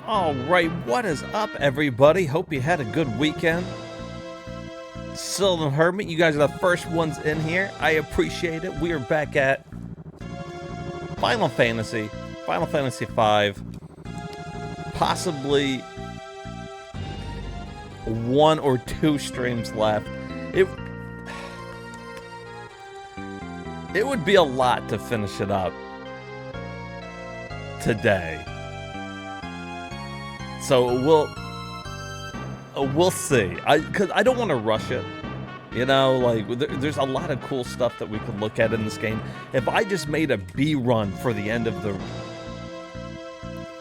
Alright, what is up, everybody? Hope you had a good weekend. Sylvan Hermit, you guys are the first ones in here. I appreciate it. We are back at Final Fantasy V. Possibly 1 or 2 streams left. It would be a lot to finish it up today. So we'll see. Because I don't want to rush it. You know, like, there's a lot of cool stuff that we could look at in this game. If I just made a B run for the end of the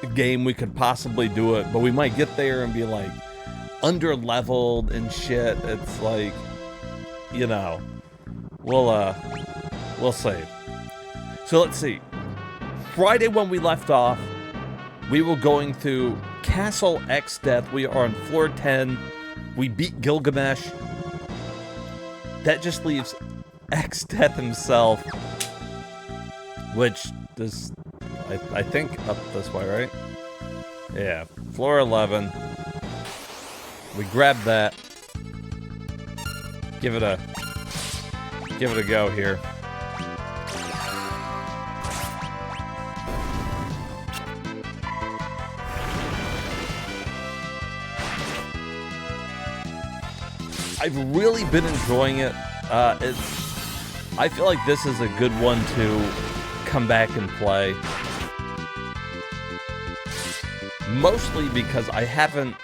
game, we could possibly do it. But we might get there and be, like, under-leveled and shit. It's like, you know, we'll see. So let's see. Friday when we left off, we were going through Castle X Death. We are on floor 10. We beat Gilgamesh. That just leaves X Death himself, which is, I think, up this way, right? Yeah, floor 11. We grab that. Give it a go here. I've really been enjoying it. I feel like this is a good one to come back and play. Mostly because I haven't...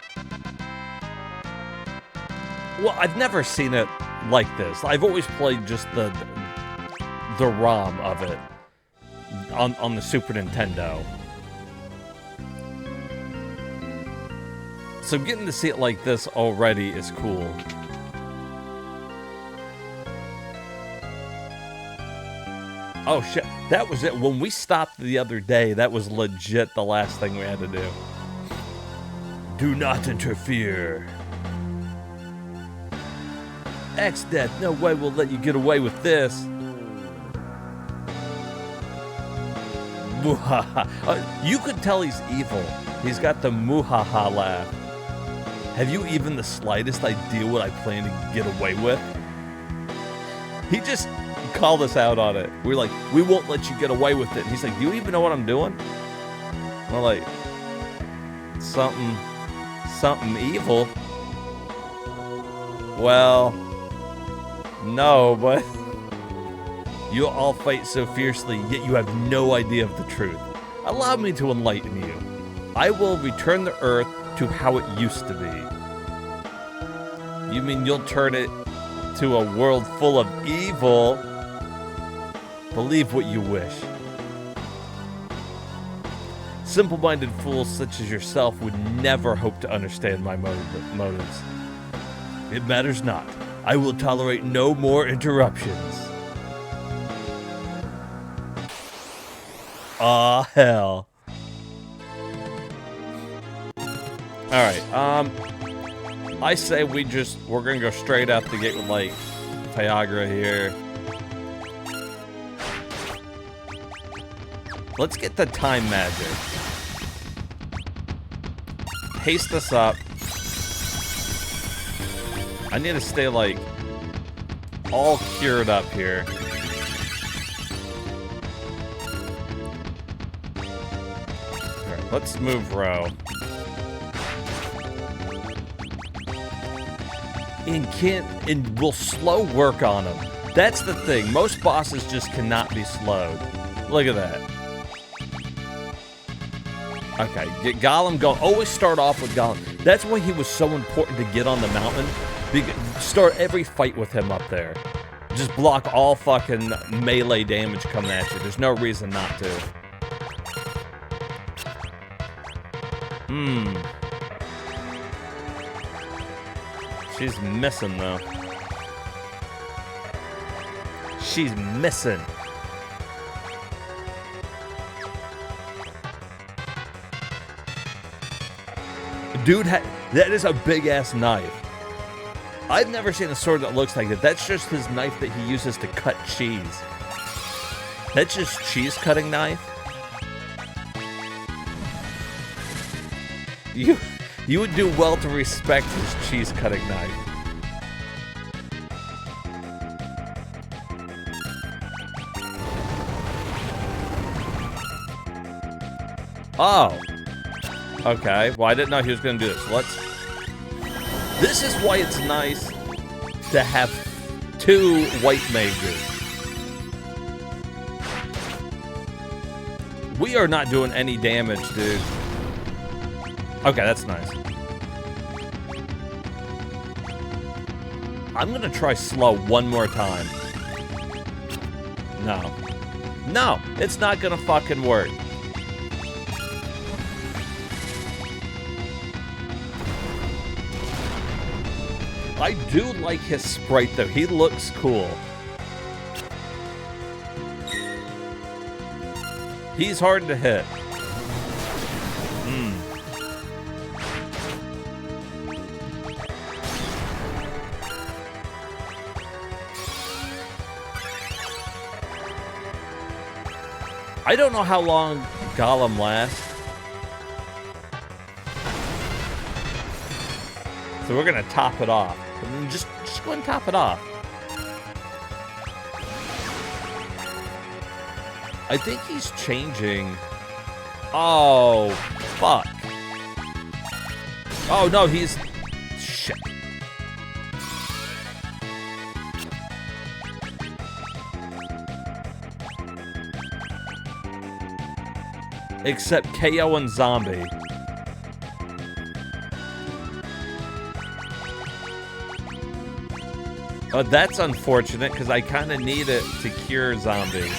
Well, I've never seen it like this. I've always played just the ROM of it on the Super Nintendo. So getting to see it like this already is cool. Oh shit, that was it. When we stopped the other day, that was legit the last thing we had to do. Do not interfere. X-Death, no way we'll let you get away with this. Muhaha. You could tell he's evil. He's got the muhaha laugh. Have you even the slightest idea what I plan to get away with? He just called us out on it. We're like, we won't let you get away with it. And he's like, do you even know what I'm doing? We're like, something evil. Well, no, but you all fight so fiercely, yet you have no idea of the truth. Allow me to enlighten you. I will return the earth to how it used to be. You mean you'll turn it to a world full of evil? Believe what you wish. Simple-minded fools such as yourself would never hope to understand my motives. It matters not. I will tolerate no more interruptions. Aw, hell. Alright, I say we're gonna go straight out the gate with, like, Viagra here. Let's get the time magic. Haste this up. I need to stay, like, all cured up here. Alright, let's move Ro. And we'll slow work on him. That's the thing. Most bosses just cannot be slowed. Look at that. Okay, get Gollum going. Always start off with Gollum. That's why he was so important to get on the mountain. Start every fight with him up there. Just block all fucking melee damage coming at you. There's no reason not to. She's missing, though. She's missing. Dude, that is a big-ass knife. I've never seen a sword that looks like that. That's just his knife that he uses to cut cheese. That's just cheese cutting knife. You would do well to respect his cheese cutting knife. Oh. Okay. Well, I didn't know he was going to do this. This is why it's nice to have 2 white mages. We are not doing any damage, dude. Okay, that's nice. I'm gonna try slow one more time. No. No, it's not gonna fucking work. I do like his sprite, though. He looks cool. He's hard to hit. I don't know how long Golem lasts. So we're gonna top it off. Just go and top it off. I think he's changing. Oh, fuck. Oh, no, he's... Shit. Except KO and Zombie. Oh, that's unfortunate, because I kind of need it to cure Zombie.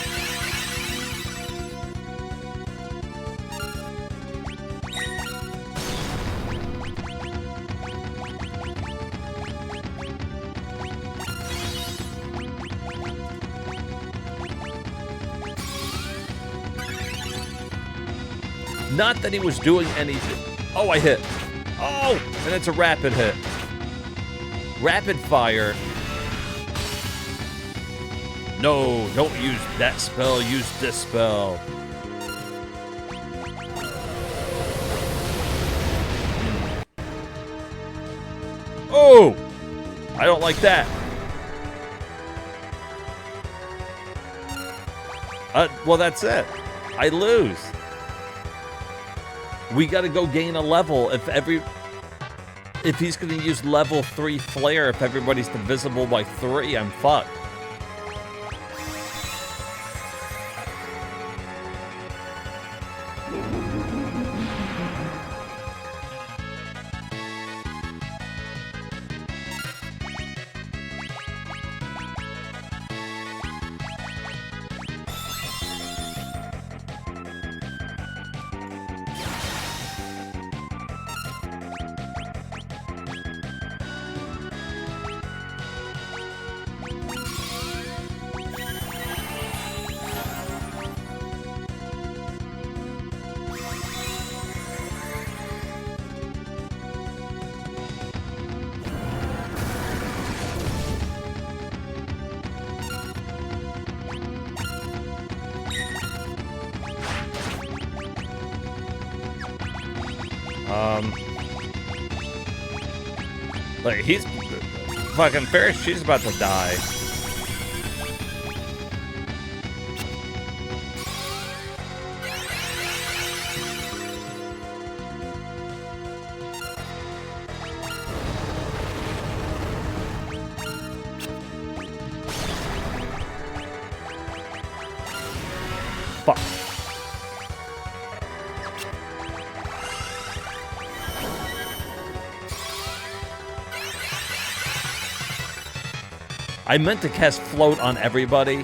Not that he was doing anything. Oh, I hit. Oh, and it's a rapid hit. Rapid fire. No, don't use that spell. Use this spell. Oh, I don't like that. Well, that's it. I lose. We gotta go gain a level. If he's gonna use level 3 flare, if everybody's divisible by 3, I'm fucked. Like, he's fucking Ferris, she's about to die. Fuck. I meant to cast float on everybody.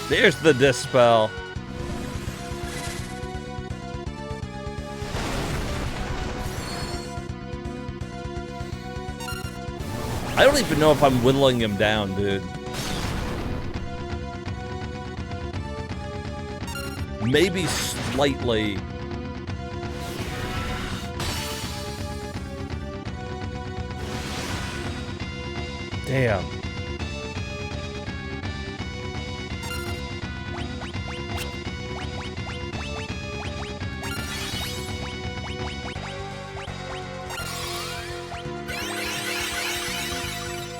There's the dispel. I don't even know if I'm whittling him down, dude. Maybe slightly. Damn.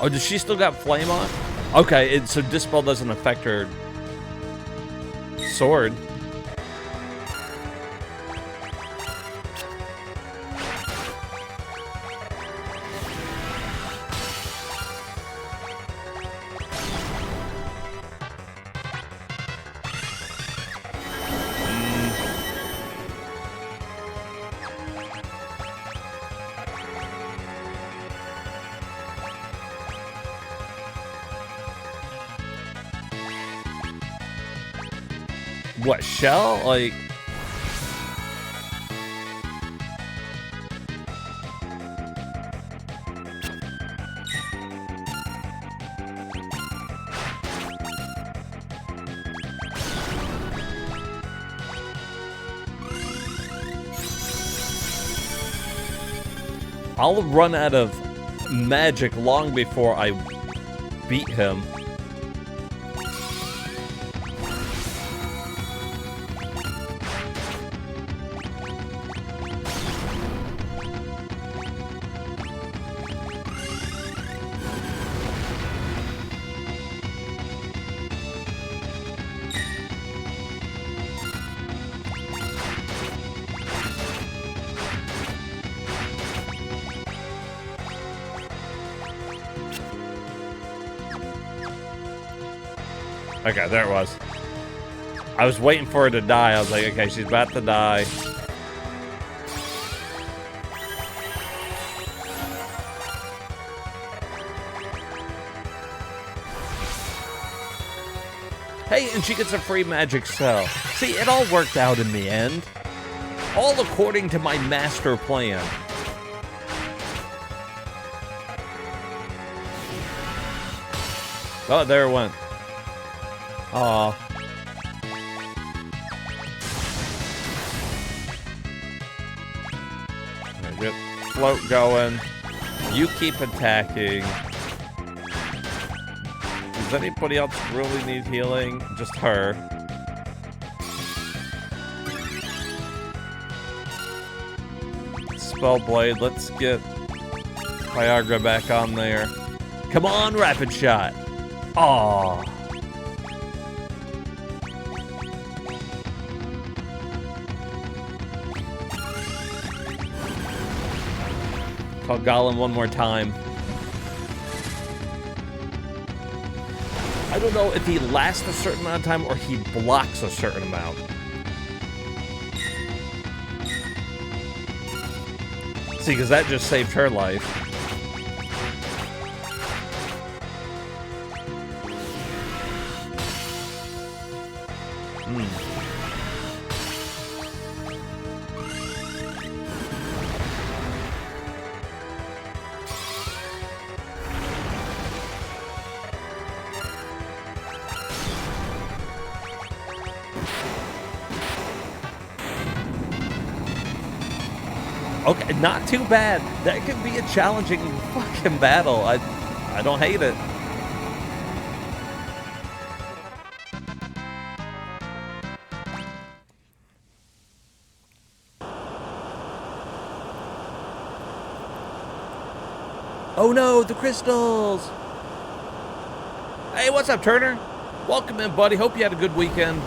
Oh, does she still got flame on? Okay, so Dispel doesn't affect her sword. What, shell? Like... I'll run out of magic long before I beat him. Okay, there it was. I was waiting for her to die. I was like, okay, she's about to die. Hey, and she gets a free magic cell. See, it all worked out in the end. All according to my master plan. Oh, there it went. Aw. Get float going. You keep attacking. Does anybody else really need healing? Just her. Spellblade, let's get Viagra back on there. Come on, Rapid Shot. Aw. Call Gollum one more time. I don't know if he lasts a certain amount of time or he blocks a certain amount. See, because that just saved her life. Okay, not too bad. That could be a challenging fucking battle. I don't hate it. Oh no, the crystals! Hey, what's up, Turner? Welcome in, buddy. Hope you had a good weekend.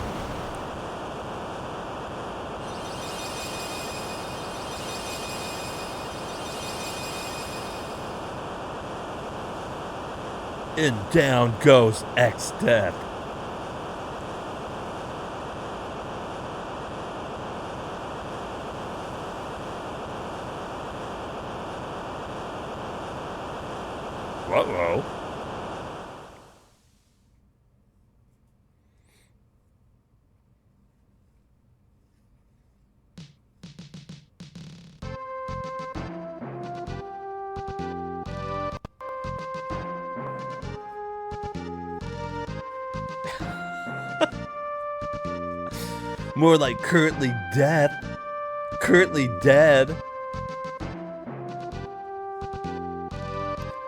And down goes X-Death. Uh-oh. More like currently dead. Currently dead.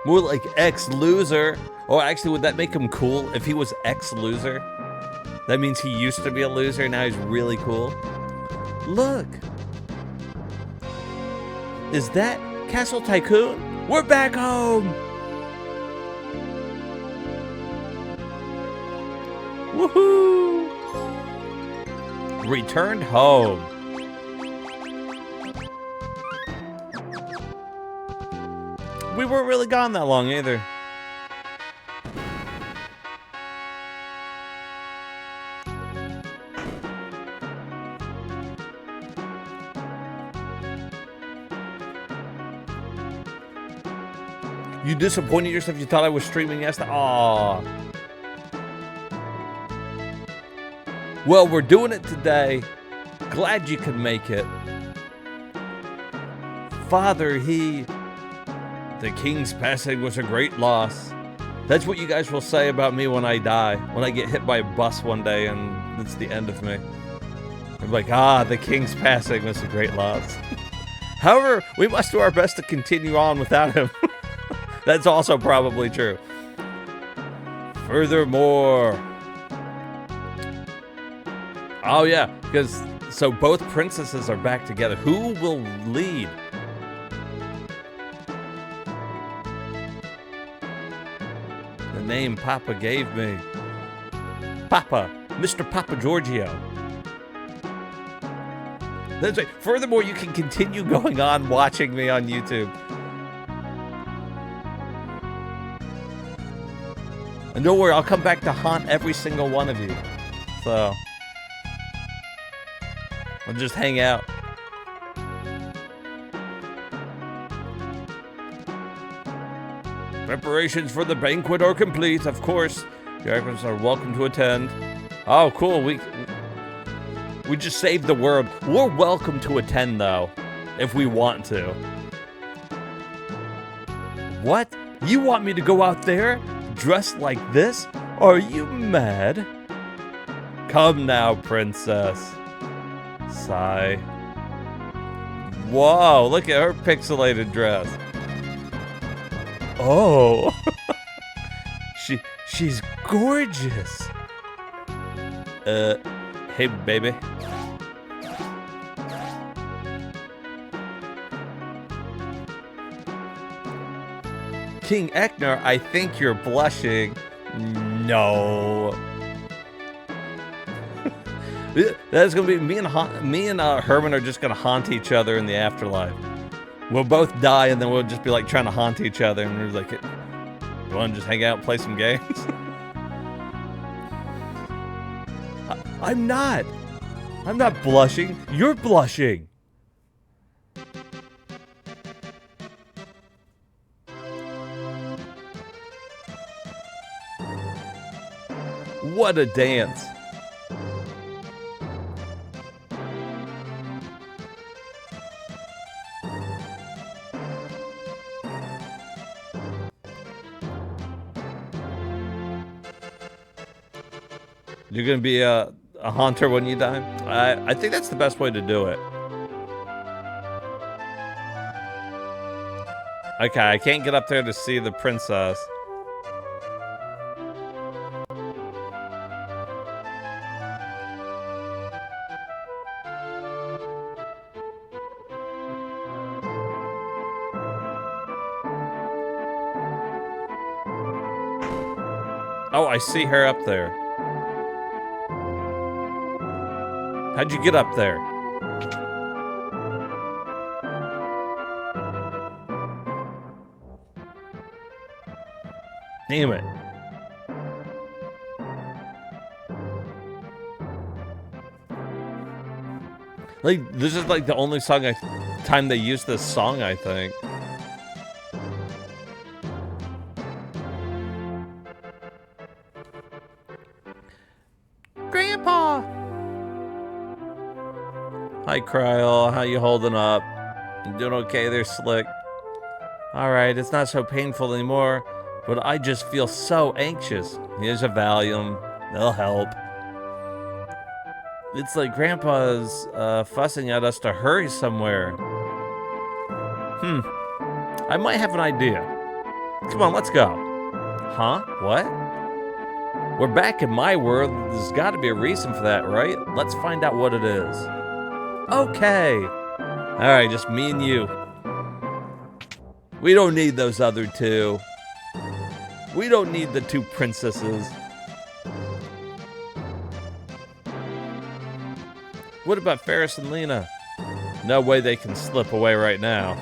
More like ex-loser. Or actually, would that make him cool if he was ex-loser? That means he used to be a loser, now he's really cool. Look. Is that Castle Tycoon? We're back home! Woohoo! Returned home. We weren't really gone that long either. You disappointed yourself? You thought I was streaming yesterday? Aww. Well, we're doing it today. Glad you could make it. Father, the king's passing was a great loss. That's what you guys will say about me when I die. When I get hit by a bus one day and it's the end of me. I'm like, the king's passing was a great loss. However, we must do our best to continue on without him. That's also probably true. Furthermore. Oh yeah, because so both princesses are back together. Who will lead? The name Papa gave me. Papa. Mr. Papa Giorgio. That's right. Furthermore, you can continue going on watching me on YouTube. And don't worry, I'll come back to haunt every single one of you. So, I'll just hang out. Preparations for the banquet are complete, of course. The Archons are welcome to attend. Oh, cool. We just saved the world. We're welcome to attend, though, if we want to. What? You want me to go out there? Dressed like this? Are you mad? Come now, princess. Sigh. Whoa, look at her pixelated dress. Oh. She's gorgeous. Hey, baby. King Ecnar, I think you're blushing. No. That's gonna be me and Herman are just gonna haunt each other in the afterlife. We'll both die and then we'll just be like trying to haunt each other and we're like, you want to just hang out and play some games? I'm not blushing. You're blushing. What a dance. You're gonna be a haunter when you die? I think that's the best way to do it. Okay, I can't get up there to see the princess. Oh, I see her up there. How'd you get up there? Damn it. Like, this is like the only time they use this song, I think. Grandpa! Hi, Kryl. How you holding up? You doing okay there, Slick? Alright, it's not so painful anymore, but I just feel so anxious. Here's a Valium. They'll help. It's like Grandpa's fussing at us to hurry somewhere. I might have an idea. Come on, let's go. Huh? What? We're back in my world. There's got to be a reason for that, right? Let's find out what it is. Okay. All right, just me and you. We don't need those other two. We don't need the two princesses. What about Ferris and Lena? No way they can slip away right now.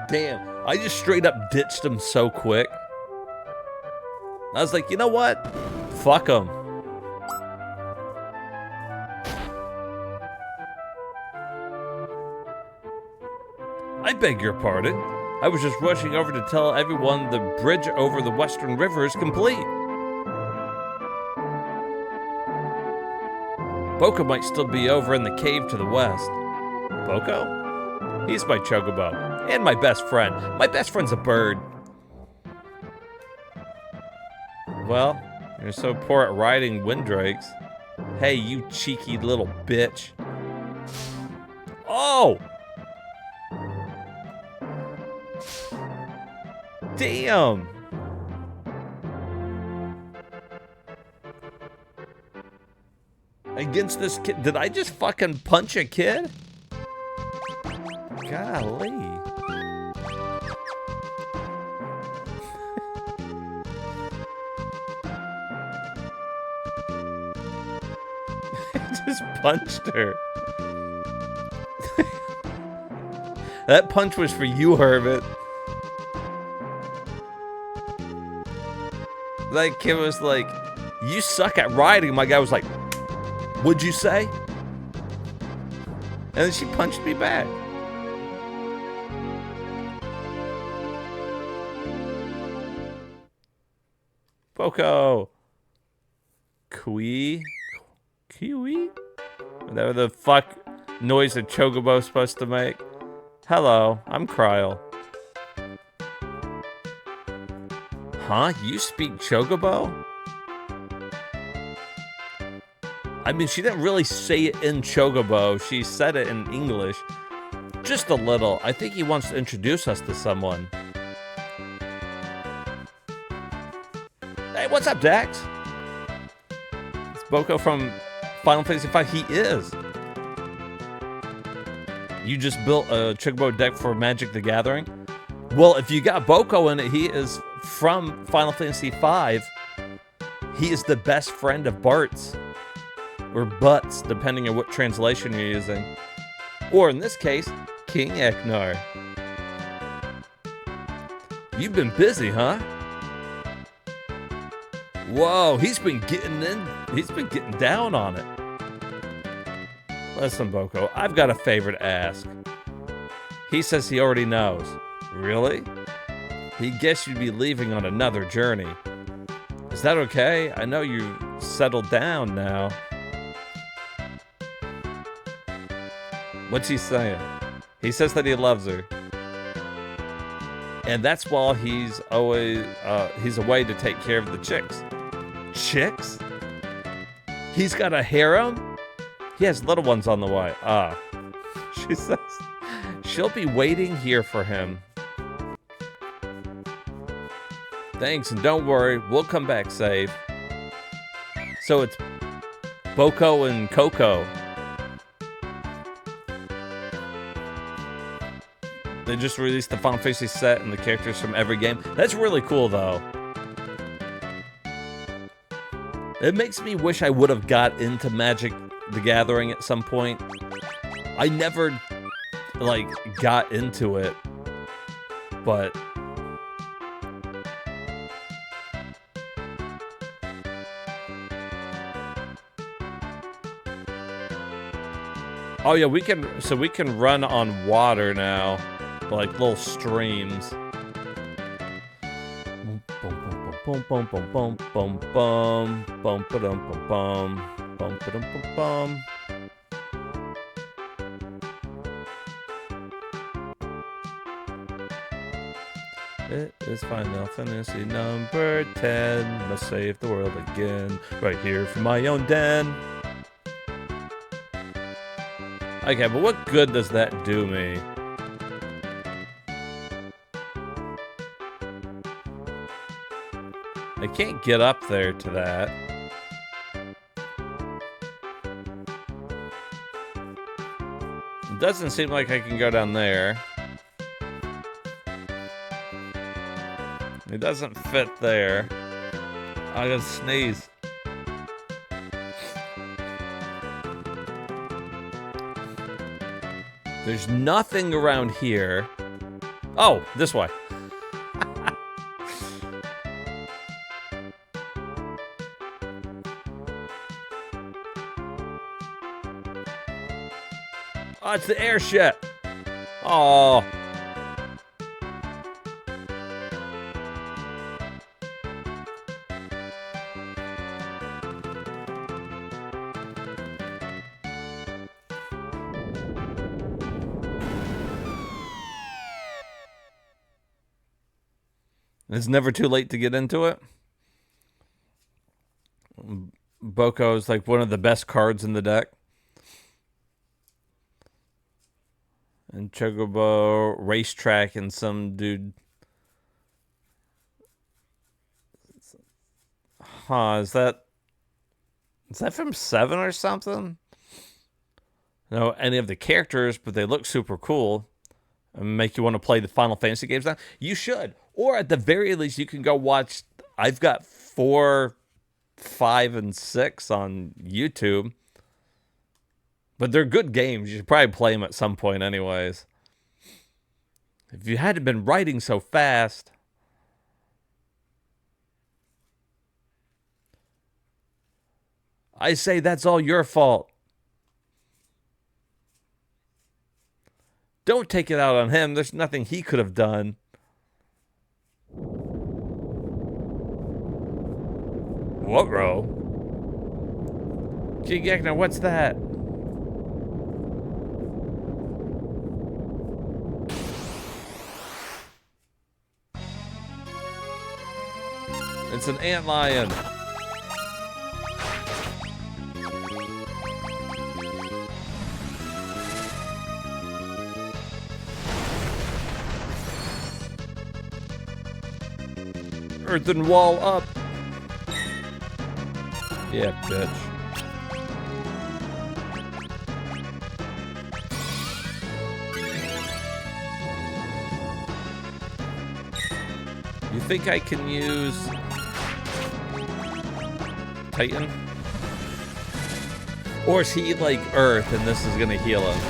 Damn, I just straight up ditched him so quick. I was like, you know what? Fuck him. I beg your pardon. I was just rushing over to tell everyone the bridge over the Western River is complete. Boko might still be over in the cave to the west. Boko? He's my chocobo. And my best friend. My best friend's a bird. Well, you're so poor at riding windrakes. Hey, you cheeky little bitch. Oh! Damn! Against this kid. Did I just fucking punch a kid? Golly. I just punched her. That punch was for you, Herbert. That kid was like, you suck at riding. My guy was like, what'd you say? And then she punched me back. Boko. Kiwi? Whatever the fuck noise a chocobo's supposed to make. Hello, I'm Kryl. Huh? You speak chocobo? I mean, she didn't really say it in chocobo. She said it in English. Just a little. I think he wants to introduce us to someone. Hey, what's up, Dax? It's Boko from Final Fantasy V. He is. You just built a chocobo deck for Magic the Gathering? Well, if you got Boko in it, he is from Final Fantasy V. He is the best friend of Bart's. Or Butts, depending on what translation you're using. Or in this case, King Ecnar. You've been busy, huh? Whoa, he's been getting down on it. Listen, Boko, I've got a favor to ask. He says he already knows. Really? He guessed you'd be leaving on another journey. Is that okay? I know you settled down now. What's he saying? He says that he loves her. And that's while he's always, he's away to take care of the chicks. Chicks? He's got a harem? He has little ones on the way. She says she'll be waiting here for him. Thanks, and don't worry, we'll come back safe. So it's Boko and Coco. They just released the Final Fantasy set and the characters from every game. That's really cool, though. It makes me wish I would have got into Magic the Gathering at some point. I never, like, got into it, but... Oh yeah, we can run on water now. Like little streams. Bum bum bum bum bum bum bum bum bum bum bum bum. is Final Fantasy number 10. Must save the world again. Right here from my own den. Okay, but what good does that do me? I can't get up there to that. It doesn't seem like I can go down there. It doesn't fit there. I gotta sneeze. There's nothing around here. Oh, this way. Oh, it's the airship. Oh. It's never too late to get into it. Boko is like one of the best cards in the deck. And Chocobo, Racetrack, and some dude. Huh, is that from 7 or something? No, any of the characters, but they look super cool. And make you want to play the Final Fantasy games now? You should. Or at the very least, you can go watch. I've got 4, 5, and 6 on YouTube. But they're good games. You should probably play them at some point anyways. If you hadn't been writing so fast. I say that's all your fault. Don't take it out on him. There's nothing he could have done. What, bro? Gee, Ecnar, what's that? It's an antlion. Earthen wall up. Yeah, bitch. You think I can use Titan? Or is he like Earth and this is gonna heal him?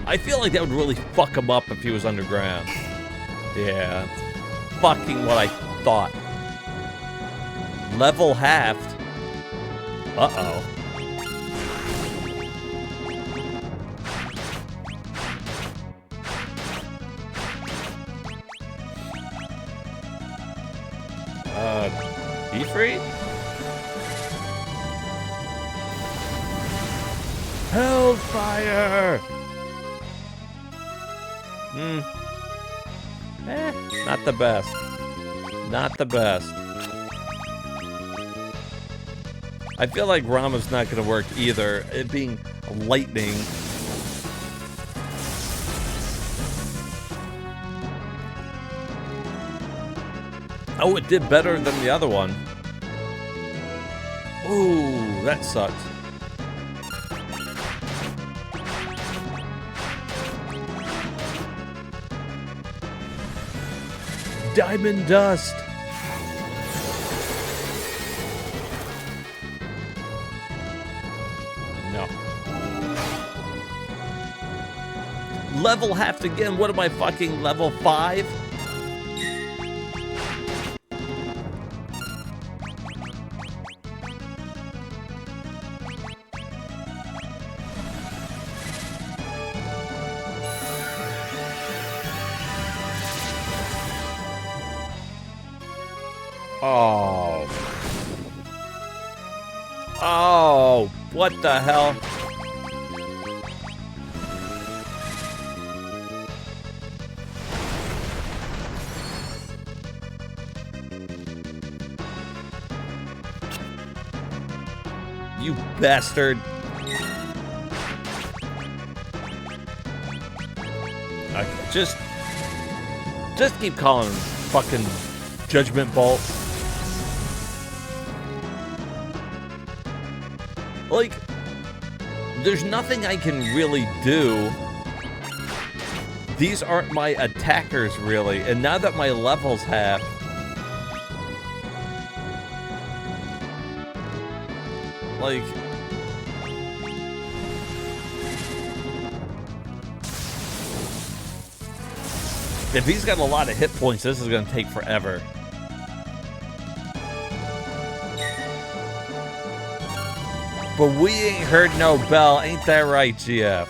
I feel like that would really fuck him up if he was underground. Yeah, fucking what I thought. Level halved. Uh-oh. Be-free? Hellfire! Not the best. Not the best. I feel like Rama's not going to work either. It being lightning. Oh, it did better than the other one. Ooh, that sucks. Diamond dust. No. Level halved again. What am I fucking level 5? Oh. Oh, what the hell? You bastard. Okay, just keep calling them fucking judgment bolts. Like, there's nothing I can really do. These aren't my attackers, really. And now that my level's half, like, if he's got a lot of hit points, this is going to take forever. But we ain't heard no bell, ain't that right, GF?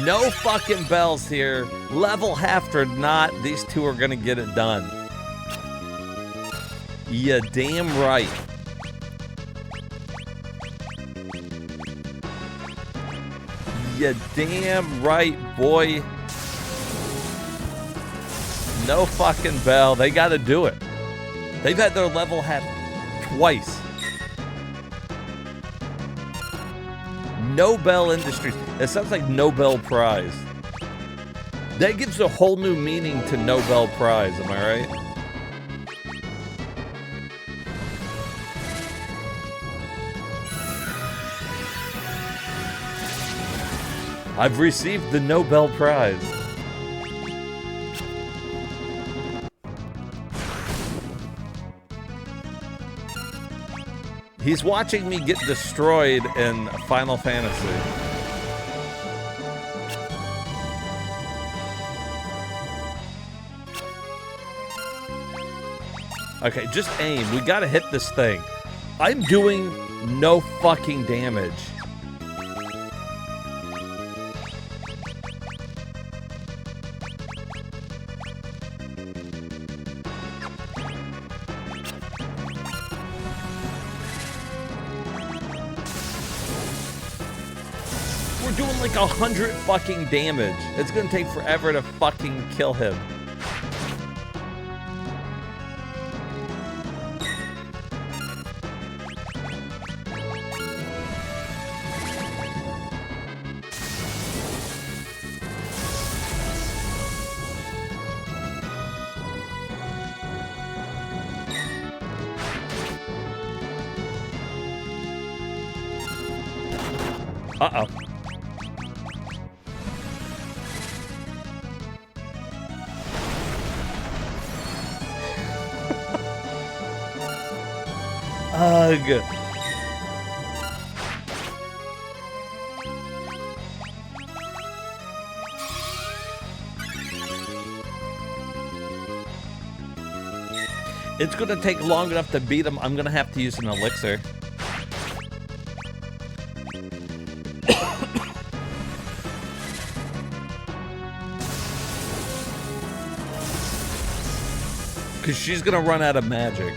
No fucking bells here. Level half or not, these two are gonna get it done. Yeah, damn right. Yeah, damn right, boy. No fucking bell. They gotta do it. They've had their level half twice. Nobel Industries. It sounds like Nobel Prize. That gives a whole new meaning to Nobel Prize, am I right? I've received the Nobel Prize. He's watching me get destroyed in Final Fantasy. Okay, just aim. We gotta hit this thing. I'm doing no fucking damage. Doing like 100 fucking damage. It's gonna take forever to fucking kill him. Uh-oh. Ugh. It's gonna take long enough to beat him. I'm gonna have to use an elixir. Because she's gonna run out of magic.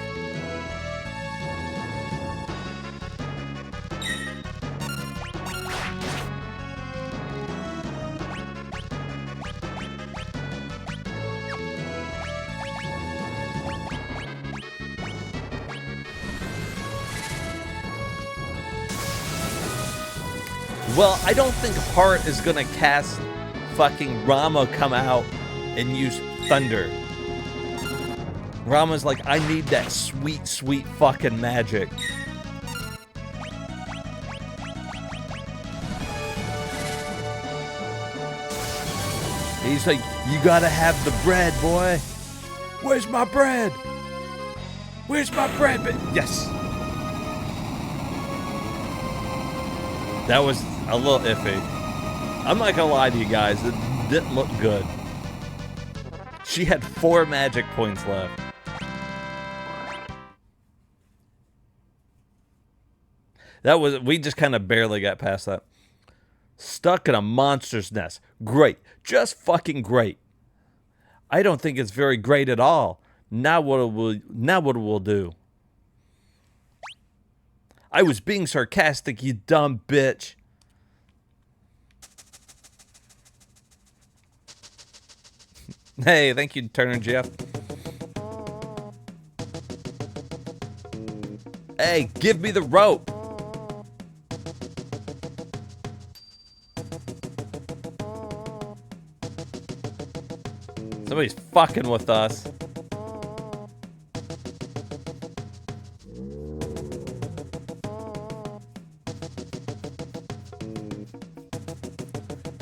Well, I don't think Heart is gonna cast fucking Rama come out and use Thunder. Rama's like, I need that sweet, sweet fucking magic. He's like, you gotta have the bread, boy. Where's my bread? Where's my bread? Yes. That was a little iffy. I'm not gonna lie to you guys, it didn't look good. She had 4 magic points left. That was, we just kind of barely got past that. Stuck in a monster's nest. Great. Just fucking great. I don't think it's very great at all. Now what we'll do? I was being sarcastic, you dumb bitch. Hey, thank you, Turner Jeff. Hey, give me the rope. Somebody's fucking with us.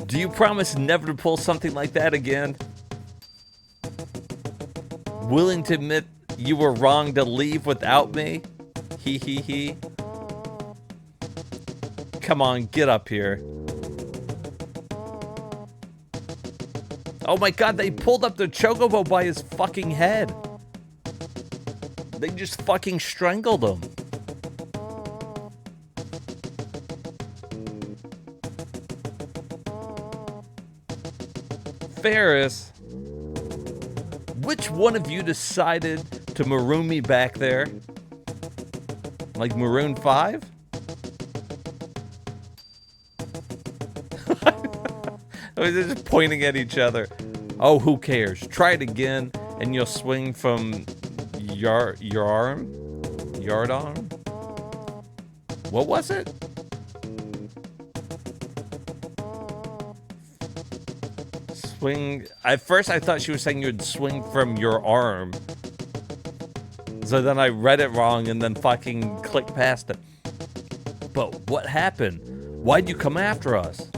Do you promise never to pull something like that again? Willing to admit you were wrong to leave without me? Hee hee hee. Come on, get up here. Oh my god, they pulled up the chocobo by his fucking head. They just fucking strangled him. Ferris, which one of you decided to maroon me back there? Like Maroon 5? They're just pointing at each other. Oh, who cares? Try it again, and you'll swing from your arm? Yard arm? What was it? Swing. At first, I thought she was saying you'd swing from your arm. So then I read it wrong and then fucking clicked past it. But what happened? Why'd you come after us?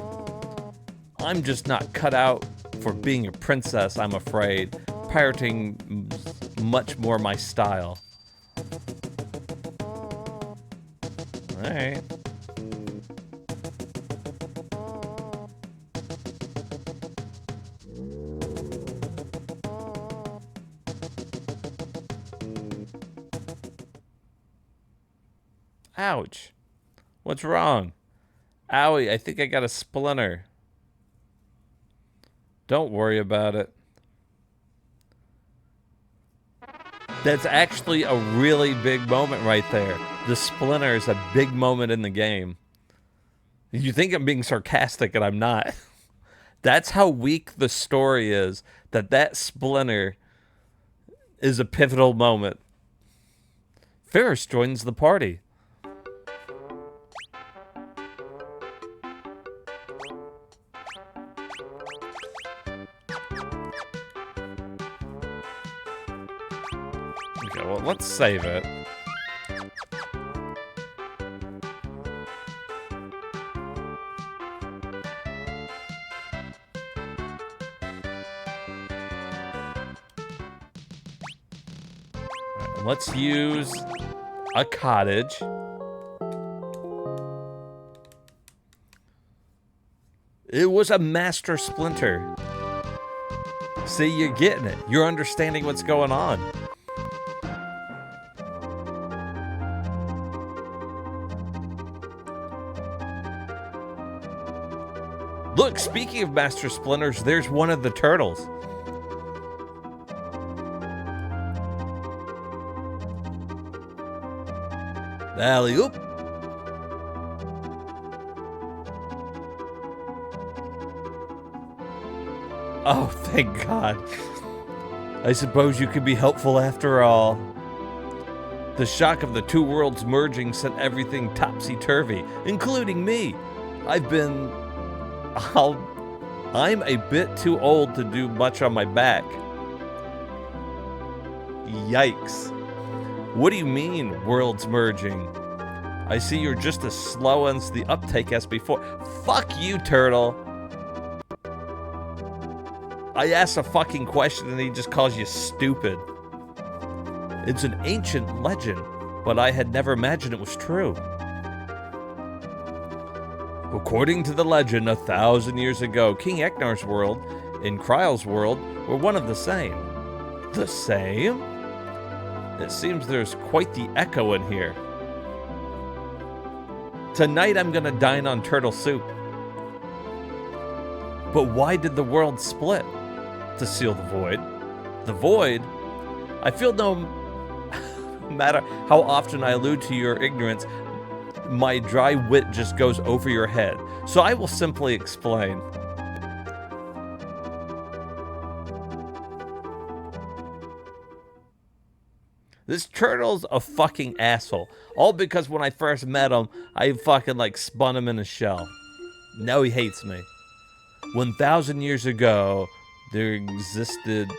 I'm just not cut out for being a princess, I'm afraid. Pirating much more my style. Alright. Ouch. What's wrong? Owie, I think I got a splinter. Don't worry about it. That's actually a really big moment right there. The splinter is a big moment in the game. You think I'm being sarcastic, and I'm not. That's how weak the story is, that splinter is a pivotal moment. Ferris joins the party. Okay, well, let's save it. Right, let's use a cottage. It was a master splinter. See, you're getting it. You're understanding what's going on. Look, speaking of master splinters, there's one of the turtles. Alley-oop. Oh, thank God. I suppose you could be helpful after all. The shock of the two worlds merging sent everything topsy-turvy, including me. I'm a bit too old to do much on my back. Yikes. What do you mean, worlds merging? I see you're just as slow as the uptake as before. Fuck you, turtle. I asked a fucking question and he just calls you stupid. It's an ancient legend, but I had never imagined it was true. According to the legend, 1,000 years ago, King Ecnar's world and Kryle's world were one of the same. The same? It seems there's quite the echo in here. Tonight I'm gonna dine on turtle soup. But why did the world split? To seal the void. The void? I feel no matter how often I allude to your ignorance, my dry wit just goes over your head. So I will simply explain. This turtle's a fucking asshole. All because when I first met him, I fucking like spun him in a shell. Now he hates me. 1,000 years ago, there existed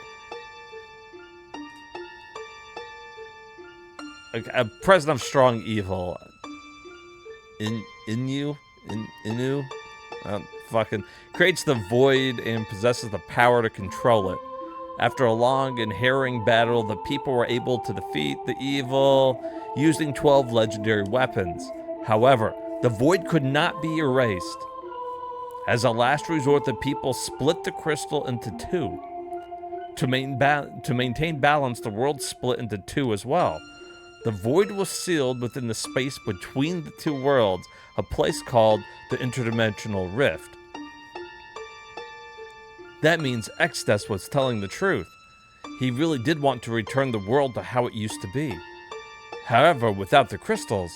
a president of strong evil. Inu? Fucking creates the void and possesses the power to control it. After a long and harrowing battle, the people were able to defeat the evil using 12 legendary weapons. However, the void could not be erased. As a last resort, the people split the crystal into two. To maintain balance, the world split into two as well. The void was sealed within the space between the two worlds, a place called the interdimensional rift. That means Exdes was telling the truth. He really did want to return the world to how it used to be. However, without the crystals,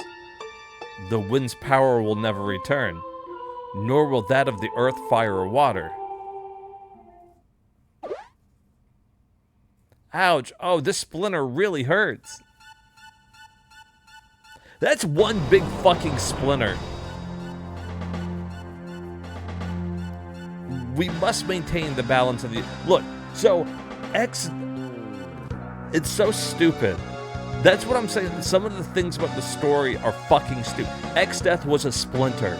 the wind's power will never return, nor will that of the earth, fire, or water. Ouch. Oh, this splinter really hurts. That's one big fucking splinter. We must maintain the balance of the... Look, so it's so stupid. That's what I'm saying. Some of the things about the story are fucking stupid. Exdeath was a splinter.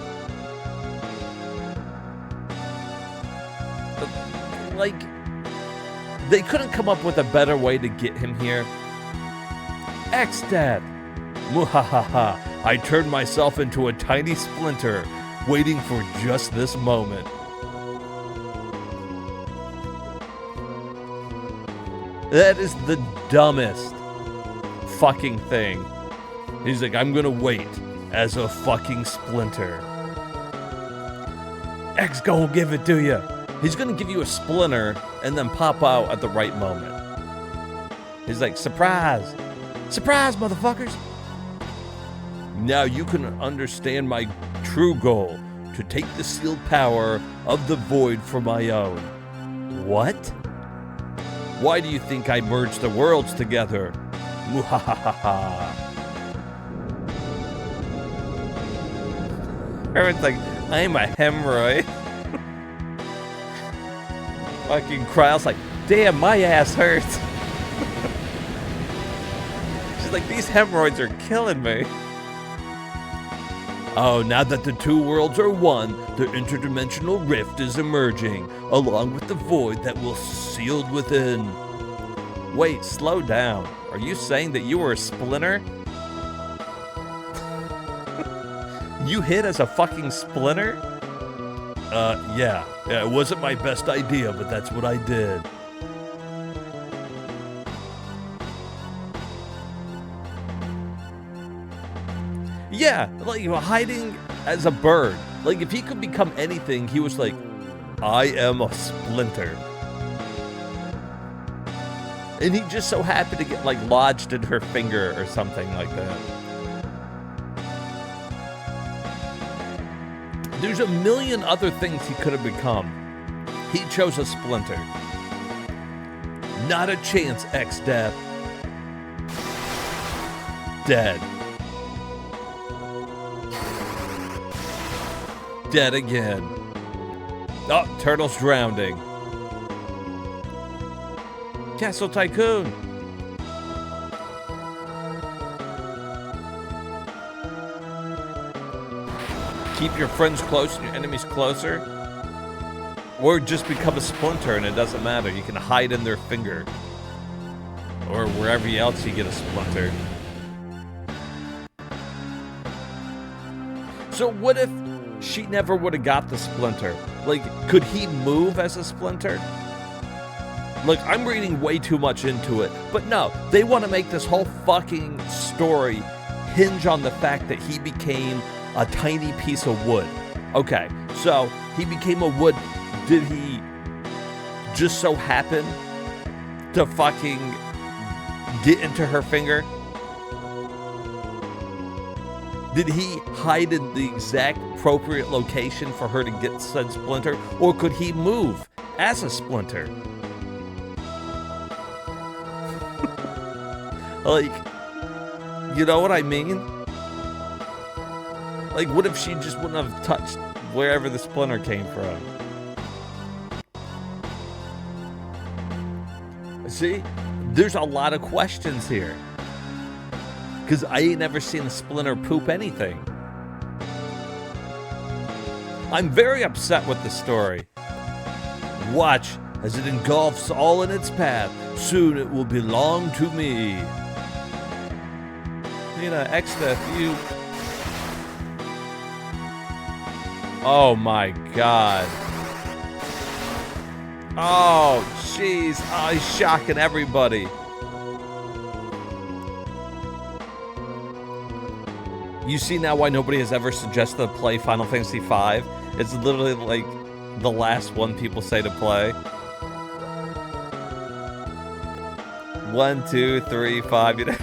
Like, they couldn't come up with a better way to get him here. Exdeath. Muhahaha. I turned myself into a tiny splinter, waiting for just this moment. That is the dumbest fucking thing. He's like, I'm gonna wait as a fucking splinter. X gonna give it to you. He's gonna give you a splinter and then pop out at the right moment. He's like, surprise! Surprise, motherfuckers! Now you can understand my true goal, to take the sealed power of the void for my own. What? Why do you think I merged the worlds together? Muhahaha. Everyone's like, I'm a hemorrhoid. Fucking Kryle's like, damn, my ass hurts. She's like, these hemorrhoids are killing me. Oh, now that the two worlds are one, the interdimensional rift is emerging, along with the void that will sealed within. Wait, slow down. Are you saying that you were a splinter? You hit as a fucking splinter? Yeah, it wasn't my best idea, but that's what I did. Yeah, like hiding as a bird. Like if he could become anything, he was like, I am a splinter. And he just so happened to get like lodged in her finger or something like that. There's a million other things he could have become. He chose a splinter. Not a chance, X-Death. Dead. Dead again. Oh, turtle's drowning. Castle Tycoon. Keep your friends close and your enemies closer. Or just become a splinter and it doesn't matter. You can hide in their finger. Or wherever else you get a splinter. So what if she never would have got the splinter? Like, could he move as a splinter? Look, I'm reading way too much into it, but no, they want to make this whole fucking story hinge on the fact that he became a tiny piece of wood. Okay, so he became a wood. Did he just so happen to fucking get into her finger? Did he hide in the exact appropriate location for her to get said splinter? Or could he move as a splinter? Like, you know what I mean? Like, what if she just wouldn't have touched wherever the splinter came from? See? There's a lot of questions here. Because I ain't never seen a splinter poop anything. I'm very upset with the story. Watch as it engulfs all in its path. Soon it will belong to me. Extra, you... Oh my god. Oh, jeez. Oh, he's shocking everybody. You see now why nobody has ever suggested to play Final Fantasy V? It's literally like the last one people say to play. 1, 2, 3, 5, you know.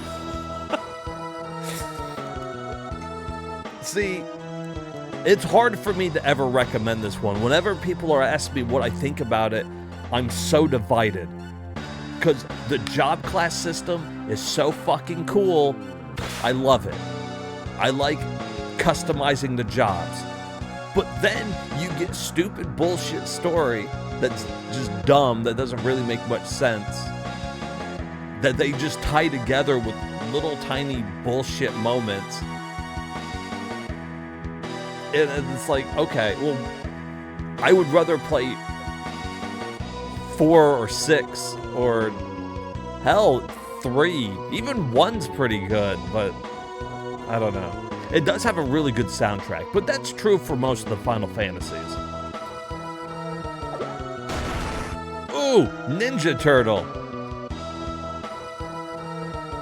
See, it's hard for me to ever recommend this one. Whenever people are asking me what I think about it, I'm so divided. Because the job class system is so fucking cool. I love it. I like customizing the jobs. But then you get stupid bullshit story that's just dumb, that doesn't really make much sense. That they just tie together with little tiny bullshit moments. And it's like, okay, well, I would rather play 4 or 6 or hell, 3. Even 1's pretty good, but I don't know. It does have a really good soundtrack, but that's true for most of the Final Fantasies. Ooh, Ninja Turtle.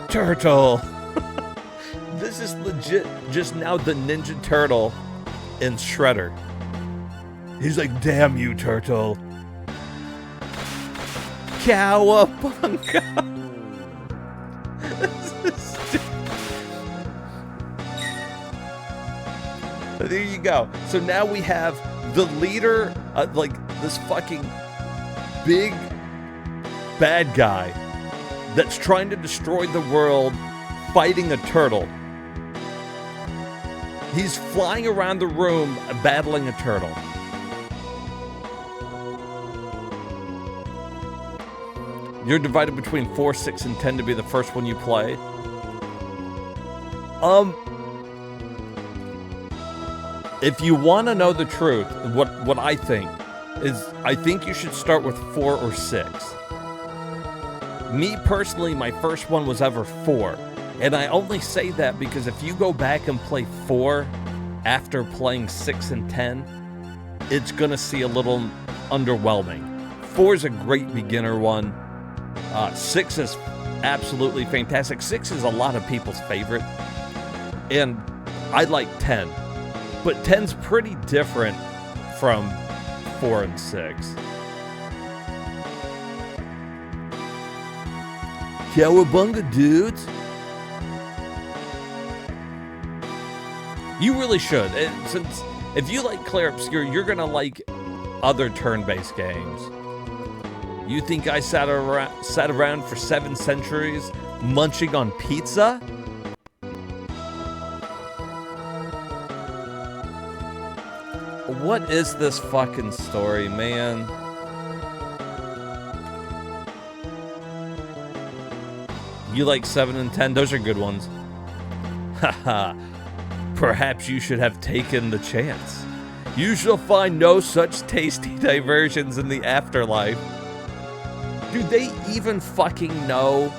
Turtle. This is legit just now the Ninja Turtle in Shredder. He's like, damn you, Turtle. Cowabunga. There you go. So now we have the leader, like this fucking big bad guy that's trying to destroy the world, fighting a turtle. He's flying around the room battling a turtle. You're divided between 4, 6, and 10 to be the first one you play. If you want to know the truth, what I think is, I think you should start with 4 or 6. Me personally, my first one was ever 4. And I only say that because if you go back and play 4 after playing 6 and 10, it's going to see a little underwhelming. 4 is a great beginner one. 6 is absolutely fantastic. 6 is a lot of people's favorite. And I like 10. But 10's pretty different from 4 and 6. Cowabunga, dudes. You really should. Since if you like Clair Obscur, you're going to like other turn-based games. You think I sat around for 7 centuries munching on pizza? What is this fucking story, man? You like 7 and 10? Those are good ones. Haha. Perhaps you should have taken the chance. You shall find no such tasty diversions in the afterlife. Do they even fucking know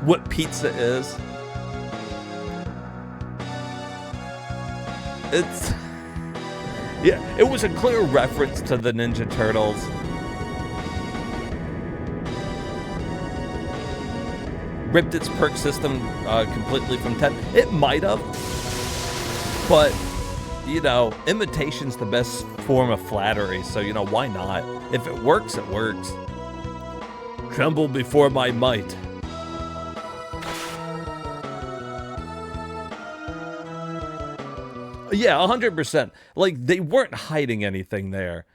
what pizza is? It's... Yeah, it was a clear reference to the Ninja Turtles. Ripped its perk system completely from 10. It might have, but, you know, imitation's the best form of flattery, so, you know, why not? If it works, it works. Tremble before my might. Yeah, 100%. Like, they weren't hiding anything there.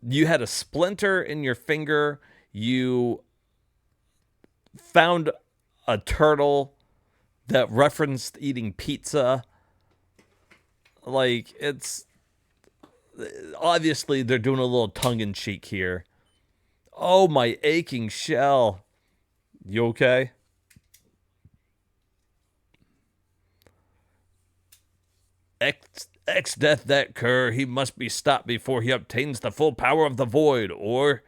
You had a splinter in your finger. You found a turtle that referenced eating pizza. Like, it's obviously they're doing a little tongue-in-cheek here. Oh, my aching shell. You okay? Death that cur, he must be stopped before he obtains the full power of the void, or...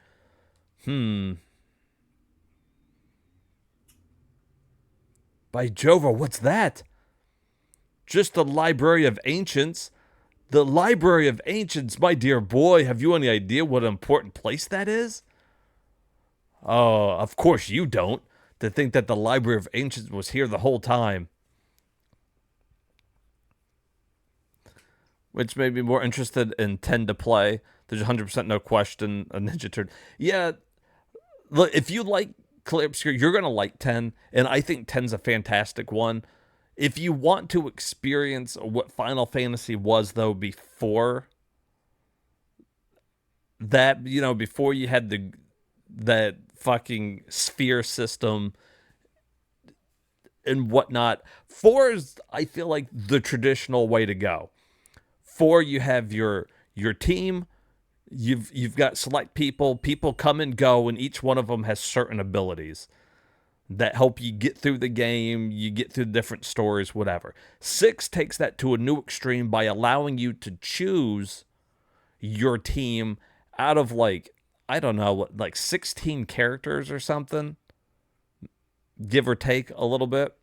By Jova, what's that? Just the Library of Ancients. The Library of Ancients, my dear boy, have you any idea what an important place that is? Oh, of course you don't. To think that the Library of Ancients was here the whole time. Which made me more interested in 10 to play. There's 100% no question a Ninja Turtle. Yeah, look, if you like Clay Obscure, you're going to like 10, and I think 10's a fantastic one. If you want to experience what Final Fantasy was, though, before that, you know, before you had that fucking sphere system and whatnot, 4 is, I feel like, the traditional way to go. 4, you have your team. You've got select people. People come and go, and each one of them has certain abilities that help you get through the game, you get through different stories, whatever. 6 takes that to a new extreme by allowing you to choose your team out of, like, I don't know, like 16 characters or something, give or take a little bit.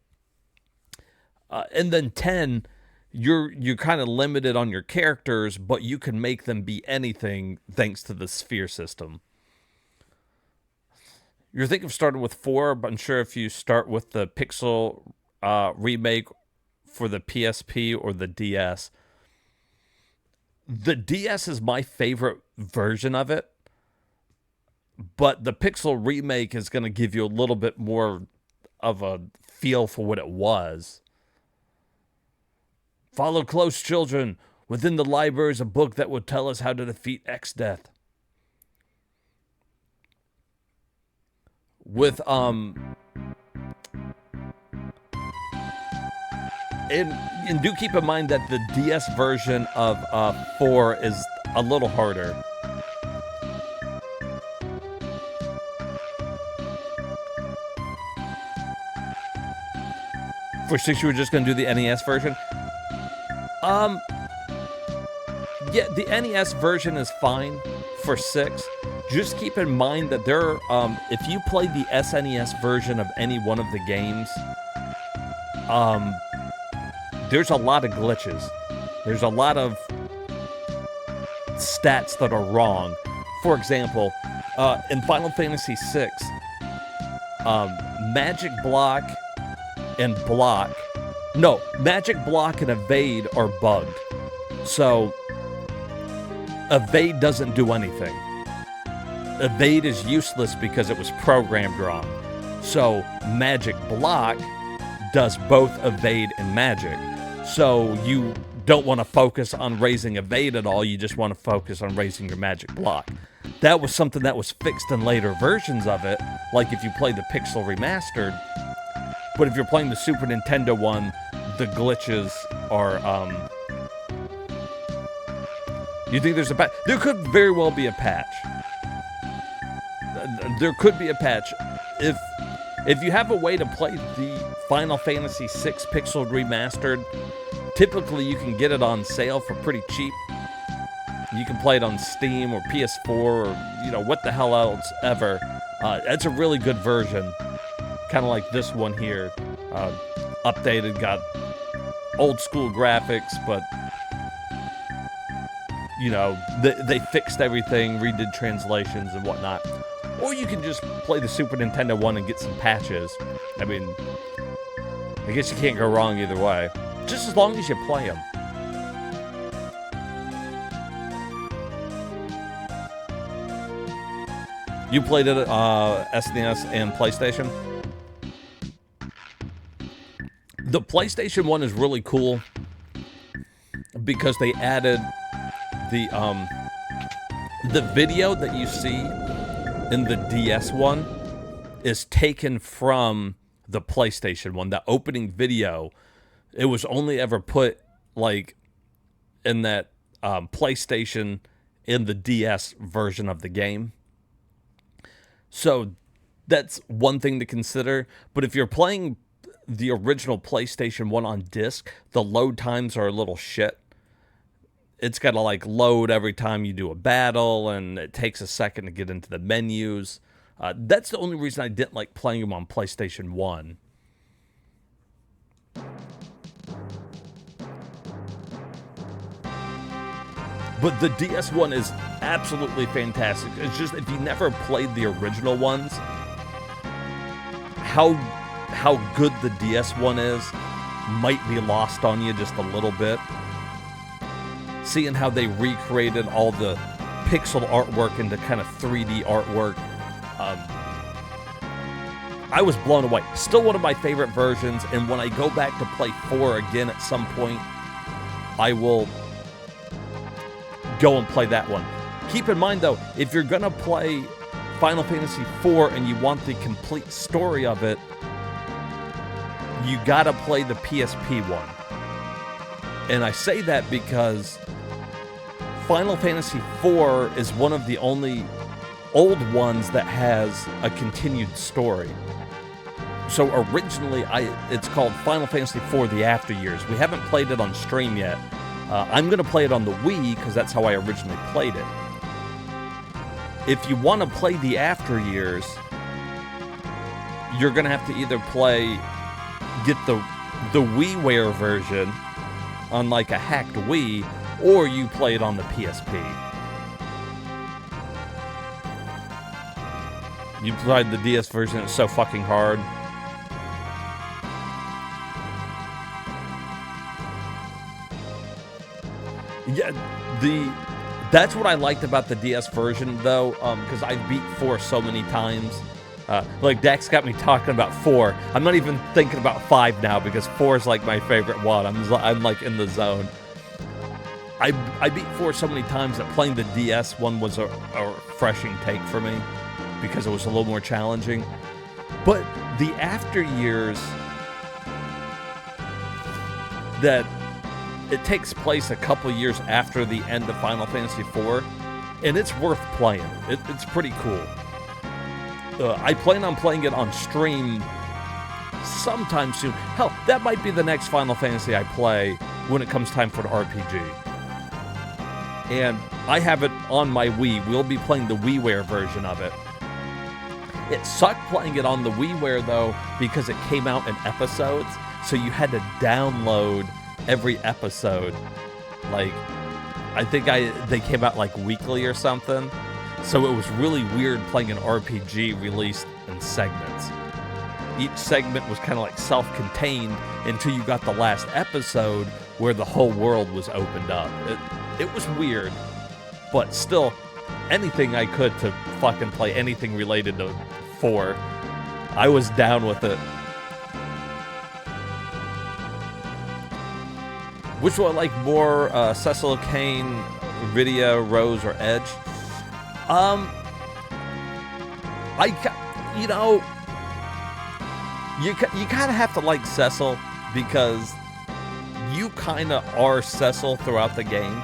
And then 10, you're kind of limited on your characters, but you can make them be anything thanks to the sphere system. You're thinking of starting with 4, but I'm sure if you start with the Pixel remake for the PSP or the DS. The DS is my favorite version of it, but the Pixel remake is going to give you a little bit more of a feel for what it was. Follow close, children. Within the library is a book that will tell us how to defeat X-Death. With, and do keep in mind that the DS version of 4 is a little harder. For 6, you were just going to do the NES version? Yeah, the NES version is fine for 6. Just keep in mind that there are, if you play the SNES version of any one of the games, there's a lot of glitches. There's a lot of stats that are wrong. For example, in Final Fantasy VI, Magic Block and Evade are bugged. So, Evade doesn't do anything. Evade is useless because it was programmed wrong. So, Magic Block does both Evade and Magic. So, you don't want to focus on raising Evade at all, you just want to focus on raising your Magic Block. That was something that was fixed in later versions of it, like if you play the Pixel Remastered. But if you're playing the Super Nintendo one, the glitches are, you think there's a patch? There could very well be a patch. There could be a patch. If you have a way to play the Final Fantasy VI Pixel Remastered, typically you can get it on sale for pretty cheap. You can play it on Steam or PS4 or, you know, what the hell else ever. It's a really good version. Kind of like this one here. Updated, got old school graphics, but, you know, they fixed everything, redid translations and whatnot. Or you can just play the Super Nintendo one and get some patches. I mean, I guess you can't go wrong either way. Just as long as you play them. You played it SNES and PlayStation? The PlayStation one is really cool because they added the video that you see in the DS one is taken from the PlayStation one. The opening video, it was only ever put like in that PlayStation in the DS version of the game. So that's one thing to consider. But if you're playing the original PlayStation 1 on disc, the load times are a little shit. It's got to like load every time you do a battle, and it takes a second to get into the menus. That's the only reason I didn't like playing them on PlayStation 1. But the DS one is absolutely fantastic. It's just, if you never played the original ones, how good the DS one is might be lost on you just a little bit. Seeing how they recreated all the pixel artwork into kind of 3D artwork, I was blown away. Still one of my favorite versions, and when I go back to play 4 again at some point, I will go and play that one. Keep in mind, though, if you're going to play Final Fantasy IV and you want the complete story of it, you got to play the PSP one. And I say that because Final Fantasy IV is one of the only old ones that has a continued story. So originally, it's called Final Fantasy IV The After Years. We haven't played it on stream yet. I'm going to play it on the Wii because that's how I originally played it. If you want to play the After Years, you're going to have to either get the WiiWare version on like a hacked Wii, or you play it on the PSP. You played the DS version, it's so fucking hard. Yeah, that's what I liked about the DS version, though, because I beat 4 so many times. Like, Dax got me talking about 4. I'm not even thinking about 5 now, because 4 is, like, my favorite one. I'm like, in the zone. I beat 4 so many times that playing the DS one was a refreshing take for me, because it was a little more challenging. But the After Years, that it takes place a couple years after the end of Final Fantasy IV, and it's worth playing. It's pretty cool. I plan on playing it on stream sometime soon. Hell, that might be the next Final Fantasy I play when it comes time for the RPG. And I have it on my Wii. We'll be playing the WiiWare version of it. It sucked playing it on the WiiWare, though, because it came out in episodes, so you had to download every episode. Like, I think they came out like weekly or something. So it was really weird playing an RPG released in segments. Each segment was kind of like self-contained until you got the last episode where the whole world was opened up. It was weird, but still, anything I could to fucking play anything related to 4, I was down with it. Which one I like more, Cecil Kane, Rydia, Rose, or Edge? You kind of have to like Cecil, because you kind of are Cecil throughout the game.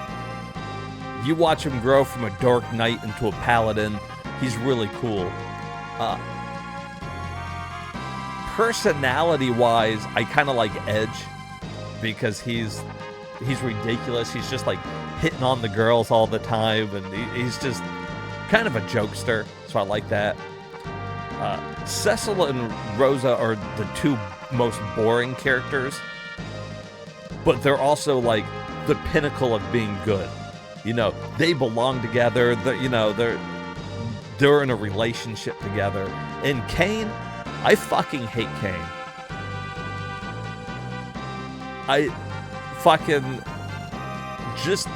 You watch him grow from a Dark Knight into a Paladin. He's really cool. Personality-wise, I kind of like Edge, because he's ridiculous. He's just like hitting on the girls all the time, and he's just kind of a jokester, so I like that. Cecil and Rosa are the 2 most boring characters, but they're also like the pinnacle of being good. You know, they belong together. They're in a relationship together. And Kane, I fucking hate Kane. I fucking just...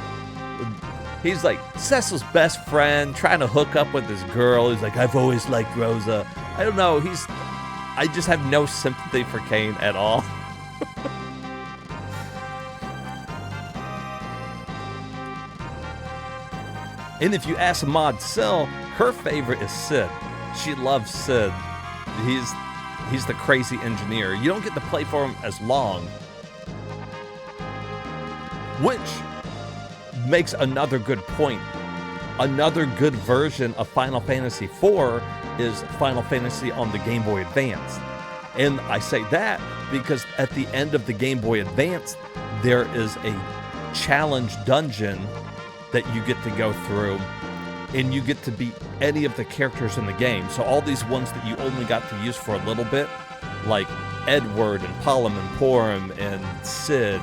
He's like Cecil's best friend, trying to hook up with this girl. He's like, I've always liked Rosa. I don't know. I just have no sympathy for Kane at all. And if you ask Maud Sill, her favorite is Sid. She loves Sid. He's the crazy engineer. You don't get to play for him as long, which makes another good point. Another good version of Final Fantasy IV is Final Fantasy on the Game Boy Advance. And I say that because at the end of the Game Boy Advance, there is a challenge dungeon that you get to go through, and you get to beat any of the characters in the game. So all these ones that you only got to use for a little bit, like Edward and Palom and Porum and Cid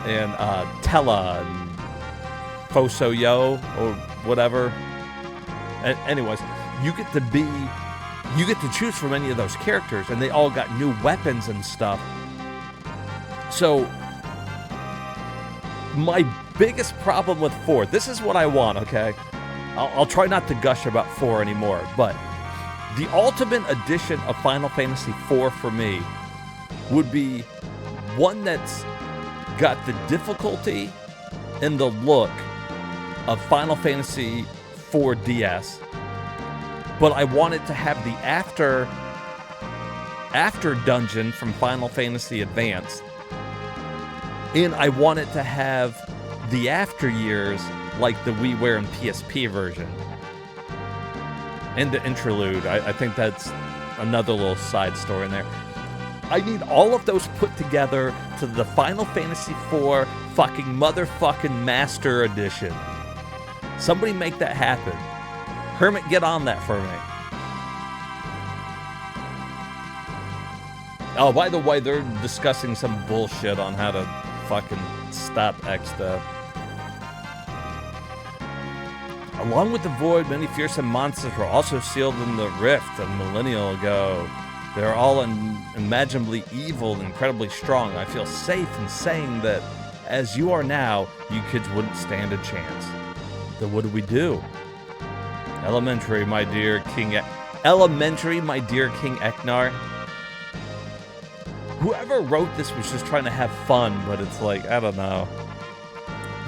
and Tella and Foso-Yo or whatever. Anyways, you get to choose from any of those characters, and they all got new weapons and stuff. So my biggest problem with 4, this is what I want, okay? I'll try not to gush about 4 anymore, but the ultimate edition of Final Fantasy IV for me would be one that's got the difficulty and the look of Final Fantasy IV DS, but I want it to have the after dungeon from Final Fantasy Advance, and I want it to have the after years like the WiiWare and PSP version, and the interlude. I think that's another little side story in there. I need all of those put together to the Final Fantasy IV fucking motherfucking Master Edition. Somebody make that happen. Hermit, get on that for me. Oh, by the way, they're discussing some bullshit on how to fucking stop X-Step. Along with the Void, many fearsome monsters were also sealed in the Rift a millennia ago. They are all unimaginably evil and incredibly strong. I feel safe in saying that, as you are now, you kids wouldn't stand a chance. Then what do we do? Elementary, my dear King Ecnar. Whoever wrote this was just trying to have fun, but it's like, I don't know.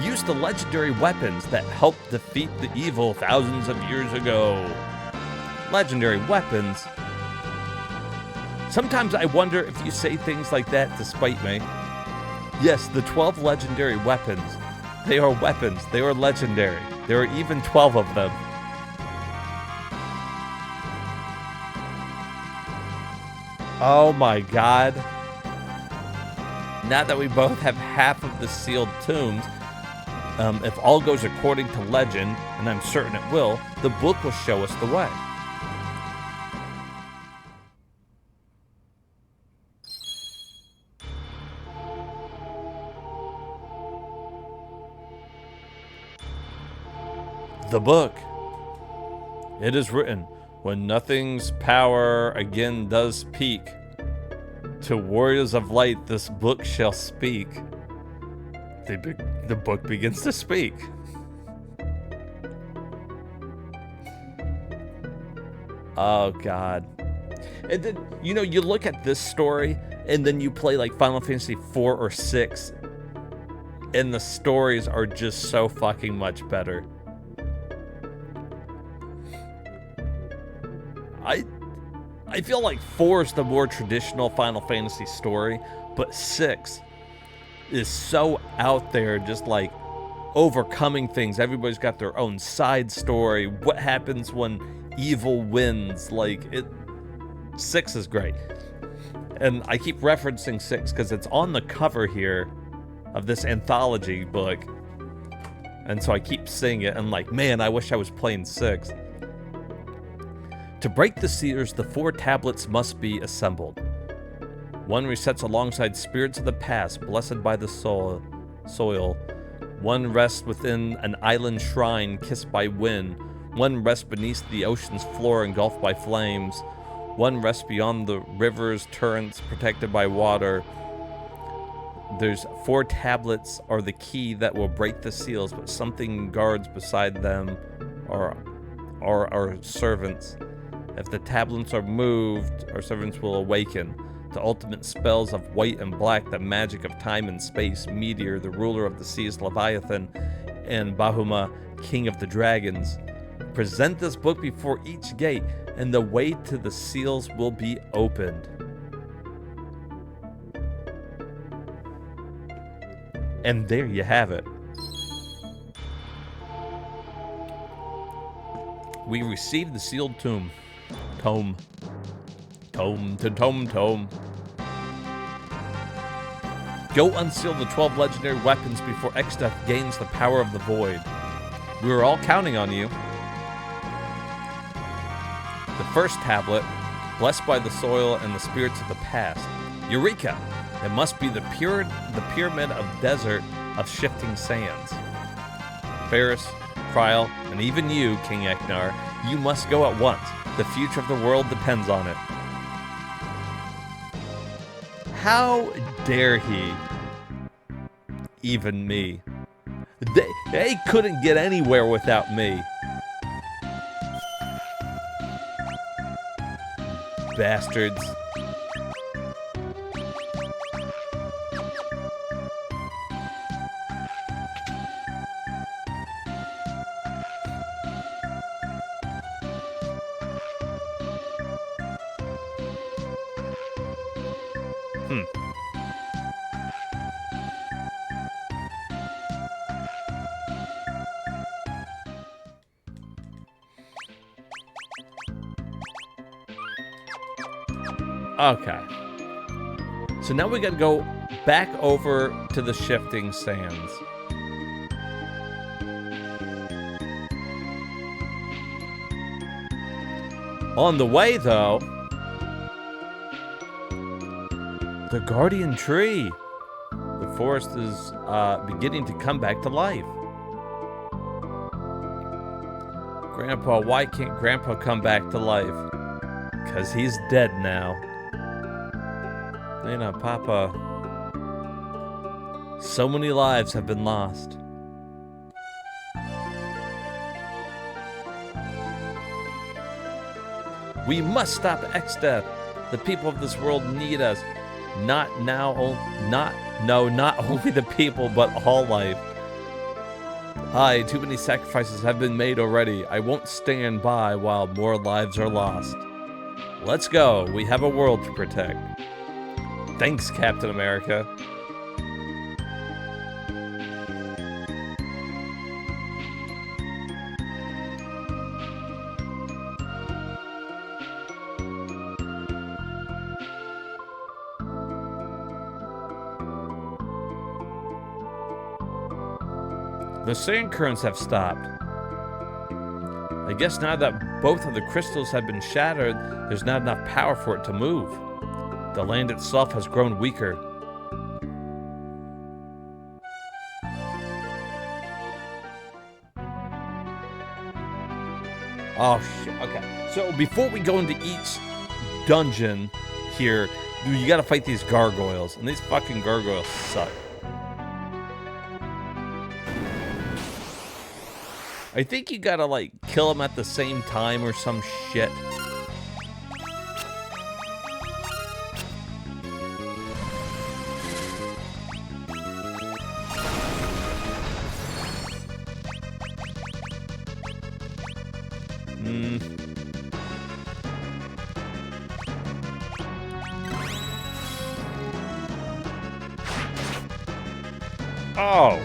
Use the legendary weapons that helped defeat the evil thousands of years ago. Legendary weapons? Sometimes I wonder if you say things like that to spite me. Yes, the 12 legendary weapons. They are weapons. They are legendary. There are even 12 of them. Oh my god. Now that we both have half of the sealed tombs, if all goes according to legend, and I'm certain it will, the book will show us the way. The book. It is written, when nothing's power again does peak, to warriors of light this book shall speak. The book begins to speak. Oh, God. And then, you know, you look at this story, and then you play like Final Fantasy 4 or 6, and the stories are just so fucking much better. I feel like 4 is the more traditional Final Fantasy story, but 6 is so out there, just like overcoming things. Everybody's got their own side story. What happens when evil wins? Like, 6 is great. And I keep referencing 6 because it's on the cover here of this anthology book. And so I keep seeing it and like, man, I wish I was playing 6. To break the seals, the 4 tablets must be assembled. One resets alongside spirits of the past, blessed by the soil. One rests within an island shrine, kissed by wind. One rests beneath the ocean's floor, engulfed by flames. One rests beyond the river's torrents, protected by water. There's 4 tablets are the key that will break the seals, but something guards beside them are our servants. If the tablets are moved, our servants will awaken. The ultimate spells of white and black, the magic of time and space, Meteor, the ruler of the seas, Leviathan, and Bahuma, king of the dragons. Present this book before each gate, and the way to the seals will be opened. And there you have it. We received the sealed tome. Tome. Go unseal the 12 legendary weapons before Exdeath gains the power of the void. We were all counting on you. The first tablet, blessed by the soil and the spirits of the past. Eureka! It must be the pyramid of desert of shifting sands. Ferris, Trial, and even you, King Ecnar, you must go at once. The future of the world depends on it. How dare he? Even me. They couldn't get anywhere without me. Bastards. Okay. So now we gotta go back over to the shifting sands. On the way, though, the guardian tree. The forest is beginning to come back to life. Grandpa, why can't Grandpa come back to life? 'Cause he's dead now. You know, Papa, so many lives have been lost. We must stop Exdeath. The people of this world need us. Not only the people, but all life. Aye, too many sacrifices have been made already. I won't stand by while more lives are lost. Let's go. We have a world to protect. Thanks, Captain America. The sand currents have stopped. I guess now that both of the crystals have been shattered, there's not enough power for it to move. The land itself has grown weaker. Oh, shit. Okay. So before we go into each dungeon here, you gotta fight these gargoyles. And these fucking gargoyles suck. I think you gotta, like, kill them at the same time or some shit. Oh!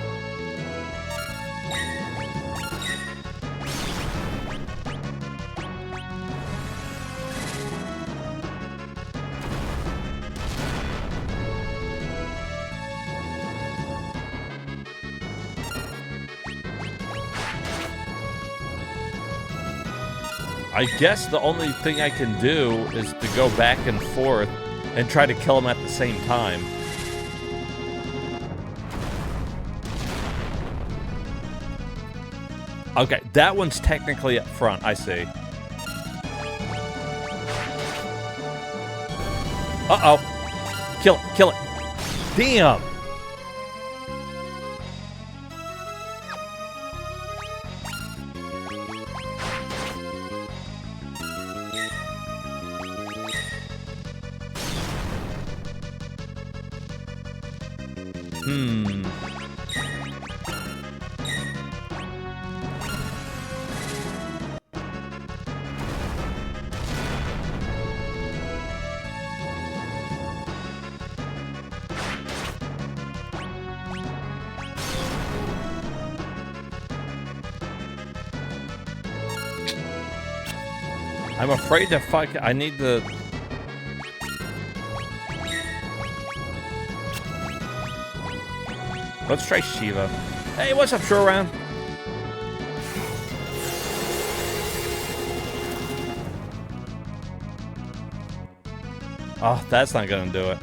I guess the only thing I can do is to go back and forth and try to kill them at the same time. Okay, that one's technically up front, I see. Uh-oh. Kill it, kill it. Damn! I'm afraid to fuck. I need to. Let's try Shiva. Hey, what's up, Sure Round? Oh, that's not gonna do it.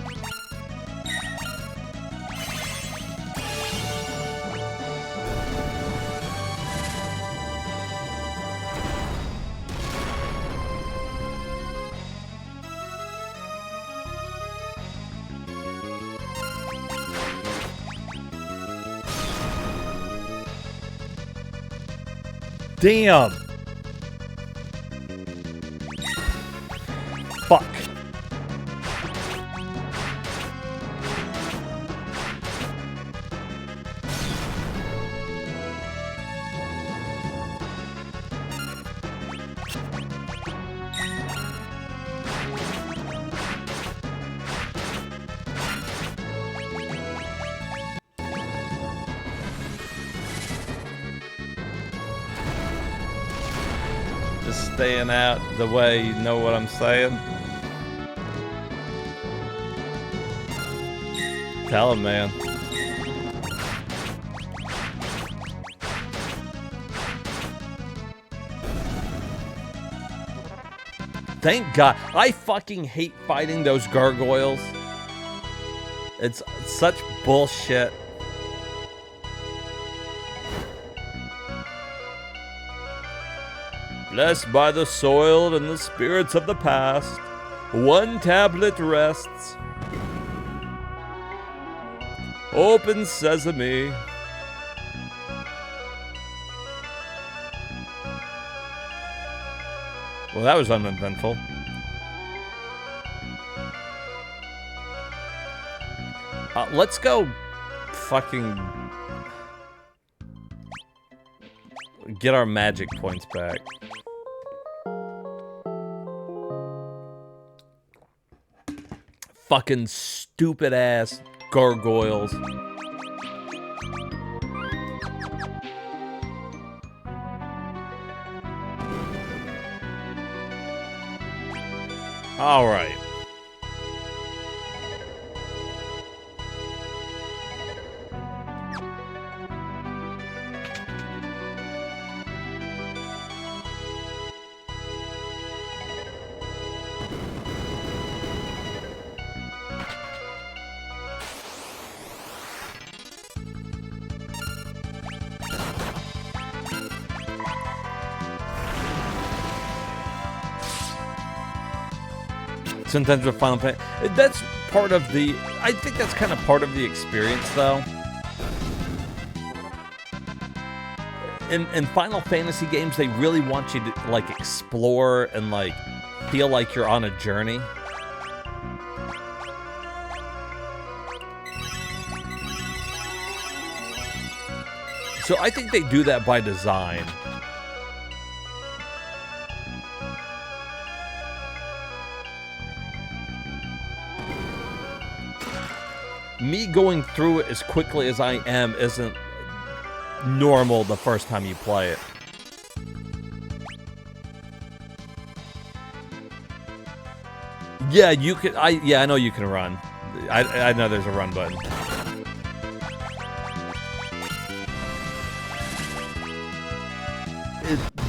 Damn! Fuck. Just staying out the way, you know what I'm saying? Tell him, man. Thank God. I fucking hate fighting those gargoyles. It's such bullshit. Blessed by the soil and the spirits of the past, one tablet rests. Open sesame. Well, that was uneventful. Let's go fucking get our magic points back. Fucking stupid ass gargoyles. All right. Sometimes with Final Fantasy, that's part of the, I think that's kind of part of the experience, though. In Final Fantasy games, they really want you to, like, explore and, like, feel like you're on a journey. So I think they do that by design. Me going through it as quickly as I am isn't normal the first time you play it. Yeah, you can. I know you can run. I know there's a run button.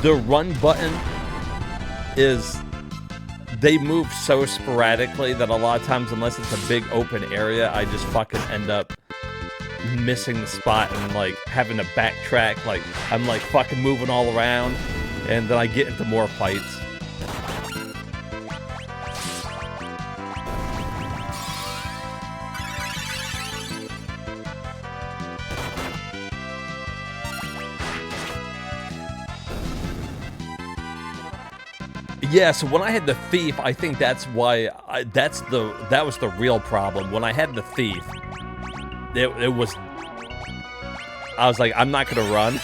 The run button is. They move so sporadically that a lot of times, unless it's a big open area, I just fucking end up missing the spot and, like, having to backtrack. Like, I'm, like, fucking moving all around, and then I get into more fights. Yeah, so when I had the thief, I think that's why that was the real problem. When I had the thief, it was, I was like, I'm not gonna run.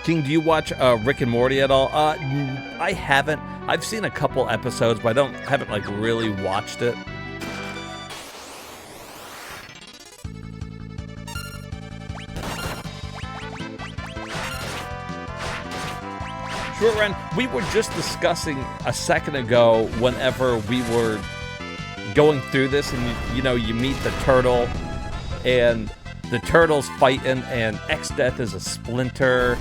King, do you watch Rick and Morty at all? I haven't. I've seen a couple episodes, but I haven't like really watched it. Ren, we were just discussing a second ago whenever we were going through this, and you know, you meet the turtle, and the turtle's fighting, and X-Death is a splinter,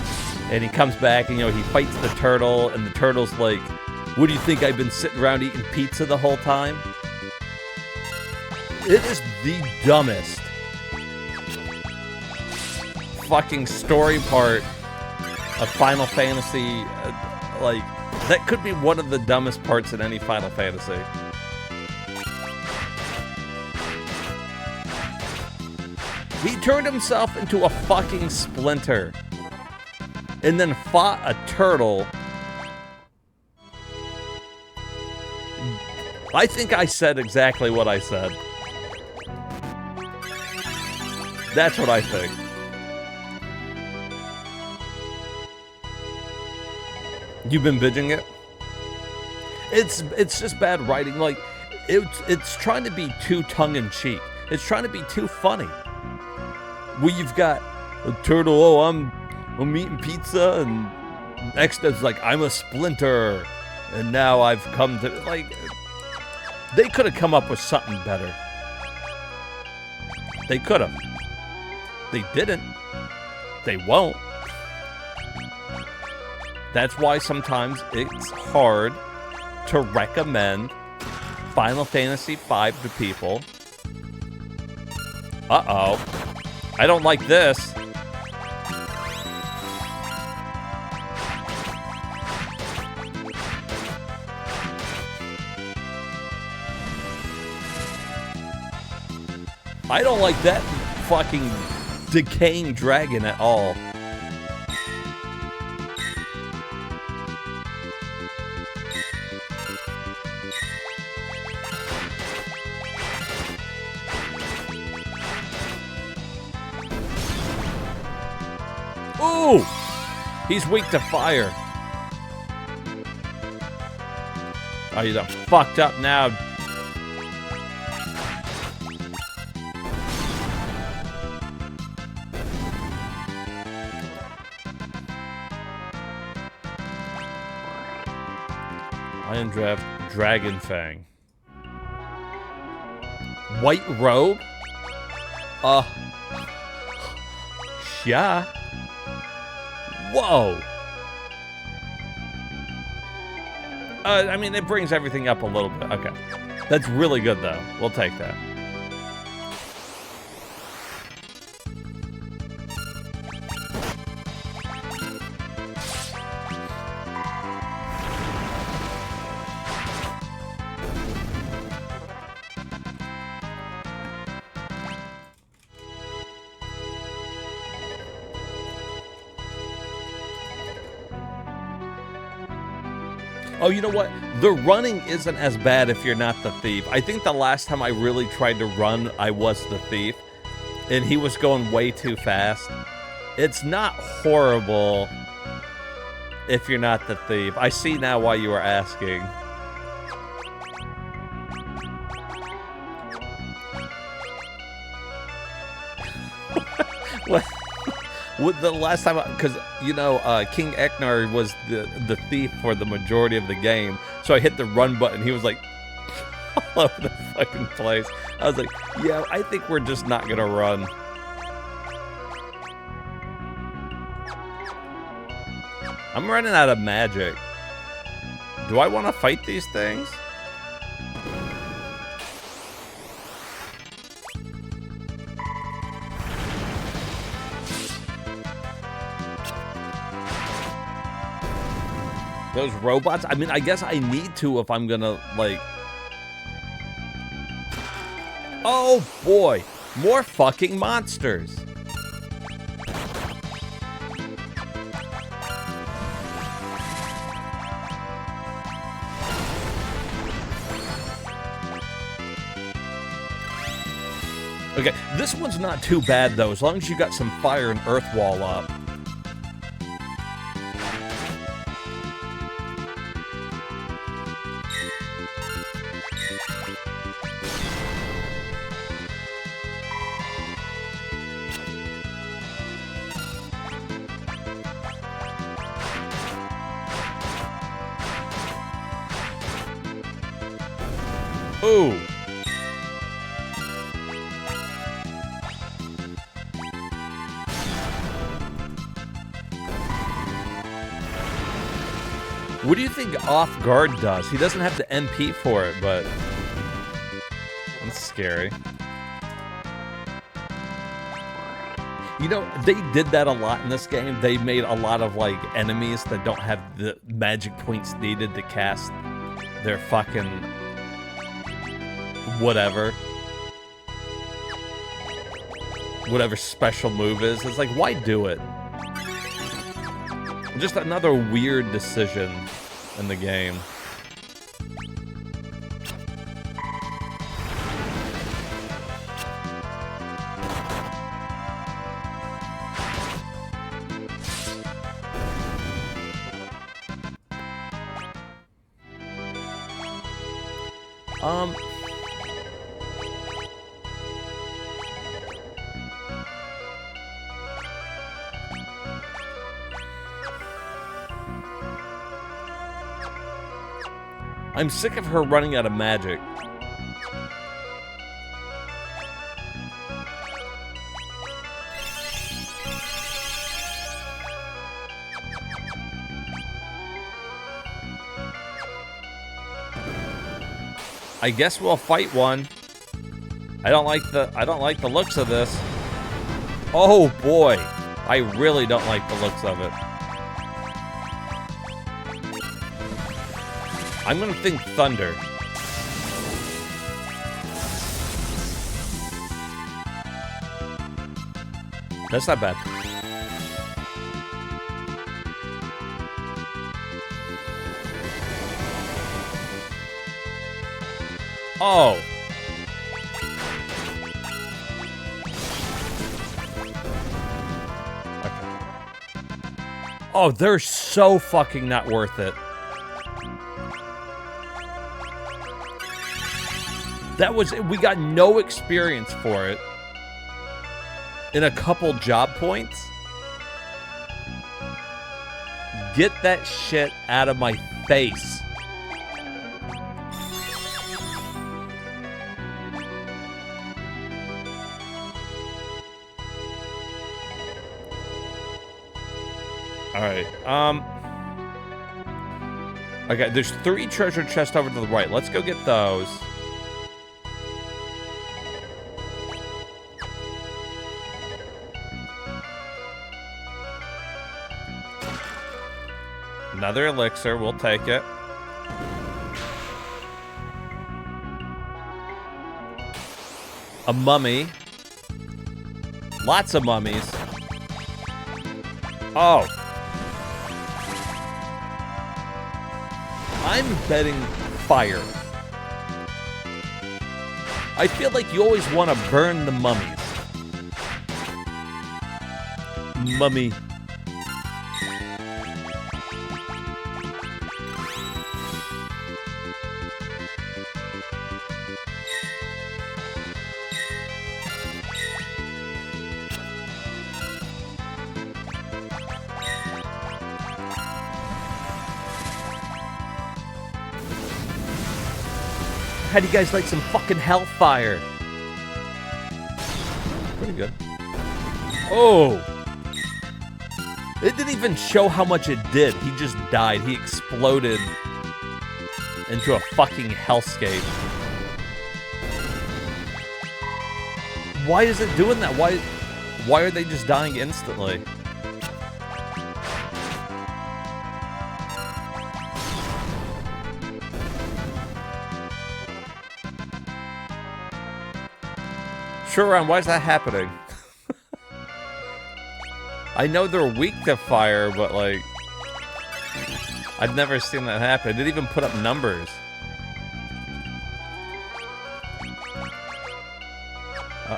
and he comes back, and, you know, he fights the turtle, and the turtle's like, what do you think, I've been sitting around eating pizza the whole time? It is the dumbest fucking story part of Final Fantasy. Like, that could be one of the dumbest parts in any Final Fantasy. He turned himself into a fucking splinter and then fought a turtle. I think I said exactly what I said. That's what I think. You've been binging it? It's just bad writing. Like, it's trying to be too tongue-in-cheek. It's trying to be too funny. Where you've got a turtle, oh, I'm eating pizza, and X-Death's like, I'm a splinter, and now I've come to, like, they could have come up with something better. They could have. They didn't. They won't. That's why sometimes it's hard to recommend Final Fantasy V to people. Uh-oh. I don't like this. I don't like that fucking decaying dragon at all. Ooh! He's weak to fire. Oh, he's fucked up now. Iron Draft Dragon Fang. White robe? Yeah. Whoa. I mean, it brings everything up a little bit. Okay. That's really good, though. We'll take that. Oh, you know what? The running isn't as bad if you're not the thief. I think the last time I really tried to run, I was the thief, and he was going way too fast. It's not horrible if you're not the thief. I see now why you were asking. What? The last time, because, you know, King Ecnar was the thief for the majority of the game, so I hit the run button. He was like all over the fucking place. I was like, yeah, I think we're just not gonna run. I'm running out of magic. Do I want to fight these things? Those robots? I mean, I guess I need to if I'm gonna, like... Oh, boy. More fucking monsters. Okay, this one's not too bad, though, as long as you got some fire and earth wall up. Ooh. What do you think Off Guard does? He doesn't have the MP for it, but that's scary. You know, they did that a lot in this game. They made a lot of, like, enemies that don't have the magic points needed to cast their fucking whatever special move is. It's like, why do it? Just another weird decision in the game. I'm sick of her running out of magic. I guess we'll fight one. I don't like the looks of this. Oh boy. I really don't like the looks of it. I'm gonna think thunder. That's not bad. Oh. Okay. Oh, they're so fucking not worth it. That was, we got no experience for it. In a couple job points. Get that shit out of my face. Alright, okay, there's 3 treasure chests over to the right. Let's go get those. Another elixir, we'll take it. A mummy. Lots of mummies. Oh. I'm betting fire. I feel like you always want to burn the mummies. Mummy. How do you guys like some fucking hellfire? Pretty good. Oh! It didn't even show how much it did. He just died. He exploded into a fucking hellscape. Why is it doing that? Why are they just dying instantly? Sure, Ron, why is that happening? I know they're weak to fire, but, like, I've never seen that happen. It didn't even put up numbers.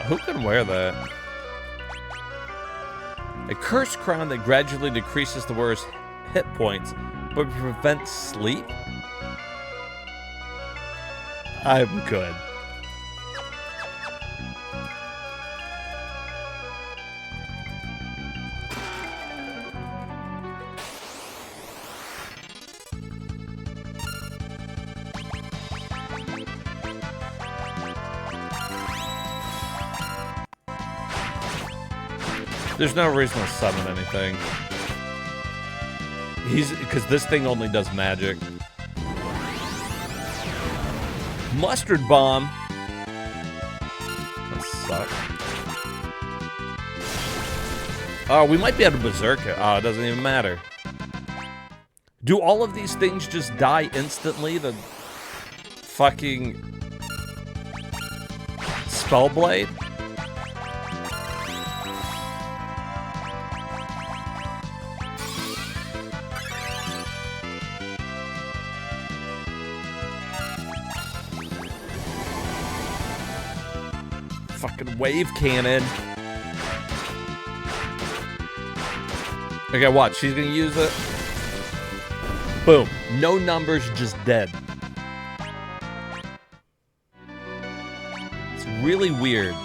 Who can wear that? A cursed crown that gradually decreases the wearer's hit points, but prevents sleep? I'm good. There's no reason to summon anything. Because this thing only does magic. Mustard bomb. That sucks. Oh, we might be able to berserk it. Oh, it doesn't even matter. Do all of these things just die instantly? The fucking Spellblade? Fucking wave cannon. Okay, watch. She's gonna use it. Boom. No numbers, just dead. It's really weird.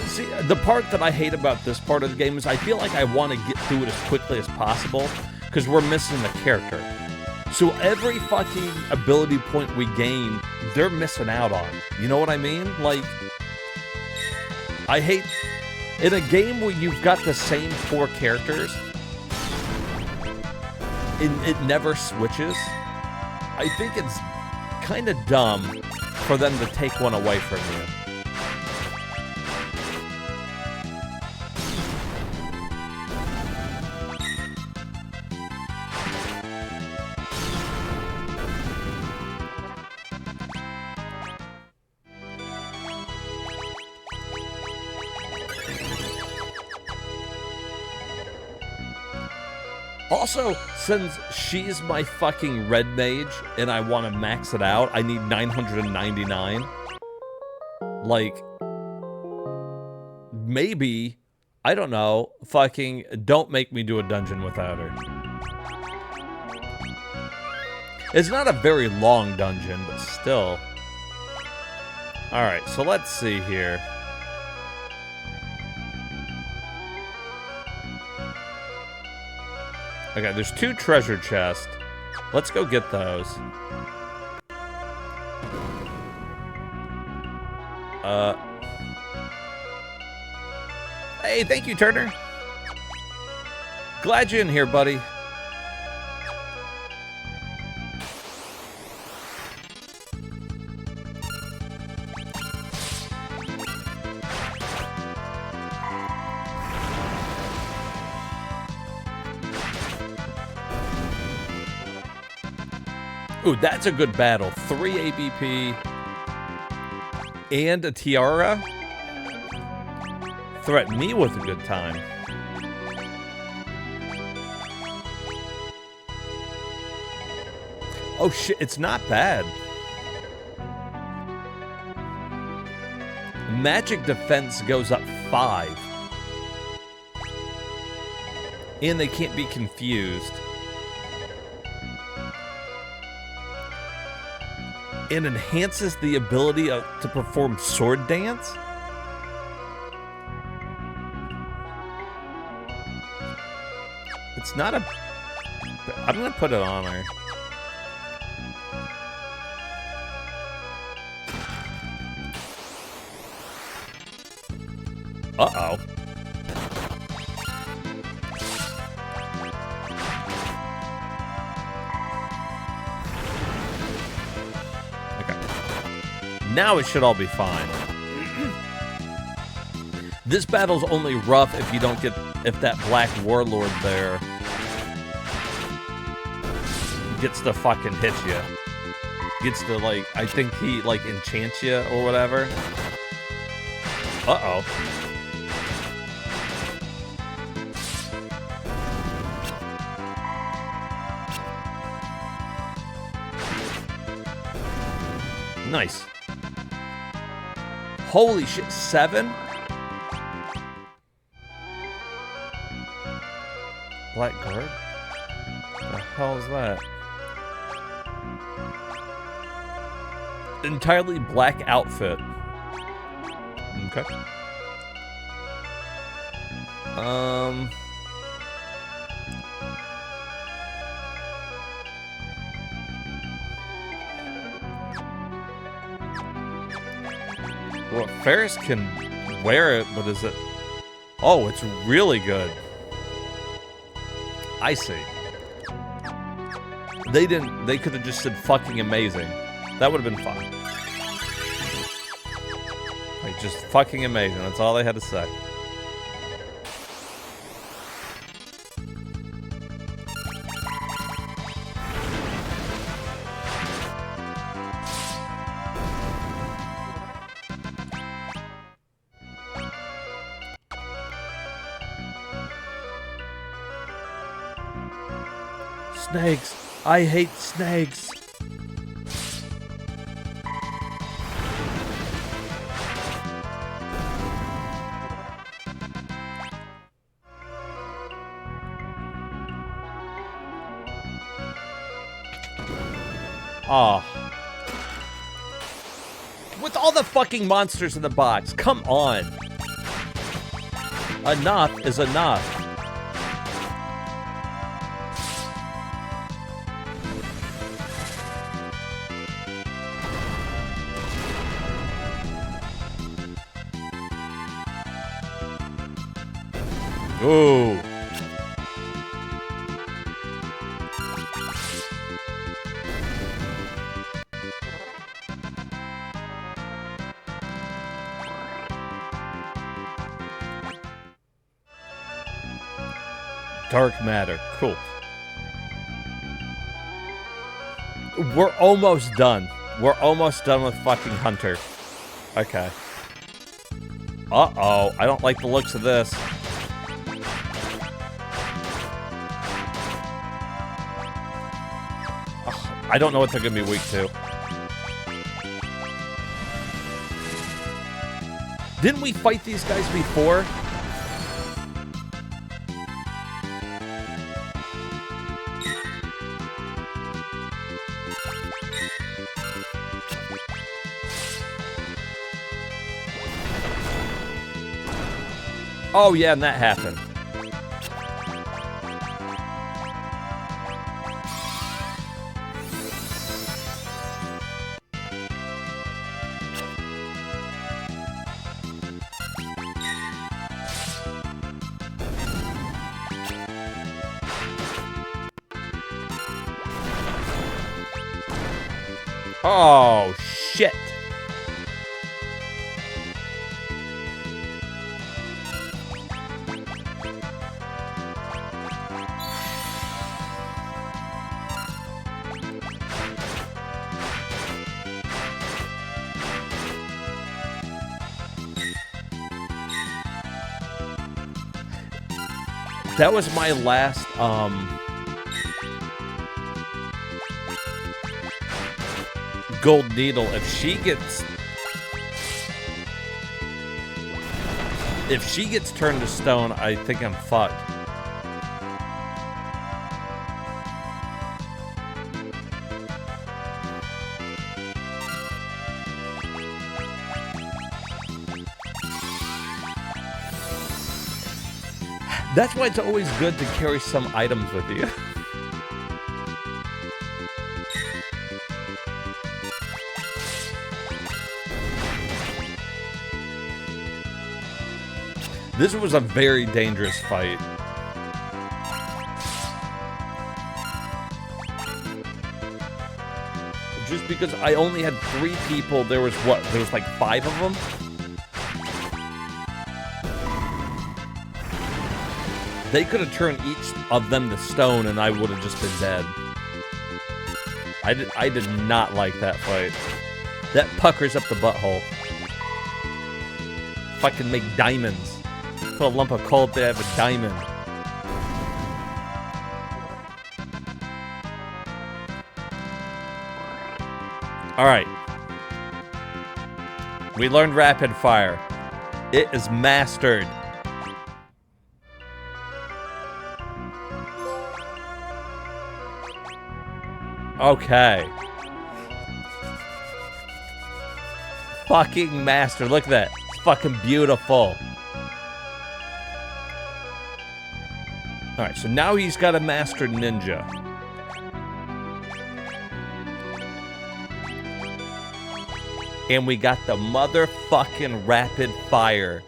See, the part that I hate about this part of the game is I feel like I want to get through it as quickly as possible because we're missing the character. So every fucking ability point we gain, they're missing out on. You know what I mean? Like, I hate... In a game where you've got the same 4 characters, it never switches. I think it's kind of dumb for them to take one away from you. Also, since she's my fucking red mage and I want to max it out, I need 999. Like, maybe, I don't know, fucking don't make me do a dungeon without her. It's not a very long dungeon, but still. Alright, so let's see here. Okay, there's 2 treasure chests. Let's go get those. Hey, thank you, Turner. Glad you're in here, buddy. Ooh, that's a good battle. 3 ABP and a tiara. Threaten me with a good time. Oh shit, it's not bad. Magic defense goes up 5. And they can't be confused. And enhances the ability to perform sword dance? It's not a... I'm gonna put it on her. Uh-oh. Now it should all be fine. This battle's only rough if you don't get... If that black warlord there gets to fucking hit you. Gets to, like... I think he, like, enchants you or whatever. Uh-oh. Nice. Holy shit, 7? Black guard? What the hell is that? Entirely black outfit. Okay. Well, Ferris can wear it, but is it... Oh, it's really good. I see. They could have just said fucking amazing. That would have been fine. Like, just fucking amazing. That's all they had to say. Snakes. I hate snakes. Oh. With all the fucking monsters in the box, come on. Enough is enough. Ooh. Dark matter. Cool. We're almost done. We're almost done with fucking Hunter. Okay. Uh-oh. I don't like the looks of this. I don't know what they're gonna be weak to. Didn't we fight these guys before? Oh yeah, and that happened. Oh, shit. That was my last, gold needle. If she gets turned to stone, I think I'm fucked. That's why it's always good to carry some items with you. This was a very dangerous fight. Just because I only had 3 people, there was what? There was like 5 of them? They could have turned each of them to stone and I would have just been dead. I did not like that fight. That puckers up the butthole. Fucking make diamonds. Put a lump of coal up there, have a diamond. Alright. We learned rapid fire. It is mastered. Okay. fucking master. Look at that. It's fucking beautiful. Alright, so now he's got a master ninja. And we got the motherfucking rapid fire.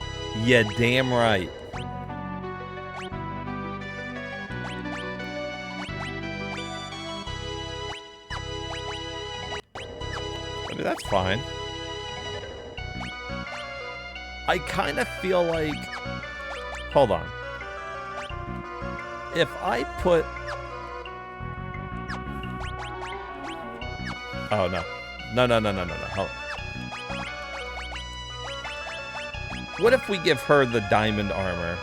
Yeah, damn right. I mean, that's fine. I kind of feel like... Hold on. If I put... Oh, no. No. Hold on. What if we give her the diamond armor?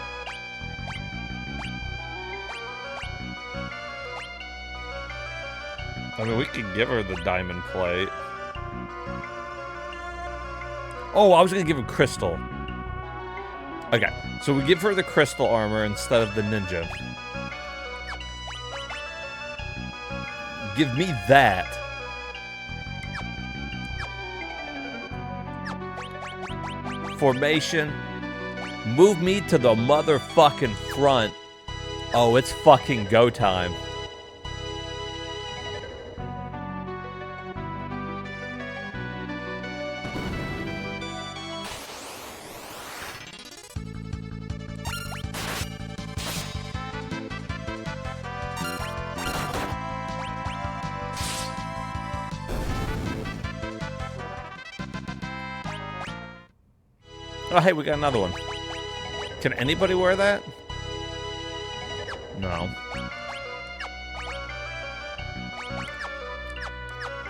I mean, we could give her the diamond plate. Oh, I was going to give her crystal. Okay, so we give her the crystal armor instead of the ninja. Give me that. Formation. Move me to the motherfucking front. Oh, it's fucking go time. Oh, hey, we got another one. Can anybody wear that? No.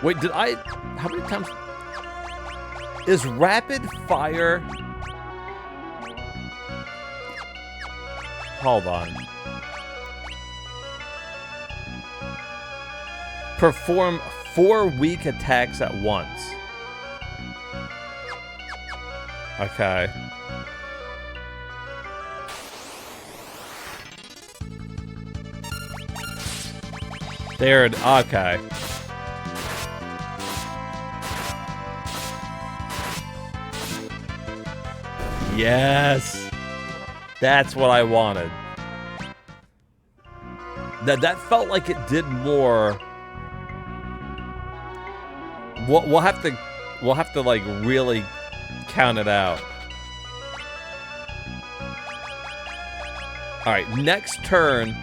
Wait, did I... How many times... Is rapid fire... Hold on. Perform 4 weak attacks at once. Okay. There it... Okay. Yes! That's what I wanted. That felt like it did more... We'll have to like really count it out. Alright, next turn,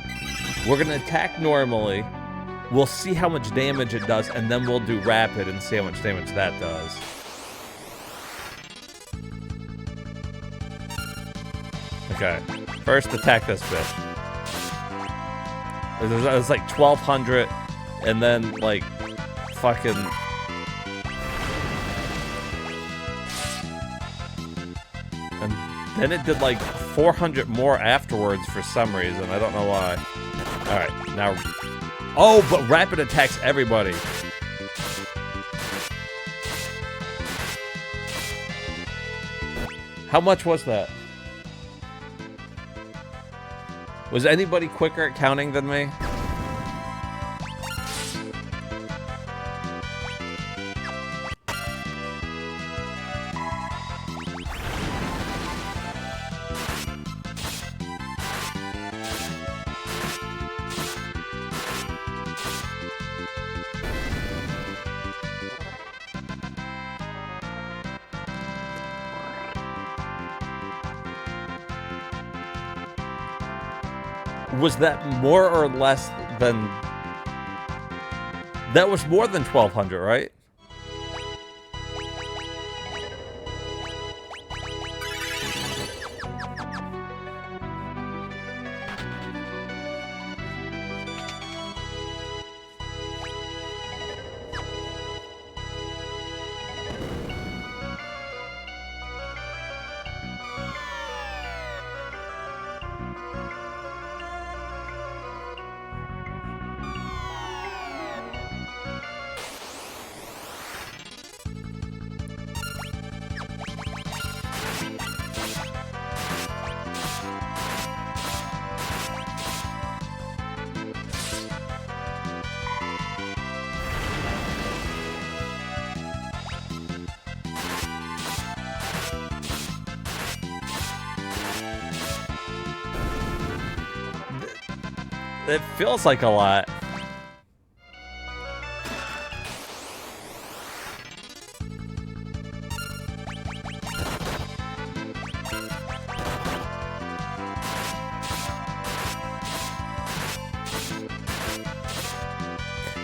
we're gonna attack normally. We'll see how much damage it does, and then we'll do rapid and see how much damage that does. Okay, first attack this bitch. It was like 1,200, and then like fucking... And then it did like 400 more afterwards for some reason. I don't know why. Alright, now... Oh, but rapid attacks everybody. How much was that? Was anybody quicker at counting than me? Was that more or less than... That was more than 1,200, right? It feels like a lot.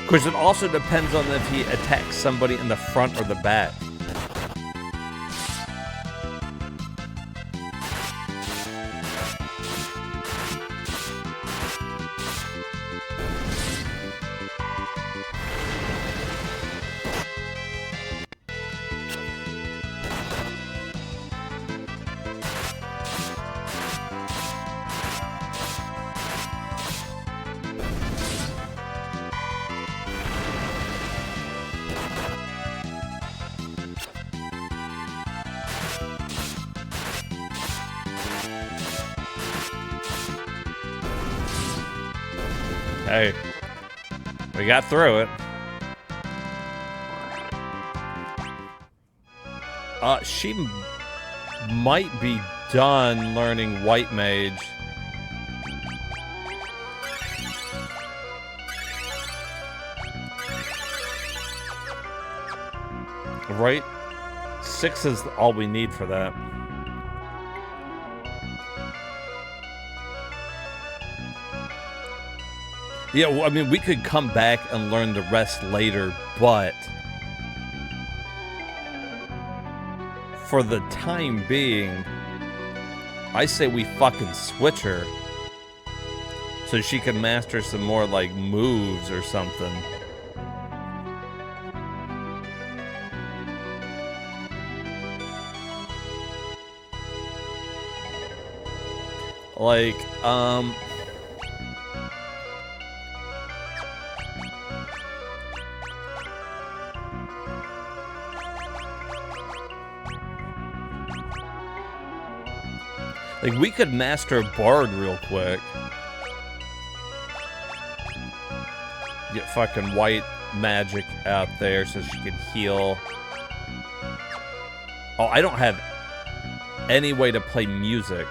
Of course, it also depends on if he attacks somebody in the front or the back. Hey, we got through it. She might be done learning White Mage. Right? 6 is all we need for that. Yeah, well, I mean, we could come back and learn the rest later, but for the time being, I say we fucking switch her so she can master some more, like, moves or something. Like, like, we could master Bard real quick. Get fucking white magic out there so she can heal. Oh, I don't have any way to play music.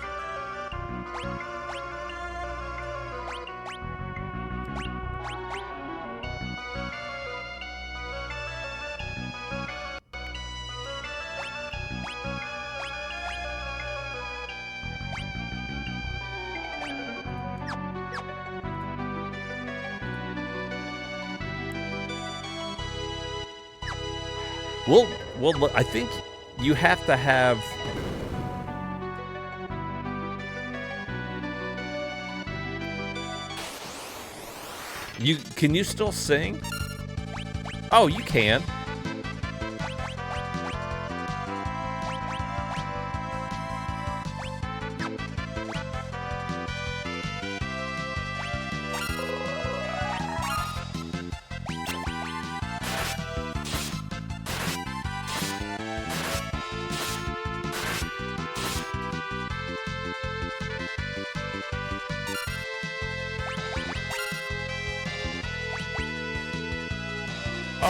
Well, I think you have to have... Can you still sing? Oh, you can.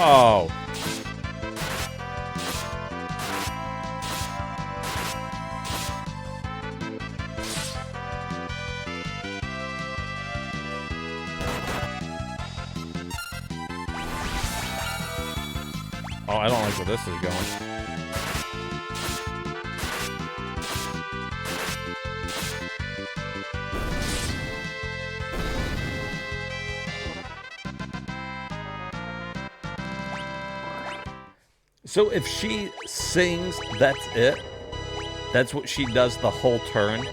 Oh. Oh, I don't like where this is going. So if she sings, that's it? That's what she does the whole turn?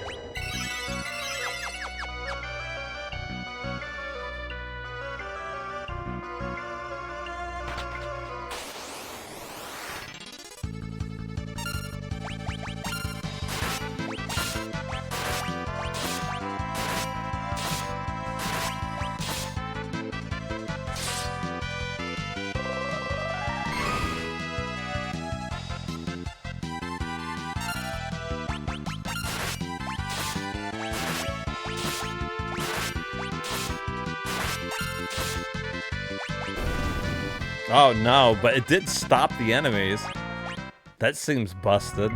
Oh no, but it did stop the enemies. That seems busted.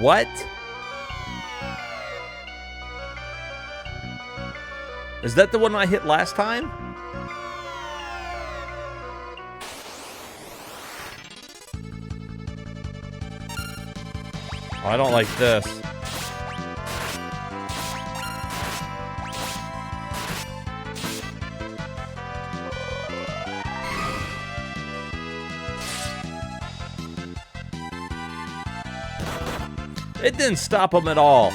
What? Is that the one I hit last time? Oh, I don't like this. It didn't stop him at all.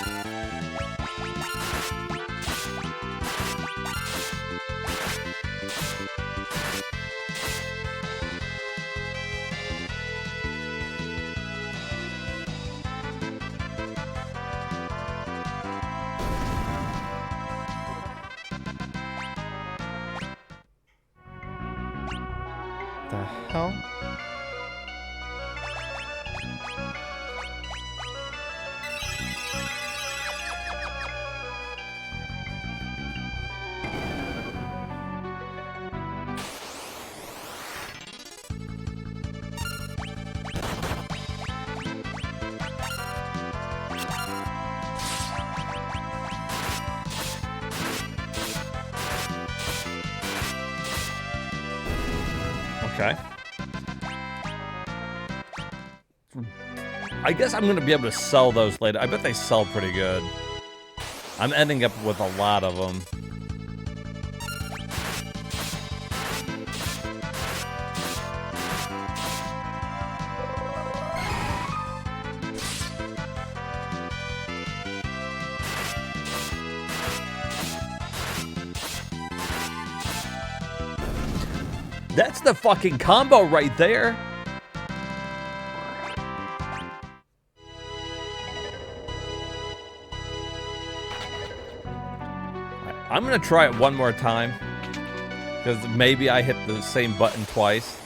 The hell? Okay. I guess I'm going to be able to sell those later. I bet they sell pretty good. I'm ending up with a lot of them. That's the fucking combo right there. I'm gonna try it one more time, because maybe I hit the same button twice.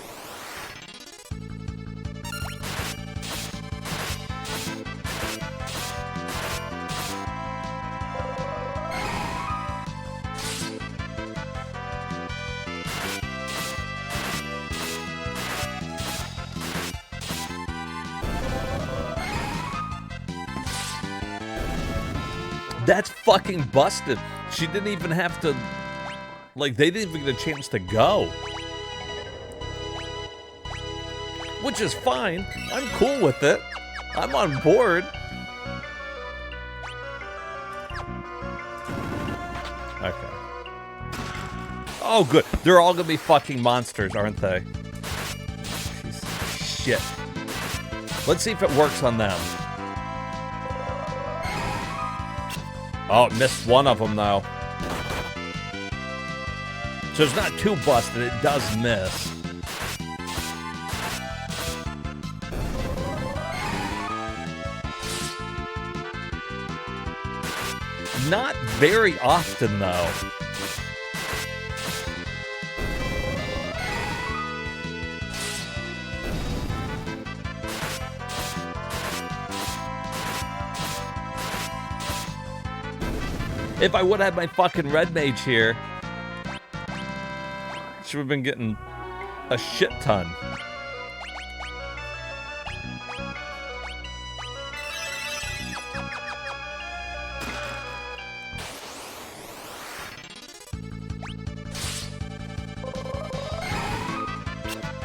That's fucking busted. She didn't even have to, like, they didn't even get a chance to go. Which is fine. I'm cool with it. I'm on board. Okay. Oh, good. They're all gonna be fucking monsters, aren't they? Shit. Let's see if it works on them. Oh, missed one of them, though. So it's not too busted. It does miss. Not very often, though. If I would have had my fucking red mage here, should have been getting a shit ton.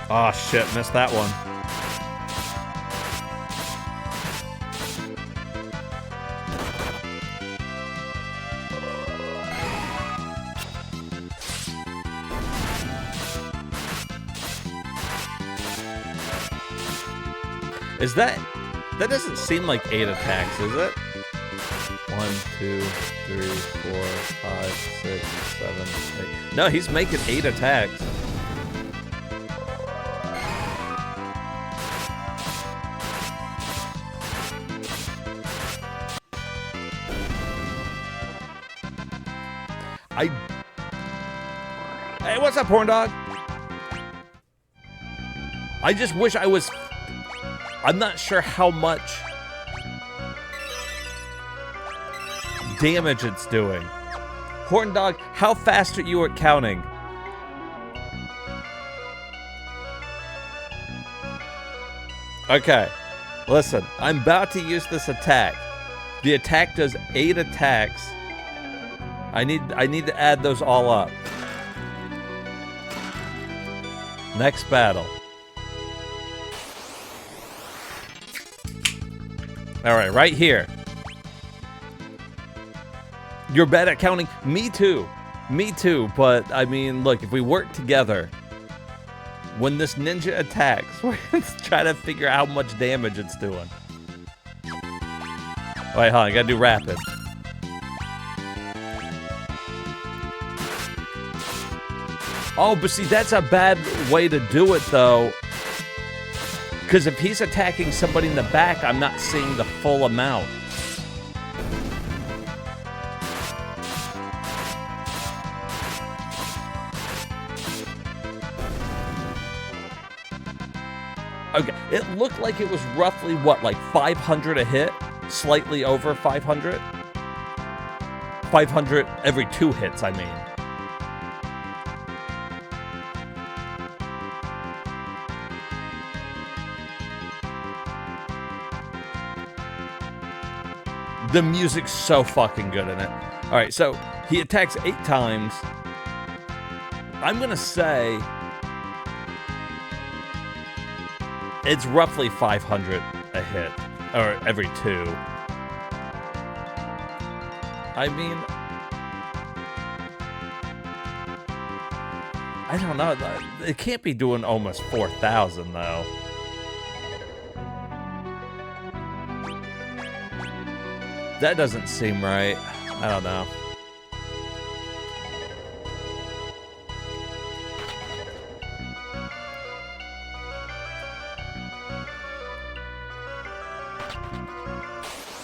Oh shit, missed that one. Is that doesn't seem like 8 attacks, is it? 1, 2, 3, 4, 5, 6, 7, 8. No, he's making 8 attacks. Hey, what's up, horn dog? I just wish I was... I'm not sure how much damage it's doing. Horn dog, how fast are you at counting? Okay. Listen, I'm about to use this attack. The attack does 8 attacks. I need to add those all up. Next battle. Alright, right here. You're bad at counting? Me too. Me too, but I mean, look, if we work together, when this ninja attacks, we're gonna try to figure out how much damage it's doing. Wait, hold on, I gotta do rapid. Oh, but see, that's a bad way to do it, though. Because if he's attacking somebody in the back, I'm not seeing the full amount. Okay, it looked like it was roughly, what, like 500 a hit? Slightly over 500? 500 every 2 hits, I mean. The music's so fucking good in it. All right, so he attacks 8 times. I'm gonna say it's roughly 500 a hit, or every 2. I mean, I don't know. It can't be doing almost 4,000 though. That doesn't seem right. I don't know.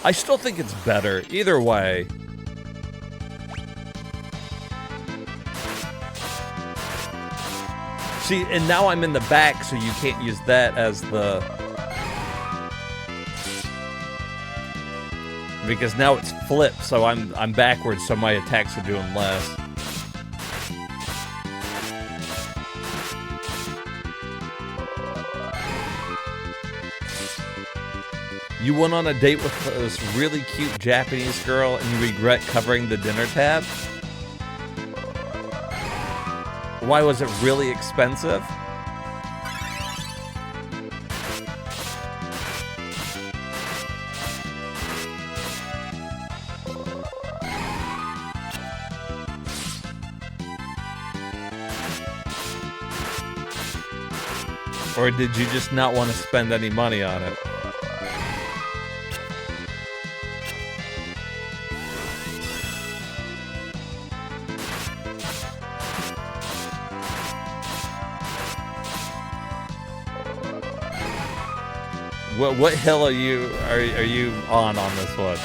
I still think it's better. Either way. See, and now I'm in the back, so you can't use that as the... Because now it's flipped, so I'm backwards, so my attacks are doing less. You went on a date with this really cute Japanese girl and you regret covering the dinner tab? Why, was it really expensive? Or did you just not want to spend any money on it? What hill are you on this one?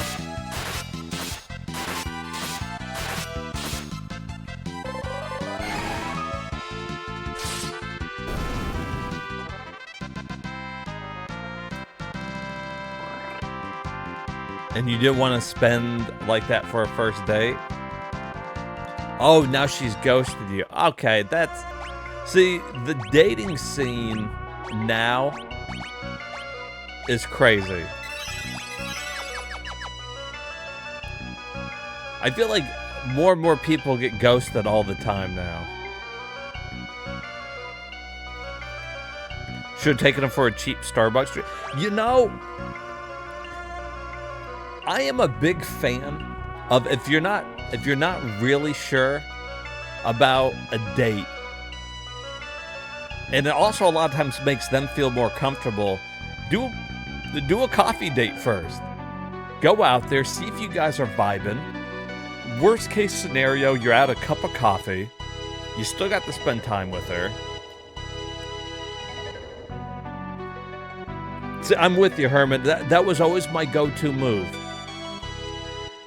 And you didn't want to spend like that for a first date? Oh, now she's ghosted you. Okay, that's... See, the dating scene now is crazy. I feel like more and more people get ghosted all the time now. Should have taken them for a cheap Starbucks drink. You know, I am a big fan of if you're not really sure about a date, and it also a lot of times makes them feel more comfortable, do a coffee date first. Go out there, see if you guys are vibing. Worst case scenario, you're out a cup of coffee. You still got to spend time with her. See, I'm with you, Herman. That was always my go-to move.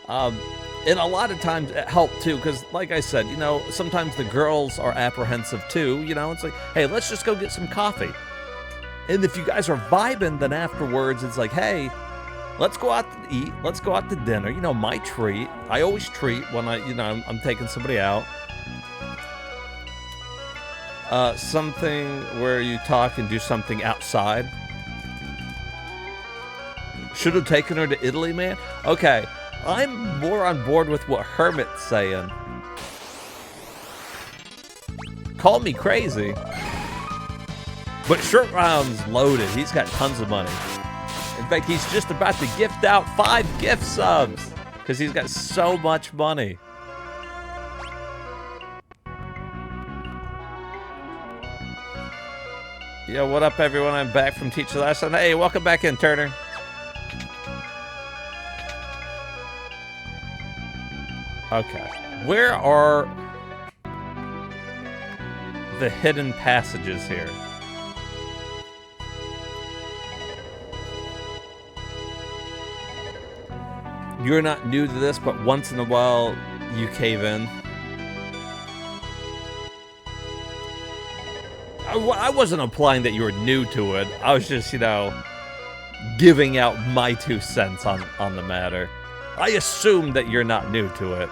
And a lot of times it helped too, because like I said, you know, sometimes the girls are apprehensive too. You know, it's like, hey, let's just go get some coffee. And if you guys are vibing, then afterwards it's like, hey, let's go out to eat. Let's go out to dinner. You know, my treat. I always treat when I'm taking somebody out. Something where you talk and do something outside. Should have taken her to Italy, man. Okay, I'm more on board with what Hermit's saying. Call me crazy. But Short Round's loaded. He's got tons of money. In fact, he's just about to gift out 5 gift subs because he's got so much money. Yo, what up, everyone? I'm back from Teach the Lesson. Hey, welcome back in, Turner. Okay. Where are the hidden passages here? You're not new to this, but once in a while, you cave in. I wasn't implying that you were new to it. I was just, you know, giving out my 2 cents on the matter. I assume that you're not new to it.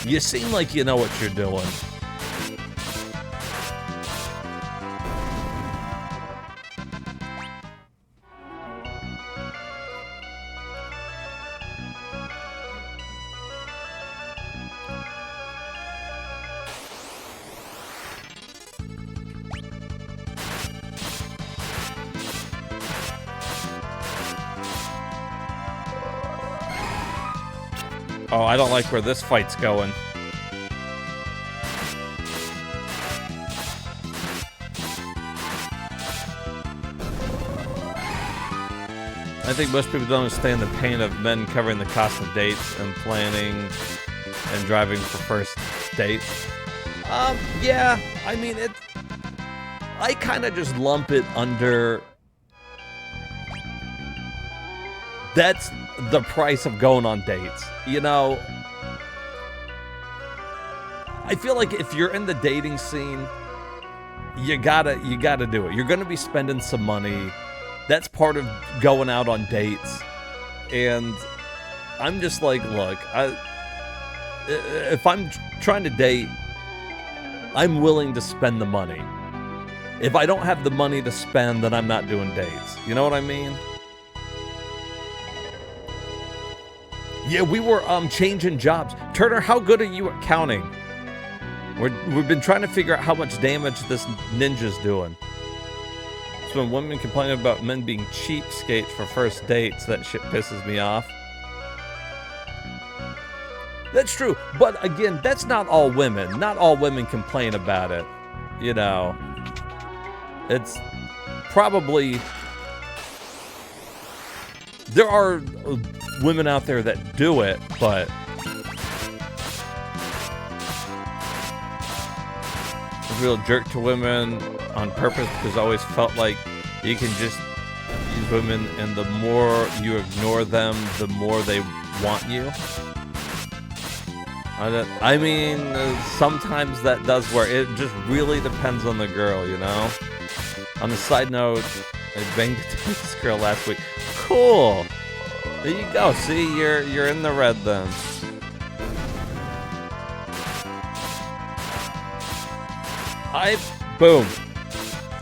You seem like you know what you're doing. Oh, I don't like where this fight's going. I think most people don't understand the pain of men covering the cost of dates and planning and driving for first dates. Yeah, I mean, I kind of just lump it under... That's the price of going on dates. You know, I feel like if you're in the dating scene, you gotta do it. You're gonna be spending some money. That's part of going out on dates. And I'm just like, look, if I'm trying to date, I'm willing to spend the money. If I don't have the money to spend, then I'm not doing dates. You know what I mean? Yeah, we were changing jobs. Turner, how good are you at counting? We've been trying to figure out how much damage this ninja's doing. So when women complain about men being cheapskates for first dates, that shit pisses me off. That's true, but again, that's not all women. Not all women complain about it. You know, it's probably... There are women out there that do it, but a real jerk to women on purpose because I always felt like you can just use women, and the more you ignore them, the more they want you. I mean, sometimes that does work. It just really depends on the girl, you know? On a side note, I banged this girl last week. Cool. There you go. See, you're in the red then. Boom.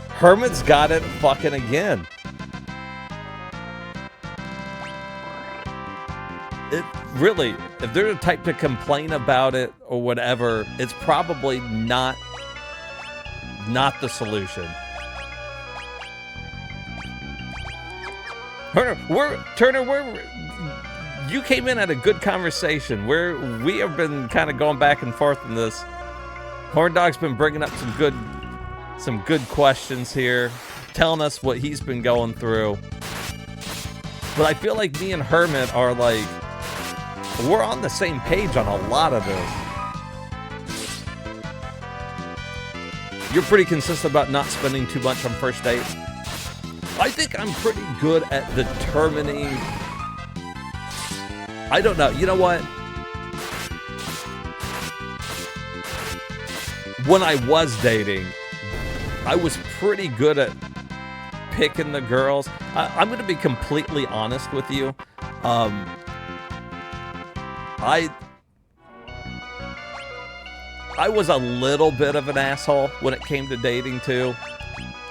Hermit's got it fucking again. It really, if they're the type to complain about it or whatever, it's probably not the solution. Turner, you came in at a good conversation. We have been kind of going back and forth in this. Horn Dog's been bringing up some good questions here, telling us what he's been going through. But I feel like me and Hermit are like, we're on the same page on a lot of this. You're pretty consistent about not spending too much on first dates. I think I'm pretty good at determining... I don't know. You know what? When I was dating, I was pretty good at picking the girls. I'm going to be completely honest with you. I was a little bit of an asshole when it came to dating too.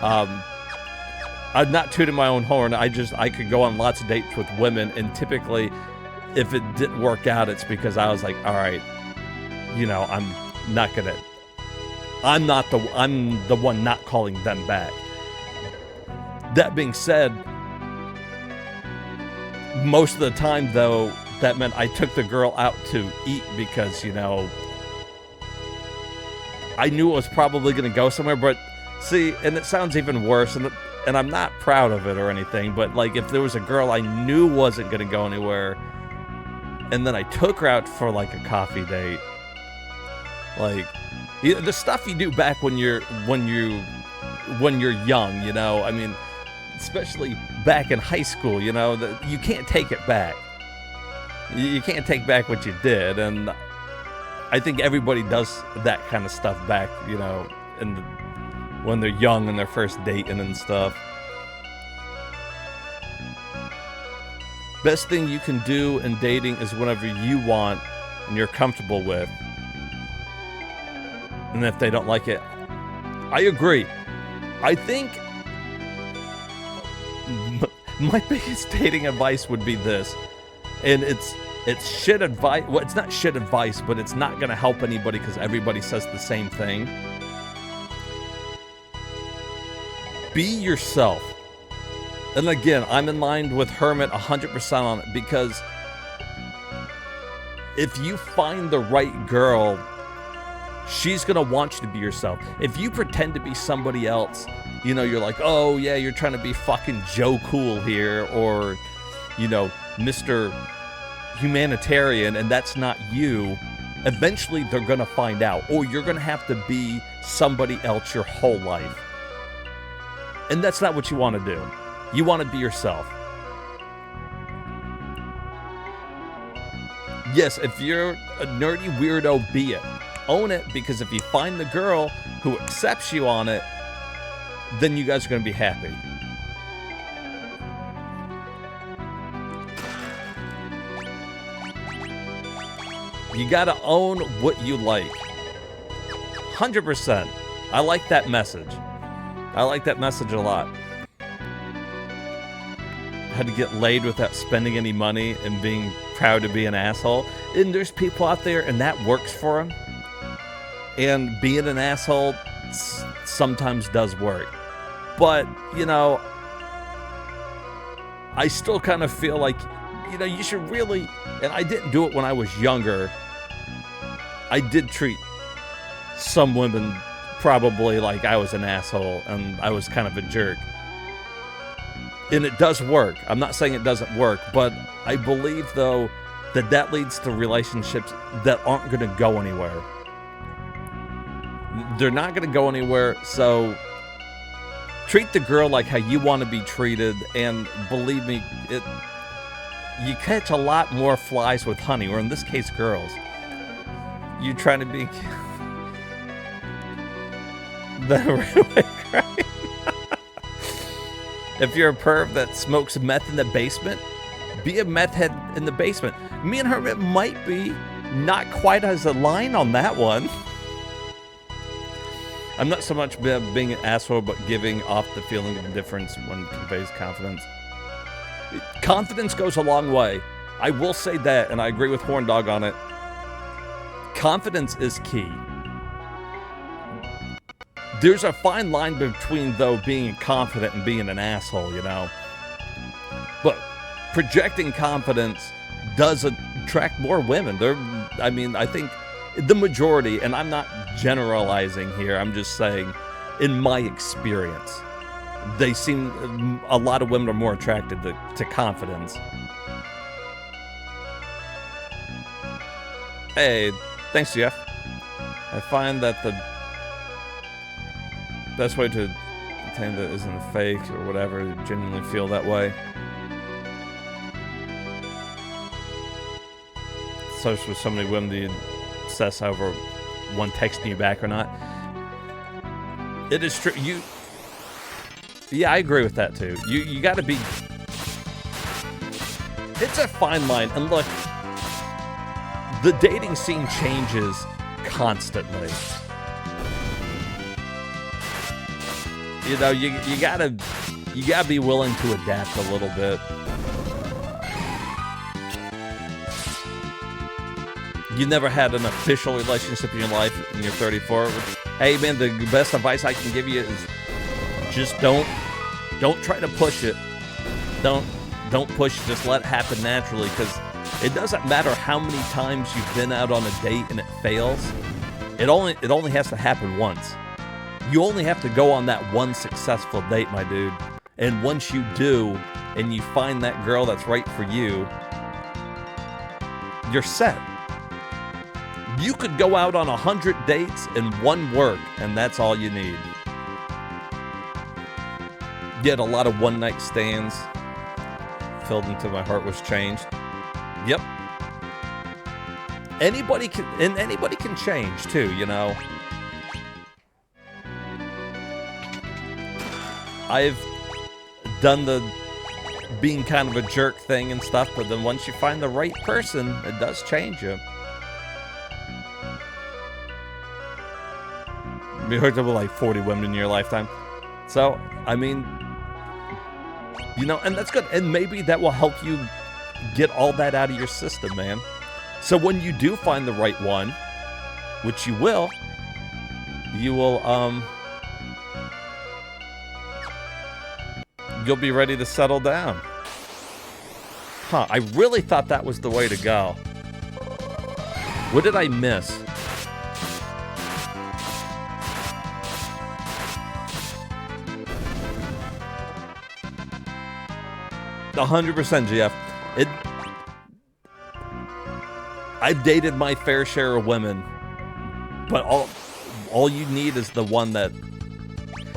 I'm not tooting my own horn. I could go on lots of dates with women, and typically, if it didn't work out, it's because I was like, all right, you know, I'm the one not calling them back. That being said, most of the time though, that meant I took the girl out to eat because, you know, I knew it was probably going to go somewhere. But see, and it sounds even worse, and I'm not proud of it or anything, but like if there was a girl I knew wasn't going to go anywhere, and then I took her out for like a coffee date, like the stuff you do back when you're young, you know, I mean, especially back in high school, you know, you can't take it back. You can't take back what you did, and I think everybody does that kind of stuff back, you know, when they're young and they're first dating and stuff. Best thing you can do in dating is whatever you want and you're comfortable with. And if they don't like it, I agree. I think my biggest dating advice would be this, and it's shit advice. Well, it's not shit advice, but it's not going to help anybody because everybody says the same thing. Be yourself. And again, I'm in line with Hermit 100% on it, because if you find the right girl, she's going to want you to be yourself. If you pretend to be somebody else, you know, you're like, oh yeah, you're trying to be fucking Joe Cool here, or, you know, Mr. Humanitarian, and that's not you, eventually they're going to find out, or you're going to have to be somebody else your whole life. And that's not what you want to do. You want to be yourself. Yes, if you're a nerdy weirdo, be it. Own it, because if you find the girl who accepts you on it, then you guys are going to be happy. You got to own what you like. 100%. I like that message. I like that message a lot. How to get laid without spending any money and being proud to be an asshole. And there's people out there, and that works for them. And being an asshole sometimes does work. But, you know, I still kind of feel like, you know, you should really, and I didn't do it when I was younger. I did treat some women probably like I was an asshole and I was kind of a jerk. And it does work. I'm not saying it doesn't work, but I believe, though, that leads to relationships that aren't going to go anywhere. They're not going to go anywhere, so treat the girl like how you want to be treated, and believe me, you catch a lot more flies with honey, or in this case, girls. You're trying to be... If you're a perv that smokes meth in the basement, be a meth head in the basement. Me and Hermit might be not quite as aligned on that one. I'm not so much being an asshole, but giving off the feeling of indifference when it conveys confidence. Confidence goes a long way. I will say that, and I agree with Horn Dog on it. Confidence is key. There's a fine line between, though, being confident and being an asshole, you know. But projecting confidence does attract more women. I think the majority, and I'm not generalizing here, I'm just saying, in my experience, a lot of women are more attracted to confidence. Hey, thanks, Jeff. I find that the best way to attain that isn't fake or whatever, you genuinely feel that way. So with so many women, do you obsess over one texting you back or not? It is true. Yeah, I agree with that too. You got to be. It's a fine line, and look, the dating scene changes constantly. You know, you gotta be willing to adapt a little bit. You never had an official relationship in your life and you're 34. Hey man, the best advice I can give you is just don't try to push it. Don't push it, just let it happen naturally, because it doesn't matter how many times you've been out on a date and it fails. It only has to happen once. You only have to go on that one successful date, my dude. And once you do, and you find that girl that's right for you, you're set. You could go out on 100 dates and one work, and that's all you need. Get a lot of one-night stands filled until my heart was changed. Yep. Anybody can change too, you know. I've done the being kind of a jerk thing and stuff, but then once you find the right person, it does change you. You hooked up with like 40 women in your lifetime. So, I mean, you know, and that's good. And maybe that will help you get all that out of your system, man. So when you do find the right one, which you will you'll be ready to settle down. Huh, I really thought that was the way to go. What did I miss? $100%, GF. I've dated my fair share of women, but all you need is the one that.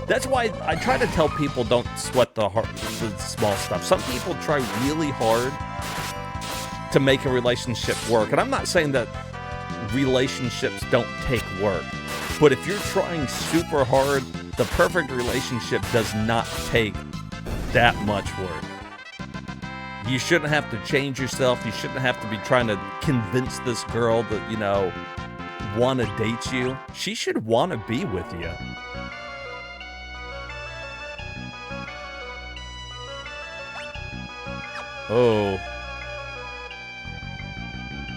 That's why I try to tell people don't sweat the small stuff. Some people try really hard to make a relationship work, and I'm not saying that relationships don't take work, but if you're trying super hard, the perfect relationship does not take that much work. You shouldn't have to change yourself. You shouldn't have to be trying to convince this girl that, you know, want to date you. She should want to be with you. Oh.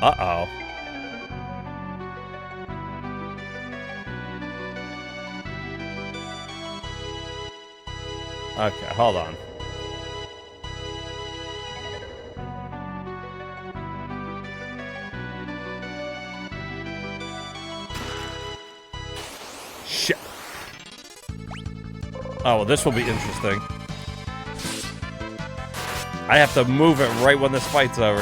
Uh-oh. Okay, hold on. Shit. Oh, well, this will be interesting. I have to move it right when this fight's over.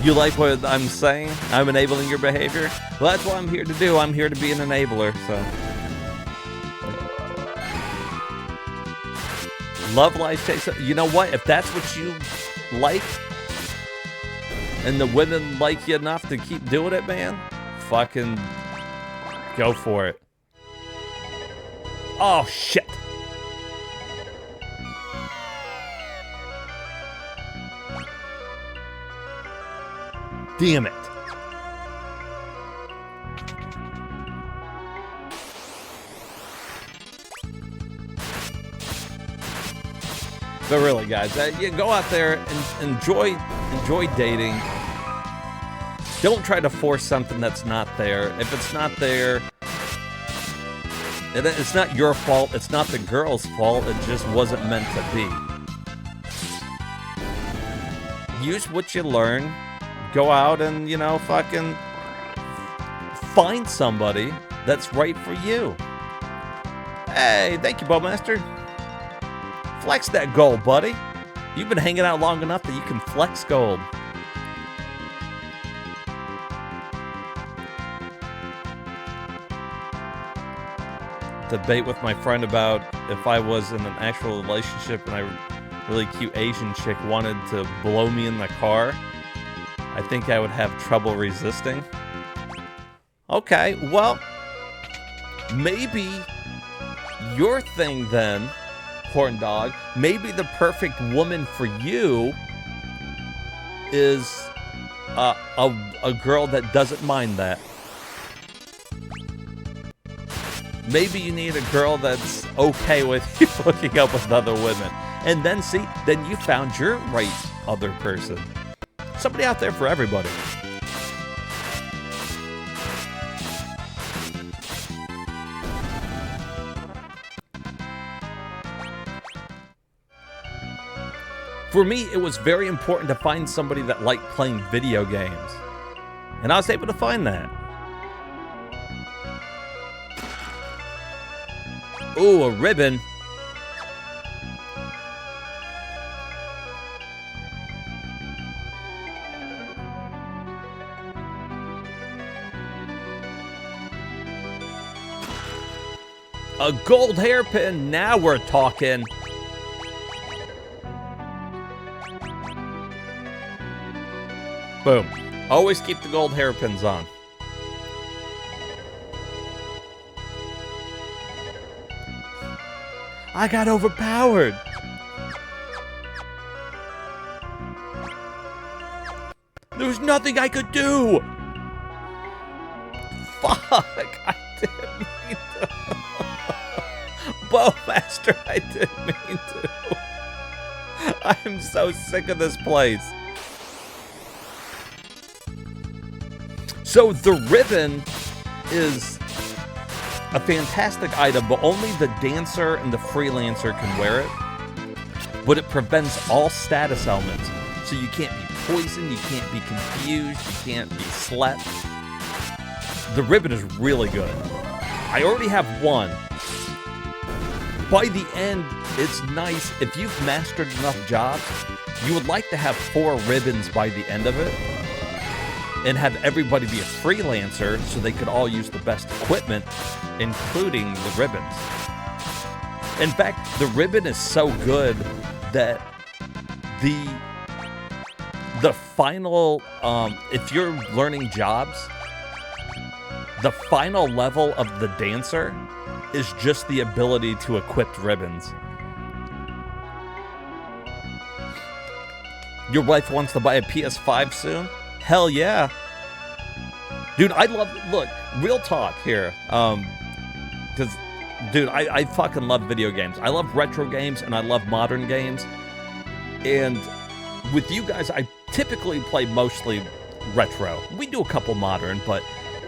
You like what I'm saying? I'm enabling your behavior? Well, that's what I'm here to do. I'm here to be an enabler, so. Love life takes... You know what? If that's what you like, and the women like you enough to keep doing it, man, fucking go for it. Oh, shit. Damn it. But really, guys, you go out there and enjoy dating. Don't try to force something that's not there. If it's not there, it's not your fault. It's not the girl's fault. It just wasn't meant to be. Use what you learn. Go out and, you know, fucking find somebody that's right for you. Hey, thank you, Bowmaster. Flex that gold, buddy. You've been hanging out long enough that you can flex gold. Debate with my friend about if I was in an actual relationship and a really cute Asian chick wanted to blow me in the car. I think I would have trouble resisting. Okay, well, maybe your thing then horn dog. Maybe the perfect woman for you is a girl that doesn't mind that. Maybe you need a girl that's okay with you hooking up with other women. And then see, then you found your right other person. Somebody out there for everybody. For me, it was very important to find somebody that liked playing video games. And I was able to find that. Ooh, a ribbon. A gold hairpin. Now we're talking. Boom. Always keep the gold hairpins on. I got overpowered. There was nothing I could do. Fuck. I didn't mean to. Bowmaster, I didn't mean to. I'm so sick of this place. So the ribbon is a fantastic item, but only the dancer and the freelancer can wear it. But it prevents all status elements. So you can't be poisoned, you can't be confused, you can't be slept. The ribbon is really good. I already have one. By the end, it's nice. If you've mastered enough jobs, you would like to have 4 ribbons by the end of it. And have everybody be a freelancer so they could all use the best equipment, including the ribbons. In fact, the ribbon is so good that the final, if you're learning jobs, the final level of the dancer is just the ability to equip ribbons. Your wife wants to buy a PS5 soon? Hell yeah. Dude, I love, look, real talk here. Because, dude, I fucking love video games. I love retro games and I love modern games. And with you guys, I typically play mostly retro. We do a couple modern, but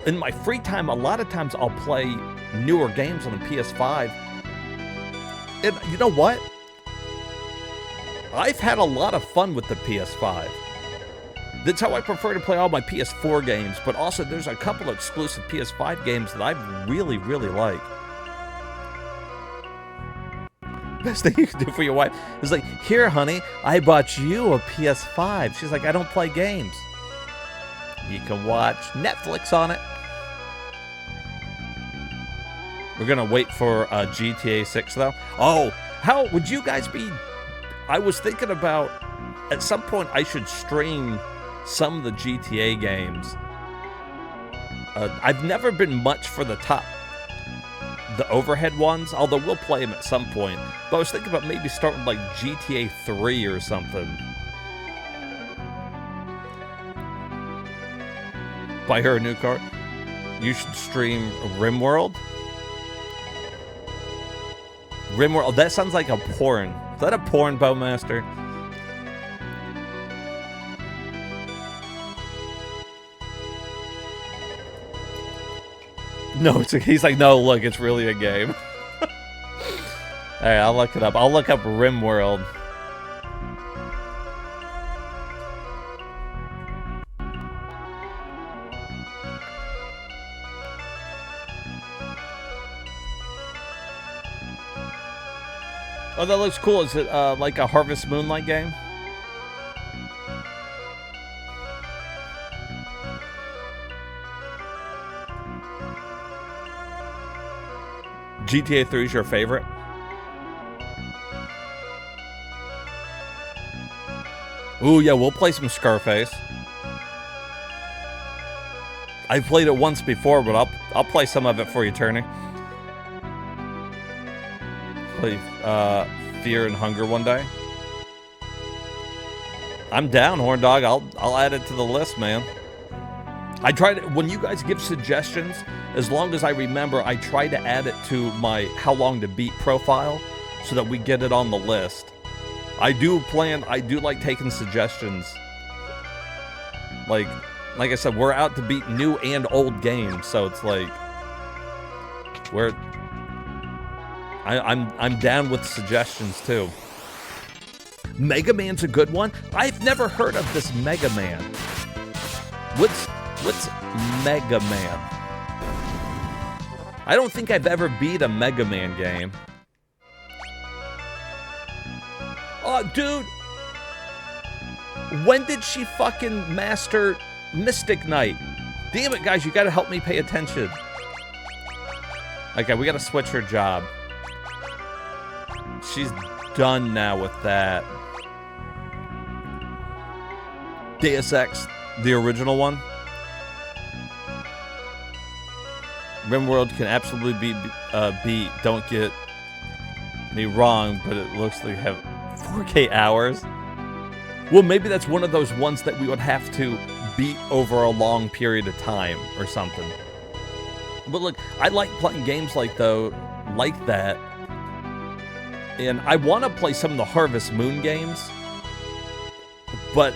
in my free time, a lot of times I'll play newer games on the PS5. And you know what? I've had a lot of fun with the PS5. That's how I prefer to play all my PS4 games, but also there's a couple of exclusive PS5 games that I really, really like. Best thing you can do for your wife is like, here, honey, I bought you a PS5. She's like, I don't play games. You can watch Netflix on it. We're going to wait for GTA 6, though. Oh, how would you guys be? I was thinking about, at some point, I should stream some of the GTA games. I've never been much for the overhead ones, although we'll play them at some point. But I was thinking about maybe starting like GTA 3 or something. Buy her a new car. You should stream RimWorld. RimWorld, that sounds like a porn. Is that a porn, Bowmaster? No, he's like, no, look, it's really a game. Alright, I'll look it up. I'll look up RimWorld. Oh, that looks cool. Is it like a Harvest Moonlight game? GTA 3 is your favorite? Ooh, yeah, we'll play some Scarface. I played it once before, but I'll play some of it for you, Turney. play Fear and Hunger one day. I'm down, Horn Dog. I'll add it to the list, man. I try to, when you guys give suggestions, as long as I remember, I try to add it to my How Long to Beat profile so that we get it on the list. I do like taking suggestions. Like I said, we're out to beat new and old games, so it's like I'm down with suggestions too. Mega Man's a good one. I've never heard of this Mega Man. What's Mega Man? I don't think I've ever beat a Mega Man game. Oh, dude. When did she fucking master Mystic Knight? Damn it, guys, you gotta help me pay attention. Okay, we gotta switch her job. She's done now with that. Deus Ex, the original one. RimWorld can absolutely be beat. Don't get me wrong, but it looks like have 4K hours. Well, maybe that's one of those ones that we would have to beat over a long period of time or something. But look, I like playing games like that. And I want to play some of the Harvest Moon games. But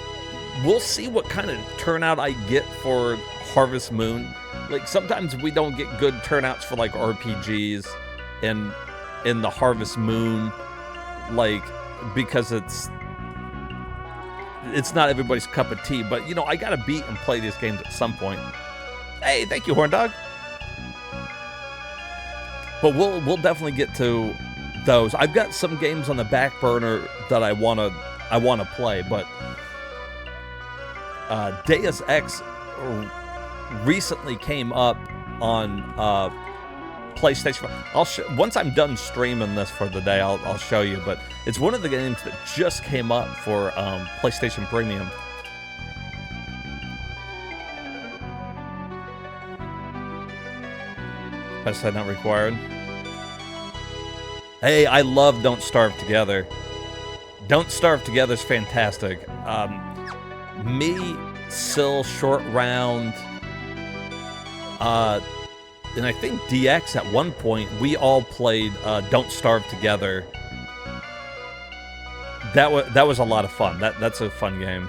we'll see what kind of turnout I get for Harvest Moon. Like, sometimes we don't get good turnouts for, like, RPGs and in the Harvest Moon, like, because it's not everybody's cup of tea. But, you know, I gotta beat and play these games at some point. Hey, thank you, Horn Dog. But we'll definitely get to those. I've got some games on the back burner that I wanna play, but Deus Ex recently came up on PlayStation. Once I'm done streaming this for the day, I'll show you. But it's one of the games that just came up for PlayStation Premium. Best side not required. Hey, I love Don't Starve Together. Don't Starve Together is fantastic. Me, Syl, Short Round, and I think DX at one point, we all played Don't Starve Together. That was a lot of fun. That's a fun game.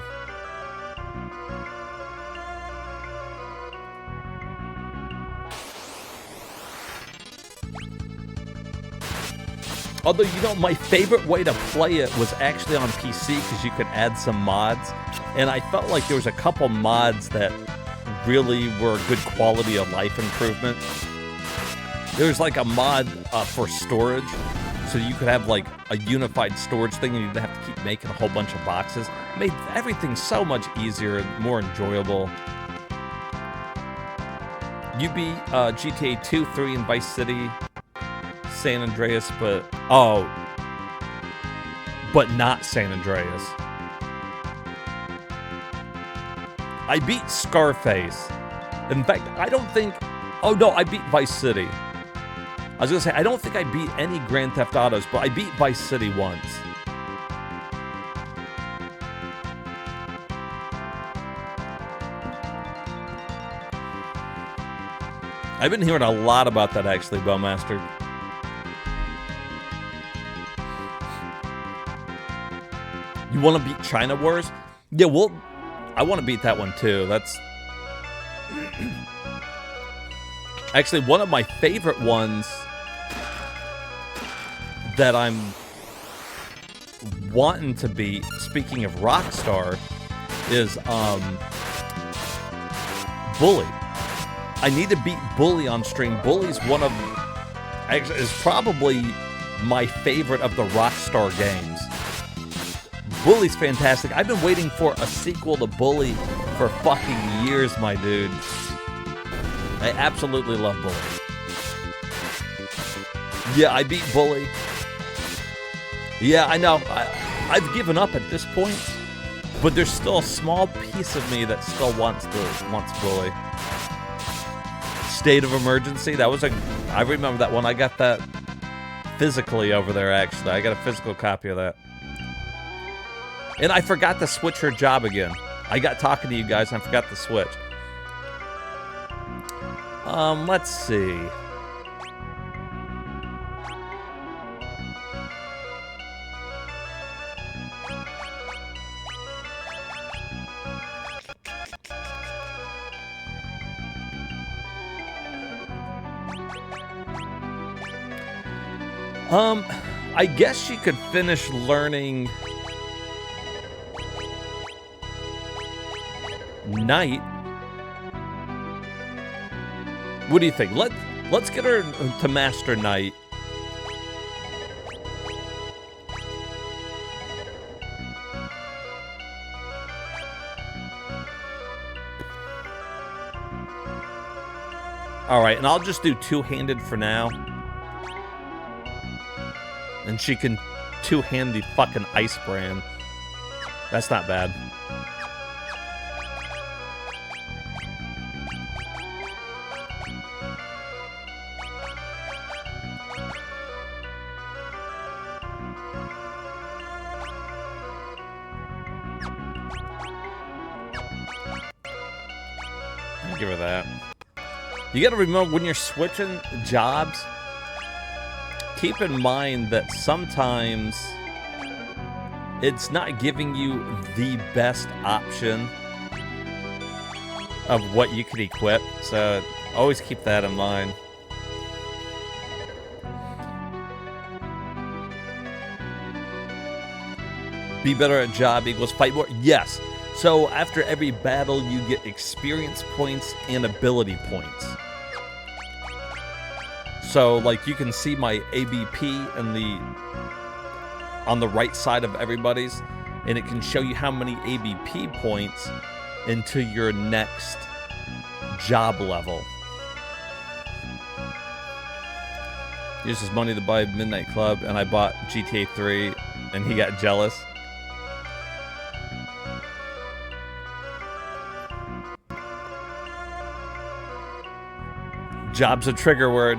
Although, you know, my favorite way to play it was actually on PC because you could add some mods. And I felt like there was a couple mods that really were a good quality of life improvement. There was like a mod for storage. So you could have like a unified storage thing and you didn't have to keep making a whole bunch of boxes. It made everything so much easier and more enjoyable. You beat GTA 2, 3, and Vice City, San Andreas, but not San Andreas. I beat Scarface. In fact, I don't think... Oh, no, I beat Vice City. I was going to say, I don't think I beat any Grand Theft Autos, but I beat Vice City once. I've been hearing a lot about that, actually, Bowmaster. You want to beat China Wars? Yeah, well, I want to beat that one too. That's actually one of my favorite ones that I'm wanting to beat. Speaking of Rockstar, is Bully. I need to beat Bully on stream. Bully's is probably my favorite of the Rockstar games. Bully's fantastic. I've been waiting for a sequel to Bully for fucking years, my dude. I absolutely love Bully. Yeah, I beat Bully. Yeah, I know. I've given up at this point, but there's still a small piece of me that still wants Bully. State of Emergency. I remember that one. I got that physically over there, actually. I got a physical copy of that. And I forgot to switch her job again. I got talking to you guys and I forgot to switch. Let's see. I guess she could finish learning Knight. What do you think? Let's get her to Master Knight. All right, and I'll just do two-handed for now. And she can two-hand the fucking ice brand. That's not bad. I'll give her that. You gotta remember, when you're switching jobs, keep in mind that sometimes it's not giving you the best option of what you can equip, so always keep that in mind. Be better at job equals fight more. Yes. So after every battle, you get experience points and ability points. So, like, you can see my ABP on the right side of everybody's, and it can show you how many ABP points into your next job level. Used his money to buy Midnight Club, and I bought GTA 3, and he got jealous. Job's a trigger word.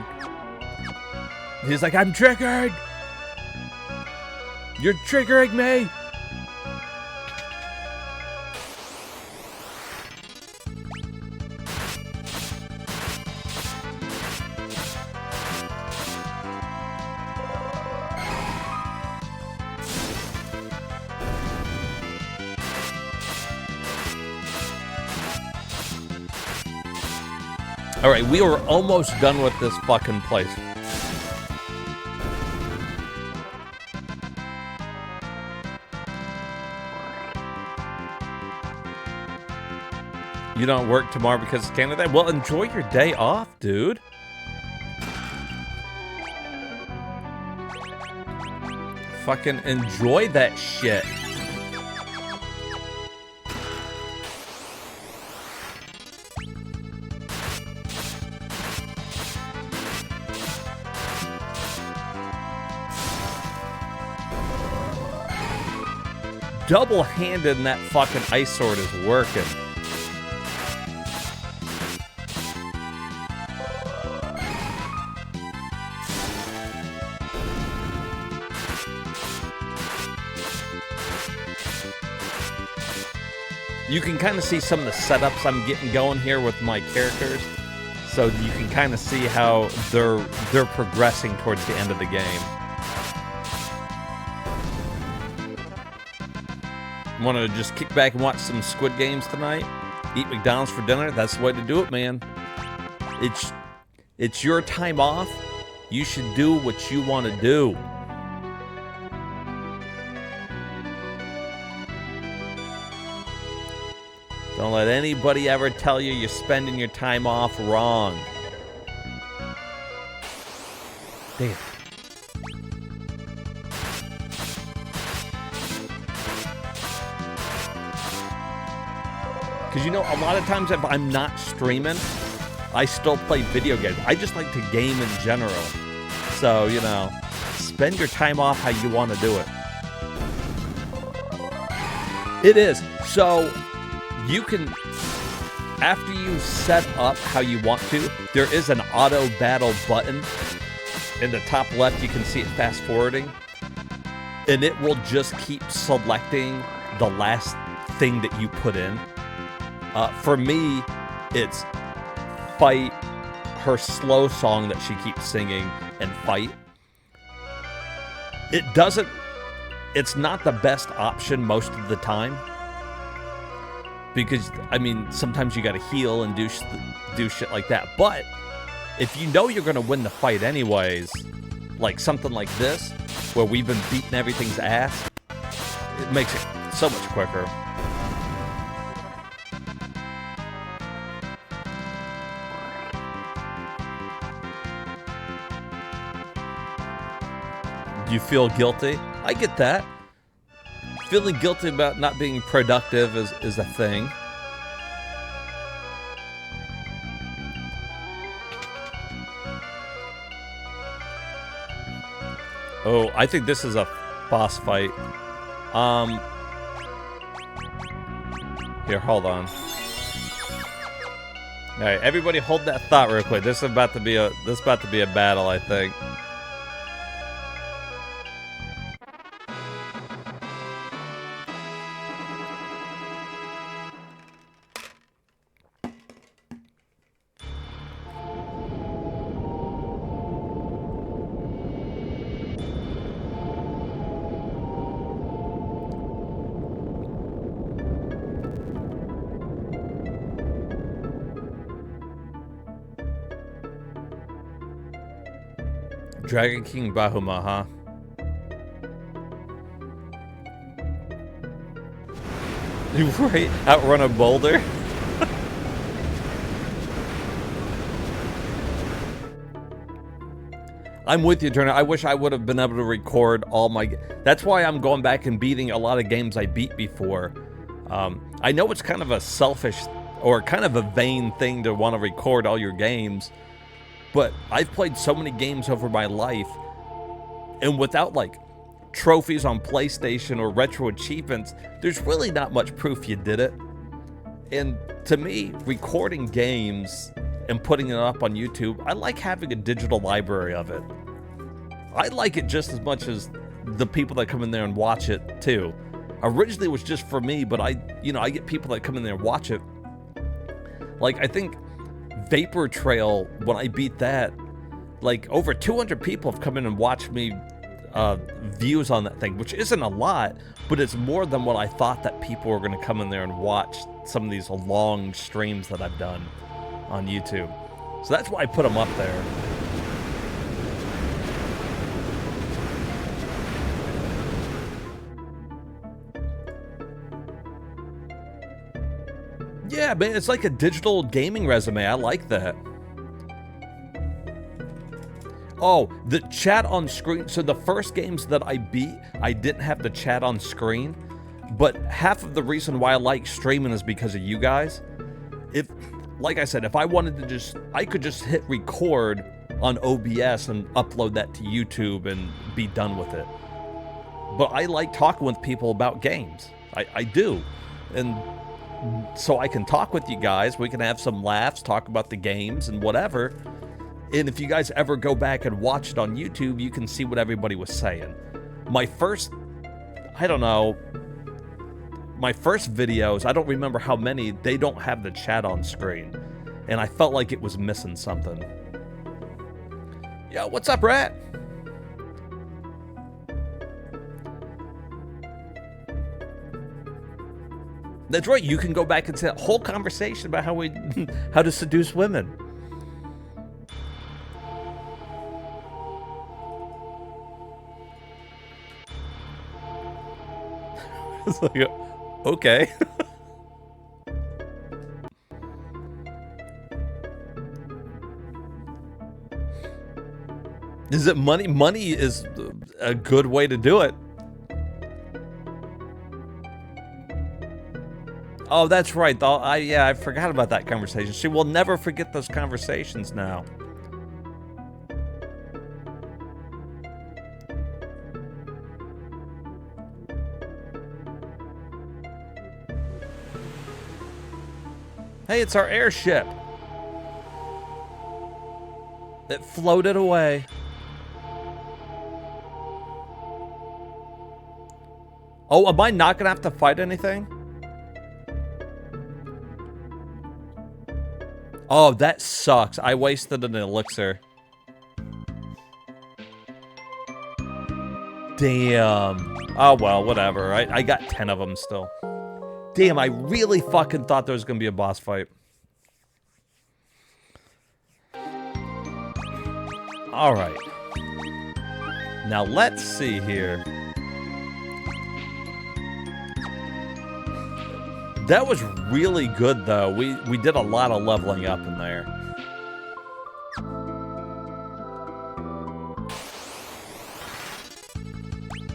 He's like, I'm triggered! You're triggering me! Alright, we are almost done with this fucking place. You don't work tomorrow because it's Canada Day? Well, enjoy your day off, dude. Fucking enjoy that shit. Double-handed and that fucking ice sword is working. You can kind of see some of the setups I'm getting going here with my characters, so you can kind of see how they're progressing towards the end of the game. Want to just kick back and watch some Squid Games tonight? Eat McDonald's for dinner? That's the way to do it, man. It's your time off. You should do what you want to do. Don't let anybody ever tell you you're spending your time off wrong. Damn. Because, you know, a lot of times if I'm not streaming, I still play video games. I just like to game in general. So, you know, spend your time off how you want to do it. It is. So, you can, after you set up how you want to, there is an auto battle button. in the top left, you can see it fast forwarding. And it will just keep selecting the last thing that you put in. For me, it's Fight, her slow song that she keeps singing, and Fight. It's not the best option most of the time. Because, I mean, sometimes you gotta heal and do shit like that. But if you know you're gonna win the fight anyways, like something like this, where we've been beating everything's ass, it makes it so much quicker. You feel guilty? I get that. Feeling guilty about not being productive is a thing. Oh, I think this is a boss fight. Here, hold on. All right, everybody, hold that thought real quick. This is about to be a battle, I think. Dragon King Bahuma, huh? You right? Outrun a boulder? I'm with you, Turner. I wish I would have been able to record all my... That's why I'm going back and beating a lot of games I beat before. I know it's kind of a selfish or kind of a vain thing to want to record all your games, but I've played so many games over my life, and without, like, trophies on PlayStation or retro achievements, there's really not much proof you did it. And to me, recording games and putting it up on YouTube, I like having a digital library of it. I like it just as much as the people that come in there and watch it, too. Originally, it was just for me, but I get people that come in there and watch it. Like, I think Vapor Trail, when I beat that, like, over 200 people have come in and watched me views on that thing, which isn't a lot, but it's more than what I thought that people were going to come in there and watch some of these long streams that I've done on YouTube. So that's why I put them up there. Yeah, man, it's like a digital gaming resume. I like that. Oh, the chat on screen. So the first games that I beat, I didn't have the chat on screen. But half of the reason why I like streaming is because of you guys. Like I said, if I wanted to I could just hit record on OBS and upload that to YouTube and be done with it. But I like talking with people about games. I do. And so I can talk with you guys. We can have some laughs, talk about the games and whatever. And if you guys ever go back and watch it on YouTube, you can see what everybody was saying. My first videos, I don't remember how many, they don't have the chat on screen. And I felt like it was missing something. Yo, what's up, Rat? That's right, you can go back and say a whole conversation about how to seduce women. It's like, okay. Is it money? Money is a good way to do it. Oh, that's right. I forgot about that conversation. She will never forget those conversations now. Hey, it's our airship. It floated away. Oh, am I not gonna have to fight anything? Oh, that sucks. I wasted an elixir. Damn. Oh, well, whatever. I got 10 of them still. Damn, I really fucking thought there was gonna be a boss fight. Alright. Now, let's see here. That was really good, though. We did a lot of leveling up in there.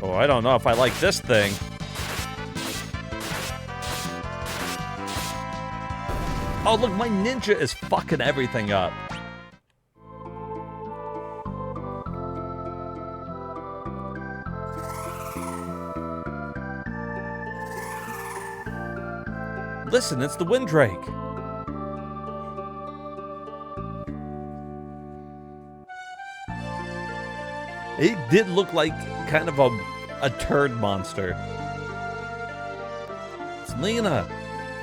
Oh, I don't know if I like this thing. Oh, look, my ninja is fucking everything up. Listen, it's the Windrake. It did look like kind of a turd monster. It's Lena.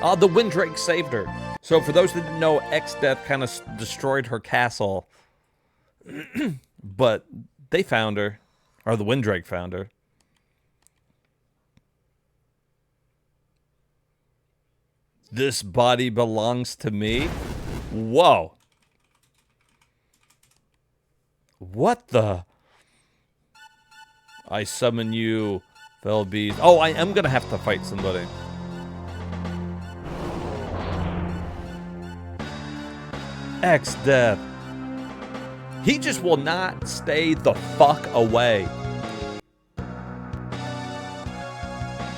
Oh, the Windrake saved her. So for those that didn't know, X-Death kind of destroyed her castle. But they found her. Or the Windrake found her. This body belongs to me? Whoa. What the? I summon you, fell beast. Oh, I am gonna have to fight somebody. X-Death. He just will not stay the fuck away.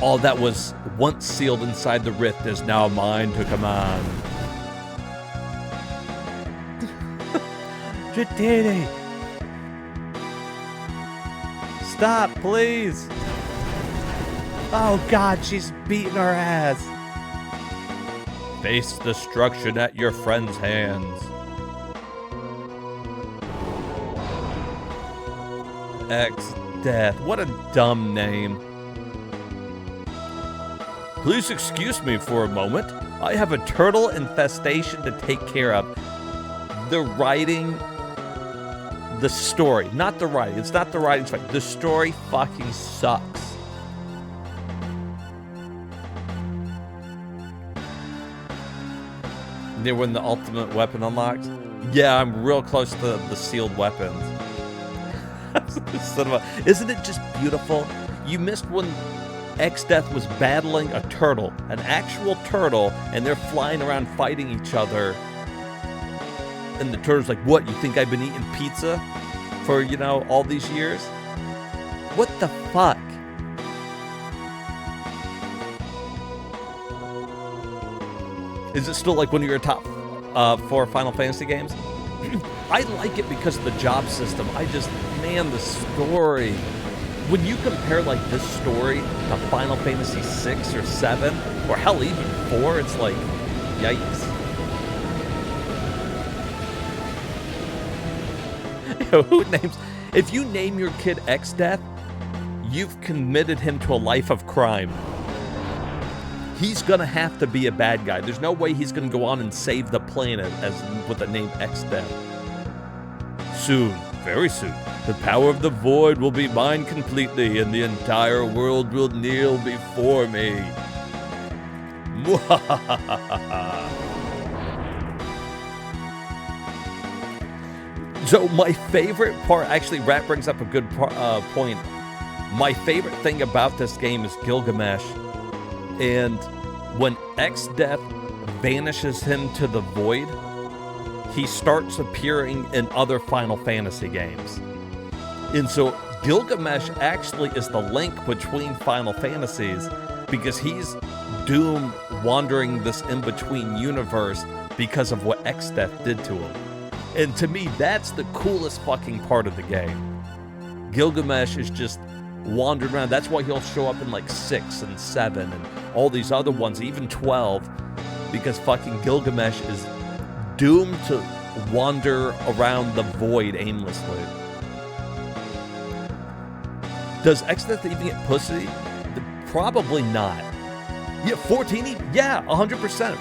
All that was once sealed inside the rift is now mine to command. Dratini! Stop, please! Oh god, she's beating our ass! Face destruction at your friend's hands. X-Death. What a dumb name. Please excuse me for a moment. I have a turtle infestation to take care of. The writing, the story, not the writing. It's not the writing. It's like the story fucking sucks. Near when the ultimate weapon unlocks? Yeah, I'm real close to the sealed weapons. Isn't it just beautiful? You missed when X-Death was battling a turtle, an actual turtle, and they're flying around fighting each other. And the turtle's like, what, you think I've been eating pizza for, you know, all these years? What the fuck? Is it still like one of your top 4 Final Fantasy games? I like it because of the job system. Man, the story. When you compare like this story to Final Fantasy 6 or 7, or hell, even 4, it's like, yikes. Who names? If you name your kid X-Death, you've committed him to a life of crime. He's gonna have to be a bad guy. There's no way he's gonna go on and save the planet with the name X-Death. Soon, very soon, the power of the void will be mine completely, and the entire world will kneel before me. So my favorite part, actually, Rat brings up a good point. My favorite thing about this game is Gilgamesh. And when X-Death banishes him to the void, he starts appearing in other Final Fantasy games. And so Gilgamesh actually is the link between Final Fantasies, because he's doomed wandering this in-between universe because of what X-Death did to him. And to me, that's the coolest fucking part of the game. Gilgamesh is just wandering around. That's why he'll show up in like 6 and 7 and all these other ones, even 12, because fucking Gilgamesh is doomed to wander around the void aimlessly. Does X-Death even get pussy? Probably not. Yeah, 14? Yeah, 100%.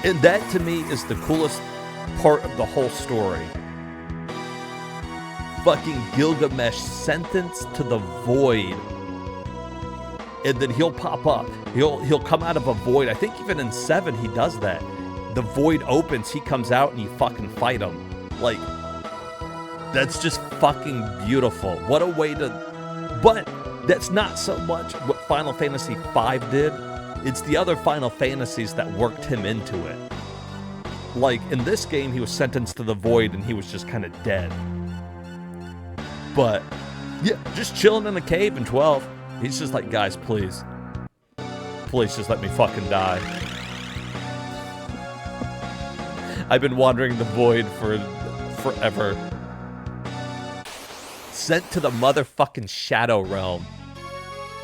And that, to me, is the coolest part of the whole story. Fucking Gilgamesh sentenced to the void. And then he'll pop up. He'll come out of a void. I think even in 7 he does that. The void opens, he comes out, and you fucking fight him. Like, that's just fucking beautiful. What a way to... But that's not so much what Final Fantasy V did. It's the other Final Fantasies that worked him into it. Like, in this game, he was sentenced to the void, and he was just kind of dead. But, yeah, just chilling in a cave in 12. He's just like, guys, please. Please just let me fucking die. I've been wandering the void for forever. Sent to the motherfucking Shadow Realm.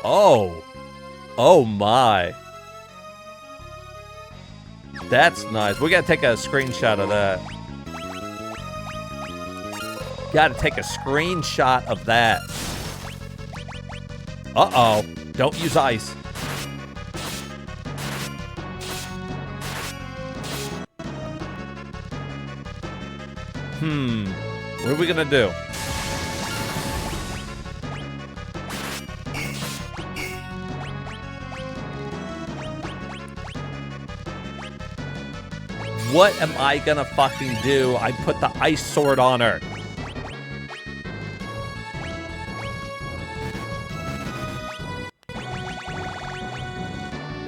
Oh. Oh my. That's nice. We gotta take a screenshot of that. Gotta take a screenshot of that. Uh-oh. Don't use ice. What are we gonna do? What am I gonna fucking do? I put the ice sword on her.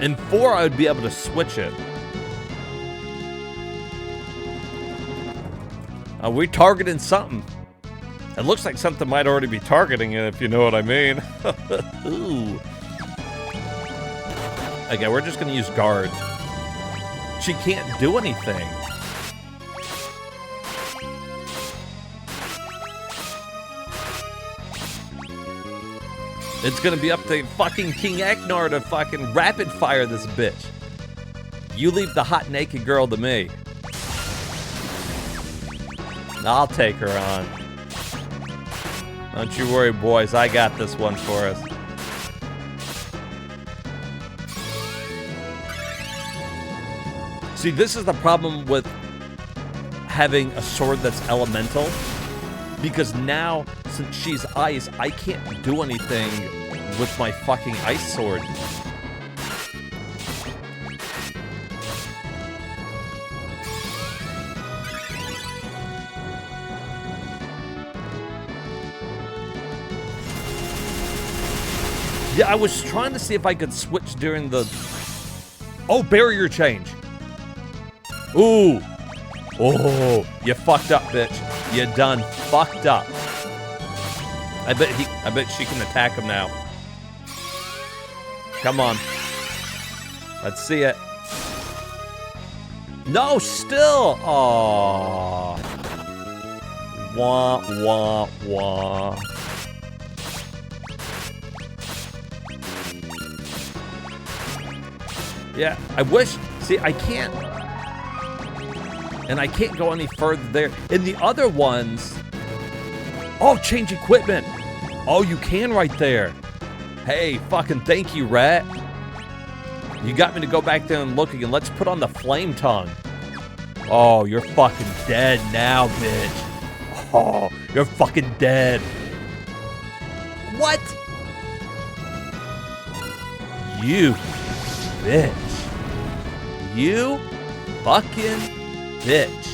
In 4, I would be able to switch it. We're targeting something. It looks like something might already be targeting it, if you know what I mean. Ooh. Okay, we're just gonna use guard. She can't do anything. It's gonna be up to fucking King Ecnar to fucking rapid fire this bitch. You leave the hot naked girl to me. I'll take her on. Don't you worry, boys. I got this one for us. See, this is the problem with having a sword that's elemental. Because now, since she's ice, I can't do anything with my fucking ice sword. Yeah, I was trying to see if I could switch during the... Oh, barrier change. Ooh. Oh, you fucked up, bitch. You done fucked up. I bet she can attack him now. Come on. Let's see it. No, still. Aww. Wah, wah, wah. Yeah, I wish... See, I can't... And I can't go any further there. In the other ones... Oh, change equipment! Oh, you can right there. Hey, fucking thank you, rat. You got me to go back there and look again. Let's put on the flame tongue. Oh, you're fucking dead now, bitch. Oh, you're fucking dead. What? You bitch. You fucking bitch.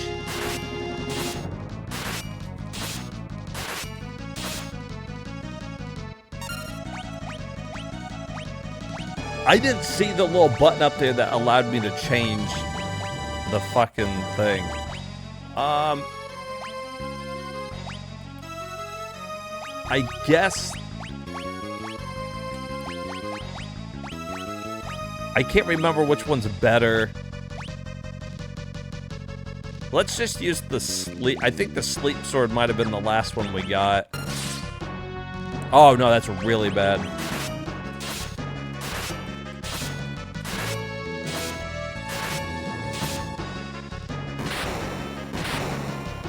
I didn't see the little button up there that allowed me to change the fucking thing. I guess... I can't remember which one's better. Let's just use the sleep... I think the sleep sword might have been the last one we got. Oh, no, that's really bad.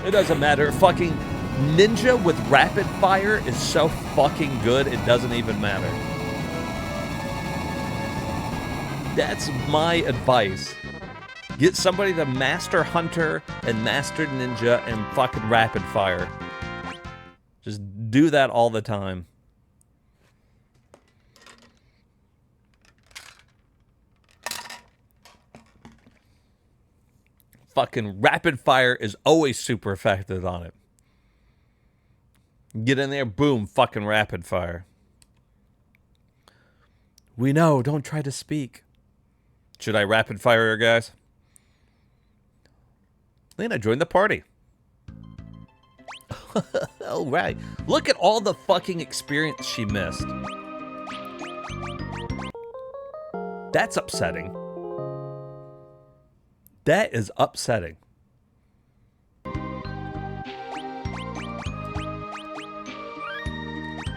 It doesn't matter. Fucking ninja with rapid fire is so fucking good, it doesn't even matter. That's my advice. Get somebody to master hunter and master ninja and fucking rapid fire. Just do that all the time. Fucking rapid fire is always super effective on it. Get in there, boom, fucking rapid fire. We know, don't try to speak. Should I rapid fire her, guys? Lena, join the party. All right. Look at all the fucking experience she missed. That's upsetting. That is upsetting.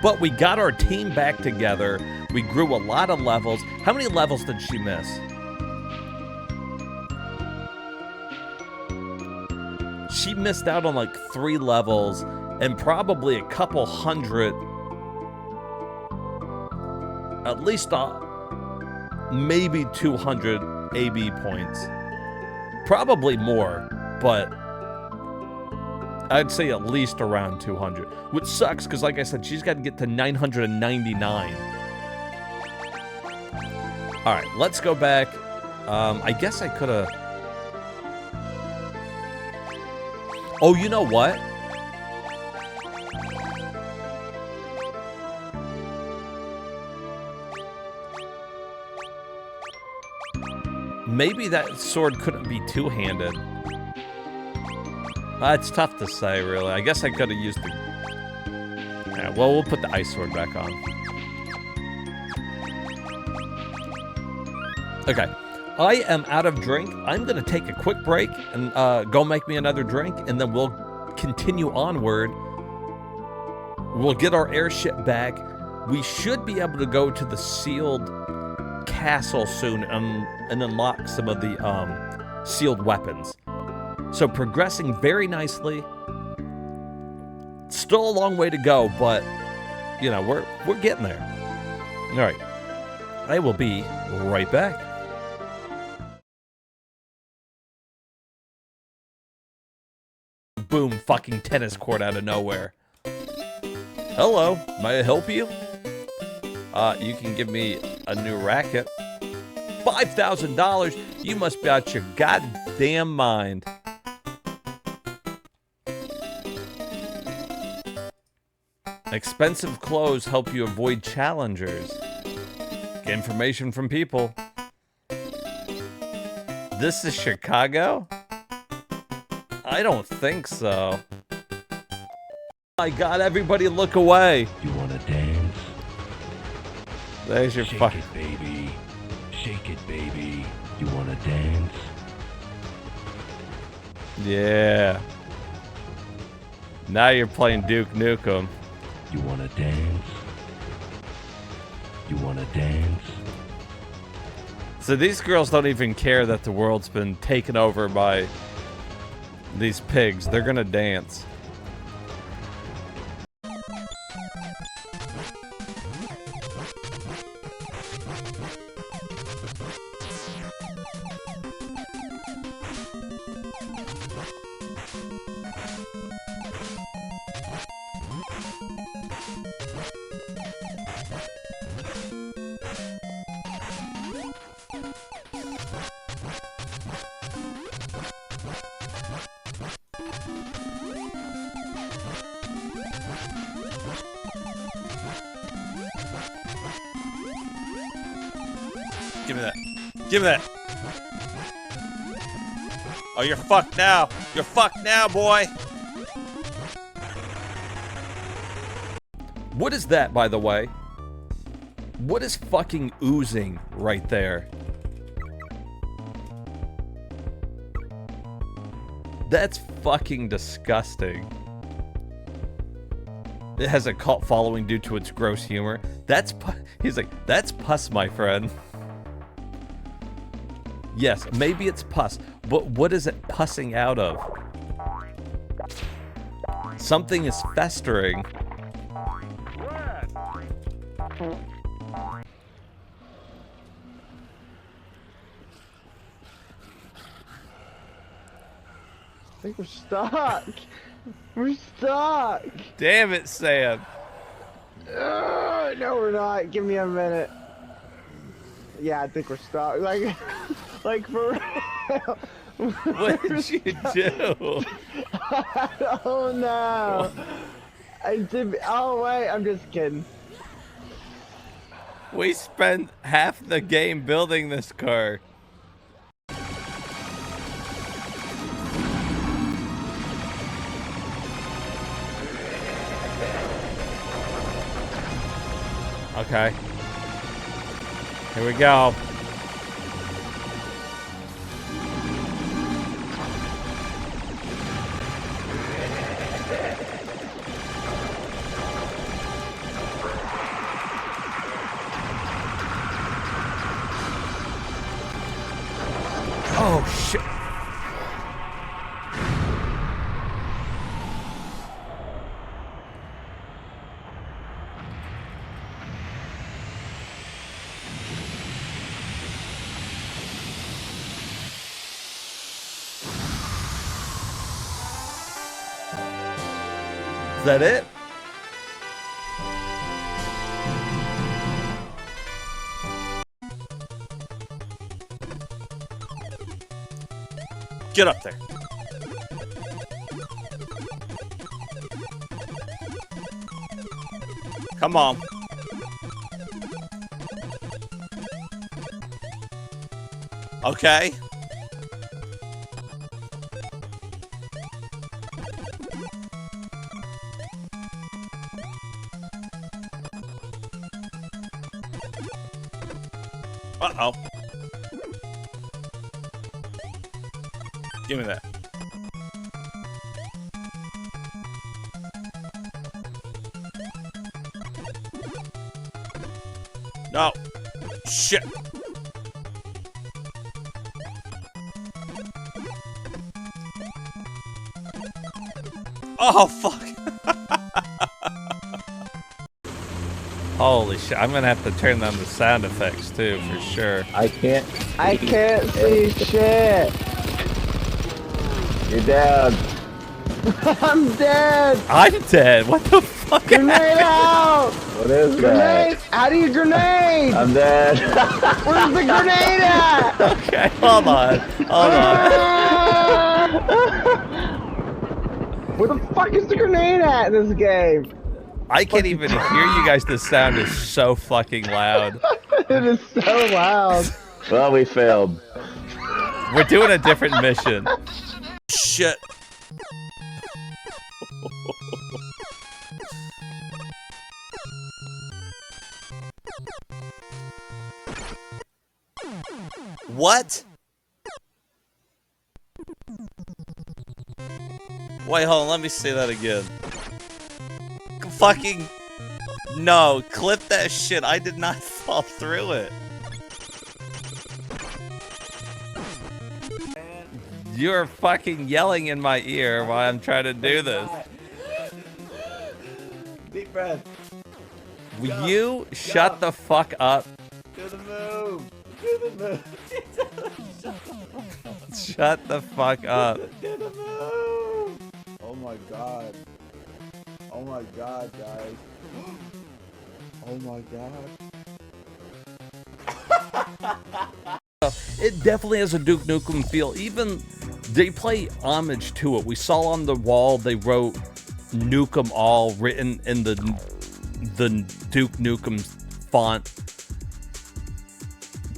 But we got our team back together. We grew a lot of levels. How many levels did she miss? She missed out on like 3 levels and probably a couple hundred, at least maybe 200 AB points. Probably more, but I'd say at least around 200, which sucks because, like I said, she's got to get to 999. All right, let's go back. I guess I could have... Oh, you know what? Maybe that sword couldn't be two-handed. It's tough to say, really. I guess I could have used the... Yeah, well, we'll put the ice sword back on. Okay. I am out of drink. I'm going to take a quick break and go make me another drink, and then we'll continue onward. We'll get our airship back. We should be able to go to the sealed castle soon and unlock some of the sealed weapons. So progressing very nicely. Still a long way to go, but you know, we're getting there. All right. I will be right back. Boom, fucking tennis court out of nowhere. Hello, may I help you? You can give me a new racket. $5,000? You must be out your goddamn mind. Expensive clothes help you avoid challengers. Get information from people. This is Chicago? I don't think so. My God, everybody look away. You wanna dance? There's your Shake it, baby. Shake it, baby. You wanna dance? Yeah. Now you're playing Duke Nukem. You wanna dance? You wanna dance? So these girls don't even care that the world's been taken over by these pigs. They're gonna dance. Give me that. Give me that. Oh, you're fucked now. You're fucked now, boy. What is that, by the way? What is fucking oozing right there? That's fucking disgusting. It has a cult following due to its gross humor. He's like, that's pus, my friend. Yes, maybe it's pus, but what is it pussing out of? Something is festering. think we're stuck. We're stuck. Damn it, Sam. No, we're not. Give me a minute. Yeah, I think we're stuck. Like, like for real. What did you do? Oh no. I did. Oh wait, I'm just kidding. We spent half the game building this car. Okay. Here we go. Oh, shit. Is that it? Get up there. Come on. Okay. Uh-oh. Give me that. No. Shit. Oh, fuck. Holy shit. I'm gonna have to turn on the sound effects too, for sure. I can't see shit. You're dead. I'm dead. I'm dead. What the fuck? Grenade out. What is Grenade. that? How do you grenade? I'm dead. Where's the grenade at? Okay, hold on. Hold on. Where the fuck is the grenade at in this game? I can't even hear you guys. The sound is so fucking loud. It is so loud. Well, we failed. We're doing a different mission. Shit. What? Wait, hold on. Let me say that again. Fucking no, clip that shit. I did not fall through it. You're fucking yelling in my ear while I'm trying to do this. Deep breath. Will you shut the fuck up? Do the move. Do the move. Shut the fuck up. Do the move. Oh my god. Oh my god, guys. Oh my god. It definitely has a Duke Nukem feel. Even they play homage to it. We saw on the wall they wrote Nukem All written in the Duke Nukem font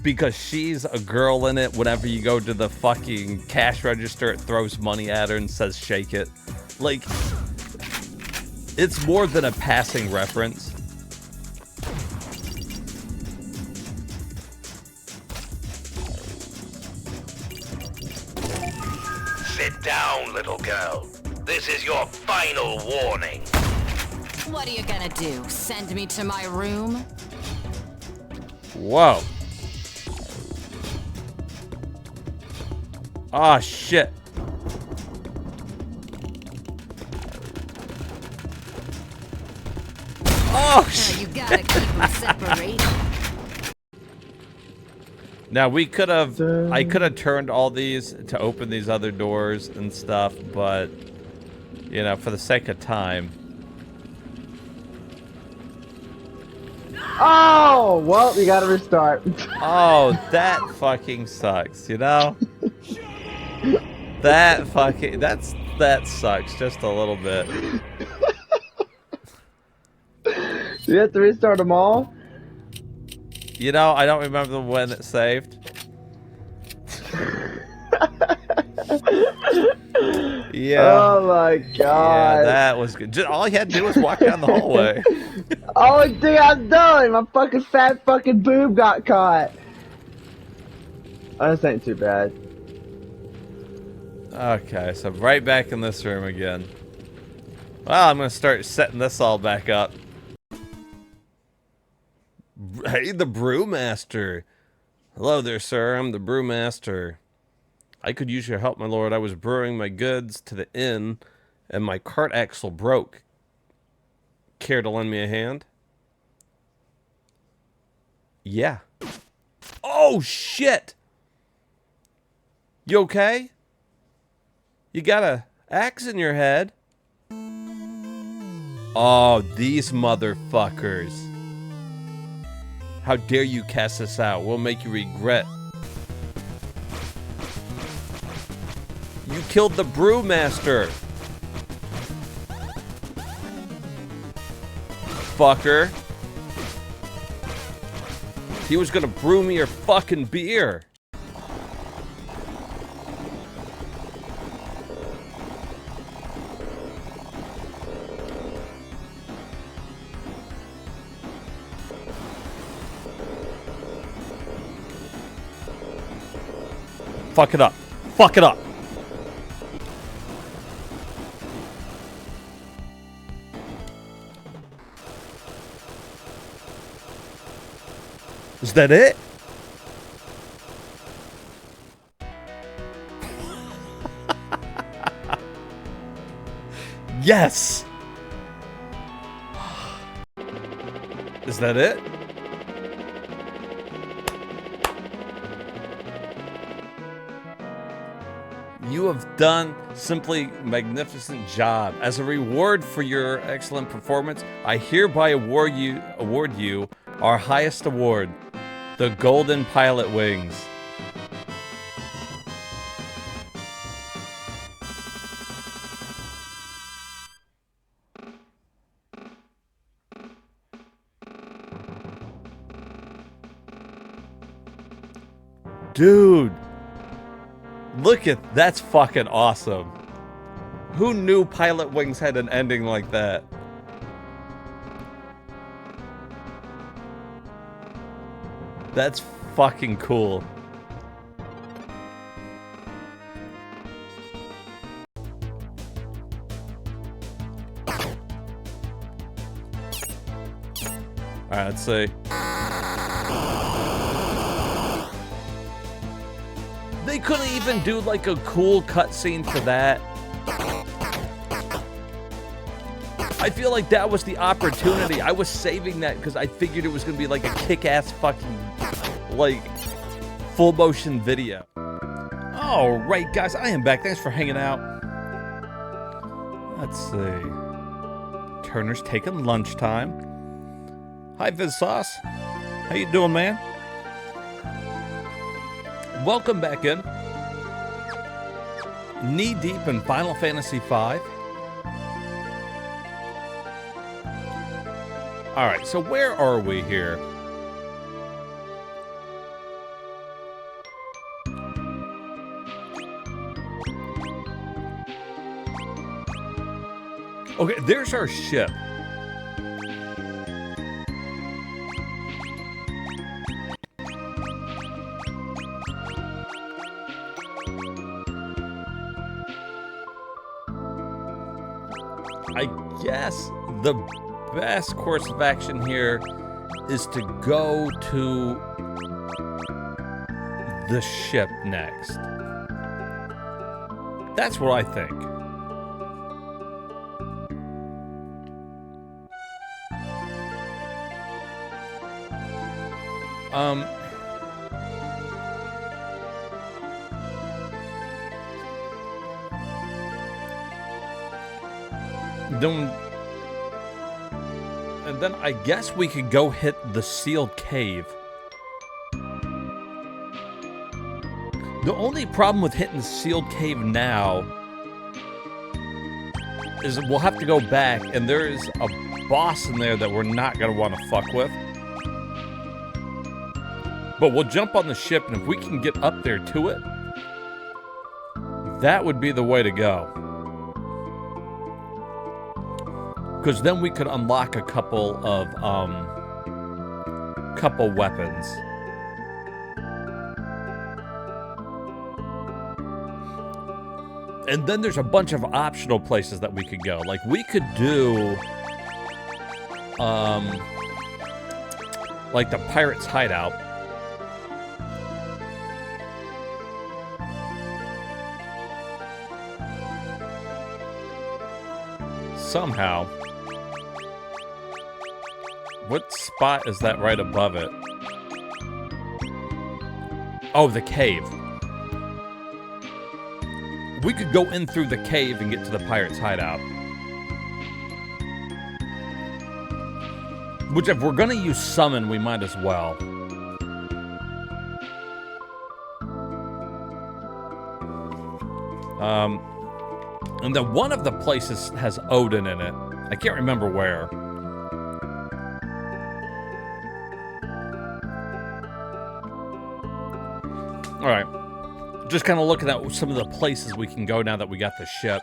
because she's a girl in it. Whenever you go to the fucking cash register, it throws money at her and says shake it. Like, it's more than a passing reference. Sit down, little girl. This is your final warning. What are you gonna do? Send me to my room? Whoa. Ah, shit. Oh, shit. You gotta keep them separated. Now we could have, I could have turned all these to open these other doors and stuff, but you know, for the sake of time. Oh, well, you gotta restart. Oh, that fucking sucks, you know? That sucks just a little bit. You have to restart them all? You know, I don't remember when it saved. Yeah. Oh my god. Yeah, that was good. Just, all you had to do was walk down the hallway. Only thing I've done, my fucking fat fucking boob got caught. Oh, this ain't too bad. Okay, so right back in this room again. Well, I'm gonna start setting this all back up. Hey, the Brewmaster. Hello there, sir. I'm the Brewmaster. I could use your help, my lord. I was brewing my goods to the inn, and my cart axle broke. Care to lend me a hand? Yeah. Oh, shit! You okay? You got a axe in your head? Oh, these motherfuckers. How dare you cast us out? We'll make you regret. You killed the Brewmaster. Fucker. He was gonna brew me your fucking beer. Fuck it up. Fuck it up. Is that it? Yes! Is that it? You have done simply magnificent job. As a reward for your excellent performance, I hereby award you our highest award, the Golden Pilot Wings. Dude, look at that's fucking awesome. Who knew Pilot Wings had an ending like that? That's fucking cool. Alright, let's see. They couldn't even do like a cool cutscene for that. I feel like that was the opportunity. I was saving that because I figured it was going to be like a kick-ass fucking, like, full motion video. Alright, guys, I am back. Thanks for hanging out. Let's see. Turner's taking lunchtime. Hi, Viz Sauce. How you doing, man? Welcome back in. Knee deep in Final Fantasy V. Alright, so where are we here? Okay, there's our ship. I guess the best course of action here is to go to the ship next. That's what I think. And then I guess we could go hit the sealed cave. The only problem with hitting the sealed cave now is we'll have to go back, and there is a boss in there that we're not going to want to fuck with. But we'll jump on the ship, and if we can get up there to it, that would be the way to go. Because then we could unlock a couple of weapons. And then there's a bunch of optional places that we could go. Like, we could do like the pirate's hideout. Somehow. What spot is that right above it? Oh, the cave. We could go in through the cave and get to the pirate's hideout. Which, if we're gonna use summon, we might as well. And then one of the places has Odin in it. I can't remember where. All right. Just kind of looking at some of the places we can go now that we got the ship.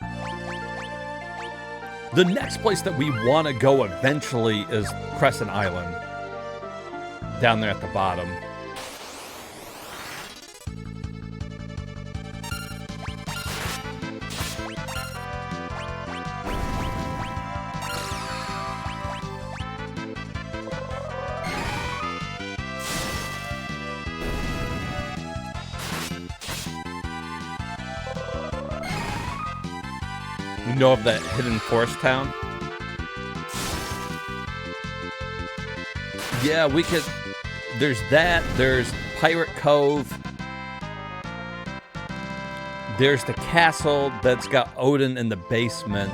The next place that we want to go eventually is Crescent Island. Down there at the bottom. You know of that hidden forest town? Yeah, we could... There's that. There's Pirate Cove. There's the castle that's got Odin in the basement.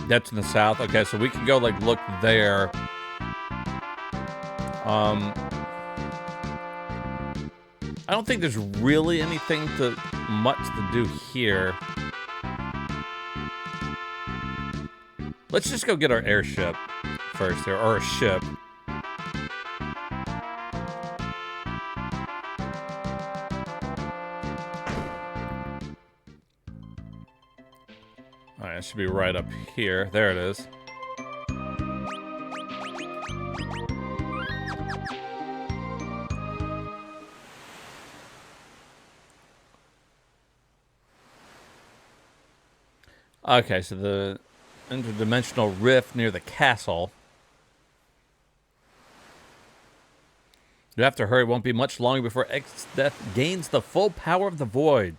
That's in the south. Okay, so we can go, like, look there. I don't think there's really anything much to do here. Let's just go get our airship first here, or a ship. Alright, it should be right up here. There it is. Okay, so the interdimensional rift near the castle. You have to hurry. It won't be much longer before X-Death gains the full power of the void.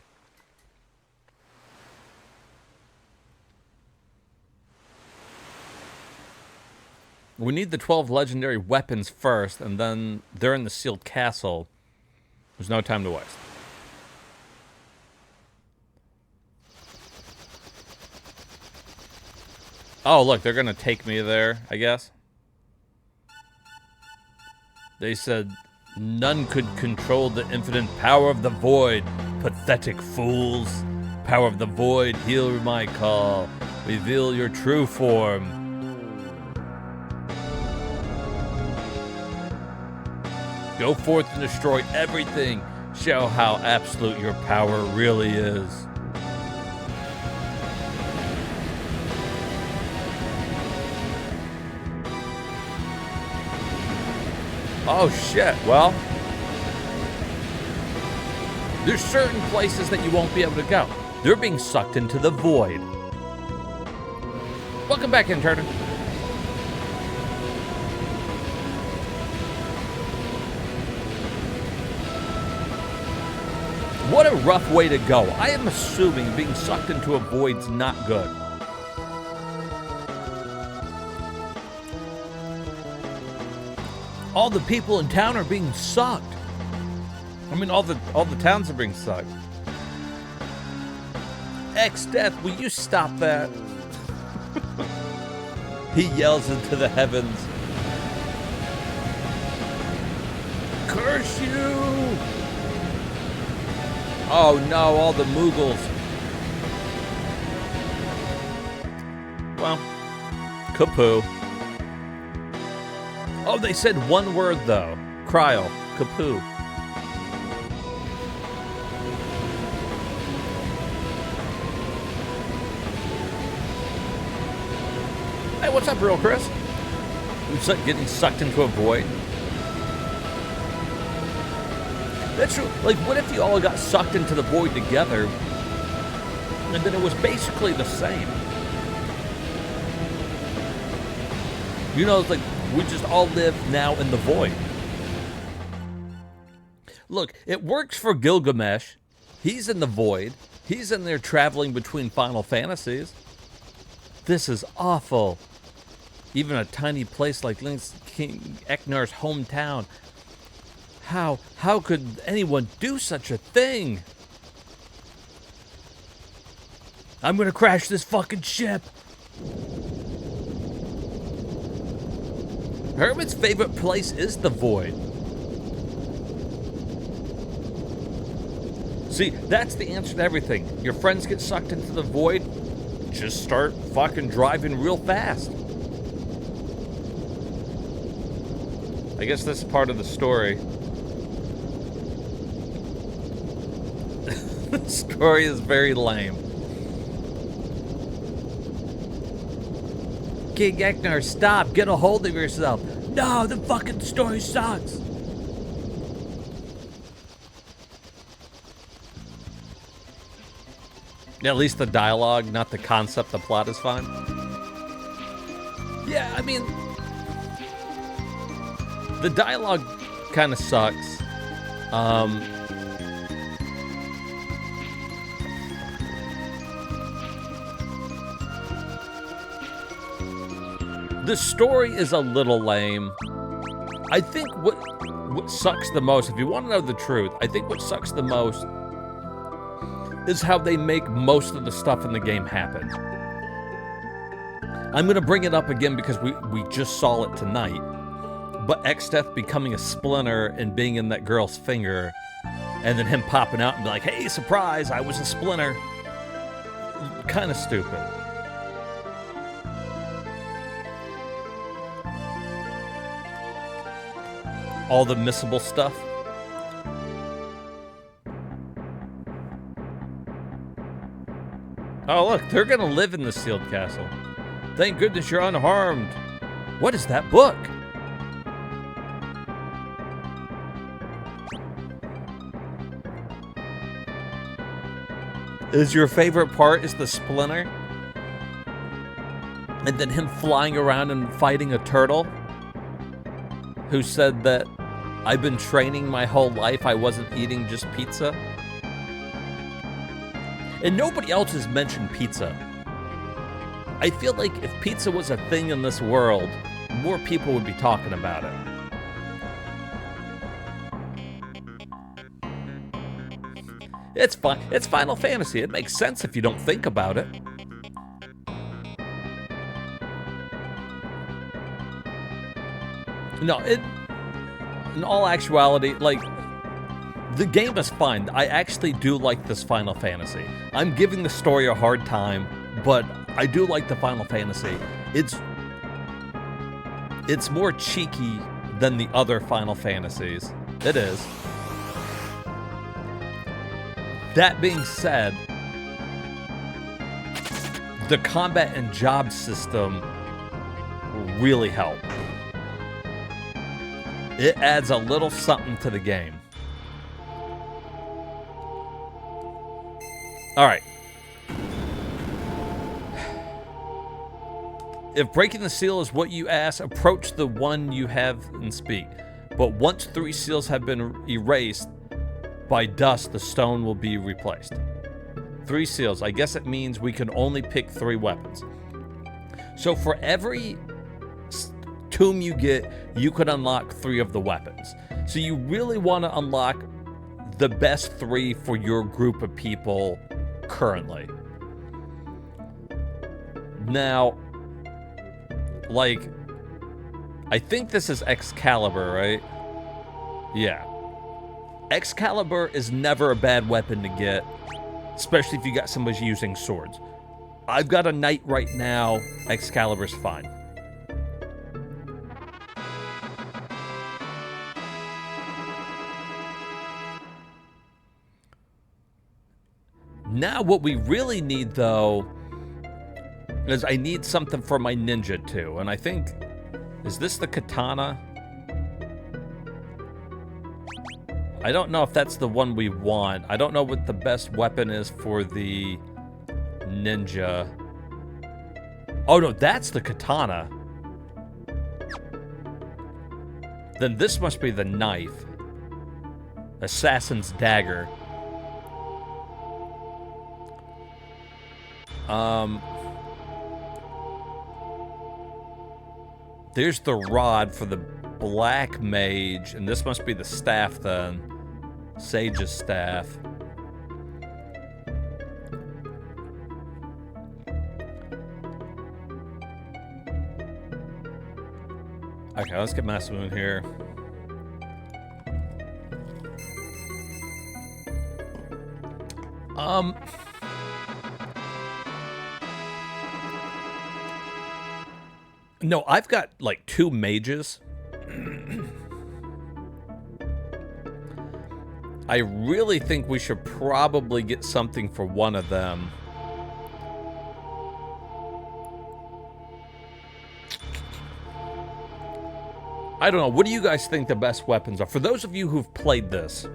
We need the 12 legendary weapons first, and then they're in the sealed castle. There's no time to waste. Oh, look, they're going to take me there, I guess. They said, none could control the infinite power of the void. Pathetic fools. Power of the void, hear my call. Reveal your true form. Go forth and destroy everything. Show how absolute your power really is. Oh shit, well, there's certain places that you won't be able to go. They're being sucked into the void. Welcome back, intern. What a rough way to go. I am assuming being sucked into a void's not good. All the people in town are being sucked. I mean, all the towns are being sucked. X-Death, will you stop that? He yells into the heavens. Curse you! Oh no, all the Moogles. Well, kapoo. Oh, they said one word though. Cryo, kapoo. Hey, what's up, real Chris? We're getting sucked into a void. That's true. Like, what if you all got sucked into the void together, and then it was basically the same? You know, it's like, we just all live now in the void. Look, it works for Gilgamesh. He's in the void. He's in there traveling between Final Fantasies. This is awful. Even a tiny place like Link's King Ecnar's hometown. How could anyone do such a thing? I'm gonna crash this fucking ship. Hermit's favorite place is the void. See, that's the answer to everything. Your friends get sucked into the void, just start fucking driving real fast. I guess this is part of the story. The story is very lame. King Ecnar, stop! Get a hold of yourself! No, the fucking story sucks! At least the dialogue, not the concept, the plot is fine. Yeah, I mean, the dialogue kind of sucks. The story is a little lame. I think what sucks the most, if you want to know the truth, I think what sucks the most is how they make most of the stuff in the game happen. I'm going to bring it up again because we just saw it tonight. But X-Death becoming a splinter and being in that girl's finger, and then him popping out and be like, hey, surprise, I was a splinter. Kind of stupid. All the missable stuff. Oh, look, they're gonna live in the sealed castle. Thank goodness you're unharmed. What is that book? Is your favorite part is the splinter? And then him flying around and fighting a turtle? Who said that I've been training my whole life, I wasn't eating just pizza? And nobody else has mentioned pizza. I feel like if pizza was a thing in this world, more people would be talking about it. It's fun. It's Final Fantasy. It makes sense if you don't think about it. No, in all actuality, like, the game is fine. I actually do like this Final Fantasy. I'm giving the story a hard time, but I do like the Final Fantasy. It's more cheeky than the other Final Fantasies. It is. That being said, the combat and job system really help. It adds a little something to the game. All right. If breaking the seal is what you ask, approach the one you have and speak. But once 3 seals have been erased by dust, the stone will be replaced. 3 seals. I guess it means we can only pick 3 weapons. So for every tomb you get, you could unlock 3 of the weapons. So you really want to unlock the best 3 for your group of people currently. Now, like, I think this is Excalibur, right? Yeah. Excalibur is never a bad weapon to get, especially if you got somebody using swords. I've got a knight right now. Excalibur's fine. Now what we really need, though, is I need something for my ninja, too. And I think... Is this the katana? I don't know if that's the one we want. I don't know what the best weapon is for the ninja. Oh, no, that's the katana. Then this must be the knife. Assassin's dagger. There's the rod for the black mage, and this must be the staff then. Sage's staff. Okay, let's get Master Moon here. No, I've got like 2 mages. I really think we should probably get something for one of them. I don't know. What do you guys think the best weapons are? For those of you who've played this,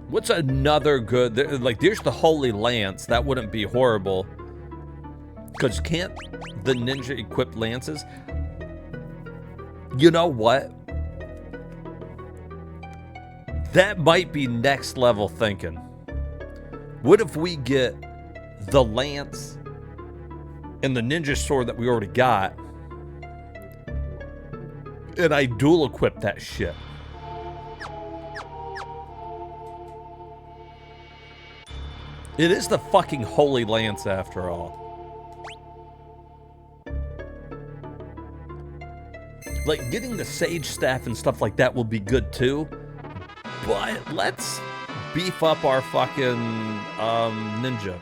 what's another good... Like, there's the Holy Lance. That wouldn't be horrible. Because can't the ninja equip lances? You know what? That might be next level thinking. What if we get the lance and the ninja sword that we already got, and I dual equip that shit? It is the fucking Holy Lance after all. Like, getting the Sage Staff and stuff like that will be good too. But let's beef up our fucking ninja.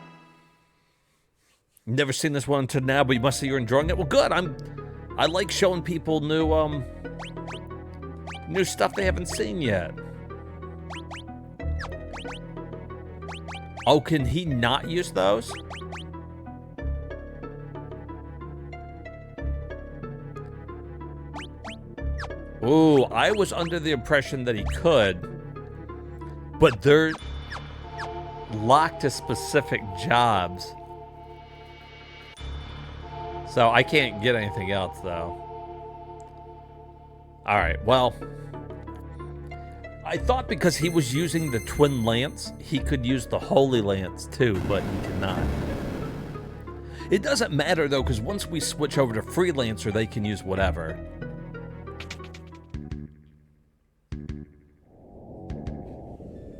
Never seen this one until now, but you must say you're enjoying it. Well, good. I like showing people new new stuff they haven't seen yet. Oh, can he not use those? Ooh, I was under the impression that he could, but they're locked to specific jobs. So I can't get anything else, though. Alright, well, I thought because he was using the Twin Lance, he could use the Holy Lance too, but he cannot. It doesn't matter, though, because once we switch over to Freelancer, they can use whatever.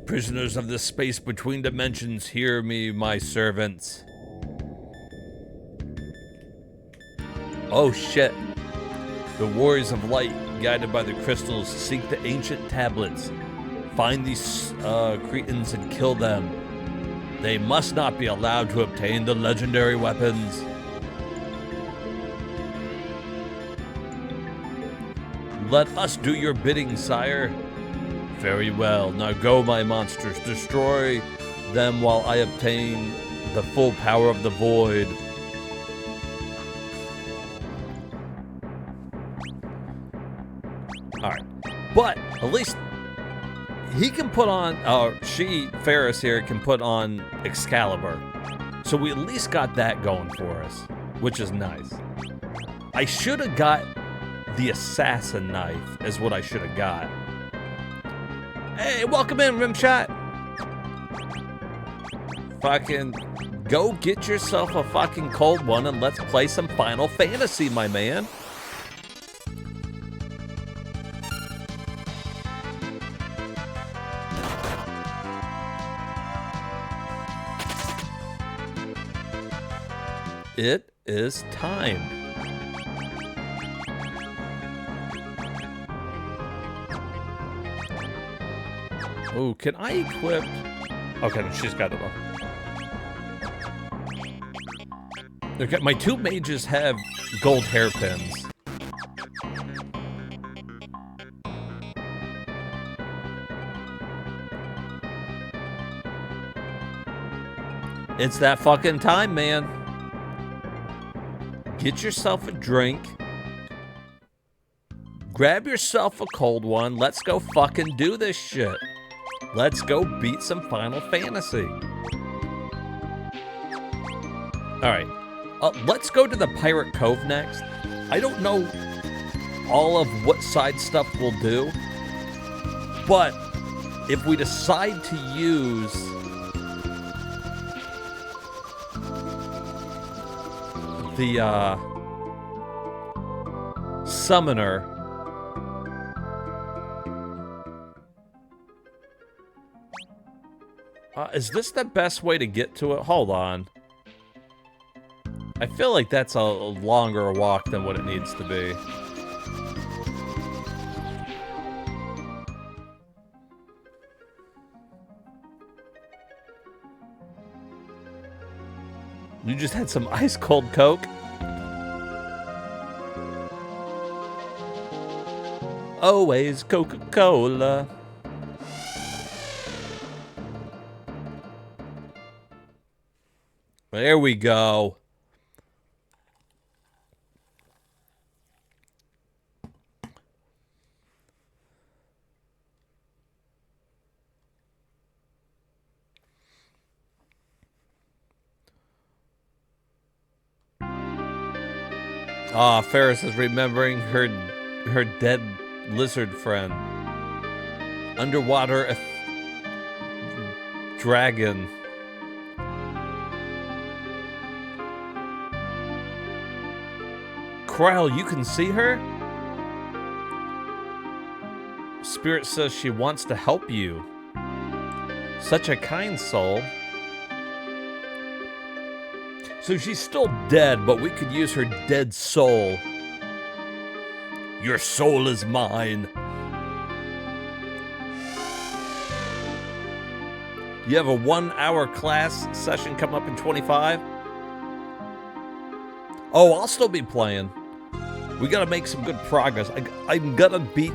Prisoners of the space between dimensions, hear me, my servants. Oh shit. The warriors of light, guided by the crystals, seek the ancient tablets. Find these cretins and kill them. They must not be allowed to obtain the legendary weapons. Let us do your bidding, sire. Very well. Now go, my monsters. Destroy them while I obtain the full power of the void. Alright. But at least he can put on, Ferris here can put on Excalibur. So we at least got that going for us, which is nice. I should have got the assassin knife, is what I should have got. Hey, welcome in, Rimshot. Fucking Go get yourself a fucking cold one and let's play some Final Fantasy, my man. It is time. Oh, can I equip? Okay, no, she's got it all. Okay, my two mages have gold hairpins. It's that fucking time, man. Get yourself a drink. Grab yourself a cold one. Let's go fucking do this shit. Let's go beat some Final Fantasy. Alright. Let's go to the Pirate Cove next. I don't know all of what side stuff we'll do. But if we decide to use the summoner, is this the best way to get to it? Hold on. I feel like that's a longer walk than what it needs to be. You just had some ice cold Coke? Always Coca-Cola. There we go. Ah, Ferris is remembering her dead lizard friend. Underwater dragon. Kryle, you can see her? Spirit says she wants to help you. Such a kind soul. So she's still dead, but we could use her dead soul. Your soul is mine. You have a 1-hour class session coming up in 25? Oh, I'll still be playing. We gotta make some good progress. I'm gonna beat...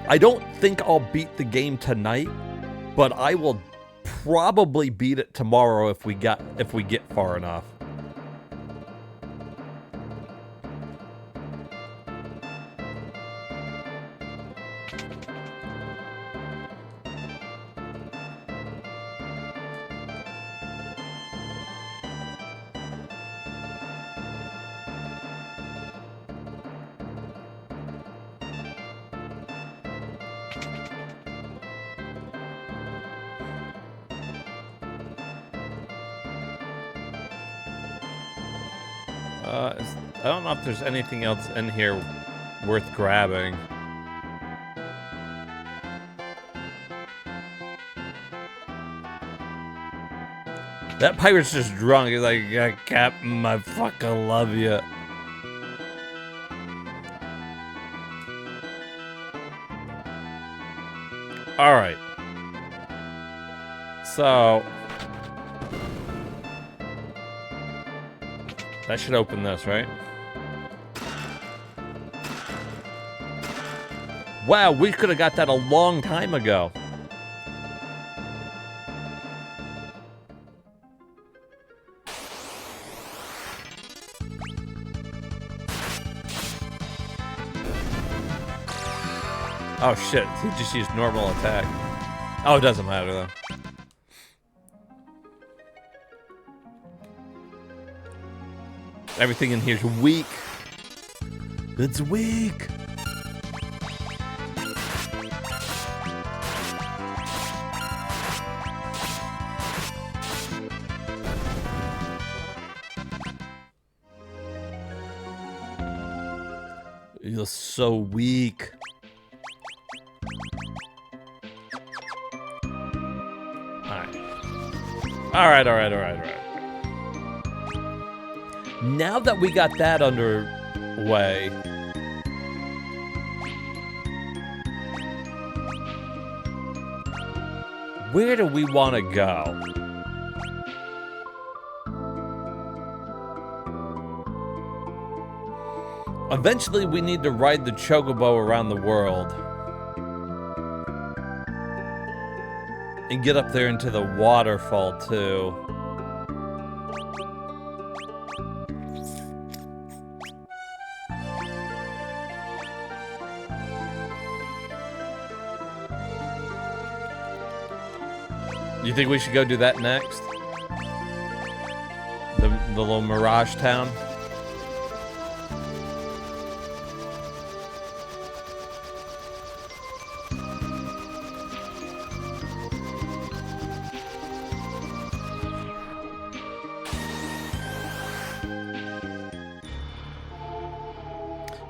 I don't think I'll beat the game tonight, but I will probably beat it tomorrow if we get far enough. I don't know if there's anything else in here worth grabbing. That pirate's just drunk. He's like, yeah, Captain, I fucking love you. Alright. So... that should open this, right? Wow, we could have got that a long time ago. Oh shit, he just used normal attack. Oh, it doesn't matter though. Everything in here is weak. It's weak. Feels so weak. Alright. Now that we got that underway, where do we want to go? Eventually, we need to ride the Chocobo around the world. And get up there into the waterfall, too. You think we should go do that next? The little Mirage Town?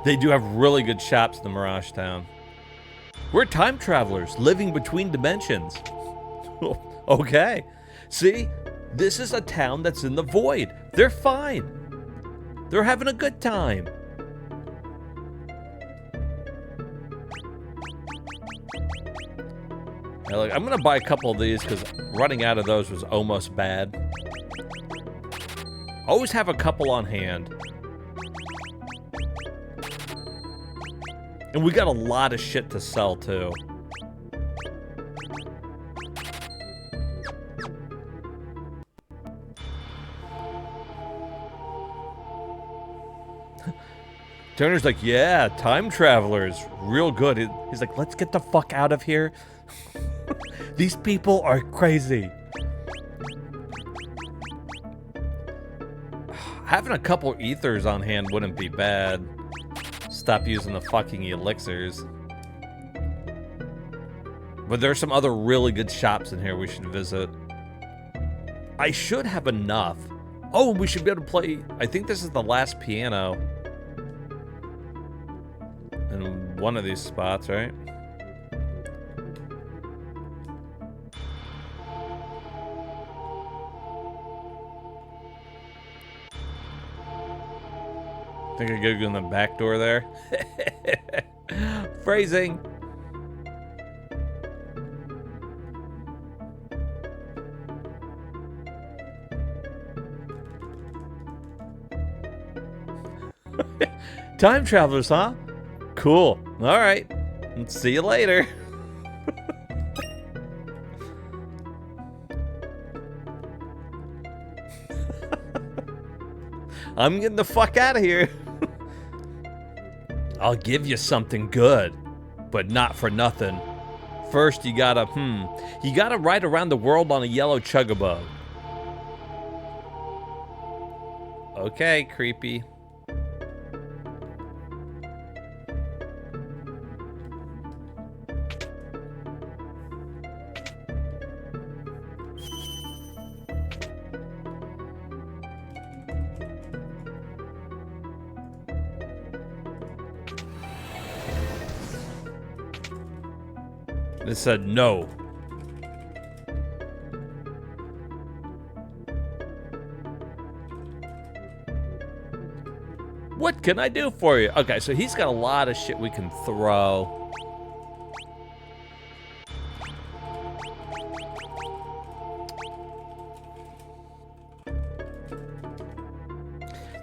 They do have really good shops in the Mirage Town. We're time travelers living between dimensions. Okay. See, this is a town that's in the void. They're fine. They're having a good time. Now, look, I'm gonna buy a couple of these because running out of those was almost bad. Always have a couple on hand. And we got a lot of shit to sell, too. Turner's like, yeah, time travelers, real good. He's like, let's get the fuck out of here. These people are crazy. Having a couple ethers on hand wouldn't be bad. Stop using the fucking elixirs. But there's some other really good shops in here we should visit. I should have enough. Oh, we should be able to play. I think this is the last piano in one of these spots, right? Think I could go in the back door there? Phrasing. Time travelers, huh? Cool. All right. Let's see you later. I'm getting the fuck out of here. I'll give you something good, but not for nothing. First, you gotta ride around the world on a yellow Chocobo. Okay, creepy. It said no. What can I do for you? Okay, so he's got a lot of shit we can throw.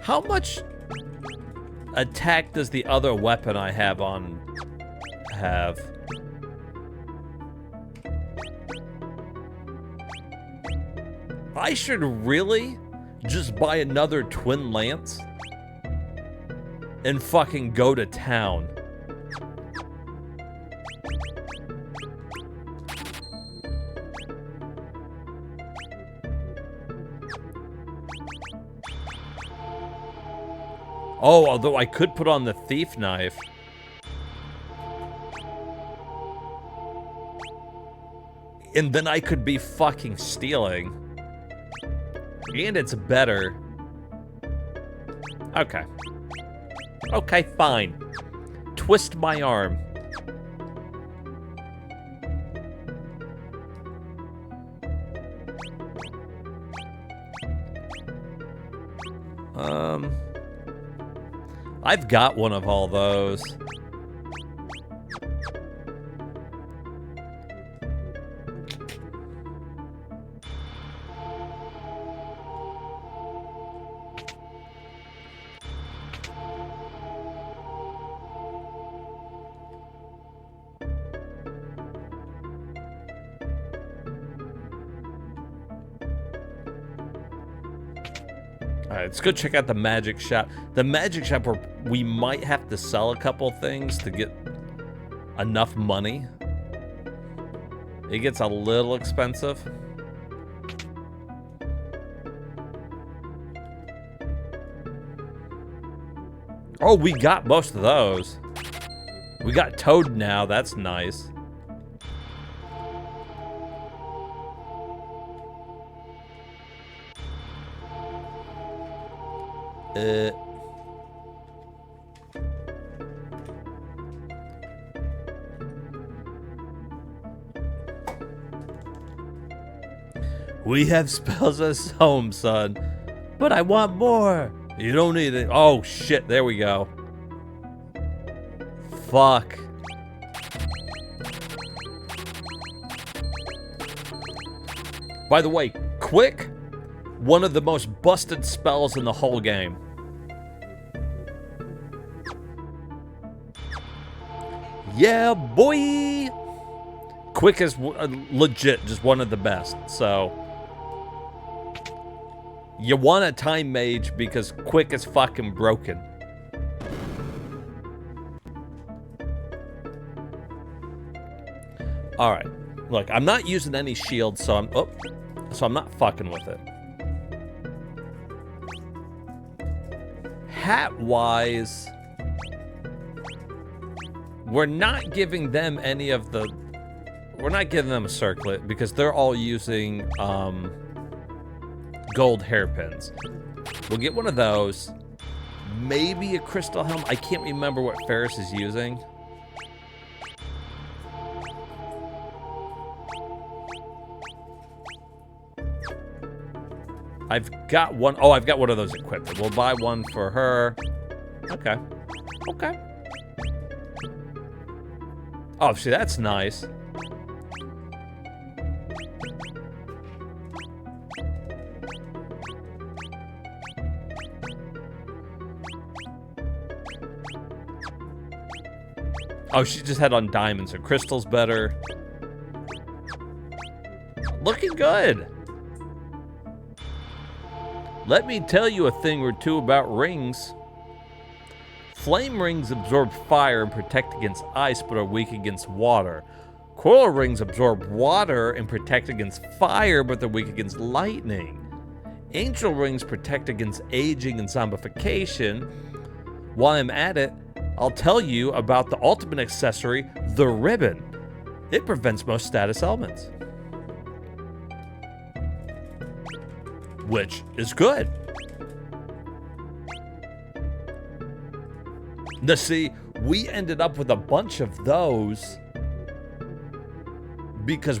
How much attack does the other weapon I have on have? I should really just buy another twin lance and fucking go to town. Oh, although I could put on the thief knife. And then I could be fucking stealing. And it's better. Okay. Okay, fine. twist my arm. I've got one of all those. Alright, let's go check out the magic shop. The magic shop where we might have to sell a couple things to get enough money. It gets a little expensive. Oh, we got most of those. We got Toad now, that's nice. We have spells as home, son. But I want more. You don't need it. Oh, shit. There we go. Fuck. By the way, quick. One of the most busted spells in the whole game. Yeah, boy! Quick is legit just one of the best, so... You want a time mage because quick is fucking broken. Alright. Look, I'm not using any shields, so I'm not fucking with it. Hat-wise, we're not giving them any of the... We're not giving them a circlet because they're all using gold hairpins. We'll get one of those. Maybe a crystal helm. I can't remember what Ferris is using. I've got one. Oh, I've got one of those equipped. We'll buy one for her. Okay. Okay. Oh, see, that's nice. Oh, she just had on diamonds. Her crystal's better. Looking good. Let me tell you a thing or two about rings. Flame rings absorb fire and protect against ice, but are weak against water. Coral rings absorb water and protect against fire, but they're weak against lightning. Angel rings protect against aging and zombification. While I'm at it, I'll tell you about the ultimate accessory, the ribbon. It prevents most status elements. Which is good. Now see, we ended up with a bunch of those because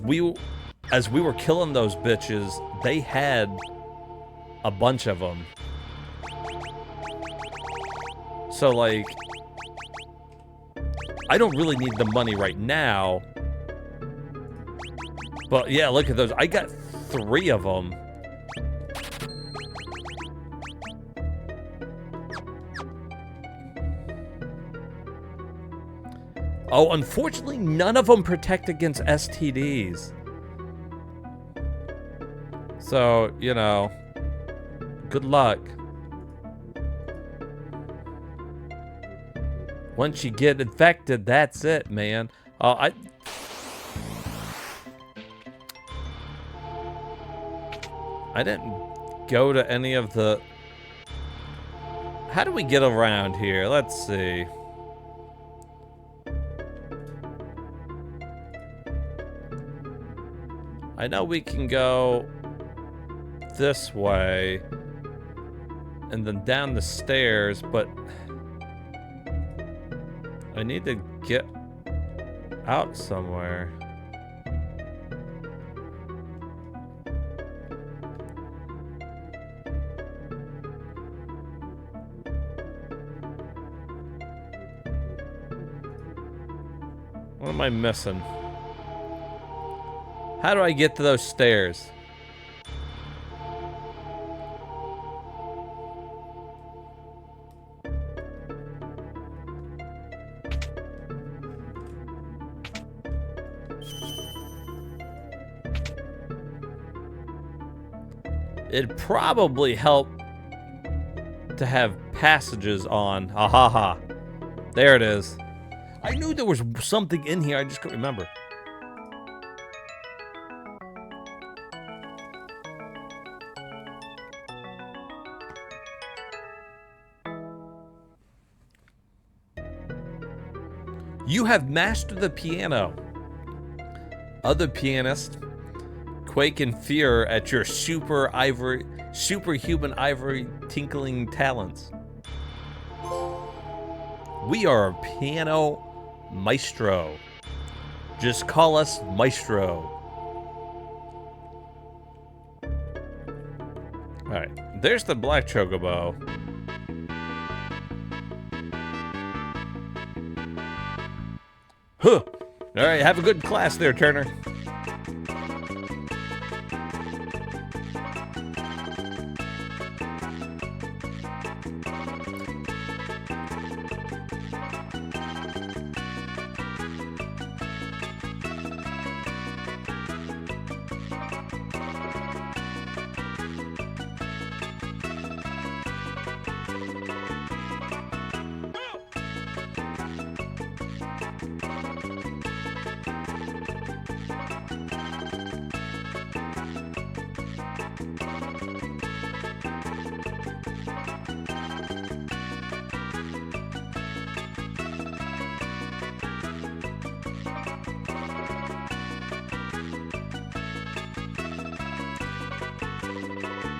as we were killing those bitches, they had a bunch of them. So like, I don't really need the money right now. But yeah, look at those. I got 3 of them. Oh, unfortunately, none of them protect against STDs. So, you know, good luck. Once you get infected, that's it, man. I didn't go to any of the... How do we get around here? Let's see. I know we can go this way and then down the stairs, but I I need to get out somewhere. What am I missing? How do I get to those stairs? It'd probably help to have passages on. Ahaha. There it is. I knew there was something in here, I just couldn't remember. You have mastered the piano. Other pianists quake in fear at your superhuman ivory tinkling talents. We are a piano maestro. Just call us Maestro. Alright, there's the black chocobo. Huh! Alright, have a good class there, Turner.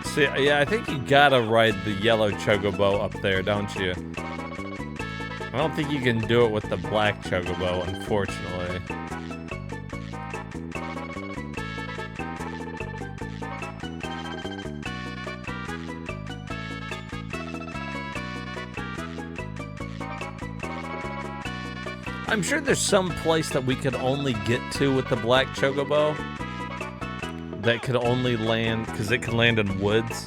See, yeah, I think you gotta ride the yellow chocobo up there, don't you? I don't think you can do it with the black chocobo, unfortunately. I'm sure there's some place that we could only get to with the black chocobo. That could only land, because it can land in woods.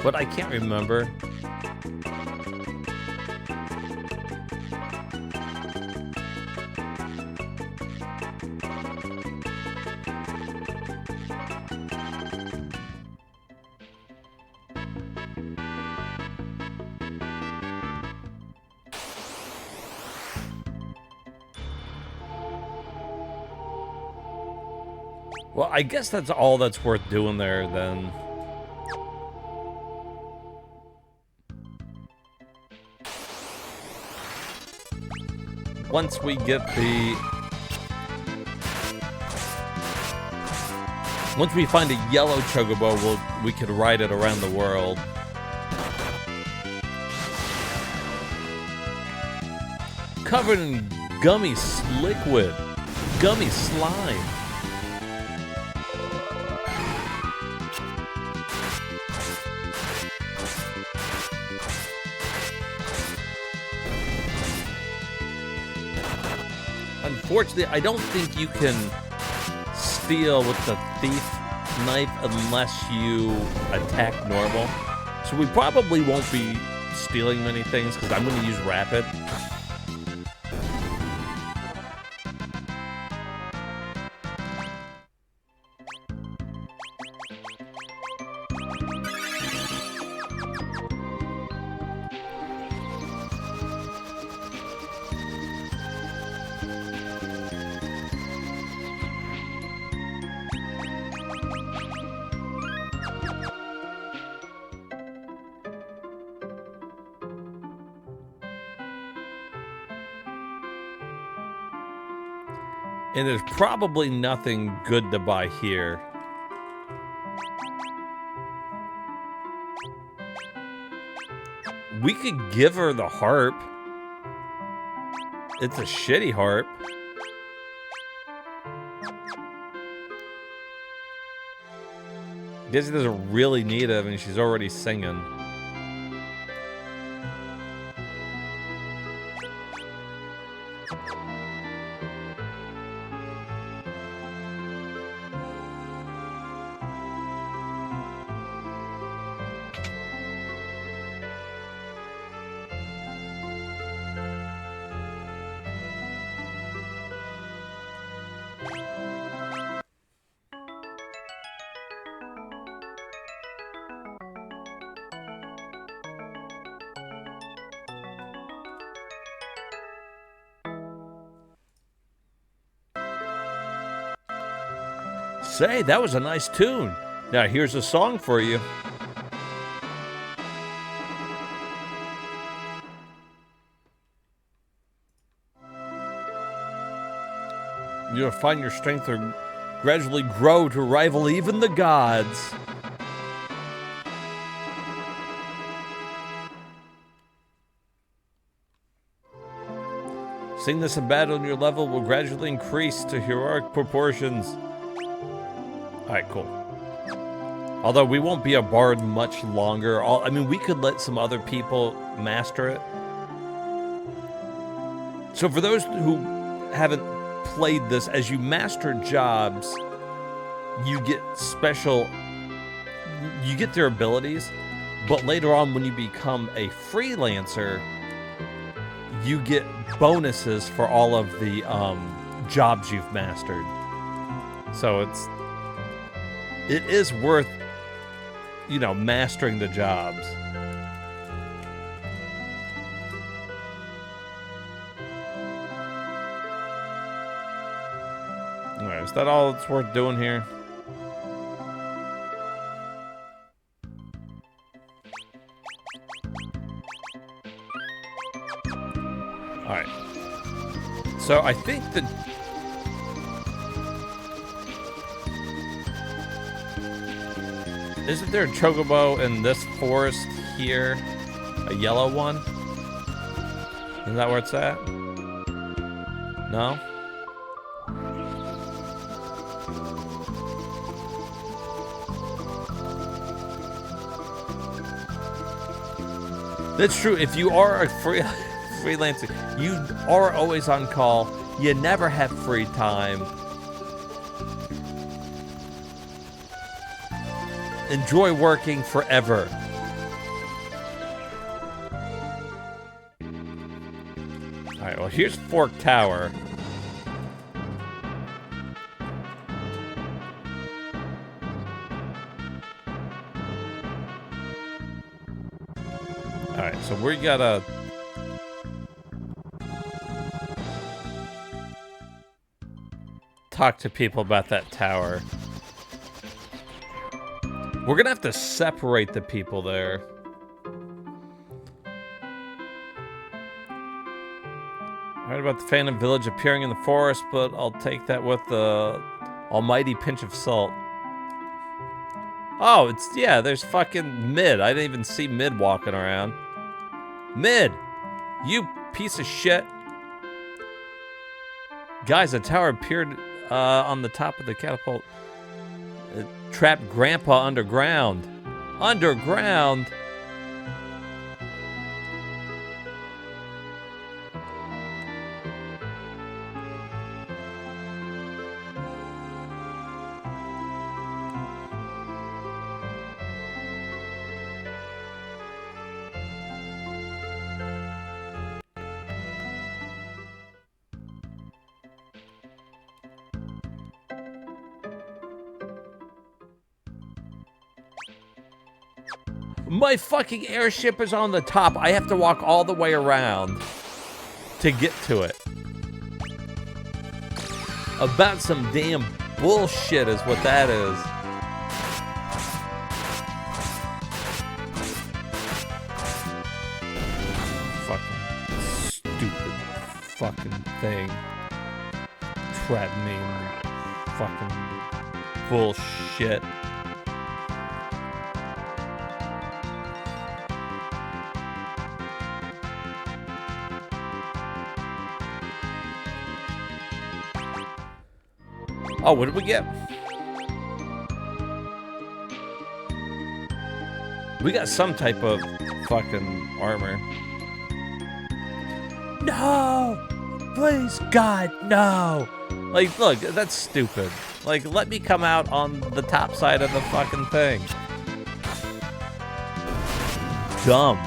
But I can't remember. Well, I guess that's all that's worth doing there, then. Once we get the... Once we find a yellow chocobo, we could ride it around the world. Covered in gummy liquid. Gummy slime. Unfortunately, I don't think you can steal with the thief knife unless you attack normal. So we probably won't be stealing many things because I'm going to use rapid. And there's probably nothing good to buy here. We could give her the harp. It's a shitty harp. Guess he doesn't really need it. I mean, she's already singing. Say, that was a nice tune. Now here's a song for you. You'll find your strength will gradually grow to rival even the gods. Sing this in battle and your level will gradually increase to heroic proportions. Alright, cool. Although we won't be a bard much longer. I mean, we could let some other people master it. So for those who haven't played this, as you master jobs, you get special... You get their abilities, but later on when you become a freelancer, you get bonuses for all of the jobs you've mastered. So it is worth, you know, mastering the jobs. All right, is that all that's worth doing here? All right. So I think that isn't there a chocobo in this forest here? A yellow one? Isn't that where it's at? No? That's true. If you are a freelancer, you are always on call. You never have free time. Enjoy working forever. Alright, well, here's Fork Tower. Alright, so we gotta... talk to people about that tower. We're gonna have to separate the people there. I heard about the Phantom Village appearing in the forest, but I'll take that with the almighty pinch of salt. Oh, yeah, there's fucking Mid. I didn't even see Mid walking around. Mid! You piece of shit. Guys, a tower appeared on the top of the catapult. It trapped Grandpa underground. Underground? My fucking airship is on the top. I have to walk all the way around to get to it. About some damn bullshit is what that is. Fucking stupid fucking thing. trap me and fucking bullshit. Oh, what did we get? We got some type of fucking armor. No! Please, God, no! Like, look, that's stupid. Like, let me come out on the top side of the fucking thing. Dumb.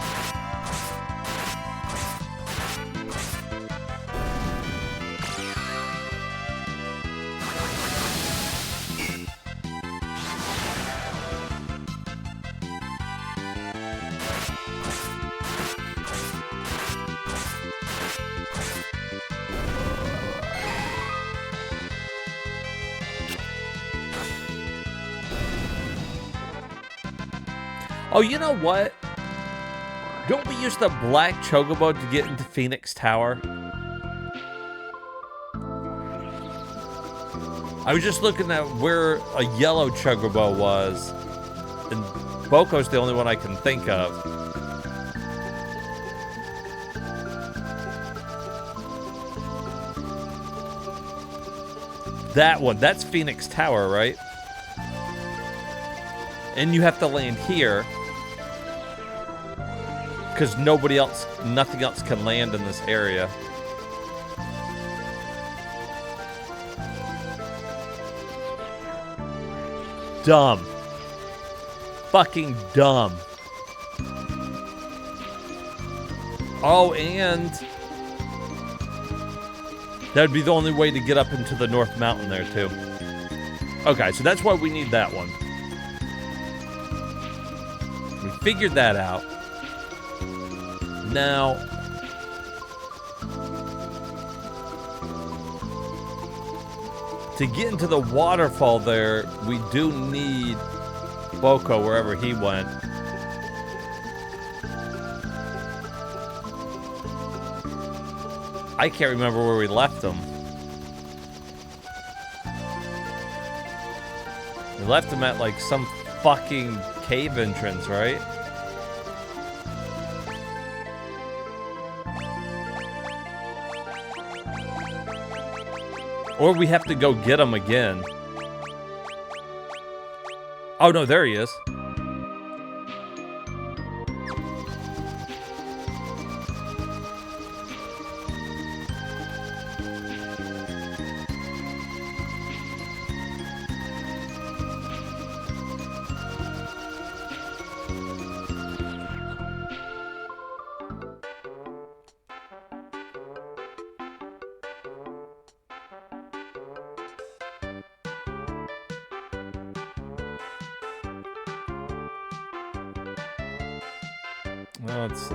Oh, you know what? Don't we use the black chocobo to get into Phoenix Tower? I was just looking at where a yellow chocobo was, and Boko's the only one I can think of. That one, that's Phoenix Tower, right? And you have to land here. Because nothing else can land in this area. Dumb. Fucking dumb. Oh, and that'd be the only way to get up into the North Mountain there, too. Okay, so that's why we need that one. We figured that out. Now, to get into the waterfall there, we do need Boko wherever he went. I can't remember where we left him. We left him at like some fucking cave entrance, right? Or we have to go get him again. Oh no, there he is. Let's see.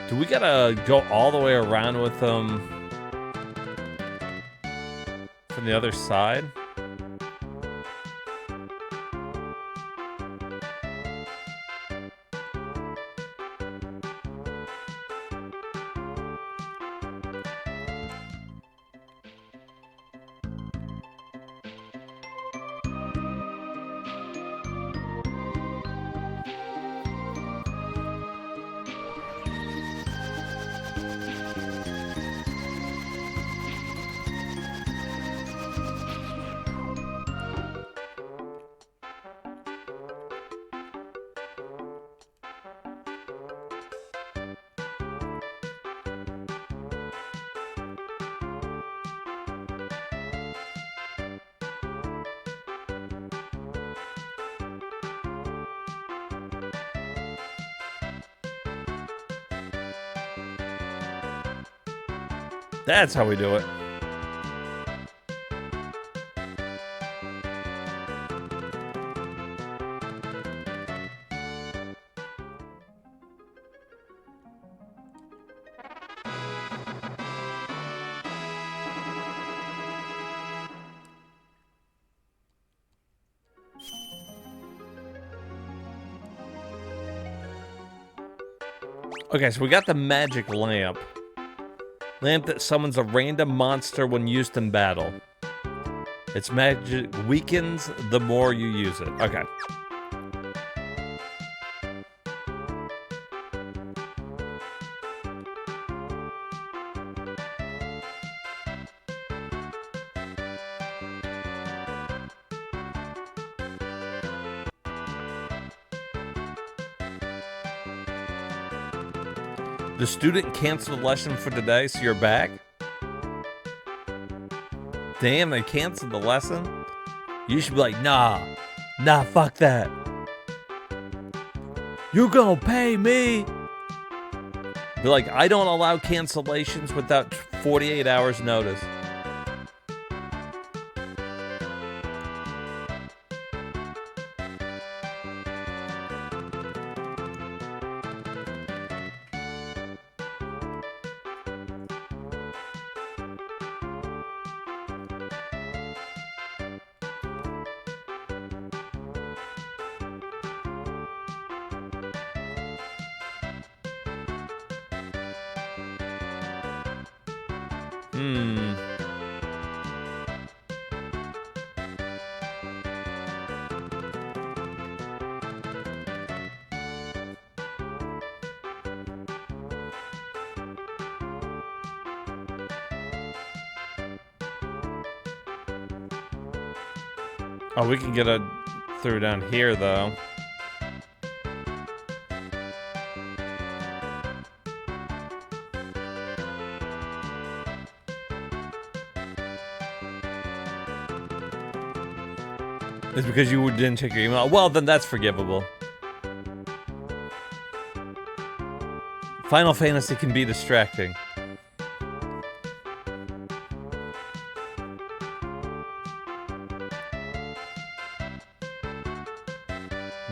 Do we gotta go all the way around with them from the other side? That's how we do it. Okay, so we got the magic lamp. Lamp that summons a random monster when used in battle. Its magic weakens the more you use it. Okay. The student canceled the lesson for today, so you're back? Damn, they canceled the lesson? You should be like, nah, fuck that. You gonna pay me? Be like, I don't allow cancellations without 48 hours notice. Oh, we can get it through down here, though. It's because you didn't check your email. Well, then that's forgivable. Final Fantasy can be distracting.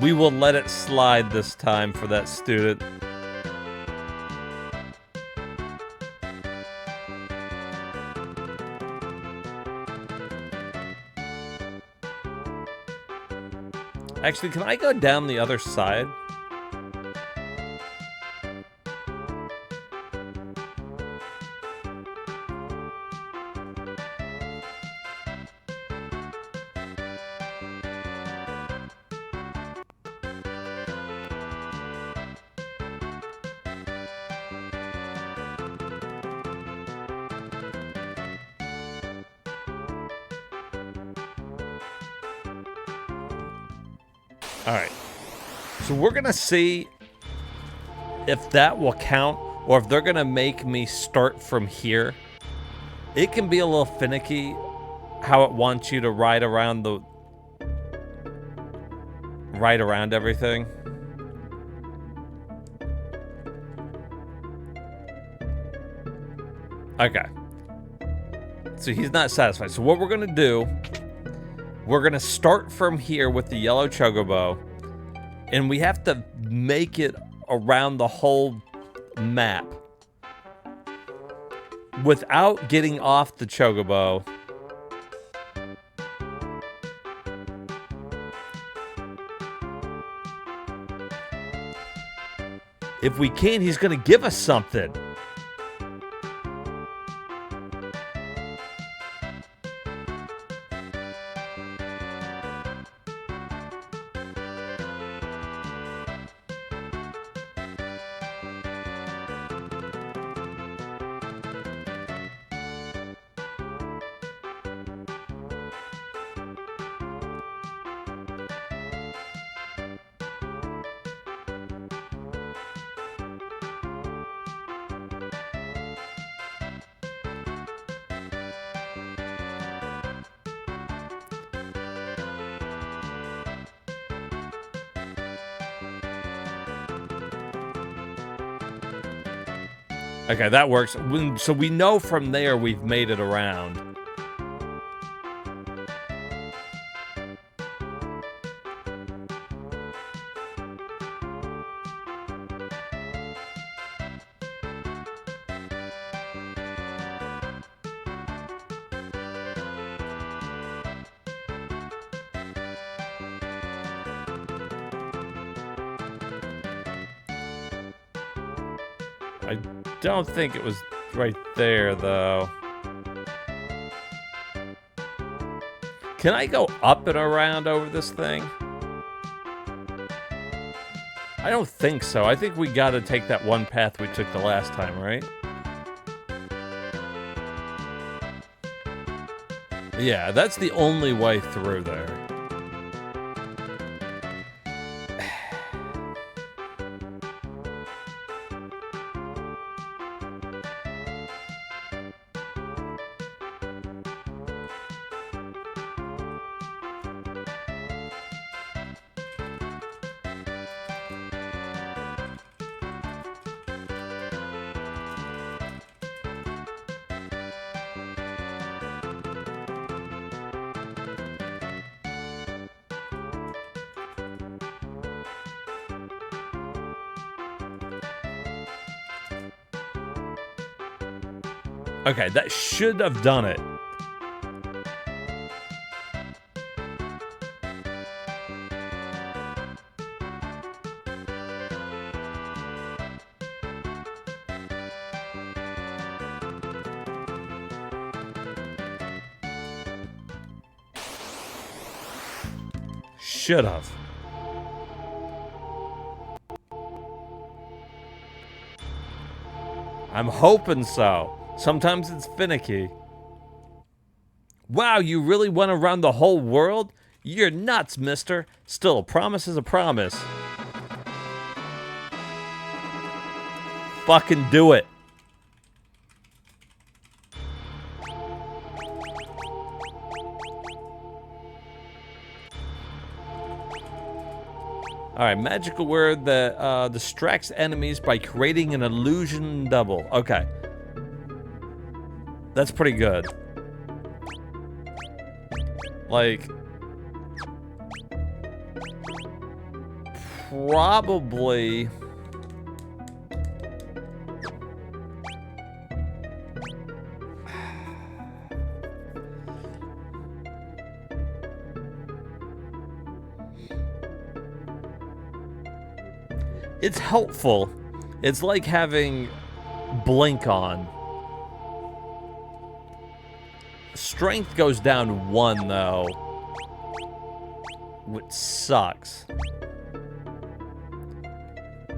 We will let it slide this time for that student. Actually, can I go down the other side? Alright. So we're gonna see if that will count, or if they're gonna make me start from here. It can be a little finicky how it wants you to ride around everything. Okay. So he's not satisfied. So what we're gonna do, we're gonna start from here with the yellow chocobo, and we have to make it around the whole map without getting off the chocobo. If we can, he's gonna give us something. Okay, that works. So we know from there we've made it around. I don't think it was right there, though. Can I go up and around over this thing? I don't think so. I think we gotta take that one path we took the last time, right? Yeah, that's the only way through there. Okay, that should have done it. Should have. I'm hoping so. Sometimes it's finicky. Wow, you really went around the whole world? You're nuts, mister. Still, a promise is a promise. Fucking do it. Alright, magical word that distracts enemies by creating an illusion double. Okay. That's pretty good. Like, probably... It's helpful. It's like having blink on. Strength goes down 1, though. Which sucks.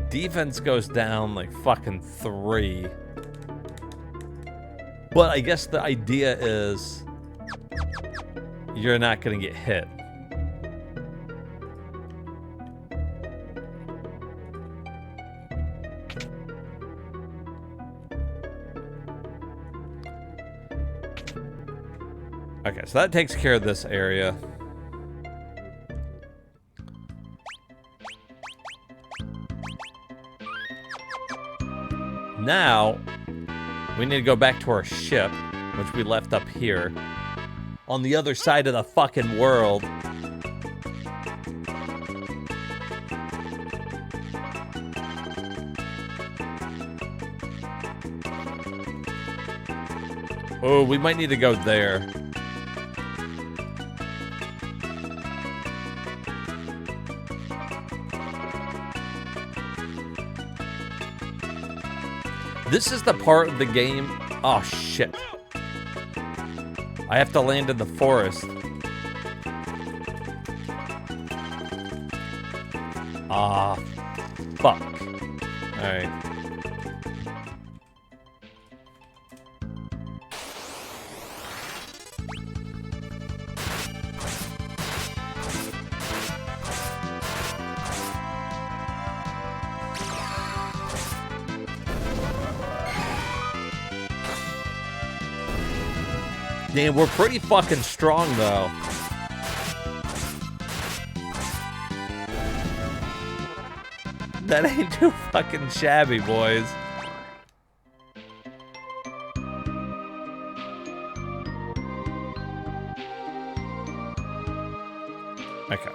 Defense goes down like fucking 3. But I guess the idea is you're not gonna get hit. Okay, so that takes care of this area. Now, we need to go back to our ship, which we left up here, on the other side of the fucking world. Oh, we might need to go there. This is the part of the game... Oh, shit. I have to land in the forest. Ah, fuck. Alright. Damn, we're pretty fucking strong, though. That ain't too fucking shabby, boys. Okay.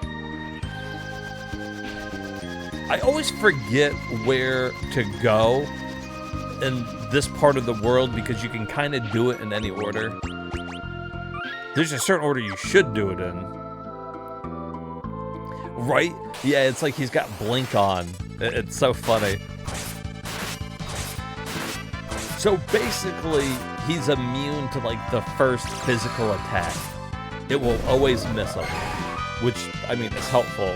I always forget where to go in this part of the world because you can kind of do it in any order. There's a certain order you should do it in. Right? Yeah, it's like he's got blink on. It's so funny. So basically, he's immune to like the first physical attack. It will always miss him, which, I mean, is helpful.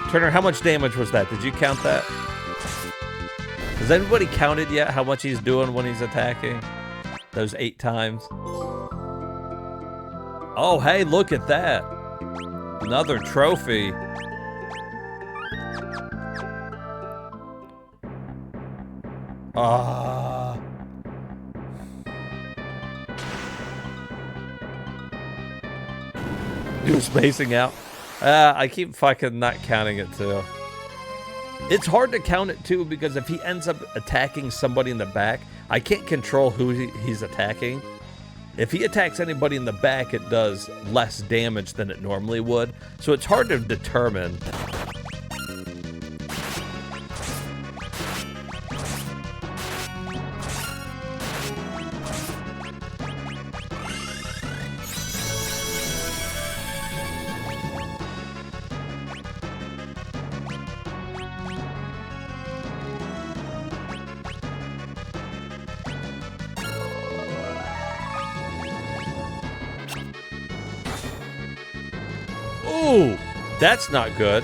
Turner, how much damage was that? Did you count that? Has anybody counted yet how much he's doing when he's attacking? Those 8 times. Oh, hey, look at that. Another trophy. Ah. You're spacing out. I keep fucking not counting it too. It's hard to count it too because if he ends up attacking somebody in the back, I can't control who he's attacking. If he attacks anybody in the back, it does less damage than it normally would. So it's hard to determine. Ooh, that's not good.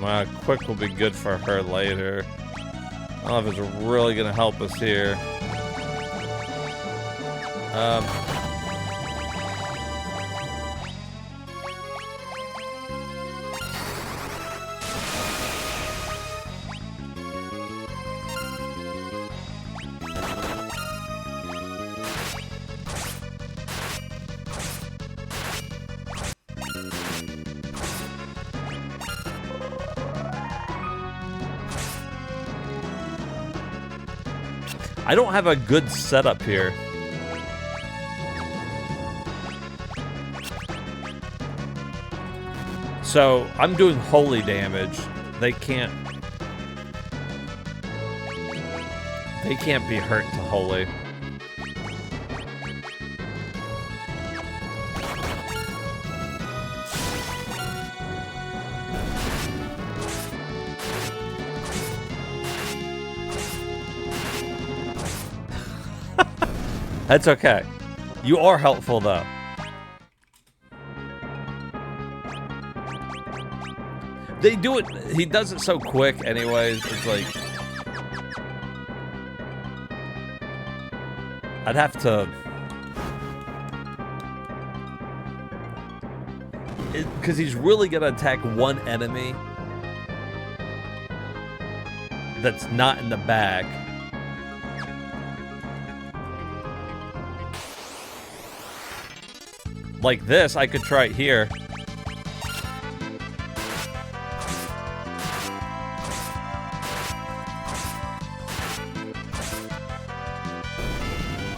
Well, quick will be good for her later. I don't know if it's really gonna help us here. I don't have a good setup here. So I'm doing holy damage. They can't be hurt to holy. That's okay. You are helpful, though. They do it... He does it so quick, anyways. It's like... I'd have to... Because he's really going to attack one enemy that's not in the back. Like this, I could try it here.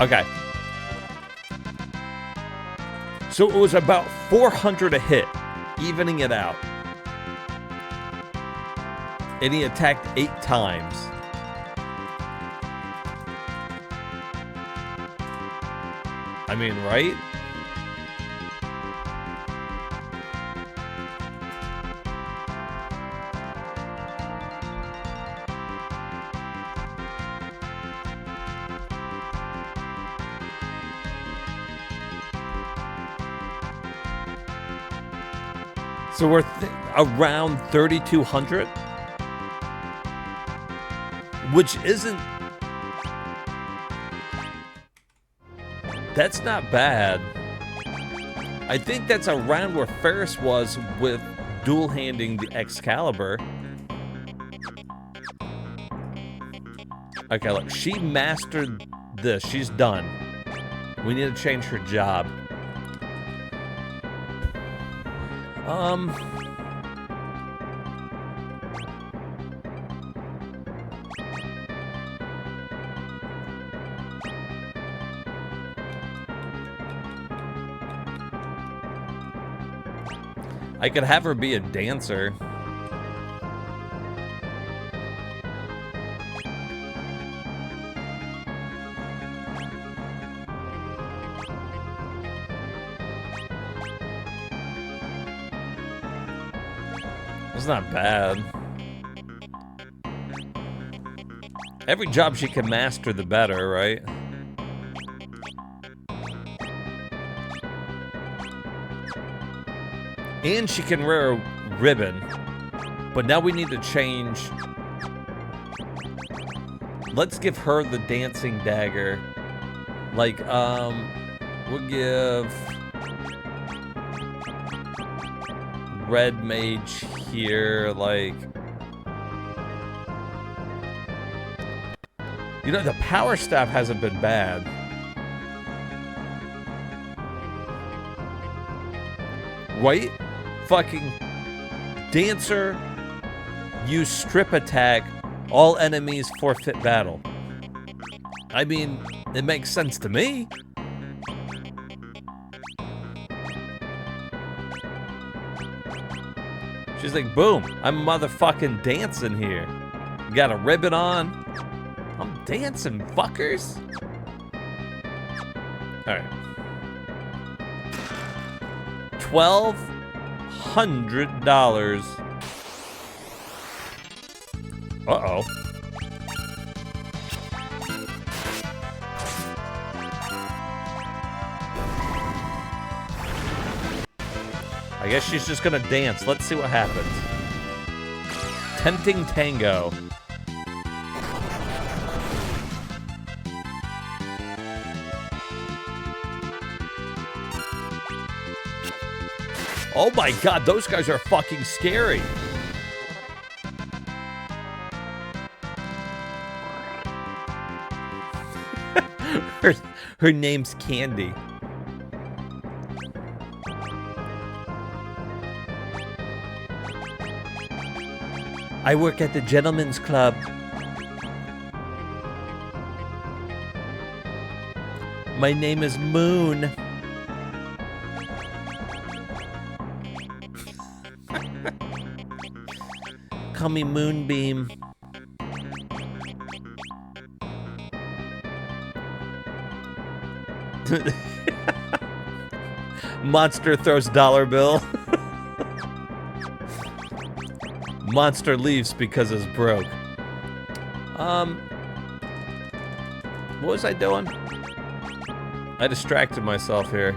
Okay. So it was about 400 a hit, evening it out. And he attacked 8 times. I mean, right? So we're around 3,200, which isn't... That's not bad. I think that's around where Ferris was with dual-handing the Excalibur. Okay, look, she mastered this. She's done. We need to change her job. I could have her be a dancer. It's not bad. Every job she can master, the better, right? And she can wear a ribbon. But now we need to change. Let's give her the dancing dagger. Like, we'll give Red Mage here, like... You know, the power staff hasn't been bad. Right? Fucking Dancer, use strip attack, all enemies forfeit battle. I mean, it makes sense to me. She's like, boom, I'm motherfucking dancing here. Got a ribbon on. I'm dancing, fuckers. Alright. $1,200. Uh-oh. I guess she's just gonna dance. Let's see what happens. Tempting Tango. Oh my god, those guys are fucking scary. her name's Candy. I work at the Gentleman's Club. My name is Moon. Call me Moonbeam. Monster throws dollar bill. Monster leaves because it's broke. What was I doing? I distracted myself here.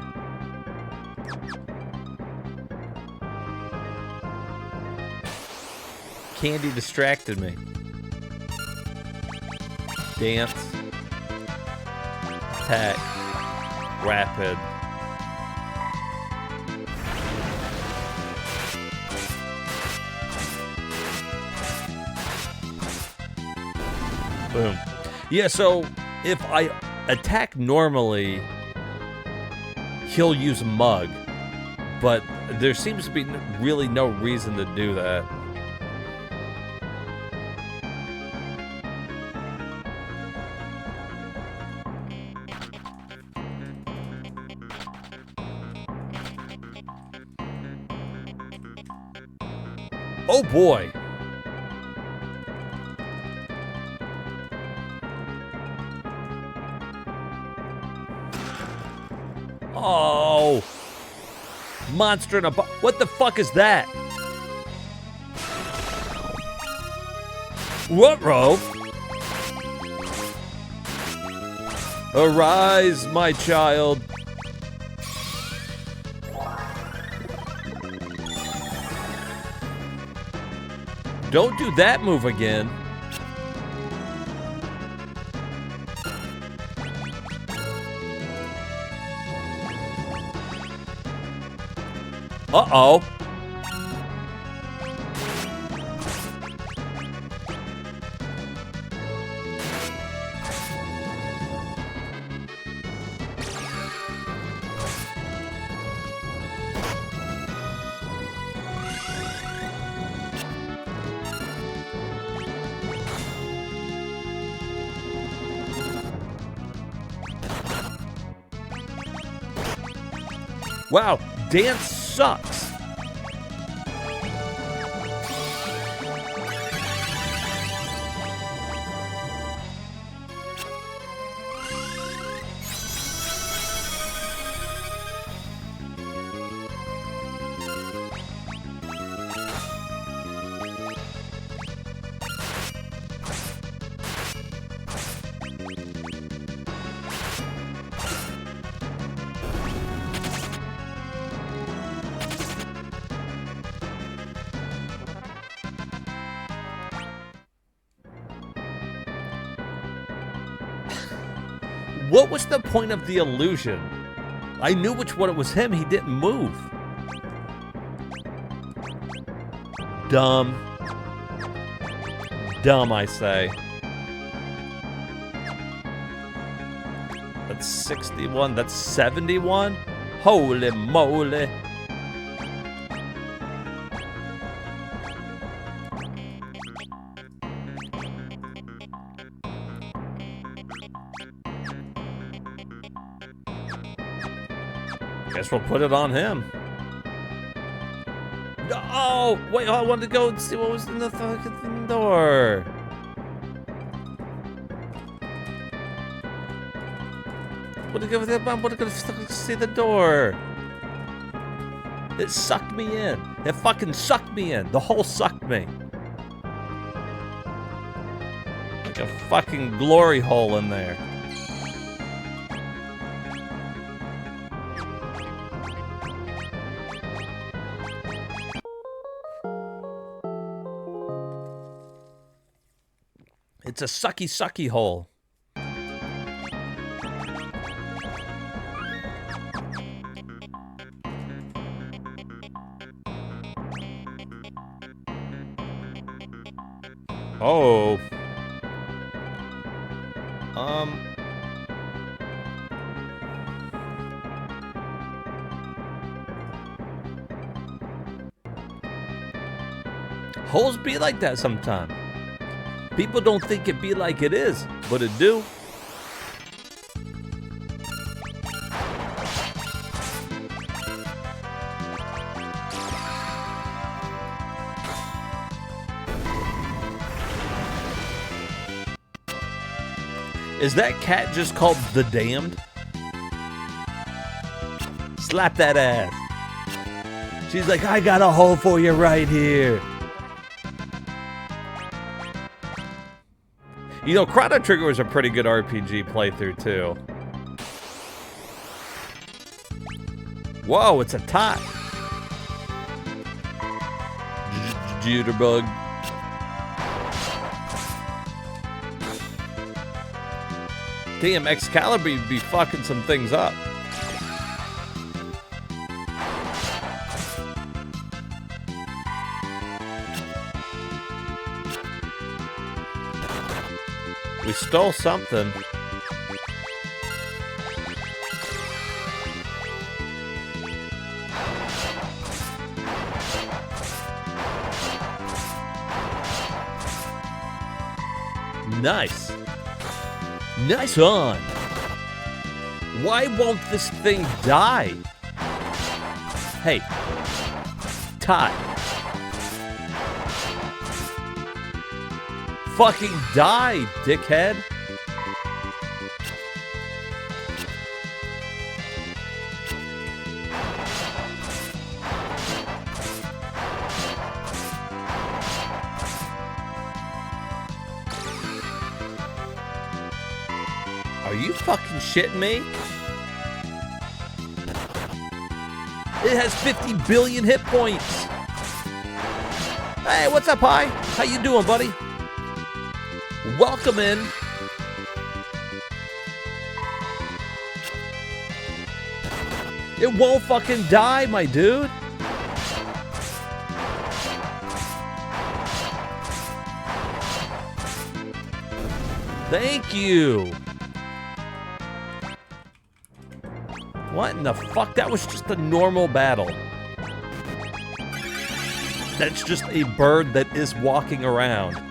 Candy distracted me. Dance. Attack. Rapid. Boom. Yeah, so if I attack normally, he'll use Mug. But there seems to be really no reason to do that. Oh boy. Oh. Monster in a box. What the fuck is that? What, bro? Arise, my child. Don't do that move again. Uh-oh. Wow, dance sucks. What was the point of the illusion? I knew which one it was him. He didn't move. Dumb. Dumb, I say. That's 61. That's 71? Holy moly. Guess we'll put it on him. Oh, wait, I wanted to go and see what was in the fucking door. I want to go see the door. It sucked me in. It fucking sucked me in. The hole sucked me. Like a fucking glory hole in there. It's a sucky, sucky hole. Oh. Holes be like that sometimes. People don't think it be like it is, but it do. Is that cat just called the Damned? Slap that ass. She's like, I got a hole for you right here. You know, Chrono Trigger was a pretty good RPG playthrough, too. Whoa, it's a tot. Jitterbug. Damn, Excalibur be fucking some things up. We stole something. Nice. Nice on. Why won't this thing die? Hey. Todd. Fucking die, dickhead. Are you fucking shitting me? It has 50 billion hit points. Hey, what's up, Hi? How you doing, buddy? Welcome in. It won't fucking die, my dude. Thank you. What in the fuck? That was just a normal battle. That's just a bird that is walking around.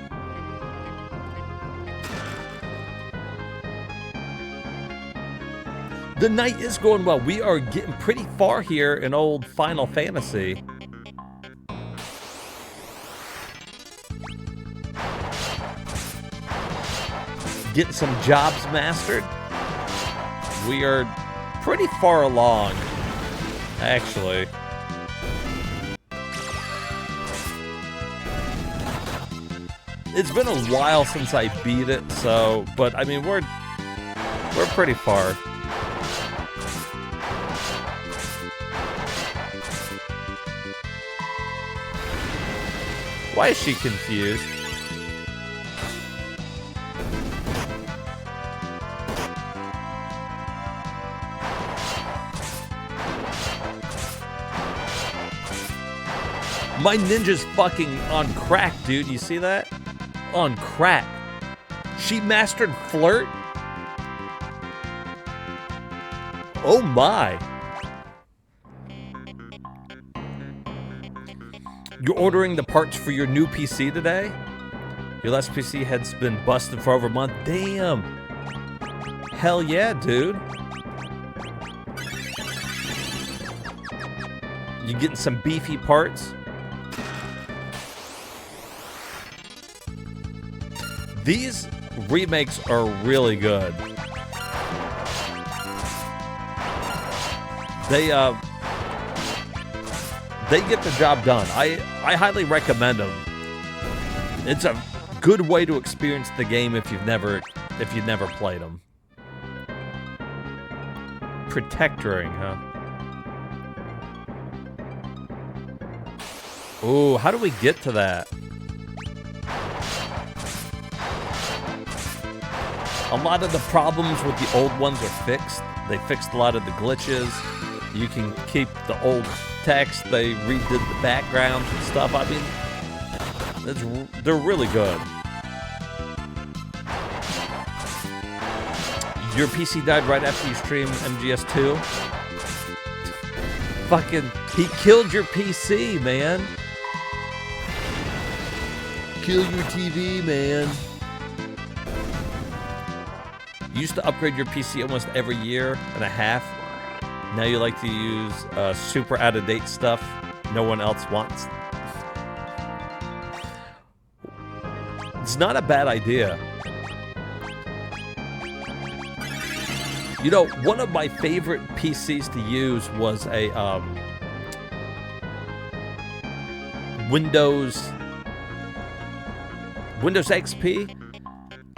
The night is going well. We are getting pretty far here in old Final Fantasy. Getting some jobs mastered. We are pretty far along, actually. It's been a while since I beat it, so, but I mean, we're pretty far. Why is she confused? My ninja's fucking on crack, dude. You see that? On crack. She mastered flirt? Oh my. You're ordering the parts for your new PC today? Your last PC has been busted for over a month. Damn. Hell yeah, dude. You getting some beefy parts? These remakes are really good. They get the job done. I highly recommend them. It's a good way to experience the game if you've never played them. Protectoring, huh? Ooh, how do we get to that? A lot of the problems with the old ones are fixed. They fixed a lot of the glitches. You can keep the old text. They redid the backgrounds and stuff. I mean, they're really good. Your PC died right after you streamed MGS2? Fucking, he killed your PC, man. Kill your TV, man. You used to upgrade your PC almost every year and a half. Now you like to use super out-of-date stuff no one else wants. It's not a bad idea. You know, one of my favorite PCs to use was a Windows XP.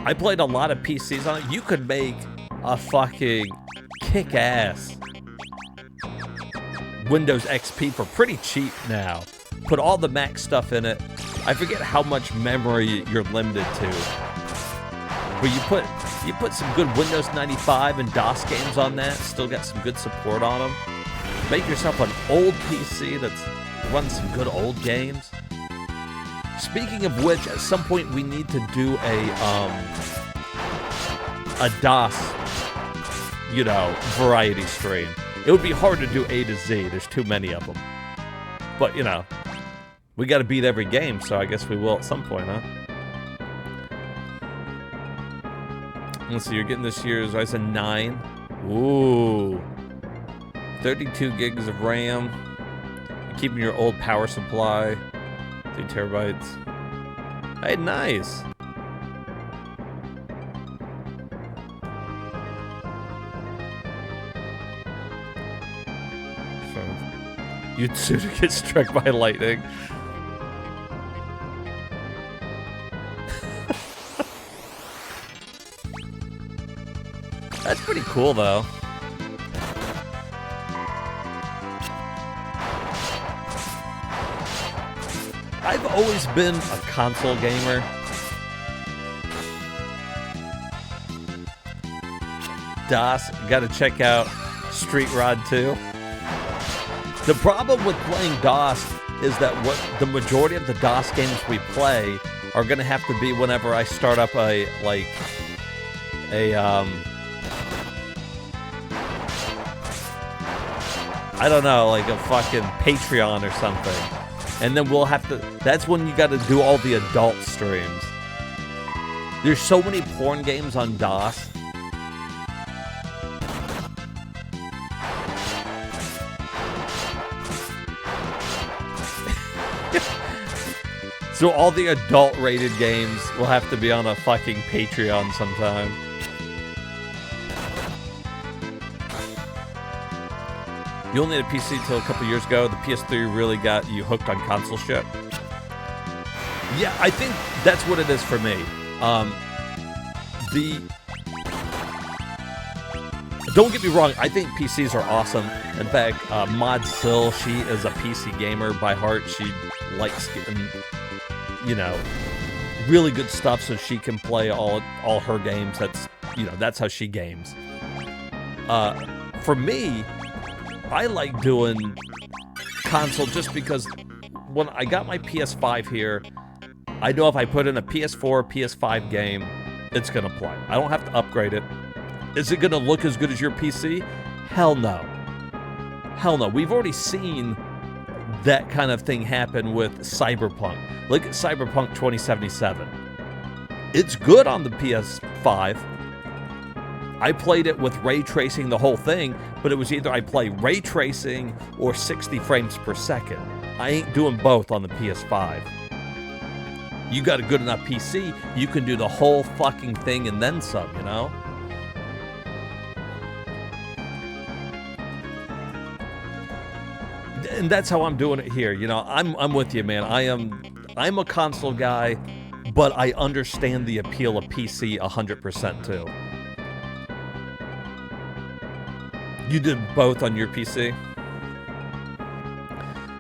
I played a lot of PCs on it. You could make a fucking kick-ass Windows XP for pretty cheap now. Put all the Mac stuff in it. I forget how much memory you're limited to. But you put some good Windows 95 and DOS games on that. Still got some good support on them. Make yourself an old PC that's runs some good old games. Speaking of which, at some point we need to do a DOS, you know, variety stream. It would be hard to do A to Z. There's too many of them. But, you know, we got to beat every game, so I guess we will at some point, huh? Let's see, you're getting this year's Ryzen 9. Ooh. 32 gigs of RAM. You're keeping your old power supply. 3 terabytes. Hey, nice. Yutsuda gets struck by lightning. That's pretty cool, though. I've always been a console gamer. DOS, gotta check out Street Rod 2. The problem with playing DOS is that what the majority of the DOS games we play are gonna have to be whenever I start up I don't know, like a fucking Patreon or something. And then we'll have to, that's when you gotta do all the adult streams. There's so many porn games on DOS. So all the adult rated games will have to be on a fucking Patreon sometime. You only had a PC until a couple years ago. The PS3 really got you hooked on console shit. Yeah, I think that's what it is for me. Don't get me wrong, I think PCs are awesome. In fact, Mod Sill, she is a PC gamer by heart. She likes getting, you know, really good stuff so she can play all her games. That's, you know, that's how she games. For me, I like doing console just because when I got my PS5 here, I know if I put in a PS4, PS5 game, it's gonna play. I don't have to upgrade it. Is it gonna look as good as your PC? Hell no. Hell no. We've already seen that kind of thing happen with Cyberpunk. Look at Cyberpunk 2077. It's good on the PS5. I played it with ray tracing the whole thing, but it was either I play ray tracing or 60 frames per second. I ain't doing both on the PS5. You got a good enough PC, you can do the whole fucking thing and then some, you know? And that's how I'm doing it here. You know, I'm with you, man. I'm a console guy, but I understand the appeal of PC 100% too. You did both on your PC?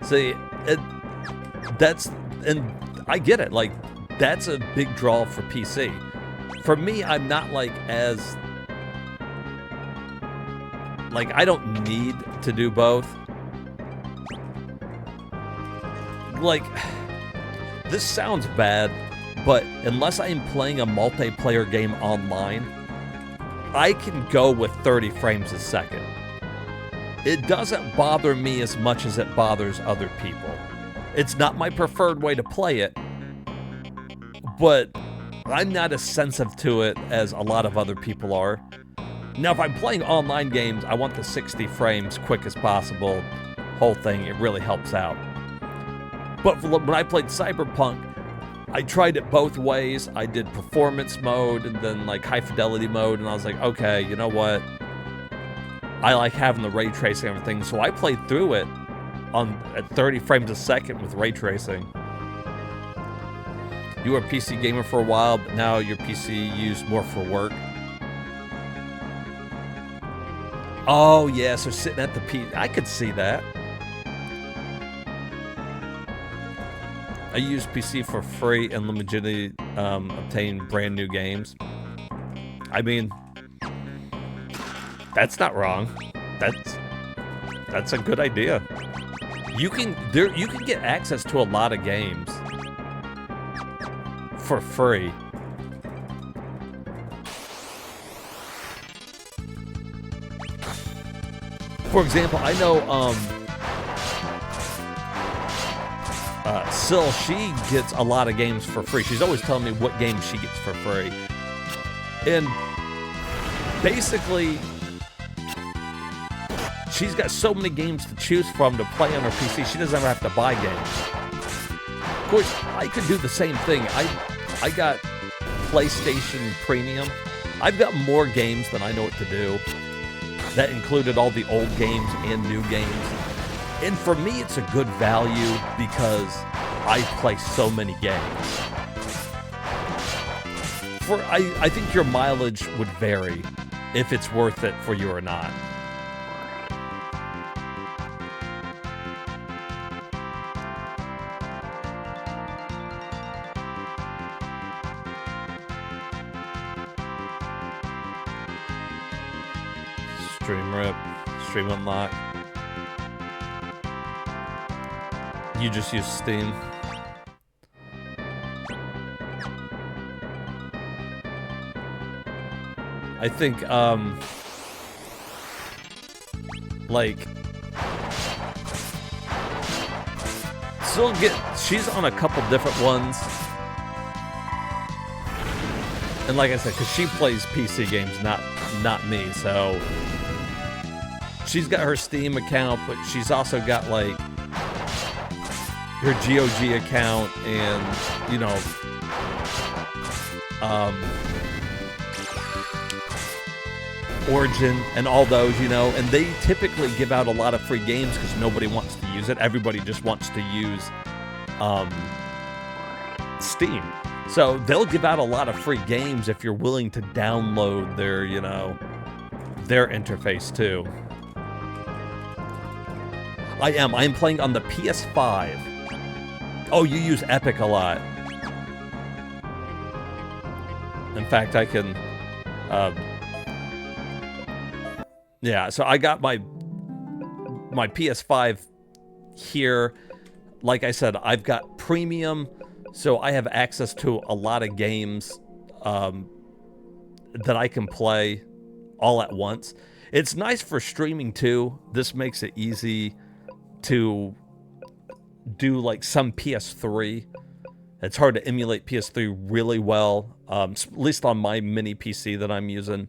See, and I get it. Like, that's a big draw for PC. For me, I'm not like as, like, I don't need to do both. Like, this sounds bad, but unless I am playing a multiplayer game online, I can go with 30 frames a second. It doesn't bother me as much as it bothers other people. It's not my preferred way to play it, but I'm not as sensitive to it as a lot of other people are. Now, if I'm playing online games, I want the 60 frames quick as possible. Whole thing, it really helps out. But when I played Cyberpunk, I tried it both ways. I did performance mode and then like high fidelity mode, and I was like, okay, you know what? I like having the ray tracing and everything, so I played through it at 30 frames a second with ray tracing. You were a PC gamer for a while, but now your PC used more for work. Oh yeah, so sitting at the PC, I could see that. I use PC for free and legitimately obtain brand new games. I mean, that's not wrong. That's a good idea. You can get access to a lot of games for free. For example, I know Syl, she gets a lot of games for free. She's always telling me what games she gets for free. And basically, she's got so many games to choose from to play on her PC, she doesn't ever have to buy games. Of course, I could do the same thing. I got PlayStation Premium. I've got more games than I know what to do. That included all the old games and new games. And for me, it's a good value because I play so many games. I think your mileage would vary if it's worth it for you or not. Stream rip, stream unlock. You just use Steam. I think, like, she's on a couple different ones. And like I said, because she plays PC games, not me, so she's got her Steam account, but she's also got, like, her GOG account and, you know, Origin and all those, you know, and they typically give out a lot of free games because nobody wants to use it. Everybody just wants to use Steam. So they'll give out a lot of free games if you're willing to download their, you know, their interface too. I'm playing on the PS5. Oh, you use Epic a lot. In fact, I can... yeah, so I got my PS5 here. like I said, I've got premium, so I have access to a lot of games that I can play all at once. It's nice for streaming too. This makes it easy to do like some PS3. It's hard to emulate PS3 really well, at least on my mini PC that I'm using.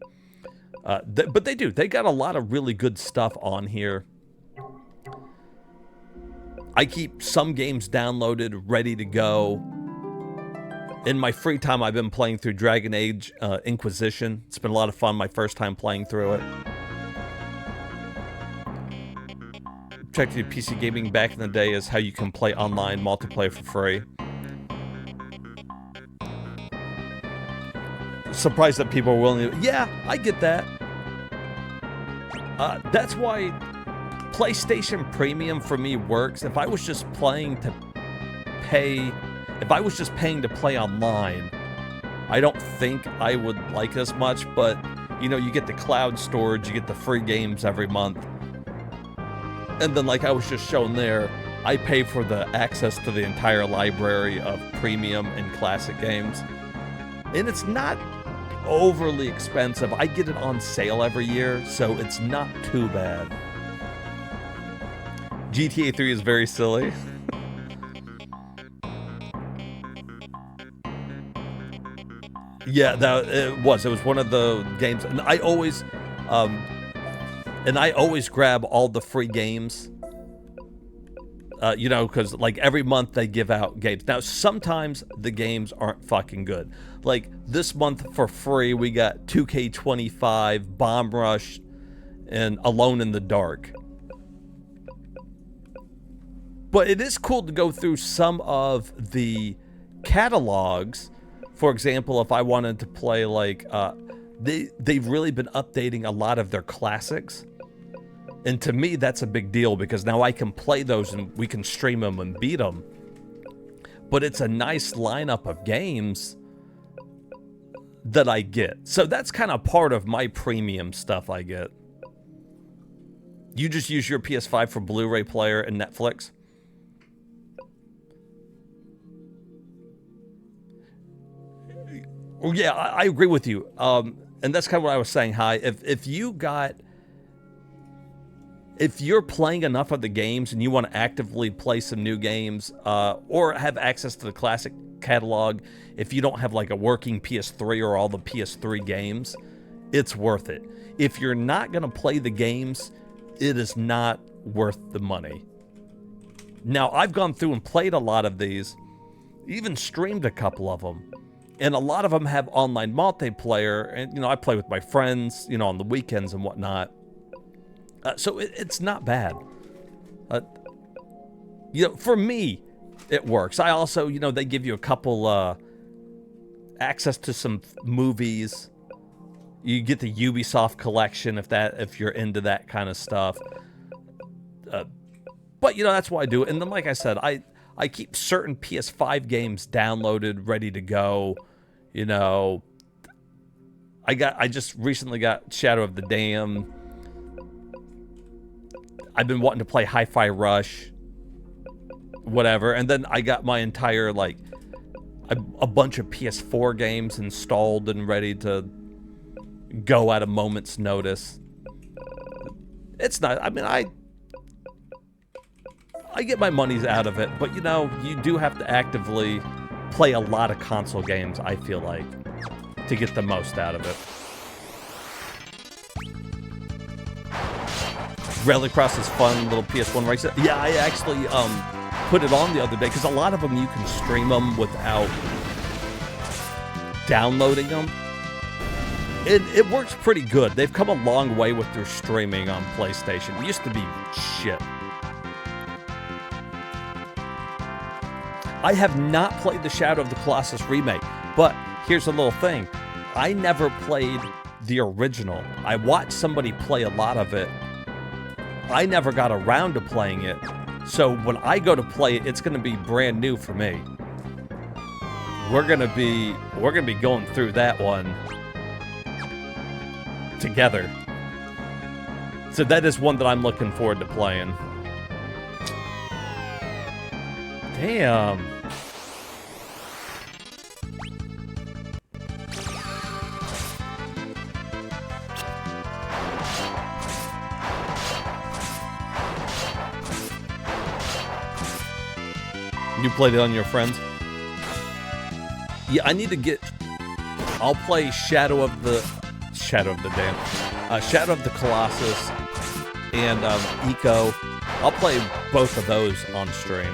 But they do. They got a lot of really good stuff on here. I keep some games downloaded, ready to go. In my free time, I've been playing through Dragon Age Inquisition. It's been a lot of fun, my first time playing through it. Checked your PC gaming back in the day is how you can play online multiplayer for free. Surprised that people are willing to... Yeah, I get that. That's why PlayStation Premium for me works. If I was just playing to pay... If I was just paying to play online, I don't think I would like as much, but, you know, you get the cloud storage, you get the free games every month. And then, like I was just shown there, I pay for the access to the entire library of premium and classic games. And it's not overly expensive. I get it on sale every year, so it's not too bad. GTA 3 is very silly. Yeah, it was one of the games, and I always grab all the free games, you know, because like every month they give out games. Now sometimes the games aren't fucking good. Like this month for free we got 2K25, Bomb Rush, and Alone in the Dark. But it is cool to go through some of the catalogs. For example, if I wanted to play like, they've really been updating a lot of their classics. And to me, that's a big deal because now I can play those and we can stream them and beat them. But it's a nice lineup of games that I get. So that's kind of part of my premium stuff I get. You just use your PS5 for Blu-ray player and Netflix? Yeah, I agree with you. And that's kind of what I was saying, Hi. If you're playing enough of the games and you want to actively play some new games, or have access to the classic catalog, if you don't have like a working PS3 or all the PS3 games, it's worth it. If you're not going to play the games, it is not worth the money. Now, I've gone through and played a lot of these, even streamed a couple of them. And a lot of them have online multiplayer, and, you know, I play with my friends, you know, on the weekends and whatnot. So it's not bad. You know, for me, it works. I also, you know, they give you a couple, access to some movies. You get the Ubisoft collection if you're into that kind of stuff. But, you know, that's why I do it. And then, like I said, I keep certain PS5 games downloaded, ready to go. You know, I just recently got Shadow of the Dam. I've been wanting to play Hi-Fi Rush, whatever. And then I got my entire, like, a bunch of PS4 games installed and ready to go at a moment's notice. It's not, I mean, I get my money's out of it, but, you know, you do have to actively play a lot of console games, I feel like, to get the most out of it. Rallycross is fun, little PS1 race. Yeah, I actually put it on the other day, because a lot of them you can stream them without downloading them. It works pretty good. They've come a long way with their streaming on PlayStation. It used to be shit. I have not played the Shadow of the Colossus remake, but here's a little thing. I never played the original. I watched somebody play a lot of it. I never got around to playing it, so when I go to play it, it's going to be brand new for me. We're gonna be going through that one together. So that is one that I'm looking forward to playing. Damn. You played it on your friends? Yeah, I need to get... I'll play Shadow of the Colossus and Eco. I'll play both of those on stream.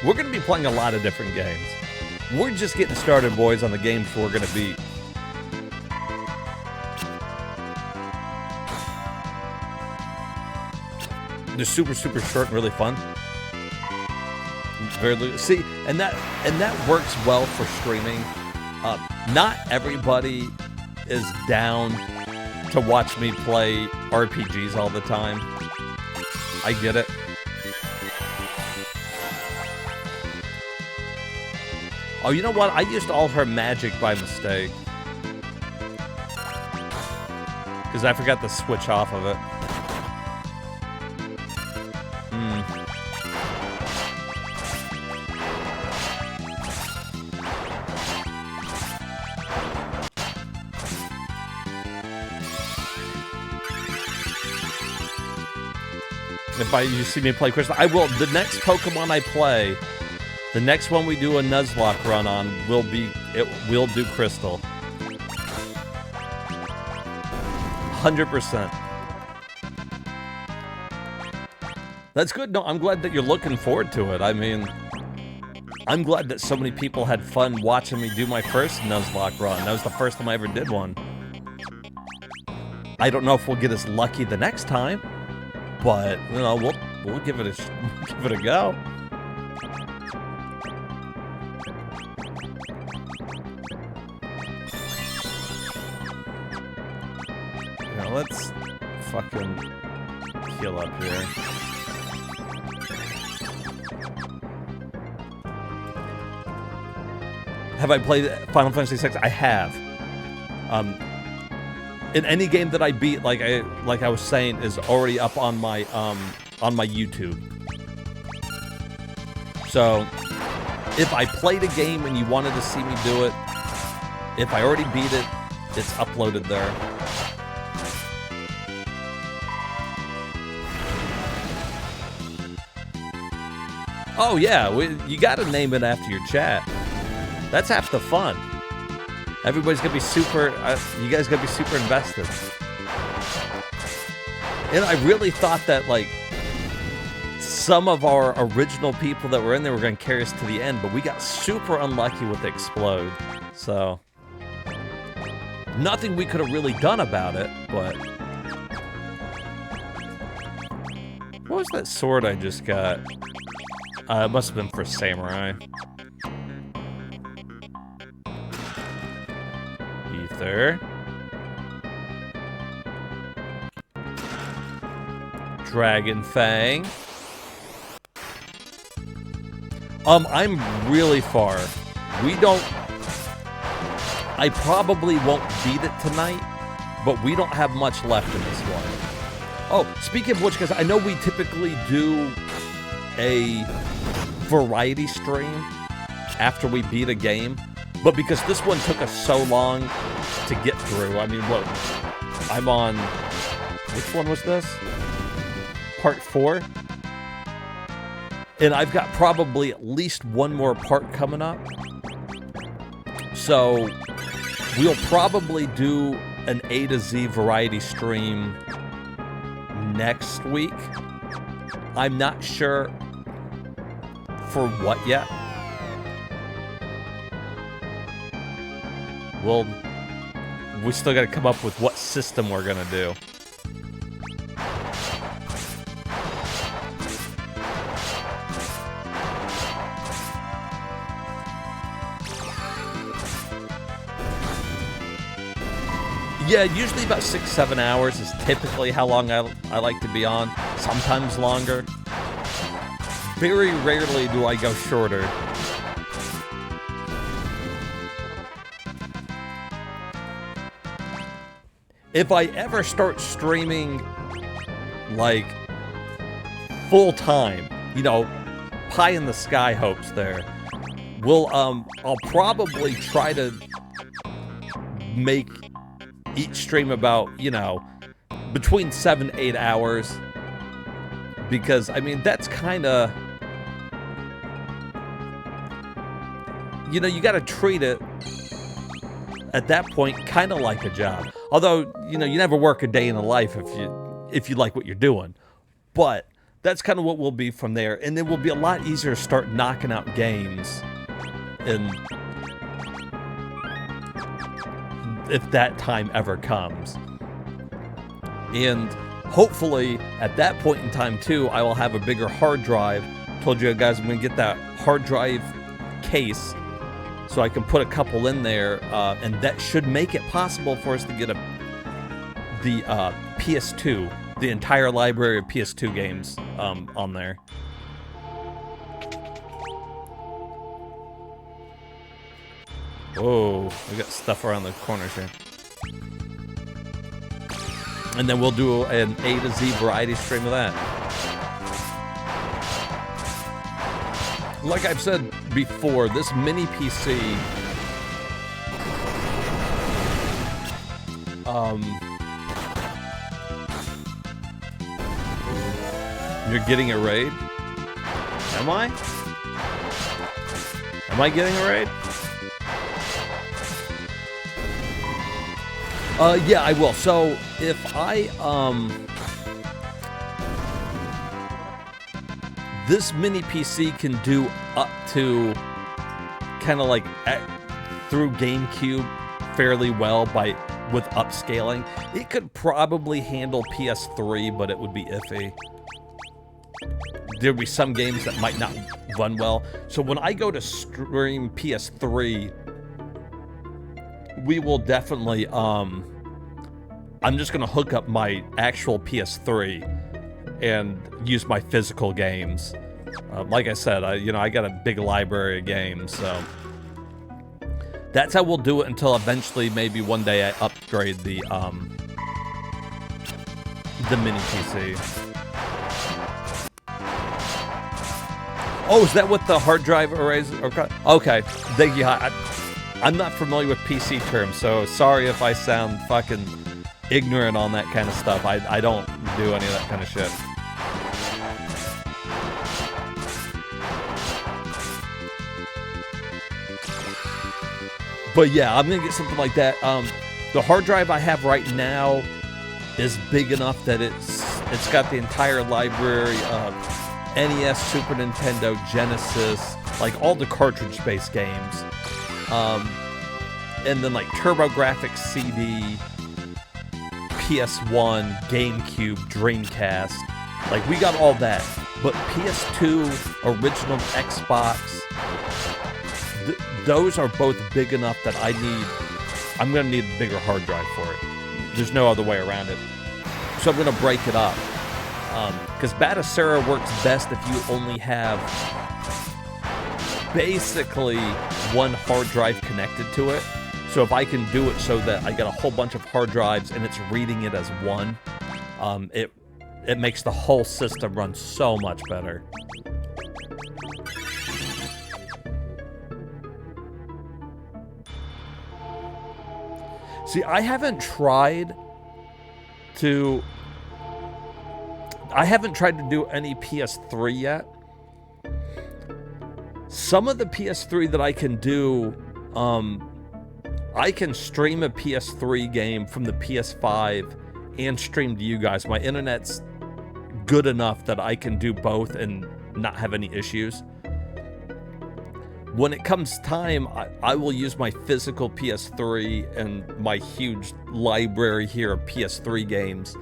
We're going to be playing a lot of different games. We're just getting started, boys, on the games we're going to beat. They're super, super short and really fun. See, and that works well for streaming. Not everybody is down to watch me play RPGs all the time. I get it. Oh, you know what? I used all her magic by mistake. Because I forgot to switch off of it. If you see me play Crystal, I will. The next Pokemon I play, the next one we do a Nuzlocke run on will do Crystal. 100%. That's good. No, I'm glad that you're looking forward to it. I mean, I'm glad that so many people had fun watching me do my first Nuzlocke run. That was the first time I ever did one. I don't know if we'll get as lucky the next time. But you know, we'll give it a go. Now let's fucking heal up here. Have I played Final Fantasy VI? I have. In any game that I beat, like I was saying, is already up on my YouTube. So, if I played a game and you wanted to see me do it, if I already beat it, it's uploaded there. Oh yeah, you got to name it after your chat. That's half the fun. Everybody's gonna be super. You guys gonna be super invested. And I really thought that like some of our original people that were in there were gonna carry us to the end, but we got super unlucky with Explode. So nothing we could have really done about it. But what was that sword I just got? It must have been for Samurai. Ether. Dragon Fang. I'm really far. I probably won't beat it tonight, but we don't have much left in this one. Oh, speaking of which, because I know we typically do a variety stream after we beat a game, but because this one took us so long to get through, I mean, look, I'm on, which one was this? Part 4? And I've got probably at least one more part coming up. So we'll probably do an A to Z variety stream next week. I'm not sure for what yet. We still got to come up with what system we're gonna do. Yeah, usually about 6-7 hours is typically how long I like to be on. Sometimes longer. Very rarely do I go shorter. If I ever start streaming, like, full time, you know, pie in the sky hopes there. I'll probably try to make each stream about, you know, between 7 to 8 hours, because I mean that's kind of, you know, you got to treat it at that point kind of like a job. Although, you know, you never work a day in the life if you like what you're doing, but that's kind of what we'll be from there, and it will be a lot easier to start knocking out games, and if that time ever comes. And hopefully at that point in time too, I will have a bigger hard drive. Told you guys I'm gonna get that hard drive case so I can put a couple in there, and that should make it possible for us to get the PS2, the entire library of PS2 games on there. Whoa, we got stuff around the corners here. And then we'll do an A to Z variety stream of that. Like I've said before, this mini PC, you're getting a raid? Am I? Am I getting a raid? Yeah, I will. So if I, this mini PC can do up to kind of like through GameCube fairly well with upscaling. It could probably handle PS3, but it would be iffy. There'd be some games that might not run well. So when I go to stream PS3, we will definitely, I'm just going to hook up my actual PS3 and use my physical games. Like I said, I got a big library of games, so that's how we'll do it until eventually maybe one day I upgrade the mini PC. Oh, is that what the hard drive arrays are? Okay, thank you. I'm not familiar with PC terms, so sorry if I sound fucking ignorant on that kind of stuff. I don't do any of that kind of shit. But yeah, I'm gonna get something like that. The hard drive I have right now is big enough that it's got the entire library of NES, Super Nintendo, Genesis, like all the cartridge-based games, and then like TurboGrafx CD, PS1, GameCube, Dreamcast. Like, we got all that. But PS2, original Xbox, those are both big enough that I'm going to need a bigger hard drive for it. There's no other way around it. So I'm going to break it up. Because Batacera works best if you only have basically one hard drive connected to it. So if I can do it so that I got a whole bunch of hard drives and it's reading it as one, it makes the whole system run so much better. See, I haven't tried to do any PS3 yet. Some of the PS3 that I can do, I can stream a PS3 game from the PS5 and stream to you guys. My internet's good enough that I can do both and not have any issues. When it comes time, I will use my physical PS3 and my huge library here of PS3 games,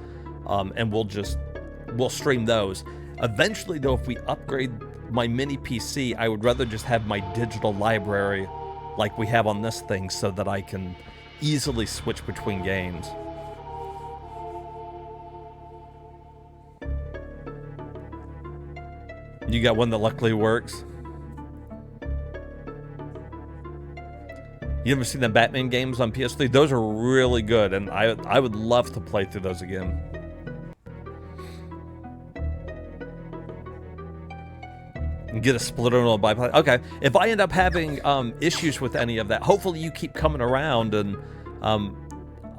and we'll stream those. Eventually, though, if we upgrade my mini PC, I would rather just have my digital library like we have on this thing so that I can easily switch between games. You got one that luckily works? You ever seen the Batman games on PS3? Those are really good, and I would love to play through those again. and get a splitter and a biplane. Okay, if I end up having issues with any of that, hopefully you keep coming around and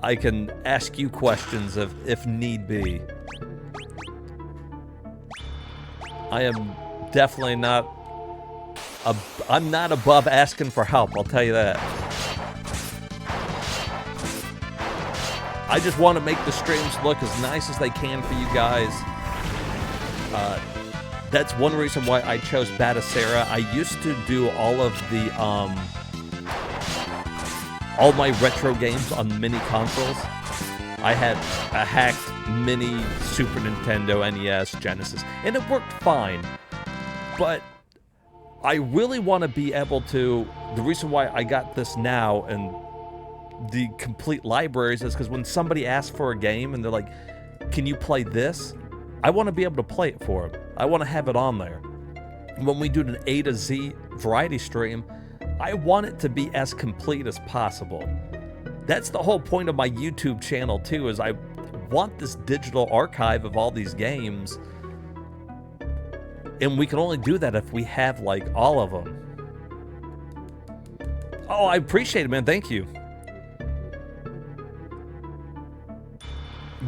I can ask you questions if need be. I am definitely not. I'm not above asking for help. I'll tell you that. I just want to make the streams look as nice as they can for you guys. That's one reason why I chose Batacera. I used to do all of the all my retro games on mini consoles. I had a hacked mini Super Nintendo, NES, Genesis, and it worked fine. But I really want to be able to. The reason why I got this now and the complete libraries is because when somebody asks for a game and they're like, "Can you play this?" I want to be able to play it for them. I want to have it on there. When we do an A to Z variety stream, I want it to be as complete as possible. That's the whole point of my YouTube channel too, is I want this digital archive of all these games. And we can only do that if we have like all of them. Oh, I appreciate it, man. Thank you.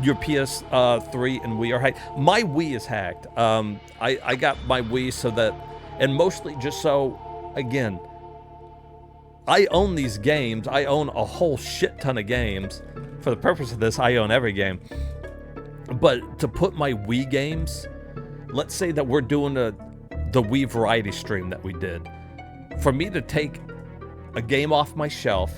Your PS3 and Wii are hacked. My Wii is hacked. I got my Wii so that, and mostly just so, again, I own these games. I own a whole shit ton of games. For the purpose of this, I own every game. But to put my Wii games, let's say that we're doing the Wii variety stream that we did. For me to take a game off my shelf,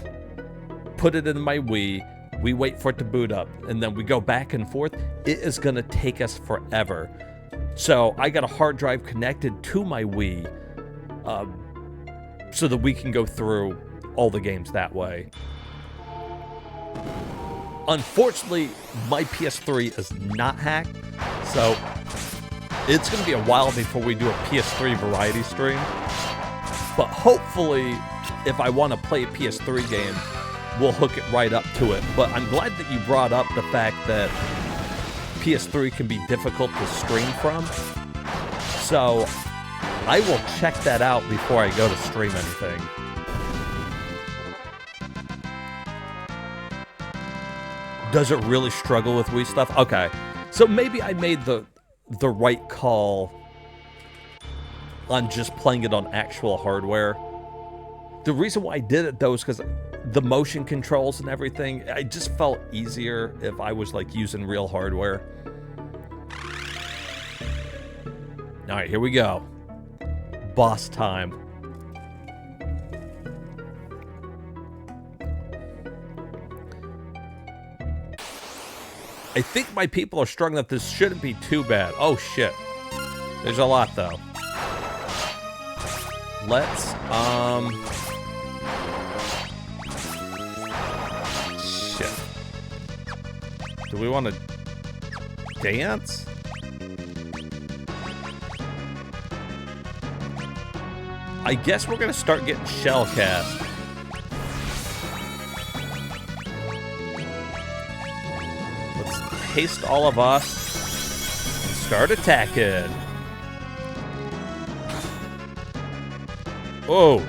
put it in my Wii, we wait for it to boot up, and then we go back and forth, it is going to take us forever. So I got a hard drive connected to my Wii so that we can go through all the games that way. Unfortunately, my PS3 is not hacked, so it's going to be a while before we do a PS3 variety stream. But hopefully, if I want to play a PS3 game, we'll hook it right up to it. But I'm glad that you brought up the fact that PS3 can be difficult to stream from. So I will check that out before I go to stream anything. Does it really struggle with Wii stuff? Okay, so maybe I made the right call on just playing it on actual hardware. The reason why I did it though is because the motion controls and everything, it just felt easier if I was like using real hardware. All right, here we go. Boss time. I think my people are strong enough this shouldn't be too bad. Oh shit. There's a lot though. Let's shit. Do we want to dance? I guess we're gonna start getting shell cast. Let's haste all of us and start attacking. Whoa.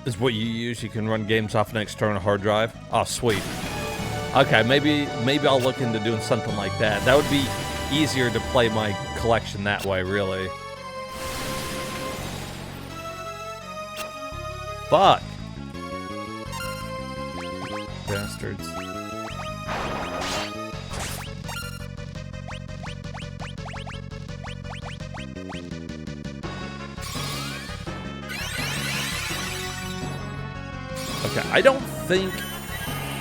Is what you use. You can run games off an external hard drive. Oh, sweet. Okay, maybe I'll look into doing something like that. That would be easier to play my collection that way, really. Fuck. Bastards. Okay, I don't think...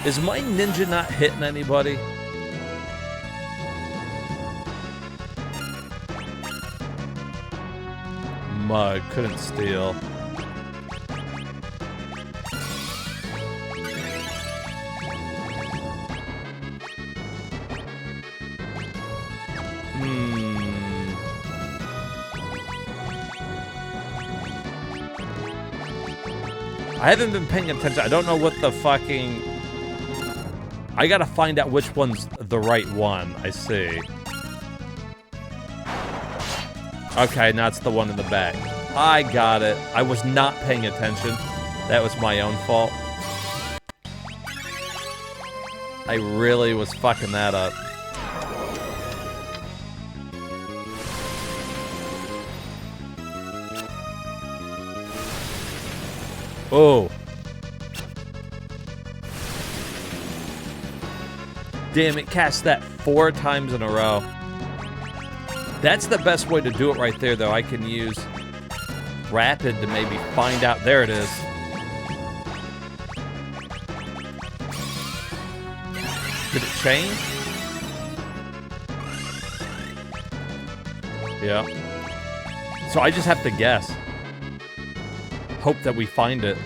Is my ninja not hitting anybody? Mug, couldn't steal. I haven't been paying attention. I don't know what the fucking... I gotta find out which one's the right one. I see. Okay, now it's the one in the back. I got it. I was not paying attention. That was my own fault. I really was fucking that up. Oh. Damn, it cast that 4 times in a row. That's the best way to do it right there, though. I can use Rapid to maybe find out. There it is. Did it change? Yeah. So I just have to guess. Hope that we find it.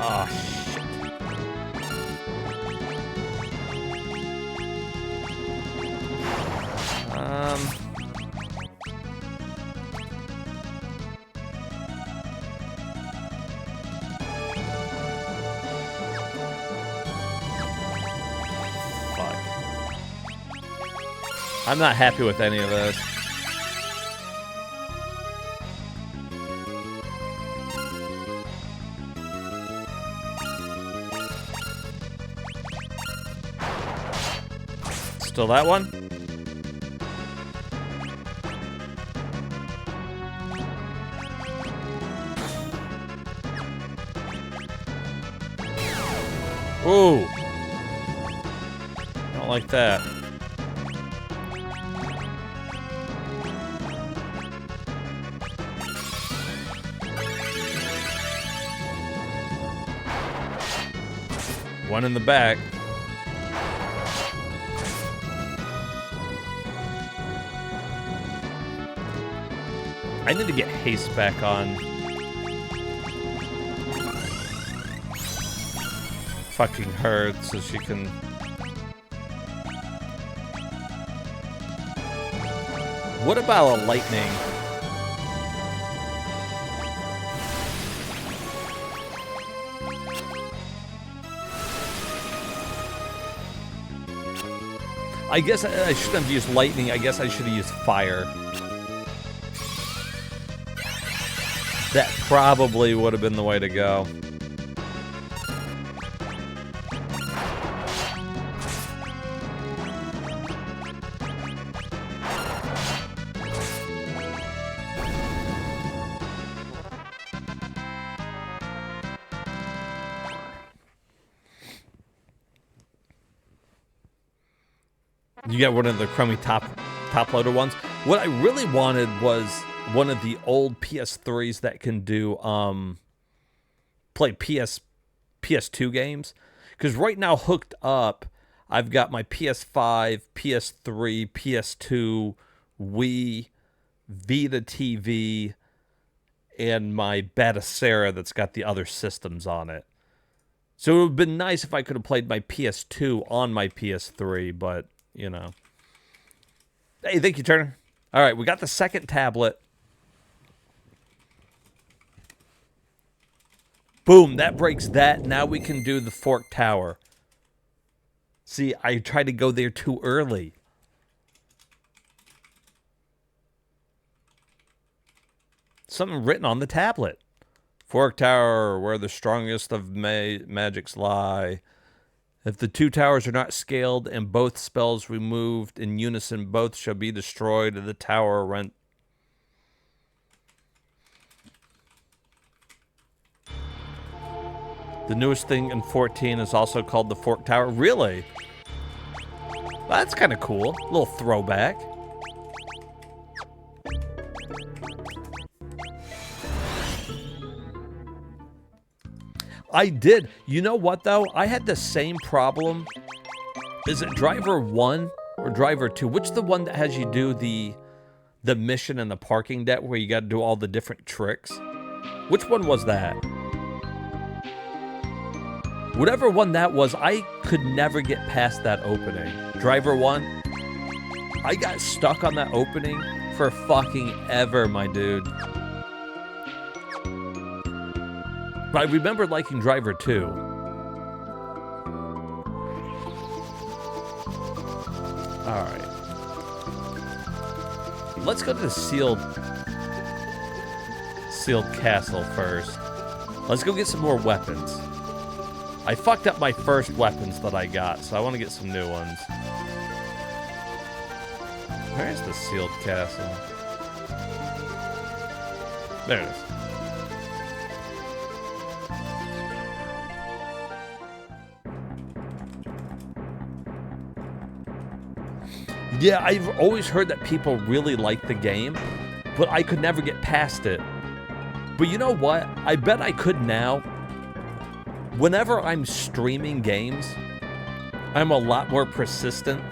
Oh, shit. Fuck. I'm not happy with any of this. Still that one? Ooh. Don't like that. One in the back. I need to get haste back on. Fucking her so she can... What about a lightning? I guess I shouldn't have used lightning. I guess I should have used fire. That probably would have been the way to go. You got one of the crummy top loader ones. What I really wanted was one of the old PS3s that can do play PS2 games. Because right now hooked up, I've got my PS5, PS3, PS2, Wii, Vita TV, and my Batacera that's got the other systems on it. So it would have been nice if I could have played my PS2 on my PS3, but, you know. Hey, thank you, Turner. All right, we got the second tablet. Boom, that breaks that. Now we can do the Fork Tower. See, I tried to go there too early. Something written on the tablet. Fork Tower, where the strongest of magics lie. If the 2 towers are not scaled and both spells removed in unison, both shall be destroyed and the tower rent. The newest thing in 14 is also called the Fork Tower. Really? Well, that's kind of cool. A little throwback. I did. You know what, though? I had the same problem. Is it Driver 1 or Driver 2? Which the one that has you do the mission in the parking deck where you got to do all the different tricks? Which one was that? Whatever one that was, I could never get past that opening. Driver 1, I got stuck on that opening for for fucking ever, my dude. But I remember liking Driver 2. Alright. Let's go to the sealed castle first. Let's go get some more weapons. I fucked up my first weapons that I got, so I want to get some new ones. Where is the sealed castle? There it is. Yeah, I've always heard that people really like the game, but I could never get past it. But you know what? I bet I could now. Whenever I'm streaming games, I'm a lot more persistent.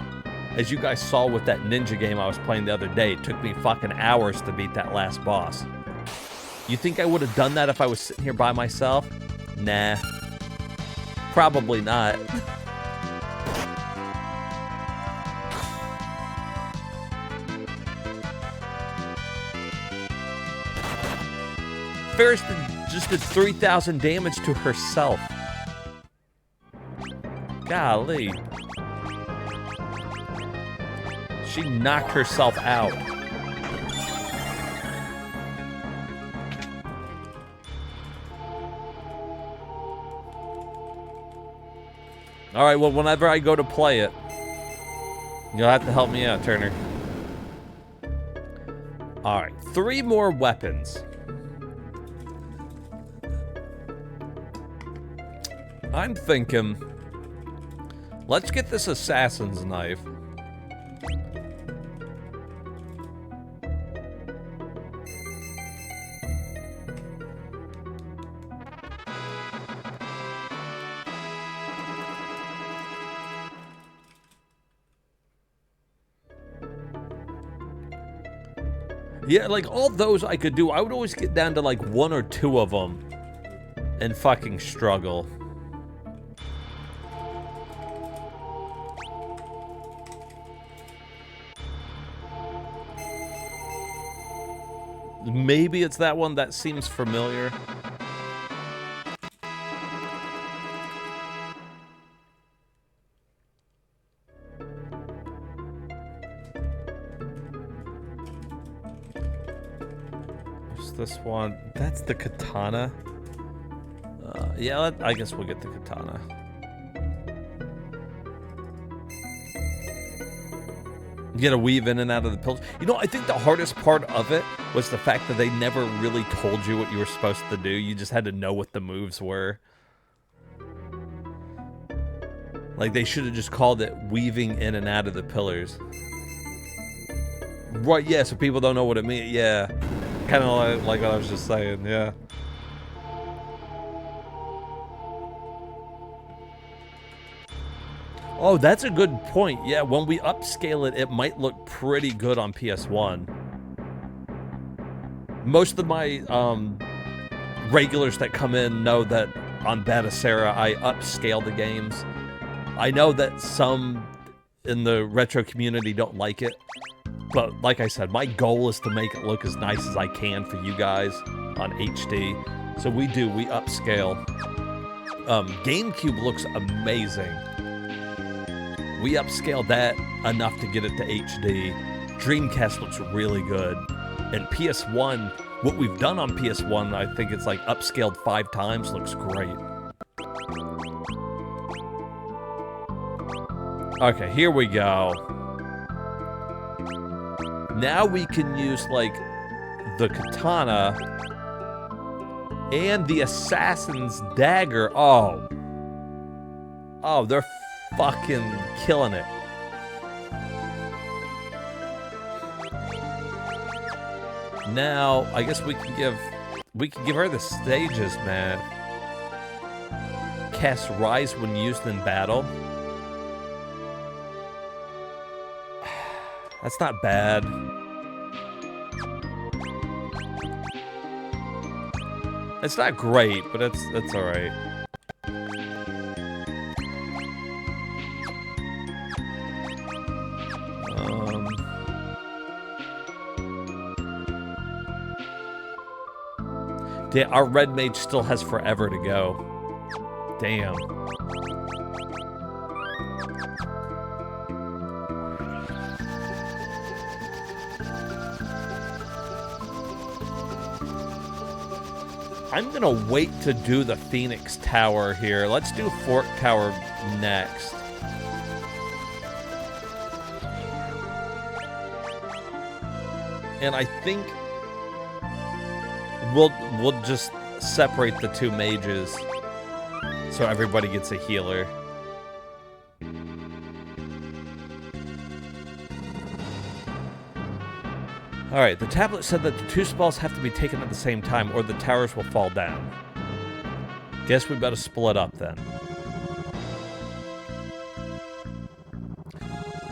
As you guys saw with that ninja game I was playing the other day, it took me fucking hours to beat that last boss. You think I would have done that if I was sitting here by myself? Nah. Probably not. Ferris just did 3,000 damage to herself. Golly. She knocked herself out. Alright, well, whenever I go to play it, you'll have to help me out, Turner. Alright, 3 more weapons. I'm thinking, let's get this assassin's knife. Yeah, like all those I could do. I would always get down to like 1 or 2 of them and fucking struggle. Maybe it's that one that seems familiar. There's this one. That's the katana. Yeah, I guess we'll get the katana. You gotta weave in and out of the pillars. You know, I think the hardest part of it was the fact that they never really told you what you were supposed to do. You just had to know what the moves were. Like, they should have just called it weaving in and out of the pillars. Right, yeah, so people don't know what it means. Yeah. Kind of like what I was just saying, yeah. Oh, that's a good point. Yeah, when we upscale it, it might look pretty good on PS1. Most of my regulars that come in know that on Batacera, I upscale the games. I know that some in the retro community don't like it. But like I said, my goal is to make it look as nice as I can for you guys on HD. So we upscale. GameCube looks amazing. We upscaled that enough to get it to HD. Dreamcast looks really good. And PS1, what we've done on PS1, I think it's like upscaled 5 times, looks great. Okay, here we go. Now we can use, like, the katana and the assassin's dagger. Oh, they're fucking killing it. Now, I guess we can give her the stages, man. Cast Rise when used in battle. That's not bad. It's not great, but it's all right. Our red mage still has forever to go. Damn. I'm gonna wait to do the Phoenix Tower here. Let's do Fort Tower next. And I think we'll just separate the two mages so everybody gets a healer. Alright, the tablet said that the two spells have to be taken at the same time or the towers will fall down. Guess we better split up then.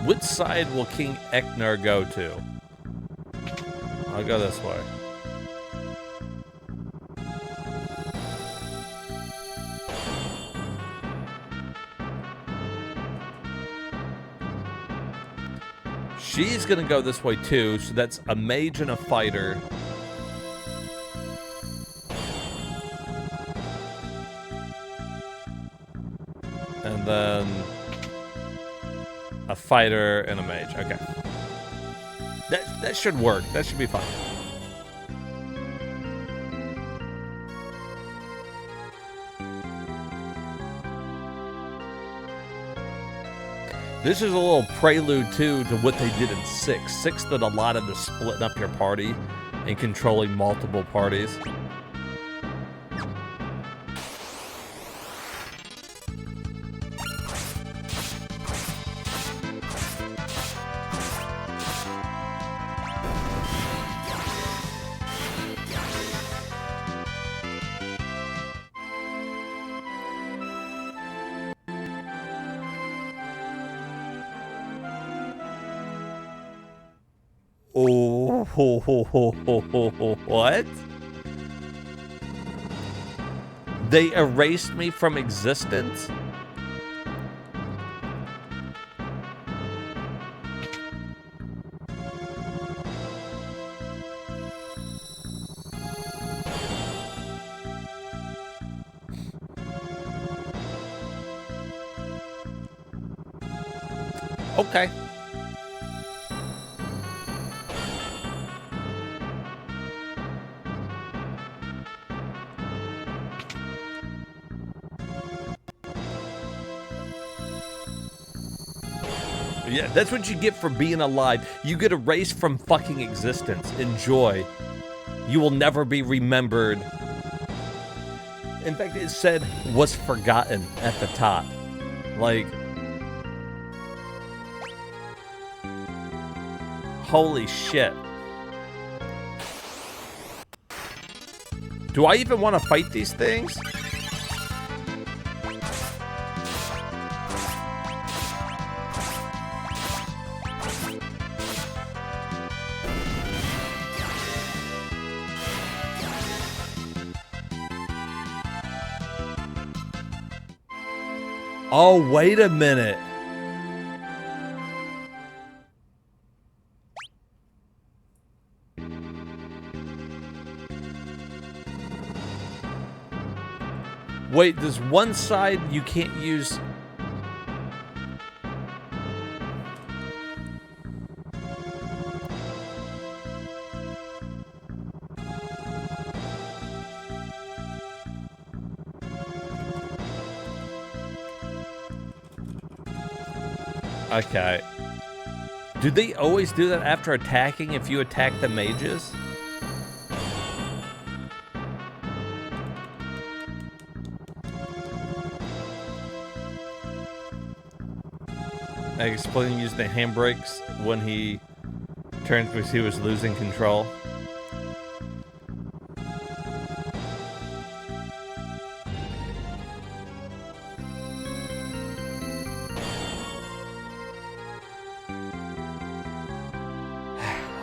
Which side will King Ecnar go to? I'll go this way. She's gonna go this way too, so that's a mage and a fighter. And then a fighter and a mage. Okay. That should work. That should be fine. This is a little prelude, too, to what they did in 6. 6 did a lot of the splitting up your party and controlling multiple parties. What? They erased me from existence? Okay. Yeah, that's what you get for being alive. You get erased from fucking existence. Enjoy. You will never be remembered. In fact, it said, was forgotten at the top. Like, holy shit. Do I even want to fight these things? Oh, wait a minute. Wait, there's one side you can't use. Okay. Do they always do that after attacking if you attack the mages? I explained using the handbrakes when he turns because he was losing control.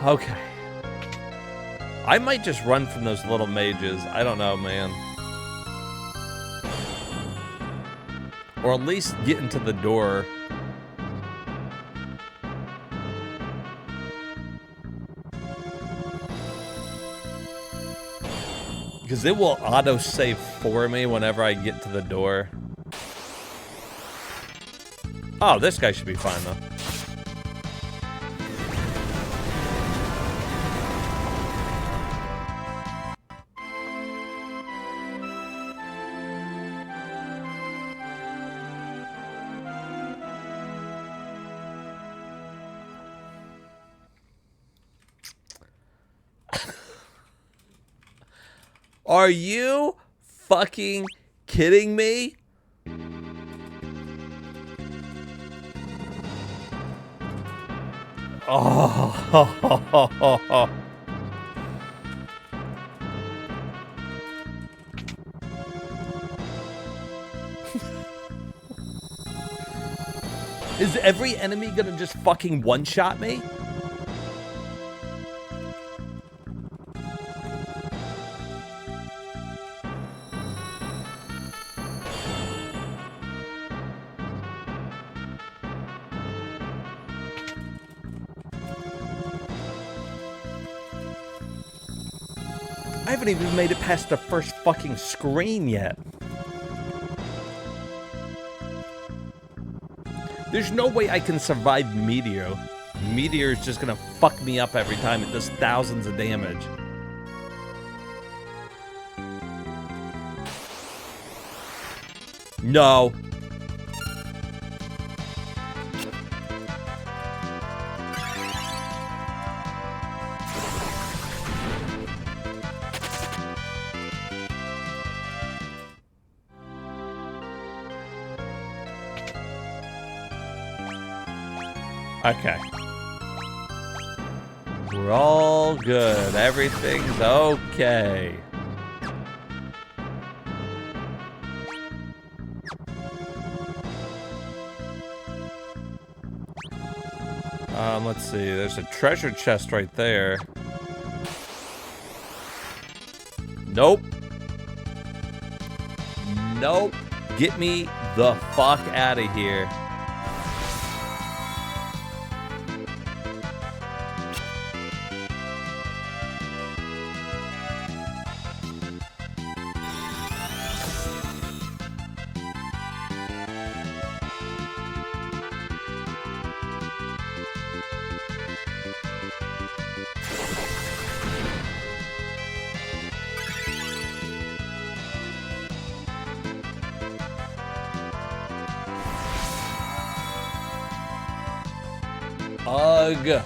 Okay. I might just run from those little mages. I don't know, man. Or at least get into the door. Because it will auto-save for me whenever I get to the door. Oh, this guy should be fine, though. Are you fucking kidding me? Oh. Is every enemy gonna just fucking one-shot me? I haven't even made it past the first fucking screen yet. There's no way I can survive Meteor. Meteor is just gonna fuck me up every time it does thousands of damage. No. Okay. We're all good. Everything's okay. Let's see. There's a treasure chest right there. Nope. Nope. Get me the fuck out of here. Ugh.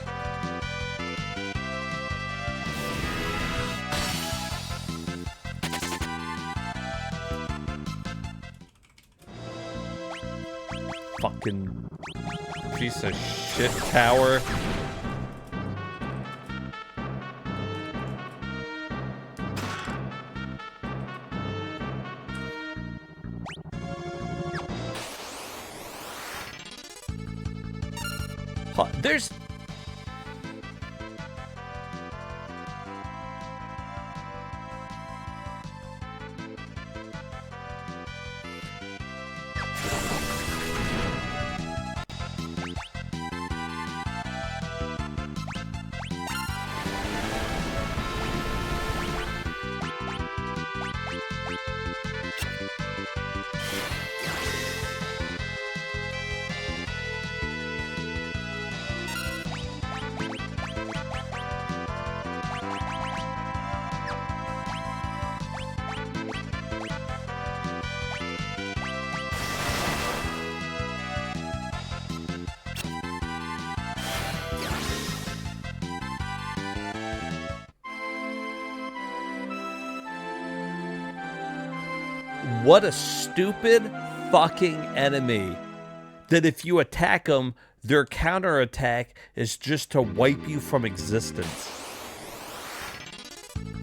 Fucking piece of shit tower. There's... What a stupid fucking enemy. That if you attack them, their counterattack is just to wipe you from existence.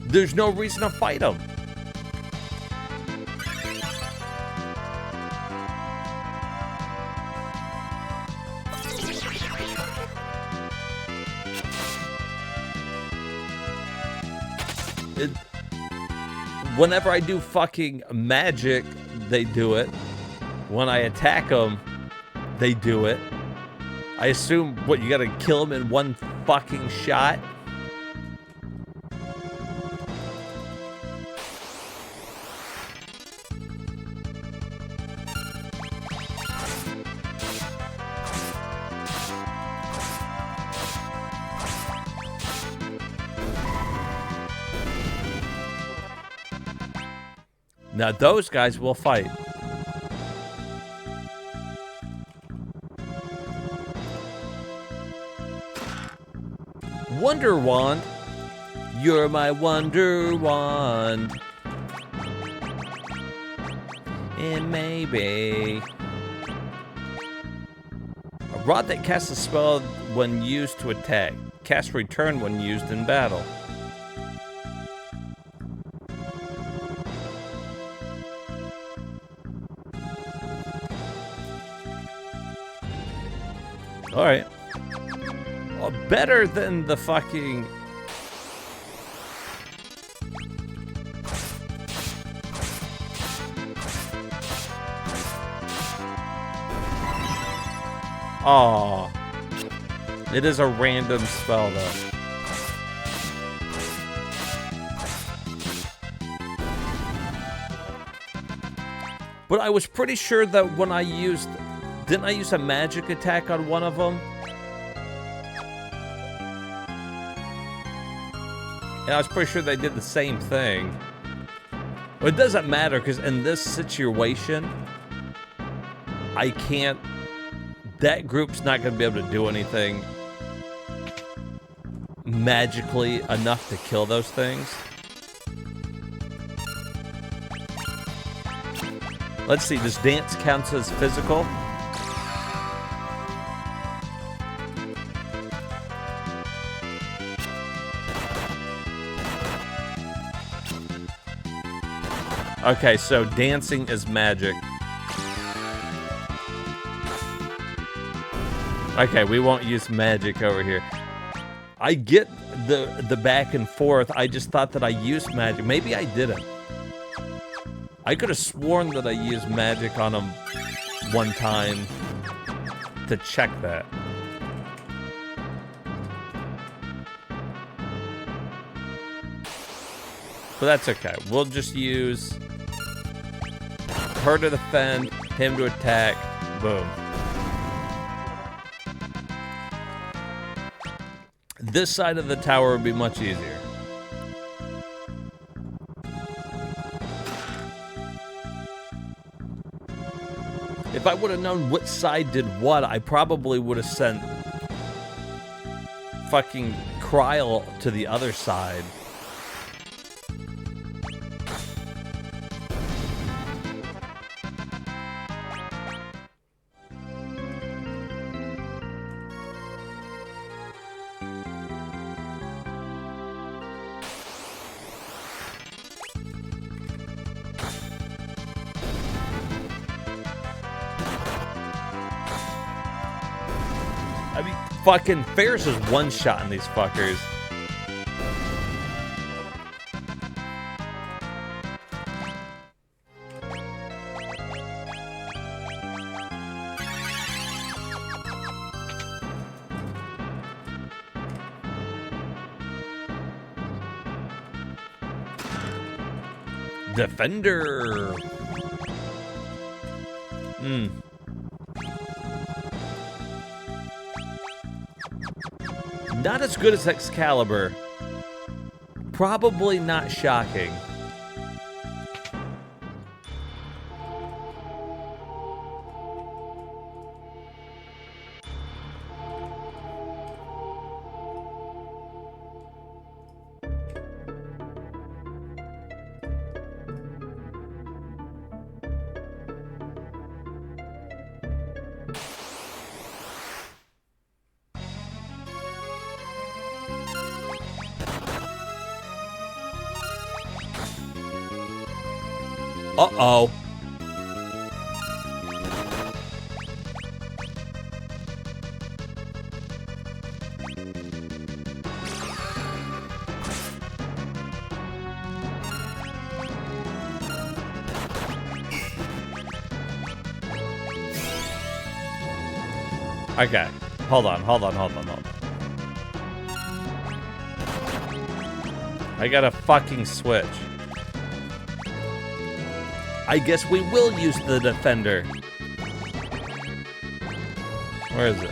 There's no reason to fight them. Whenever I do fucking magic, they do it. When I attack them, they do it. I assume, what, you gotta kill them in one fucking shot? Now those guys will fight. Wonder Wand. You're my Wonder Wand. And maybe... A rod that casts a spell when used to attack. Cast return when used in battle. Alright. Well, better than the fucking... Aw. It is a random spell, though. But I was pretty sure that when I used... Didn't I use a magic attack on one of them? And I was pretty sure they did the same thing. Well, it doesn't matter, because in this situation, I can't... That group's not going to be able to do anything magically enough to kill those things. Let's see, does dance count as physical? Okay, so dancing is magic. Okay, we won't use magic over here. I get the back and forth. I just thought that I used magic. Maybe I didn't. I could have sworn that I used magic on him one time to check that. But that's okay. We'll just use her to defend, him to attack. Boom. This side of the tower would be much easier. If I would have known which side did what, I probably would have sent fucking Kryl to the other side. I mean, fucking Ferris is one-shotting these fuckers. Defender. Not as good as Excalibur. Probably not shocking. Uh-oh. Okay. Hold on. I gotta fucking switch. I guess we will use the defender. Where is it?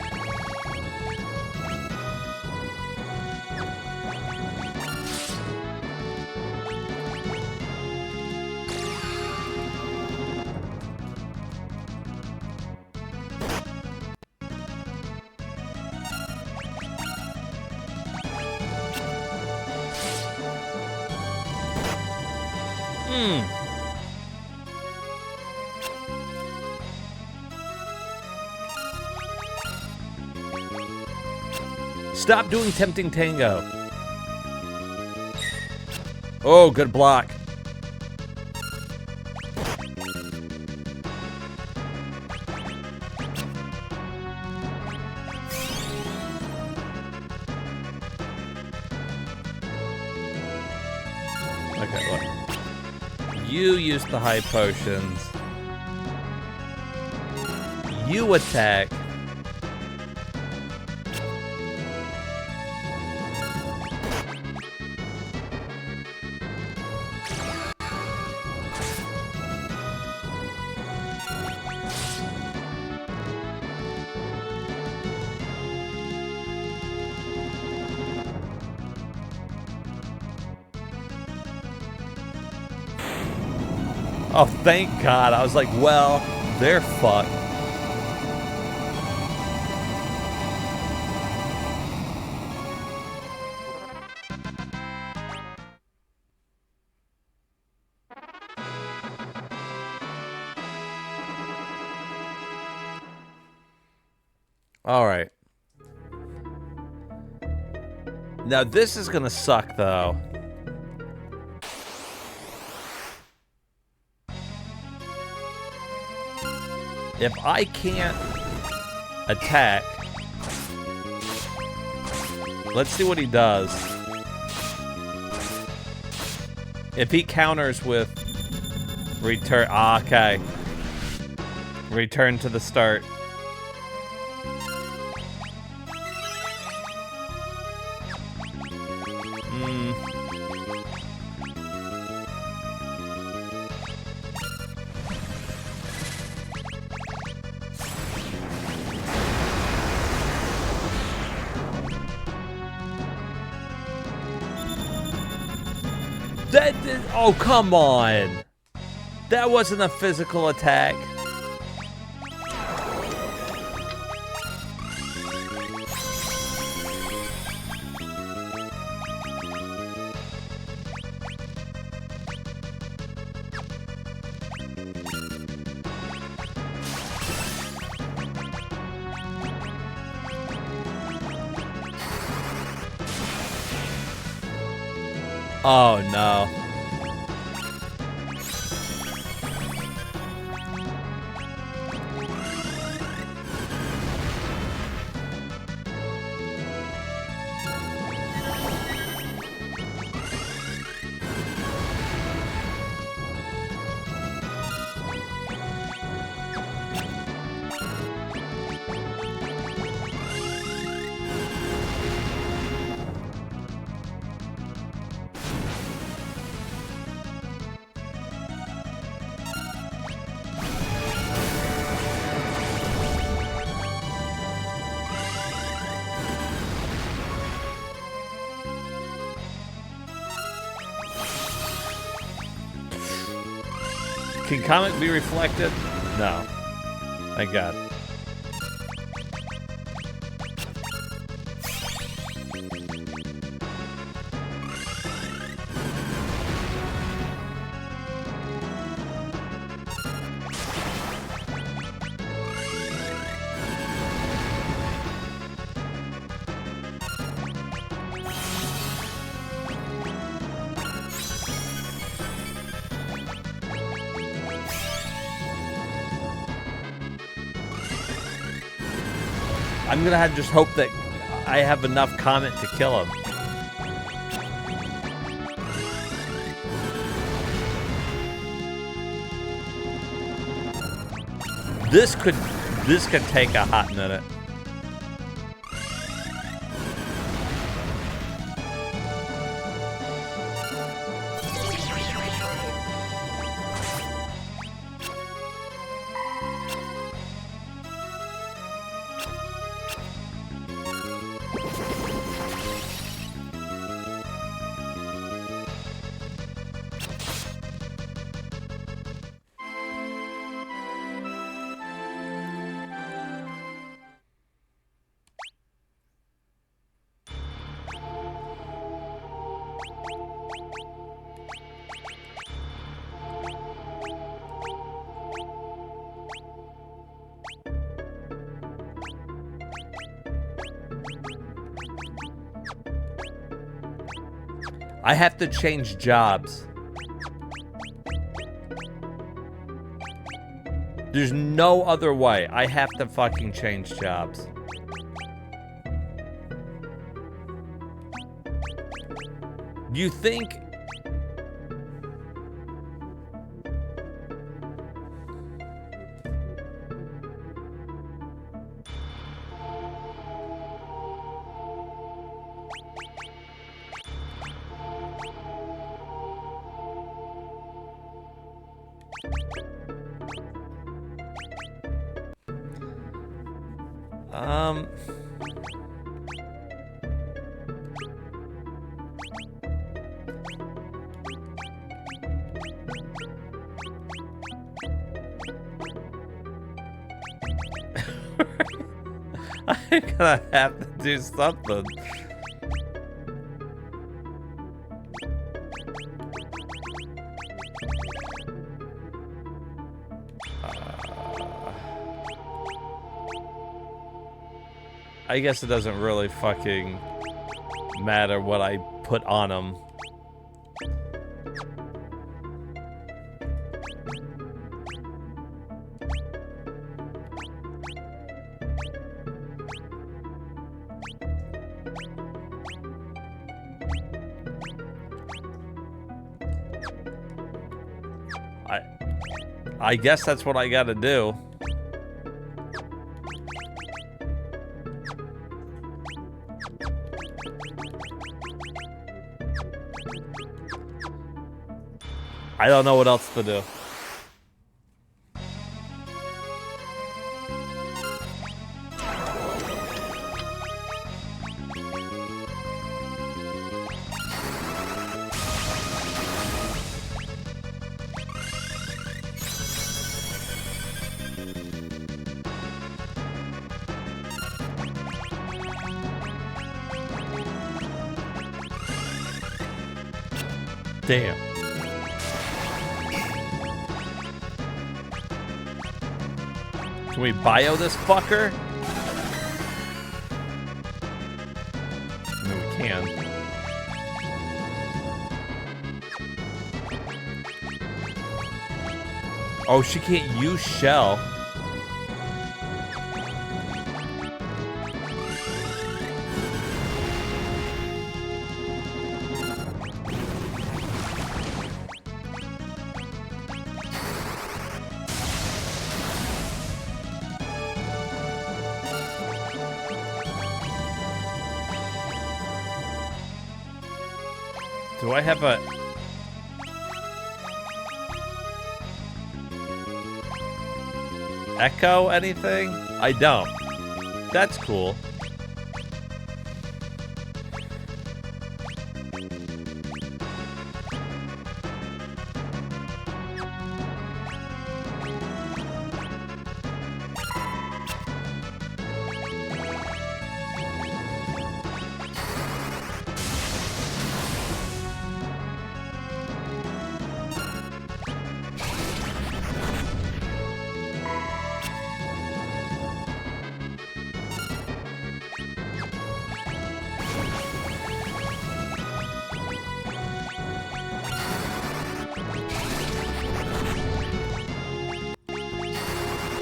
Stop doing tempting tango. Oh, good block. Okay, look. You use the high potions. You attack. Oh, thank God. I was like, well, they're fucked. All right. Now, this is going to suck, though. If I can't attack, let's see what he does. If he counters with return, okay. Return to the start. Oh, come on. That wasn't a physical attack. Oh, no. Can comic be reflected? No. Thank God. I'm gonna have to just hope that I have enough comment to kill him. This could take a hot minute. I have to change jobs. There's no other way. I have to fucking change jobs. You think... I'm gonna have to do something. I guess it doesn't really fucking matter what I put on them. I guess that's what I gotta do. I don't know what else to do. Damn. Can we bio this fucker? I mean, we can. Oh, she can't use shell. Do I have a... Echo anything? I don't. That's cool.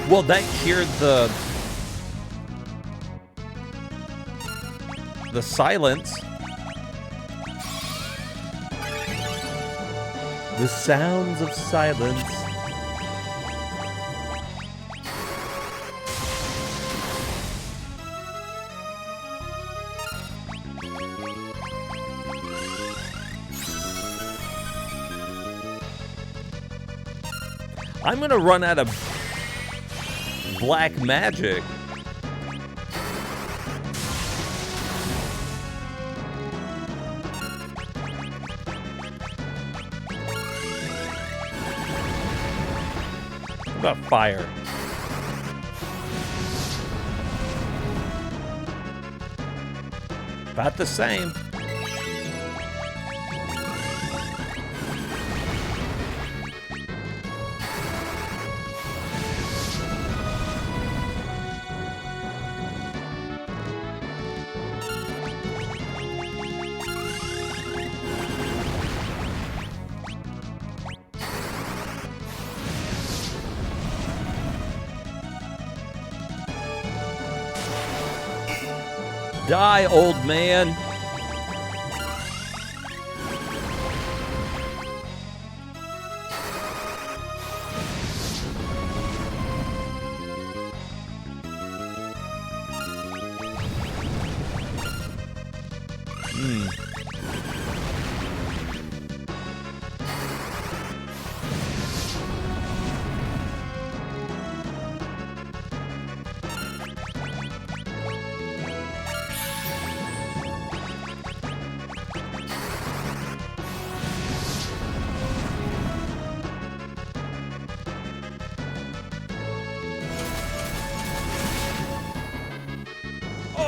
Well, that cured the silence. The sounds of silence. I'm gonna run out of black magic. What about fire? About the same. Die, old man.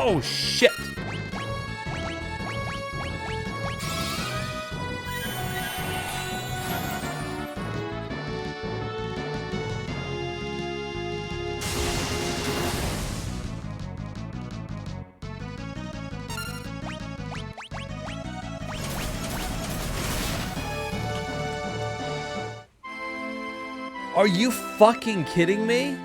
Oh, shit. Are you fucking kidding me?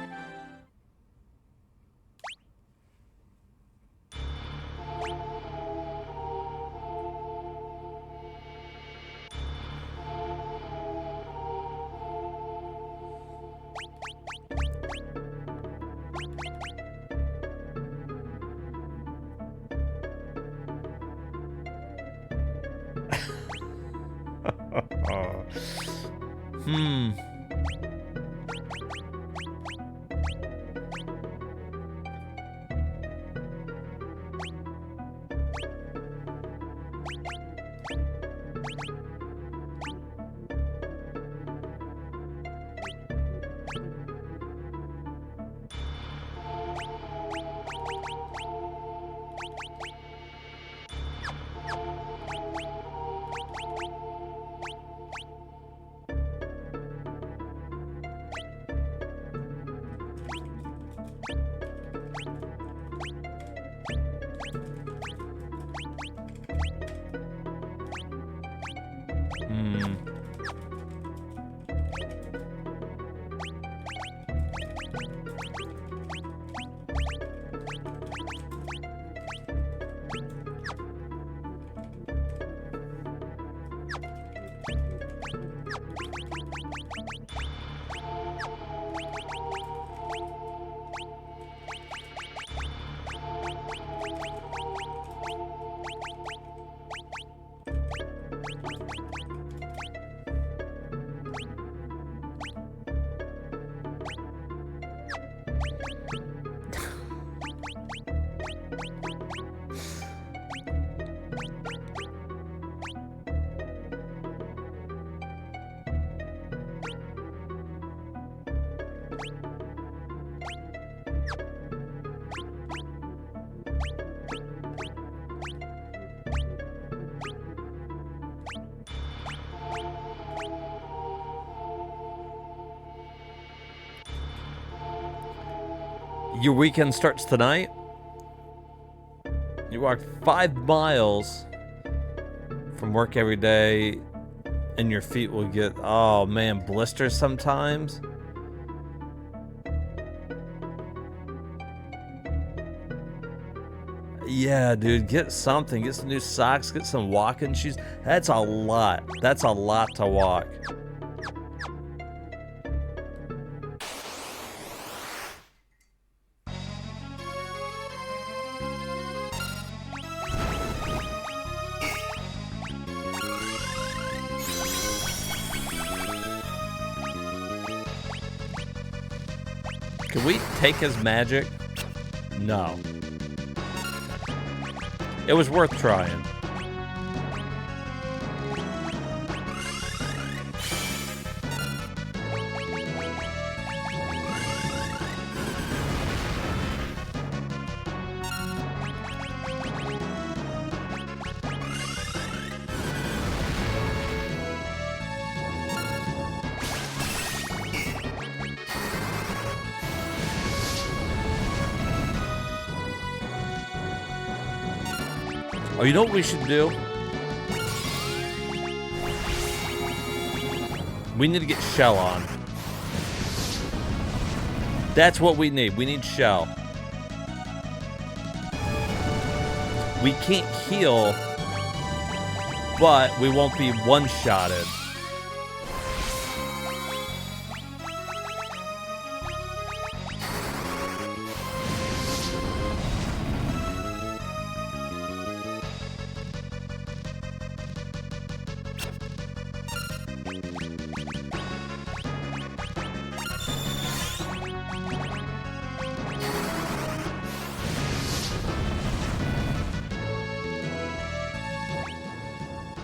Your weekend starts tonight. You walk 5 miles from work every day, and your feet will get, oh man, blisters sometimes. Yeah, dude, get something. Get some new socks, get some walking shoes. That's a lot. That's a lot to walk. Can we take his magic? No. It was worth trying. Oh, you know what we should do? We need to get Shell on. That's what we need. We need Shell. We can't heal, but we won't be one-shotted.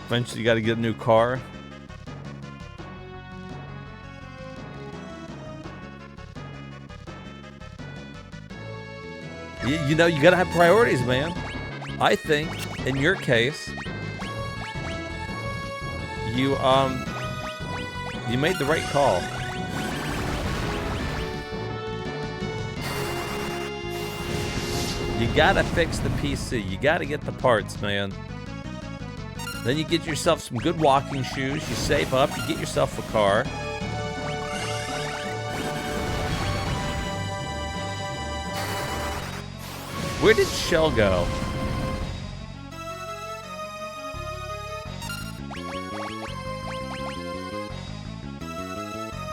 Eventually, you got to get a new car. You know, you got to have priorities, man. I think, in your case, you made the right call. You got to fix the PC. You got to get the parts, man. Then you get yourself some good walking shoes, you save up, you get yourself a car. Where did Shell go?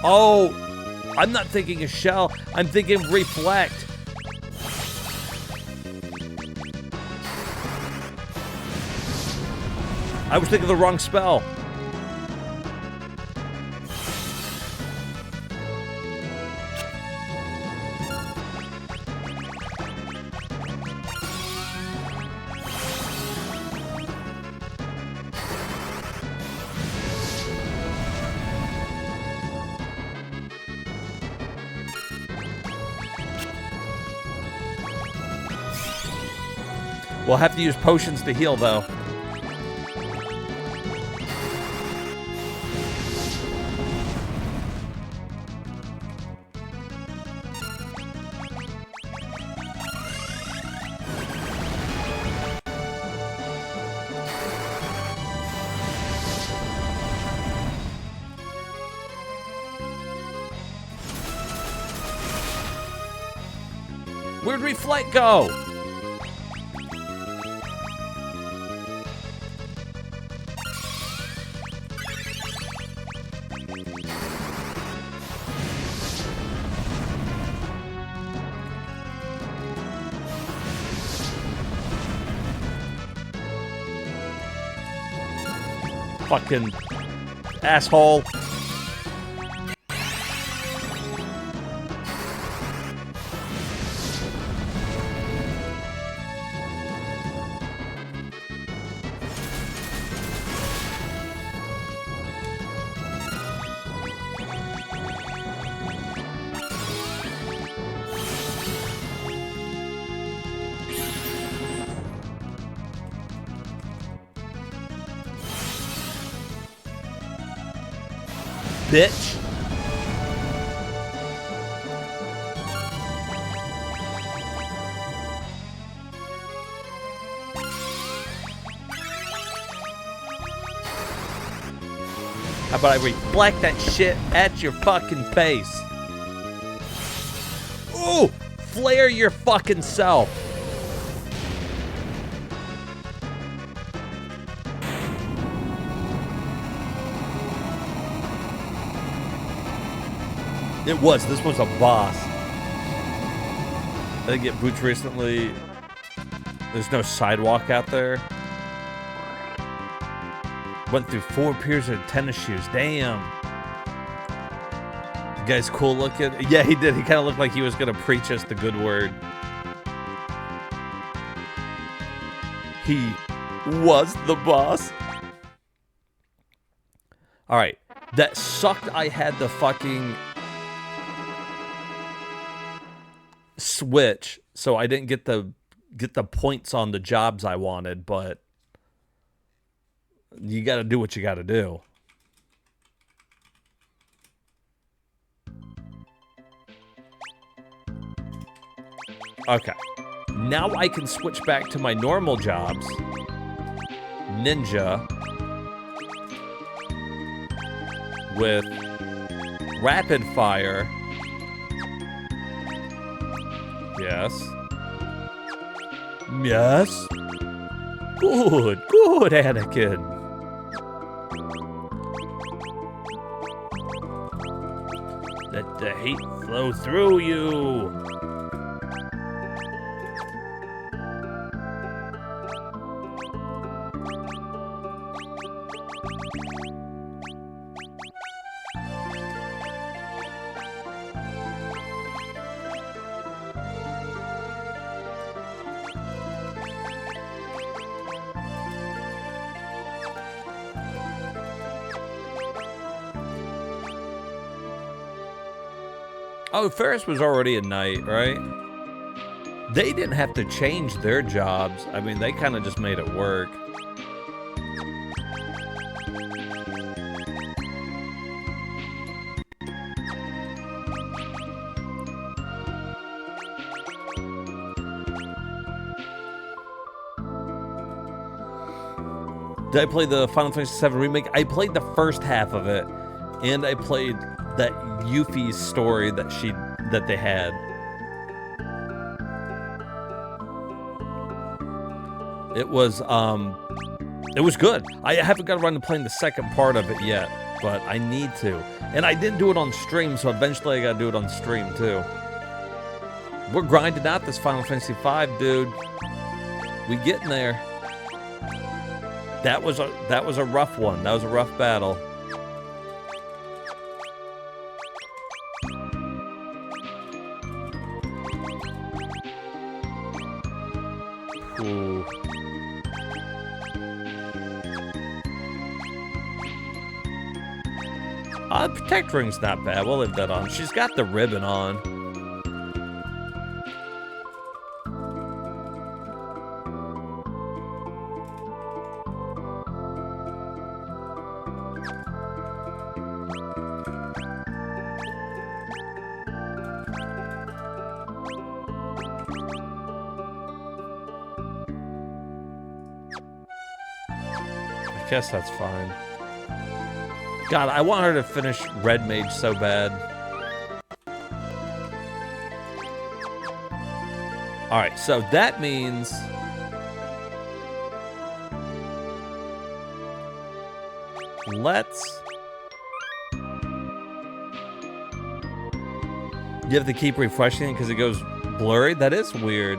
Oh, I'm not thinking of Shell, I'm thinking Reflect. I was thinking the wrong spell. We'll have to use potions to heal, though. Where'd Reflect go? Fucking asshole. Bitch. How about I reflect that shit at your fucking face? Ooh! Flare your fucking self. It was. This was a boss. I didn't get boots recently. There's no sidewalk out there. Went through 4 pairs of tennis shoes. Damn. The guy's cool looking. Yeah, he did. He kind of looked like he was going to preach us the good word. He was the boss. All right. That sucked. I had the fucking switch, so I didn't get the points on the jobs I wanted, but you got to do what you got to do. Okay. Now I can switch back to my normal jobs. Ninja. With rapid fire. Yes. Yes. Good, good, Anakin. Let the hate flow through you. Oh, Ferris was already a knight, right? They didn't have to change their jobs. I mean, they kind of just made it work. Did I play the Final Fantasy VII Remake? I played the first half of it, and I played that Yuffie's story that they had. It was good. I haven't got around to playing the second part of it yet, but I need to. And I didn't do it on stream, so eventually I gotta do it on stream too. We're grinding out this Final Fantasy V, dude. We getting there. That was a rough one. That was a rough battle. Ooh. The protect ring's not bad. We'll leave that on. She's got the ribbon on. I guess that's fine. God, I want her to finish Red Mage so bad. Alright, so that means... let's... You have to keep refreshing it because it goes blurry? That is weird.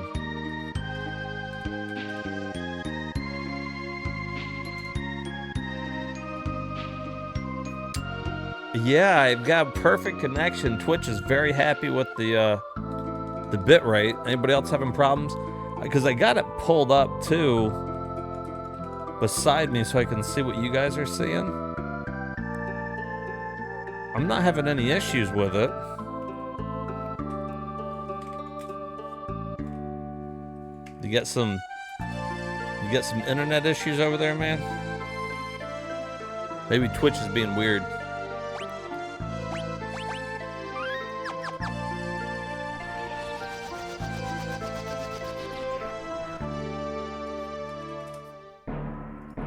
Yeah, I've got a perfect connection. Twitch is very happy with the bit rate. Anybody else having problems? Because I got it pulled up too beside me so I can see what you guys are seeing. I'm not having any issues with it. You get some internet issues over there, man? Maybe Twitch is being weird.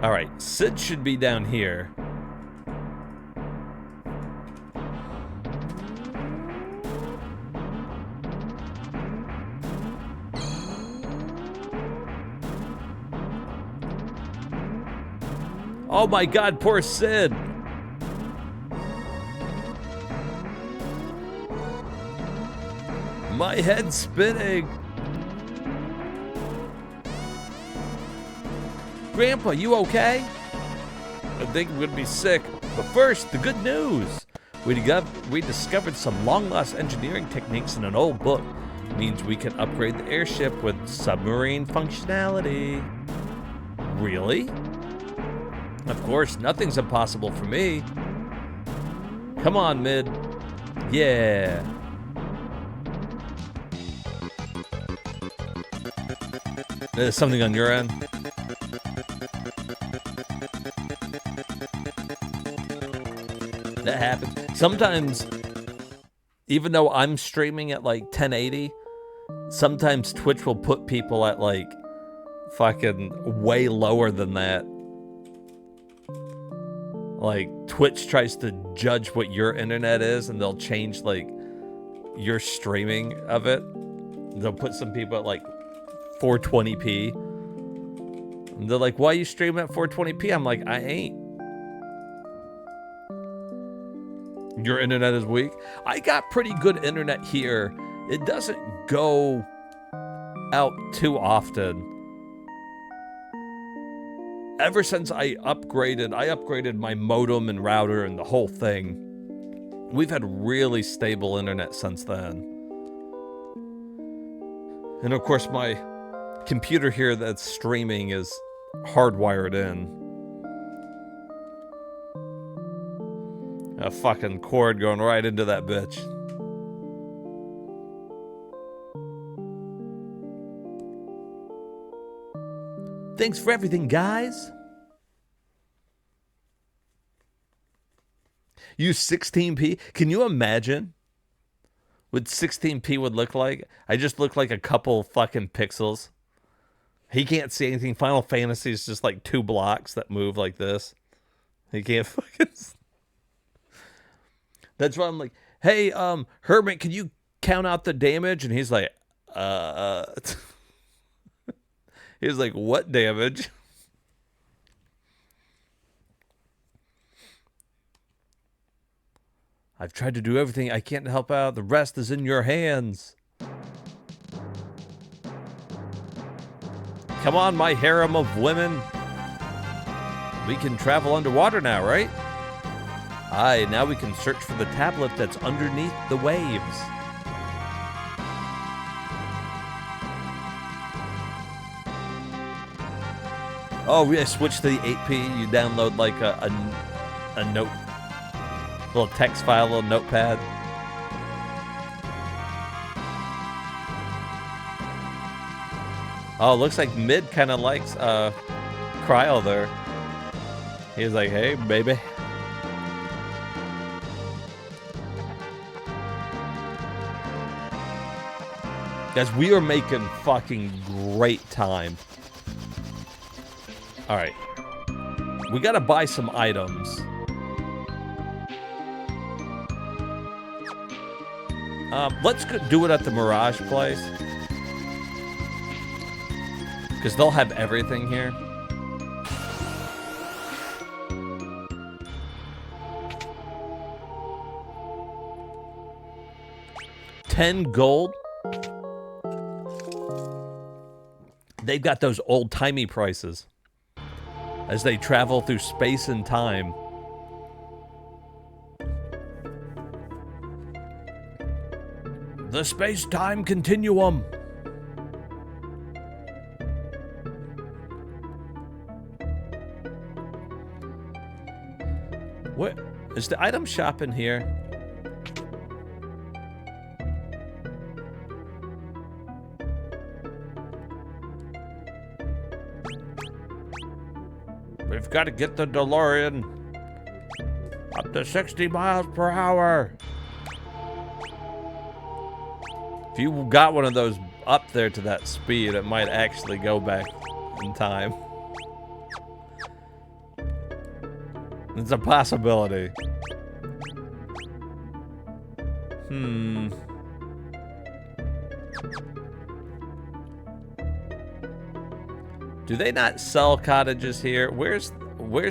All right, Sid should be down here. Oh my God, poor Sid. My head's spinning. Grandpa, you okay? I think I'm gonna be sick. But first, the good news. We discovered some long-lost engineering techniques in an old book. It means we can upgrade the airship with submarine functionality. Really? Of course, nothing's impossible for me. Come on, Mid. Yeah. There's something on your end? That happens. Sometimes, even though I'm streaming at like 1080, sometimes Twitch will put people at like fucking way lower than that. Like Twitch tries to judge what your internet is and they'll change like your streaming of it. They'll put some people at like 420p. And they're like, why you streaming at 420p? I'm like, I ain't. Your internet is weak? I got pretty good internet here. It doesn't go out too often. Ever since I upgraded my modem and router and the whole thing. We've had really stable internet since then. And of course my computer here that's streaming is hardwired in. A fucking cord going right into that bitch. Thanks for everything, guys. Use 16p. Can you imagine what 16p would look like? I just look like a couple fucking pixels. He can't see anything. Final Fantasy is just like 2 blocks that move like this. He can't fucking... That's why I'm like, hey, Hermit, can you count out the damage? And he's like, He's like, what damage? I've tried to do everything I can to help out. The rest is in your hands. Come on, my harem of women. We can travel underwater now, right? Aye, now we can search for the tablet that's underneath the waves. Oh, we switched to the 8P. You download like a note, little text file, little notepad. Oh, looks like Mid kind of likes Cryo there. He's like, hey, baby. Guys, we are making fucking great time. All right. We got to buy some items. Let's go do it at the Mirage place. Because they'll have everything here. $10 gold. They've got those old-timey prices as they travel through space and time. The space-time continuum. What is the item shop in here? We've got to get the DeLorean up to 60 miles per hour. If you got one of those up there to that speed, it might actually go back in time. It's a possibility. Do they not sell cottages here? Where's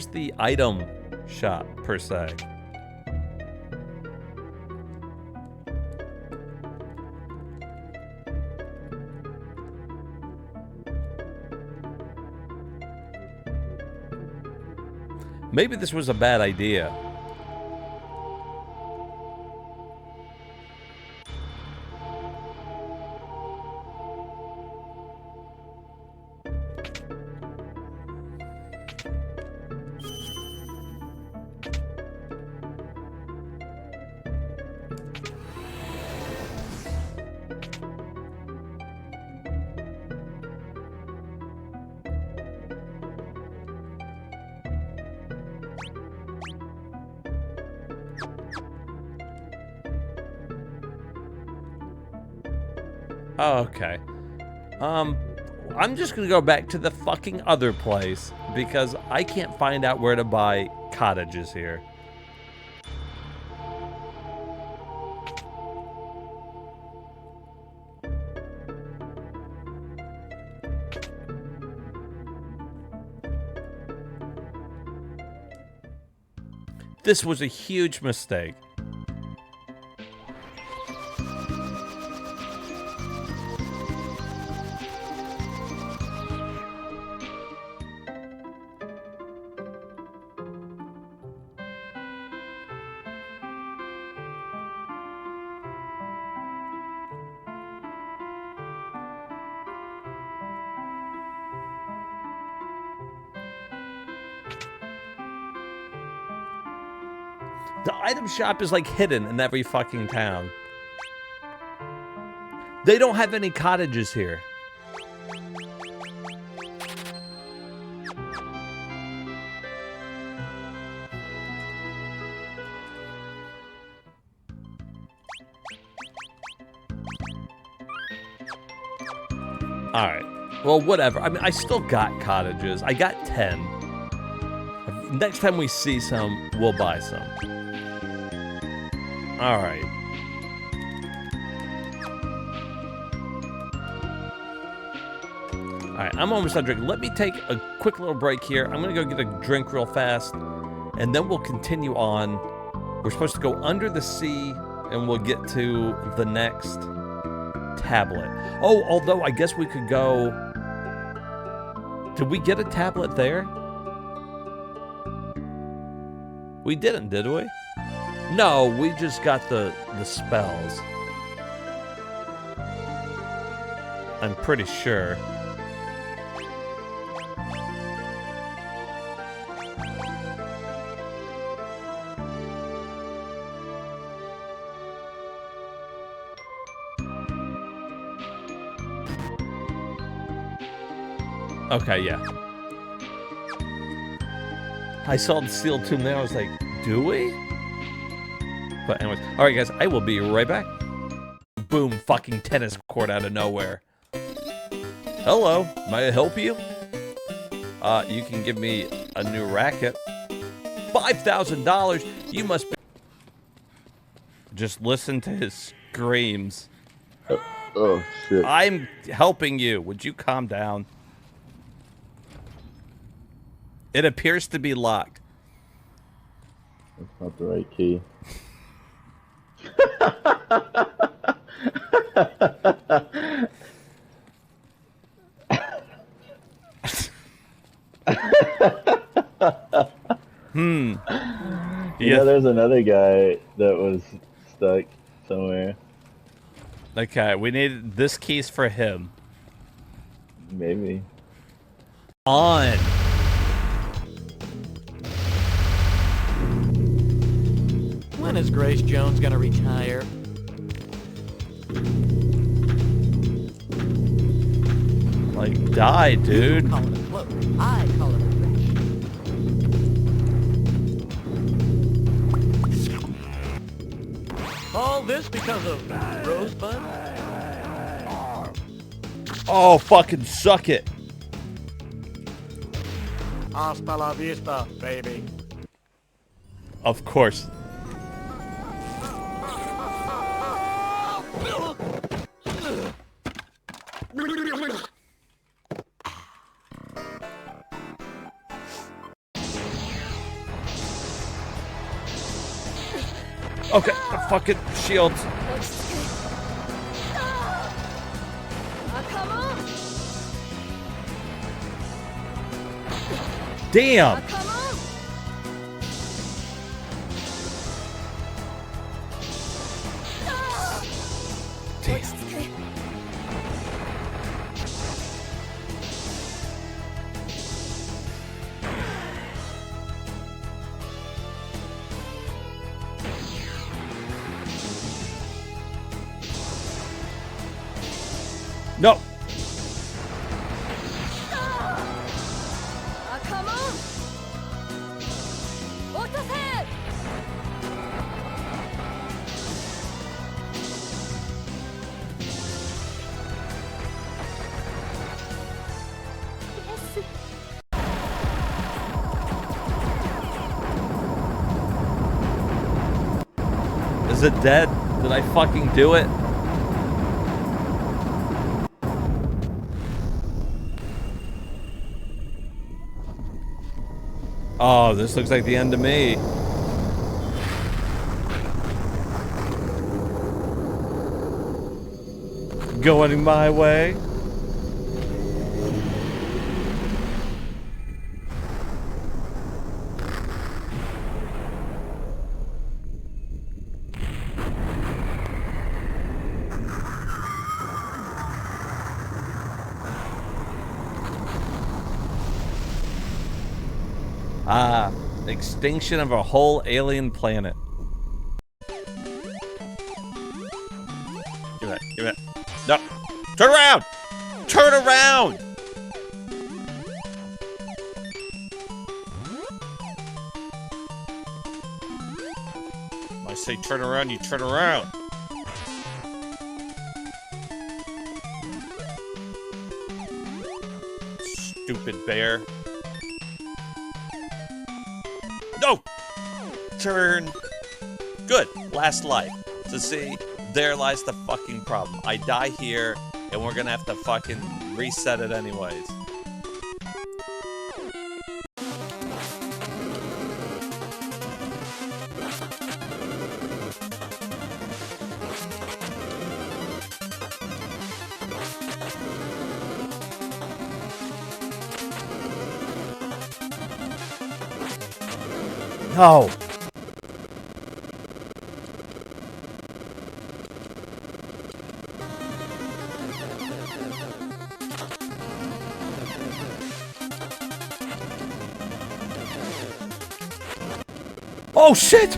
the item shop per se? Maybe this was a bad idea. Oh, okay. I'm just gonna go back to the fucking other place because I can't find out where to buy cottages here. This was a huge mistake. The item shop is like hidden in every fucking town. They don't have any cottages here. Alright. Well, whatever. I mean, I still got cottages. I got 10. Next time we see some, we'll buy some. Alright. Alright, I'm almost done drinking. Let me take a quick little break here. I'm gonna go get a drink real fast, and then we'll continue on. We're supposed to go under the sea, and we'll get to the next tablet. Oh, although I guess we could go... Did we get a tablet there? We didn't, did we? No, we just got the spells. I'm pretty sure. Okay, yeah. I saw the sealed tomb there. I was like, do we? But anyways, all right, guys. I will be right back. Boom! Fucking tennis court out of nowhere. Hello, may I help you? You can give me a new racket. $5,000. You must be. Just listen to his screams. Oh shit! I'm helping you. Would you calm down? It appears to be locked. That's not the right key. Yeah, there's another guy that was stuck somewhere. Okay, we need this key's for him. Maybe. On. When is Grace Jones gonna retire? Like, die, dude. You call it a float. I call it a wreck. All this because of Rosebud? Oh, fucking suck it. Hasta la vista, baby. Of course. Okay, the fucking shields. Come on! Damn. Come on! No. Come on! Otase! Is it dead? Did I fucking do it? Oh, this looks like the end of me. going my way. Ah, extinction of a whole alien planet. Give it, give it. No, turn around! Turn around! When I say turn around, you turn around. Stupid bear. No! Turn. Good. Last life. So see, there lies the fucking problem. I die here, and we're gonna have to fucking reset it anyways. No. Oh shit!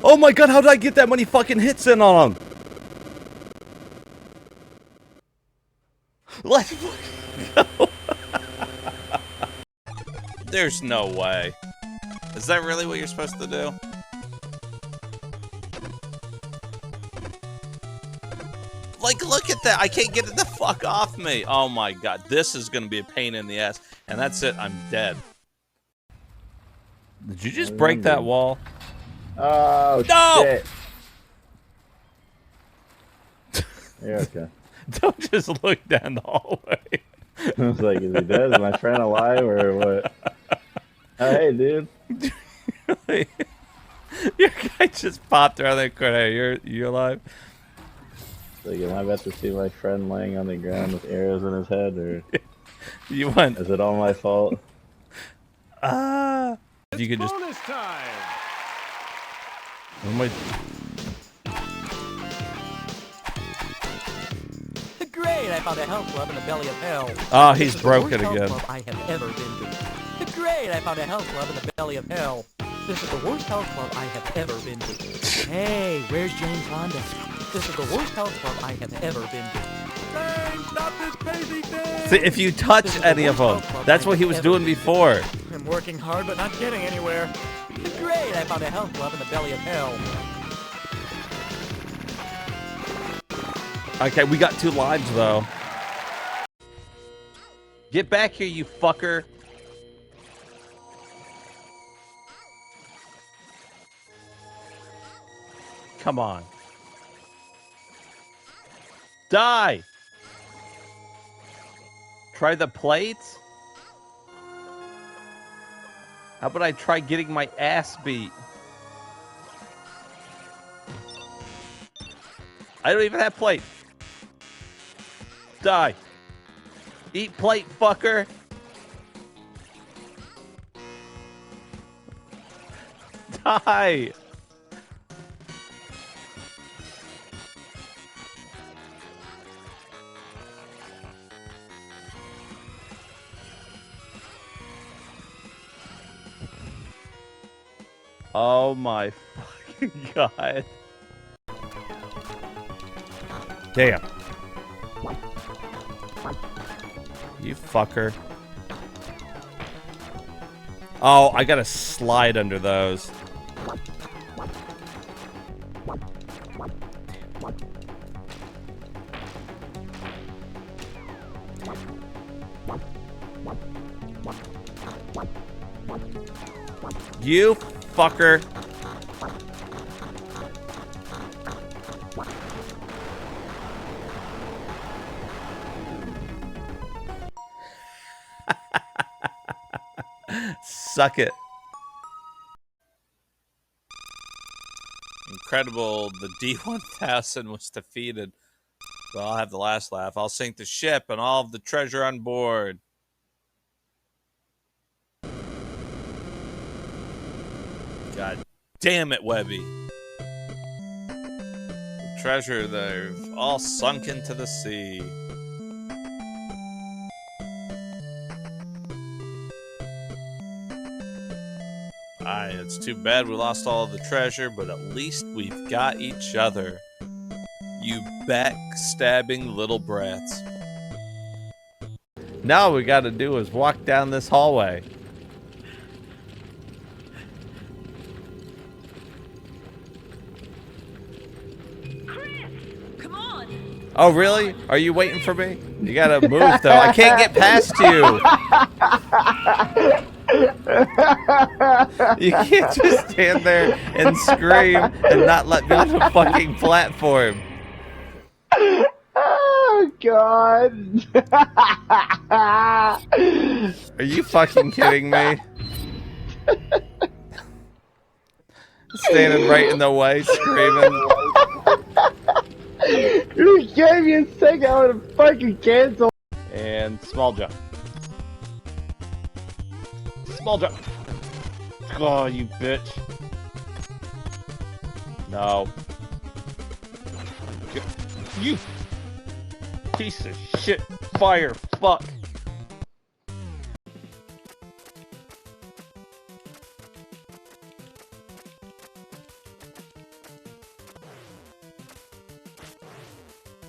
Oh my god, how did I get that many fucking hits in on him? Let's go. There's no way. Is that really what you're supposed to do? Like, look at that. I can't get it the fuck off me. Oh my god. This is going to be a pain in the ass. And that's it. I'm dead. Did you just break that wall? Oh, No! shit. You're okay. Don't just look down the hallway. I was like, is he dead? Is my friend alive or what? Oh, hey, dude. Your guy just popped around that corner. Hey, you alive? Like, am I about to see my friend laying on the ground with arrows in his head, or You went. is it all my fault? You could just. Bonus time! Oh my. Great, I found a health club in the belly of hell. Oh, This he's is broken the worst again. health club I have ever been to. Great, I found a health club in the belly of hell. This is the worst health club I have ever been to. Hey, where's James Honda? This is the worst health club I have ever been to. Bang, stop this crazy thing! See, if you touch any of them, that's what he was doing before. I'm working hard, but not getting anywhere. Great, I found a health club in the belly of hell. Okay, we got 2 lives though. Get back here, you fucker. Come on. Die! Try the plates? How about I try getting my ass beat? I don't even have plate. Die. Eat plate, fucker. Die. Oh my fucking god. Damn. You fucker. Oh, I gotta slide under those. You fucker. Suck it. incredible the D-1000 was defeated. Well, I'll have the last laugh. I'll sink the ship and all of the treasure on board. God damn it, Webby. The treasure, they've all sunk into the sea. Aye, it's too bad we lost all of the treasure, but at least we've got each other. You backstabbing little brats. Now all we gotta do is walk down this hallway. Come on. Oh, really? Are you waiting for me? You gotta move, though. I can't get past you. You can't just stand there and scream and not let me on the fucking platform. Oh, God. Are you fucking kidding me? Standing right in the way, screaming. You gave me a second, I would have fucking canceled. And small jump. Small jump. Oh, you bitch. No. You piece of shit. Fire. Fuck.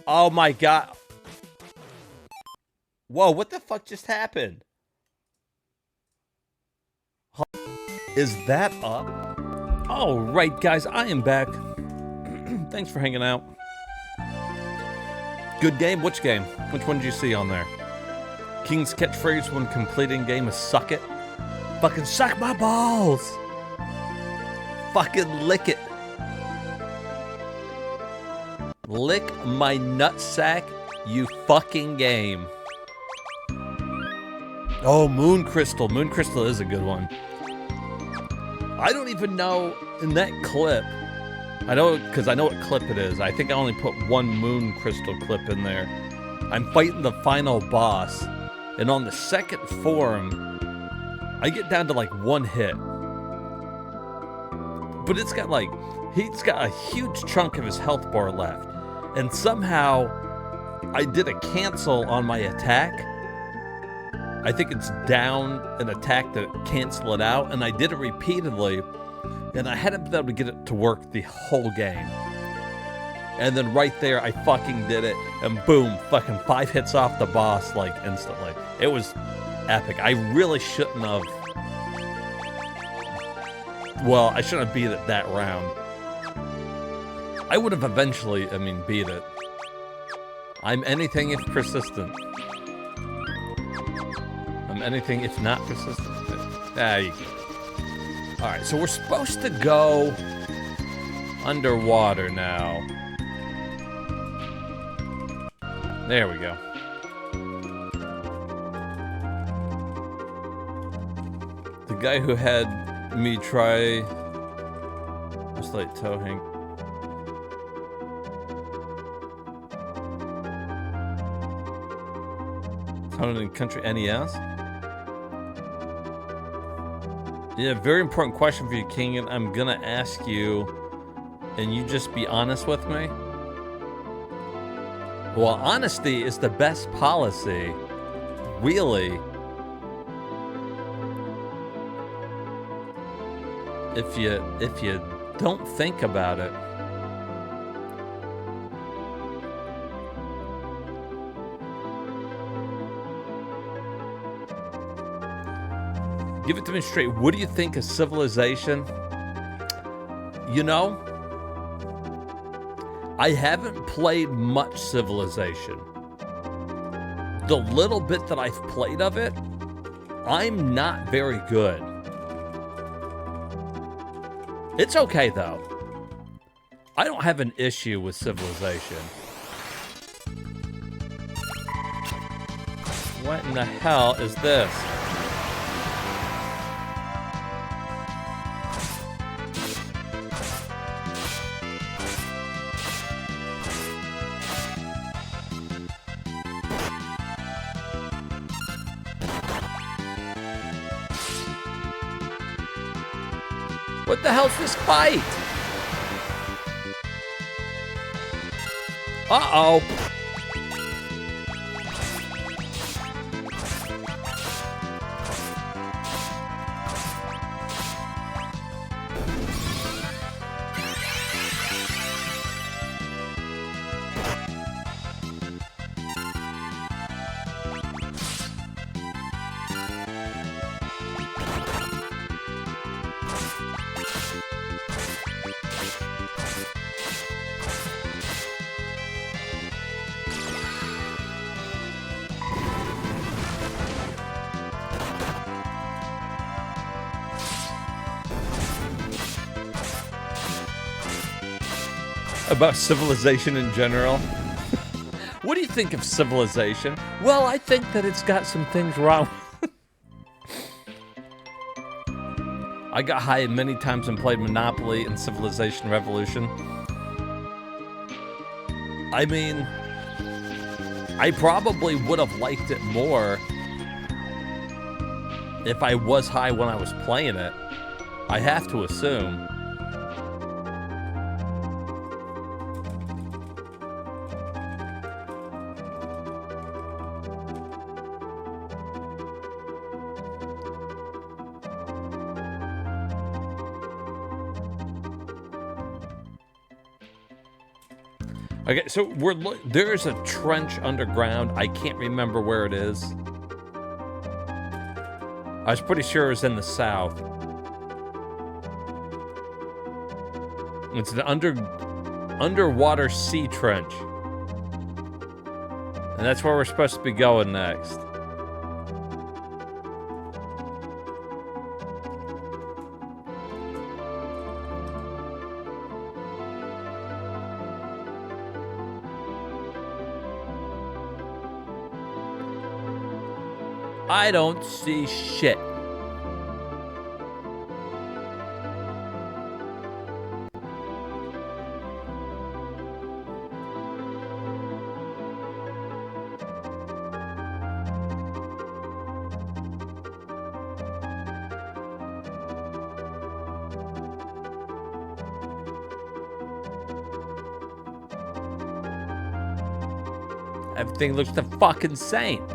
Oh my god. Whoa, what the fuck just happened? Is that up? All right, guys, I am back. Thanks for hanging out. Good game? Which game? Which one did you see on there? King's catchphrase when completing game is suck it. Fucking suck my balls. Fucking lick it. Lick my nutsack, you fucking game. Oh, Moon Crystal. Moon Crystal is a good one. I don't even know in that clip. I know because I know what clip it is. I think I only put one Moon Crystal clip in there. I'm fighting the final boss, and on the second form, I get down to like one hit. But it's got like, he's got a huge chunk of his health bar left. And somehow, I did a cancel on my attack. I think it's down an attack to cancel it out, and I did it repeatedly, and I hadn't been able to get it to work the whole game. And then right there, I fucking did it, and boom, fucking 5 hits off the boss, like, instantly. It was epic. I really shouldn't have... Well, I shouldn't have beat it that round. I would have eventually, beat it. I'm anything if persistent. I'm anything if not persistent. There you go. Alright, so we're supposed to go underwater now. There we go. The guy who had me try just like towing. Town and Country NES? Yeah, very important question for you, King, and I'm gonna ask you, and you just be honest with me. Well, honesty is the best policy. Really. If you don't think about it. Give it to me straight. What do you think of Civilization? You know, I haven't played much Civilization. The little bit that I've played of it, I'm not very good. It's okay, though. I don't have an issue with Civilization. What in the hell is this? What the hell's this fight? Uh-oh. About Civilization in general. What do you think of Civilization? Well, I think that it's got some things wrong. I got high many times and played Monopoly and Civilization Revolution. I mean, I probably would have liked it more if I was high when I was playing it. I have to assume. Okay, so there's a trench underground. I can't remember where it is. I was pretty sure it was in the south. It's an underwater sea trench. And that's where we're supposed to be going next. I don't see shit. Everything looks the fucking same.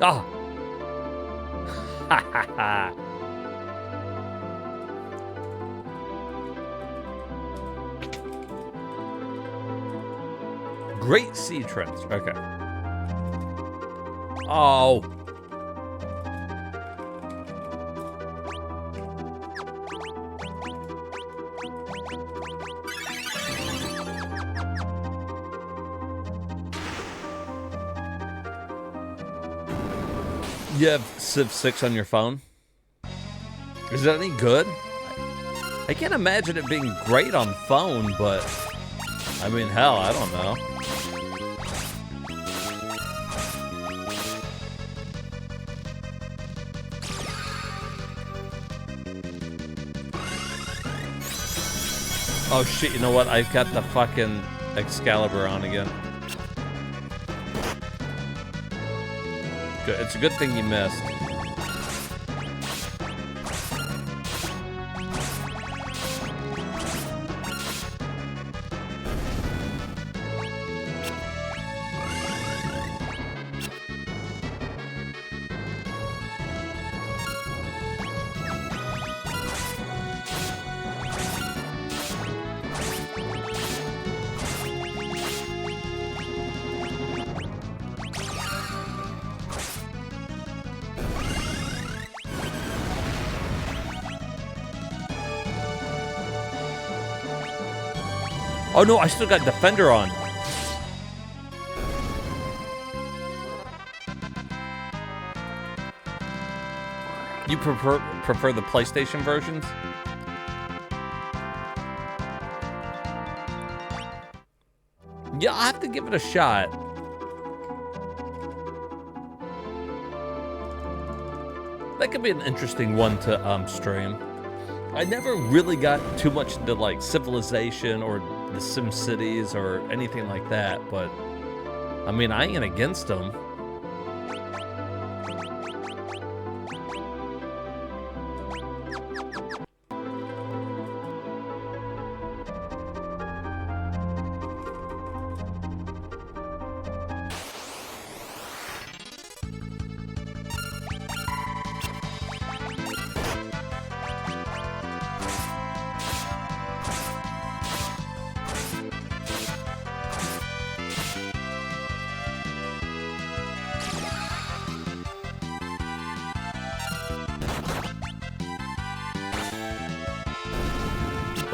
Ah. Ha ha ha. Great sea trench. Okay. Oh. You have Civ 6 on your phone? Is it any good? I can't imagine it being great on phone, but I mean, hell, I don't know. Oh shit, you know what? I've got the fucking Excalibur on again. Good. It's a good thing you missed. Oh no, I still got Defender on. You prefer the PlayStation versions? Yeah, I'll have to give it a shot. That could be an interesting one to stream. I never really got too much into like Civilization or the Sim Cities or anything like that, but I mean, I ain't against them.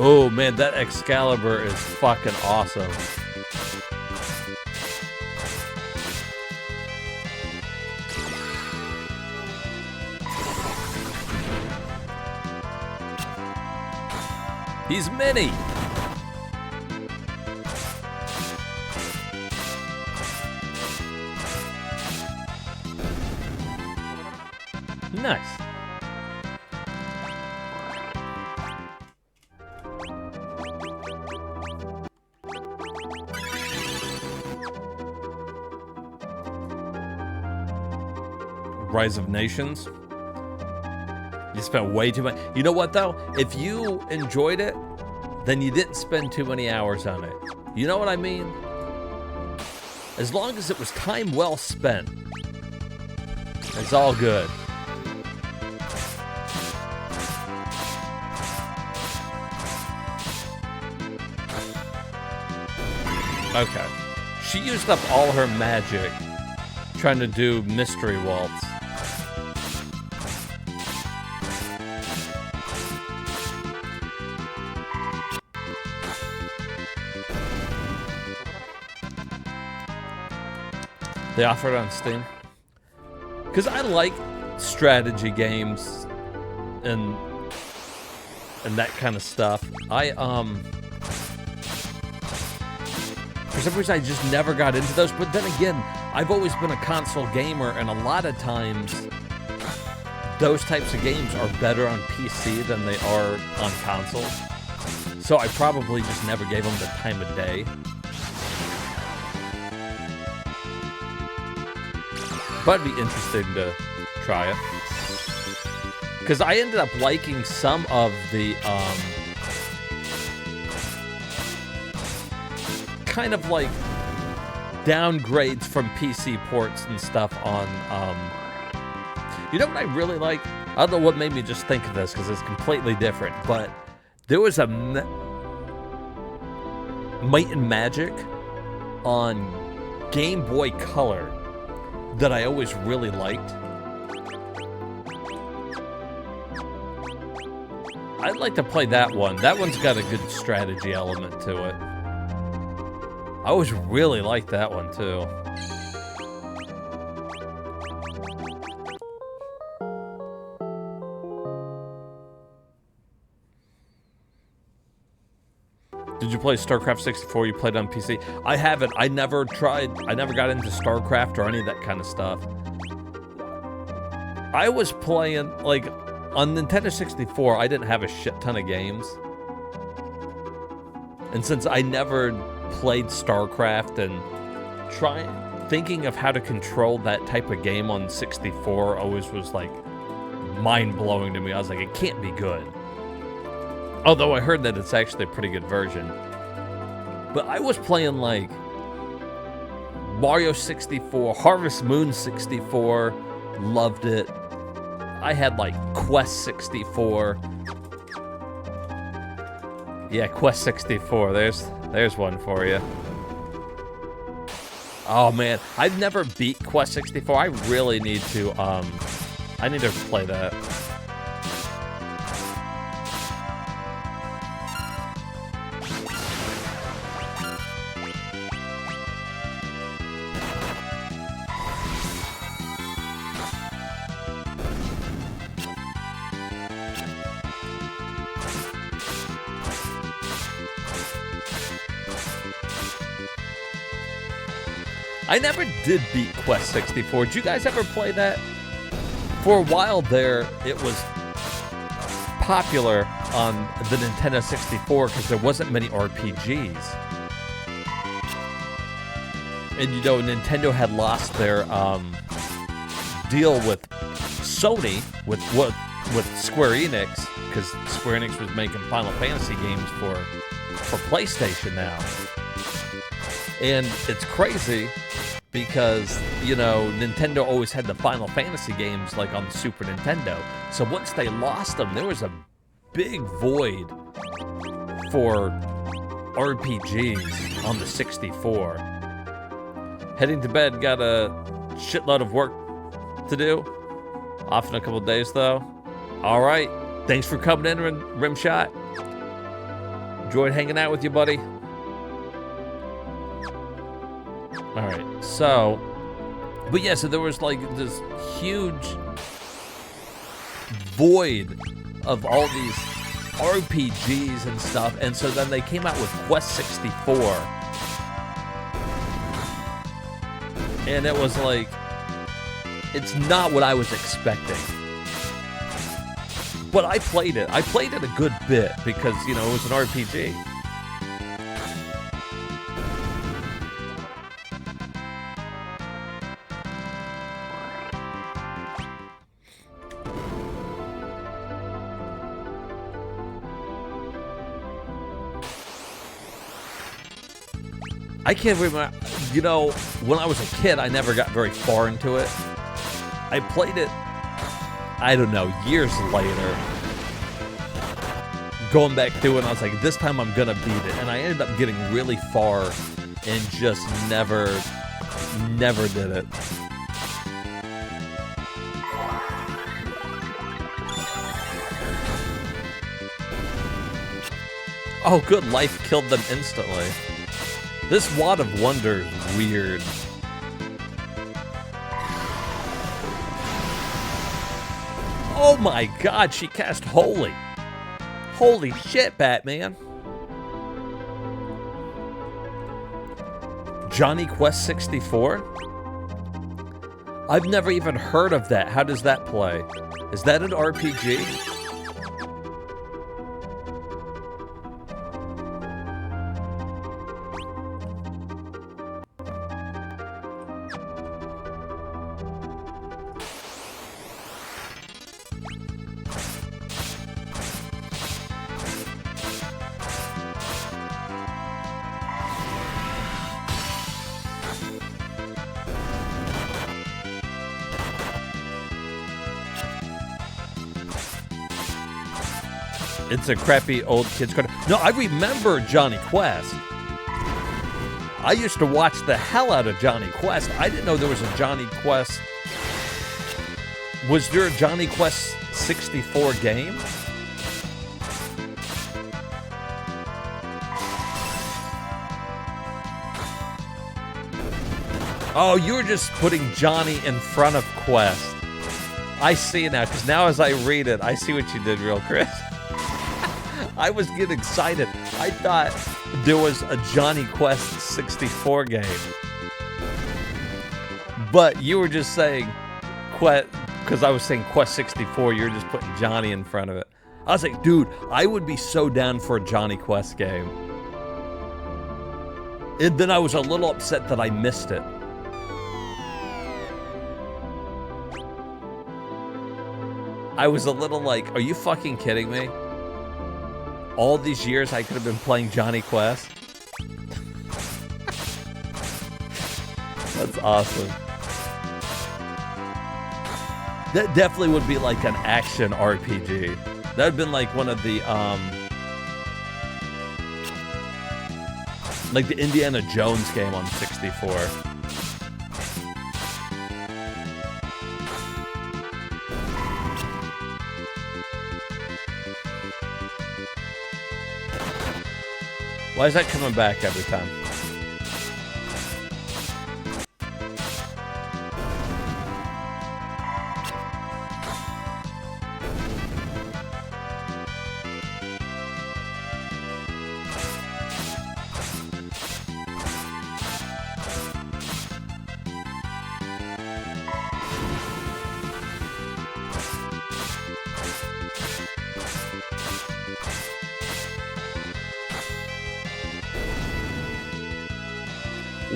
Oh man, that Excalibur is fucking awesome. He's mini. Nice. Rise of Nations. You spent way too much. You know what though? If you enjoyed it, then you didn't spend too many hours on it. You know what I mean? As long as it was time well spent, it's all good. Okay. She used up all her magic trying to do Mystery Waltz. They offer it on Steam. Because I like strategy games and that kind of stuff. For some reason I just never got into those, but then again, I've always been a console gamer, and a lot of times those types of games are better on PC than they are on consoles. So I probably just never gave them the time of day. But it'd be interesting to try it. Because I ended up liking some of the, kind of like downgrades from PC ports and stuff on, you know what I really like? I don't know what made me just think of this because it's completely different, but there was a Might and Magic on Game Boy Color that I always really liked. I'd like to play that one. That one's got a good strategy element to it. I always really liked that one too. Did you play StarCraft 64? You played on PC? I haven't. I never tried. I never got into StarCraft or any of that kind of stuff. I was playing, like, on Nintendo 64, I didn't have a shit ton of games. And since I never played StarCraft and thinking of how to control that type of game on 64 always was, like, mind-blowing to me. I was like, it can't be good. Although I heard that it's actually a pretty good version. But I was playing like Mario 64, Harvest Moon 64, loved it. I had like Quest 64. Yeah, Quest 64, there's one for you. Oh man, I've never beat Quest 64. I really need to, I need to play that. I never did beat Quest 64. Did you guys ever play that? For a while there, it was popular on the Nintendo 64 because there wasn't many RPGs. And you know, Nintendo had lost their deal with Sony, with Square Enix, because Square Enix was making Final Fantasy games for PlayStation now. And it's crazy because, you know, Nintendo always had the Final Fantasy games like on the Super Nintendo. So once they lost them, there was a big void for RPGs on the 64. Heading to bed, got a shitload of work to do. Off in a couple days, though. All right. Thanks for coming in, Rimshot. Enjoyed hanging out with you, buddy. All right. So, but yeah, so there was like this huge void of all these RPGs and stuff. And so then they came out with Quest 64. And it was like, it's not what I was expecting. But I played it. I played it a good bit because, you know, it was an RPG. I can't remember, you know, when I was a kid, I never got very far into it. I played it, I don't know, years later. Going back through it, and I was like, this time I'm gonna beat it. And I ended up getting really far and just never did it. Oh, good, life killed them instantly. This Wad of Wonder is weird. Oh my god, she cast Holy. Holy shit, Batman. Johnny Quest 64? I've never even heard of that. How does that play? Is that an RPG? It's a crappy old kid's cartoon. No, I remember Johnny Quest. I used to watch the hell out of Johnny Quest. I didn't know there was a Johnny Quest. Was there a Johnny Quest 64 game? Oh, you were just putting Johnny in front of Quest. I see it now, because now as I read it, I see what you did, real Chris. I was getting excited. I thought there was a Johnny Quest 64 game. But you were just saying Quest, because I was saying Quest 64, you were just putting Johnny in front of it. I was like, dude, I would be so down for a Johnny Quest game. And then I was a little upset that I missed it. I was a little like, are you fucking kidding me? All these years I could have been playing Johnny Quest. That's awesome. That definitely would be like an action RPG. That would have been like one of the, like the Indiana Jones game on 64. Why is that coming back every time?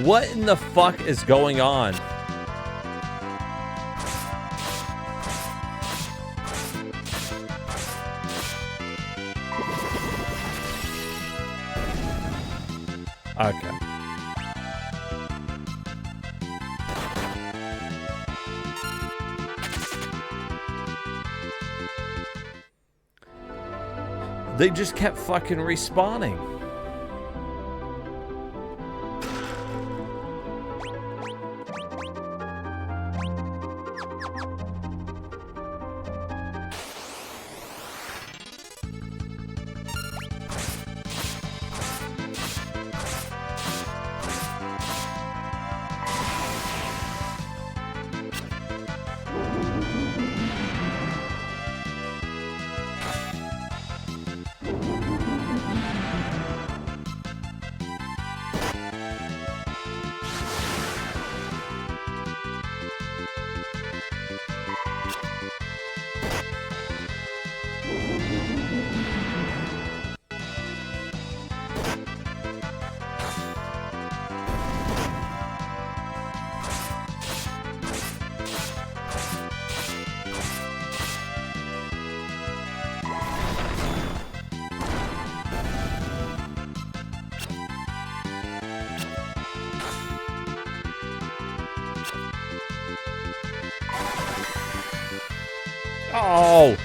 What in the fuck is going on? Okay. They just kept fucking respawning. Oh!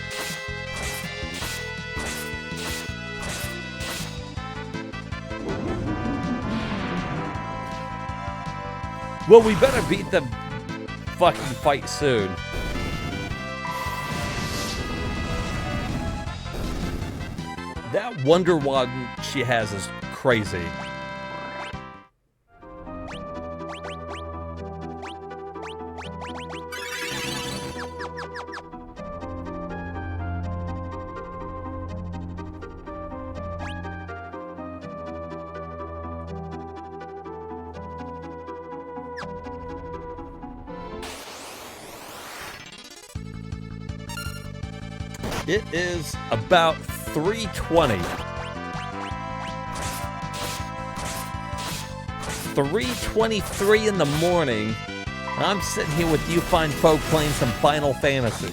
Well, we better beat the fucking fight soon. That Wonder Woman she has is crazy. It is about 3:20. 3:23 in the morning. And I'm sitting here with you fine folk playing some Final Fantasy.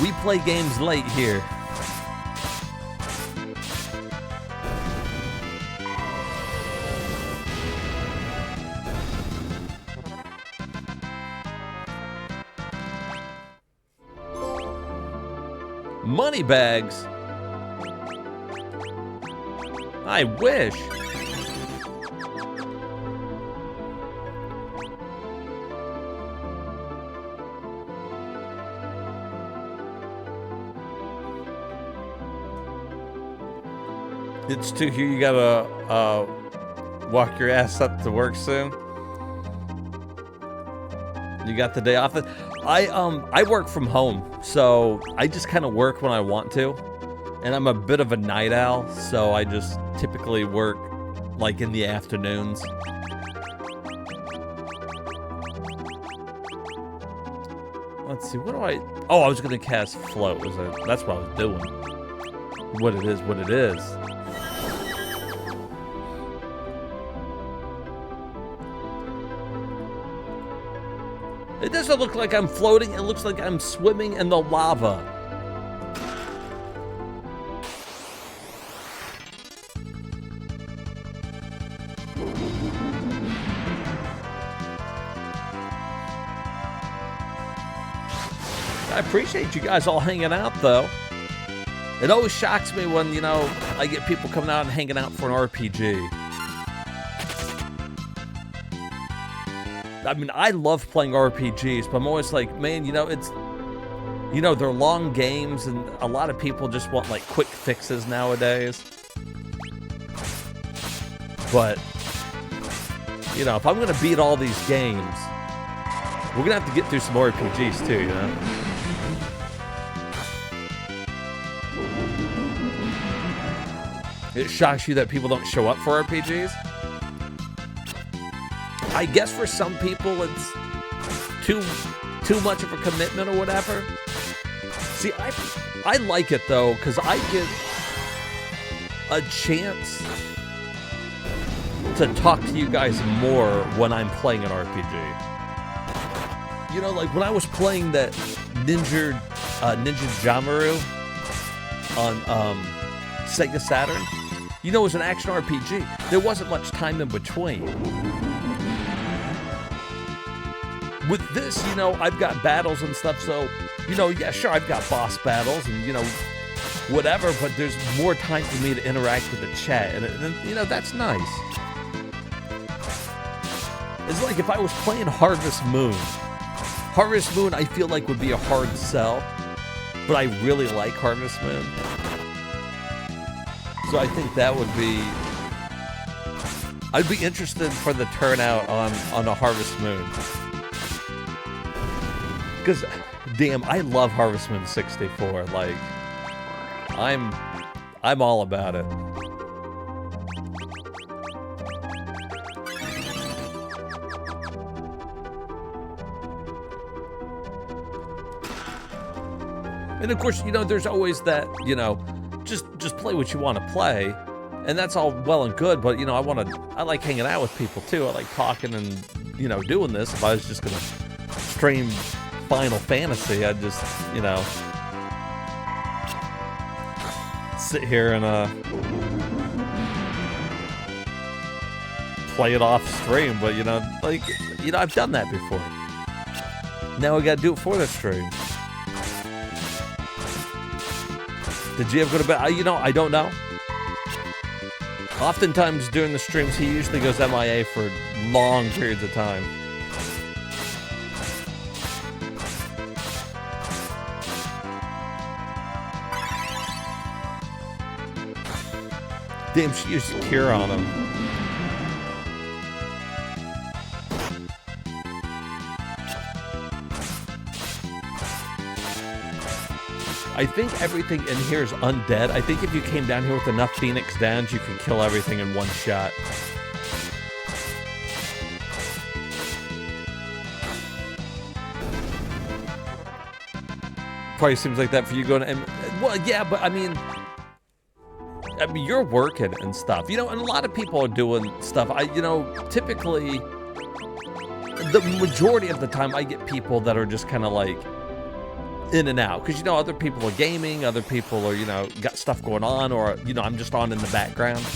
We play games late here. Money bags? I wish. It's 2 here. You gotta walk your ass up to work soon. You got the day off. I work from home, so I just kind of work when I want to, and I'm a bit of a night owl, so I just typically work like in the afternoons. Let's see. What do I? Oh, I was gonna cast float. That's what I was doing. What it is. What it is. It doesn't look like I'm floating. It looks like I'm swimming in the lava. I appreciate you guys all hanging out, though. It always shocks me when, you know, I get people coming out and hanging out for an RPG. I mean, I love playing RPGs, but I'm always like, man, you know, they're long games, and a lot of people just want, like, quick fixes nowadays. But, you know, if I'm gonna beat all these games, we're gonna have to get through some RPGs too, you know? It shocks you that people don't show up for RPGs. I guess for some people it's too much of a commitment or whatever. See, I like it though, because I get a chance to talk to you guys more when I'm playing an RPG. You know, like when I was playing that Ninja Jamaru on Sega Saturn, you know, it was an action RPG. There wasn't much time in between. With this, you know, I've got battles and stuff, so, you know, yeah, sure, I've got boss battles and, you know, whatever, but there's more time for me to interact with the chat, and you know, that's nice. It's like if I was playing Harvest Moon. Harvest Moon, I feel like would be a hard sell, but I really like Harvest Moon. So I think that would be... I'd be interested for the turnout on a Harvest Moon. Because, damn, I love Harvest Moon 64. Like, I'm all about it. And of course, you know, there's always that, you know, just play what you want to play, and that's all well and good. But you know, I like hanging out with people too. I like talking and, you know, doing this. If I was just gonna stream Final Fantasy, I'd just, you know, sit here and play it off stream. But you know, like, you know, I've done that before. Now I gotta do it for the stream. Did GF go to bed? You know, I don't know. Oftentimes during the streams, he usually goes MIA for long periods of time. Damn, she used Cure on him. I think everything in here is undead. I think if you came down here with enough Phoenix Downs, you could kill everything in one shot. Probably seems like that for you going to... Well, yeah, but I mean, you're working and stuff. You know, and a lot of people are doing stuff. You know, typically, the majority of the time, I get people that are just kind of like, in and out, because you know, other people are gaming, other people are, you know, got stuff going on, or you know, I'm just on in the background.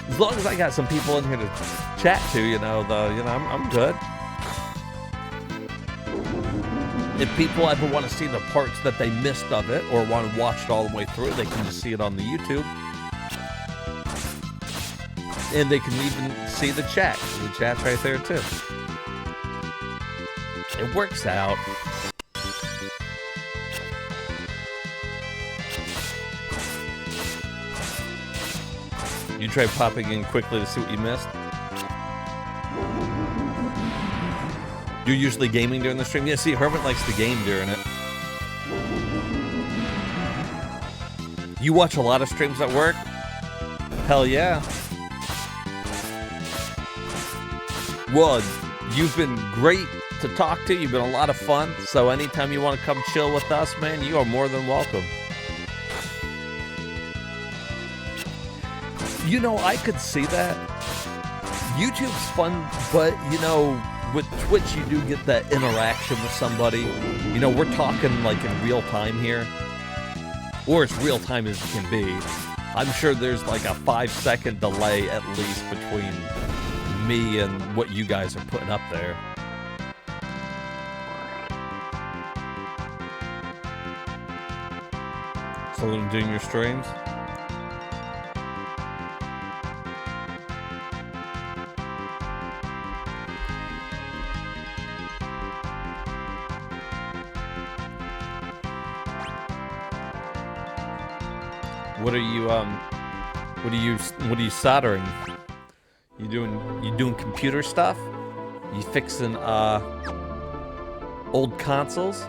As long as I got some people in here to chat to, you know, I'm good. If people ever want to see the parts that they missed of it, or want to watch it all the way through, they can just see it on the YouTube, and they can even see the chat. The chat's right there too. It works out. You try popping in quickly to see what you missed? You're usually gaming during the stream? Yeah, see, Hermit likes to game during it. You watch a lot of streams at work? Hell yeah. Well, you've been great to talk to. You've been a lot of fun. So anytime you want to come chill with us, man, you are more than welcome. You know, I could see that. YouTube's fun, but, you know, with Twitch, you do get that interaction with somebody. You know, we're talking, like, in real time here. Or as real time as it can be. I'm sure there's, like, a 5-second delay, at least, between me and what you guys are putting up there. So, doing your streams? What are you soldering? You doing computer stuff? You fixing old consoles?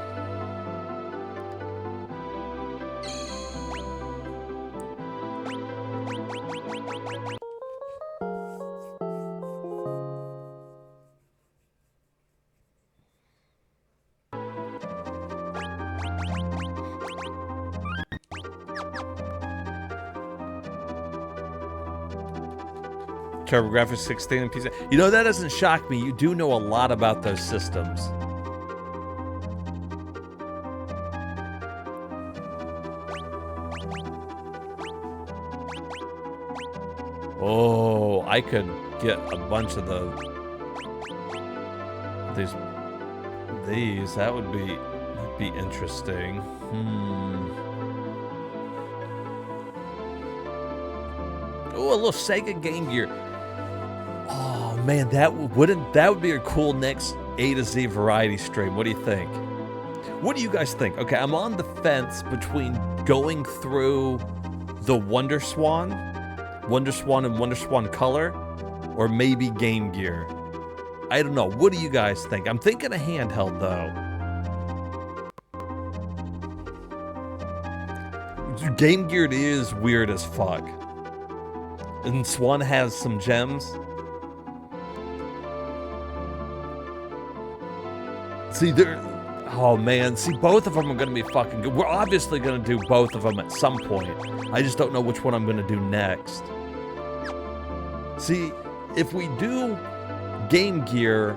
TurboGrafx 16 and PC. You know, that doesn't shock me. You do know a lot about those systems. Oh, I could get a bunch of these. That would be interesting. Oh, a little Sega Game Gear. Oh man, that would be a cool next A to Z variety stream. What do you think? What do you guys think? Okay, I'm on the fence between going through the Wonder Swan and Wonder Swan Color, or maybe Game Gear. I don't know. What do you guys think? I'm thinking a handheld though. Game Gear is weird as fuck. And Swan has some gems. See, oh man, see, both of them are gonna be fucking good. We're obviously gonna do both of them at some point. I just don't know which one I'm gonna do next. See, if we do Game Gear,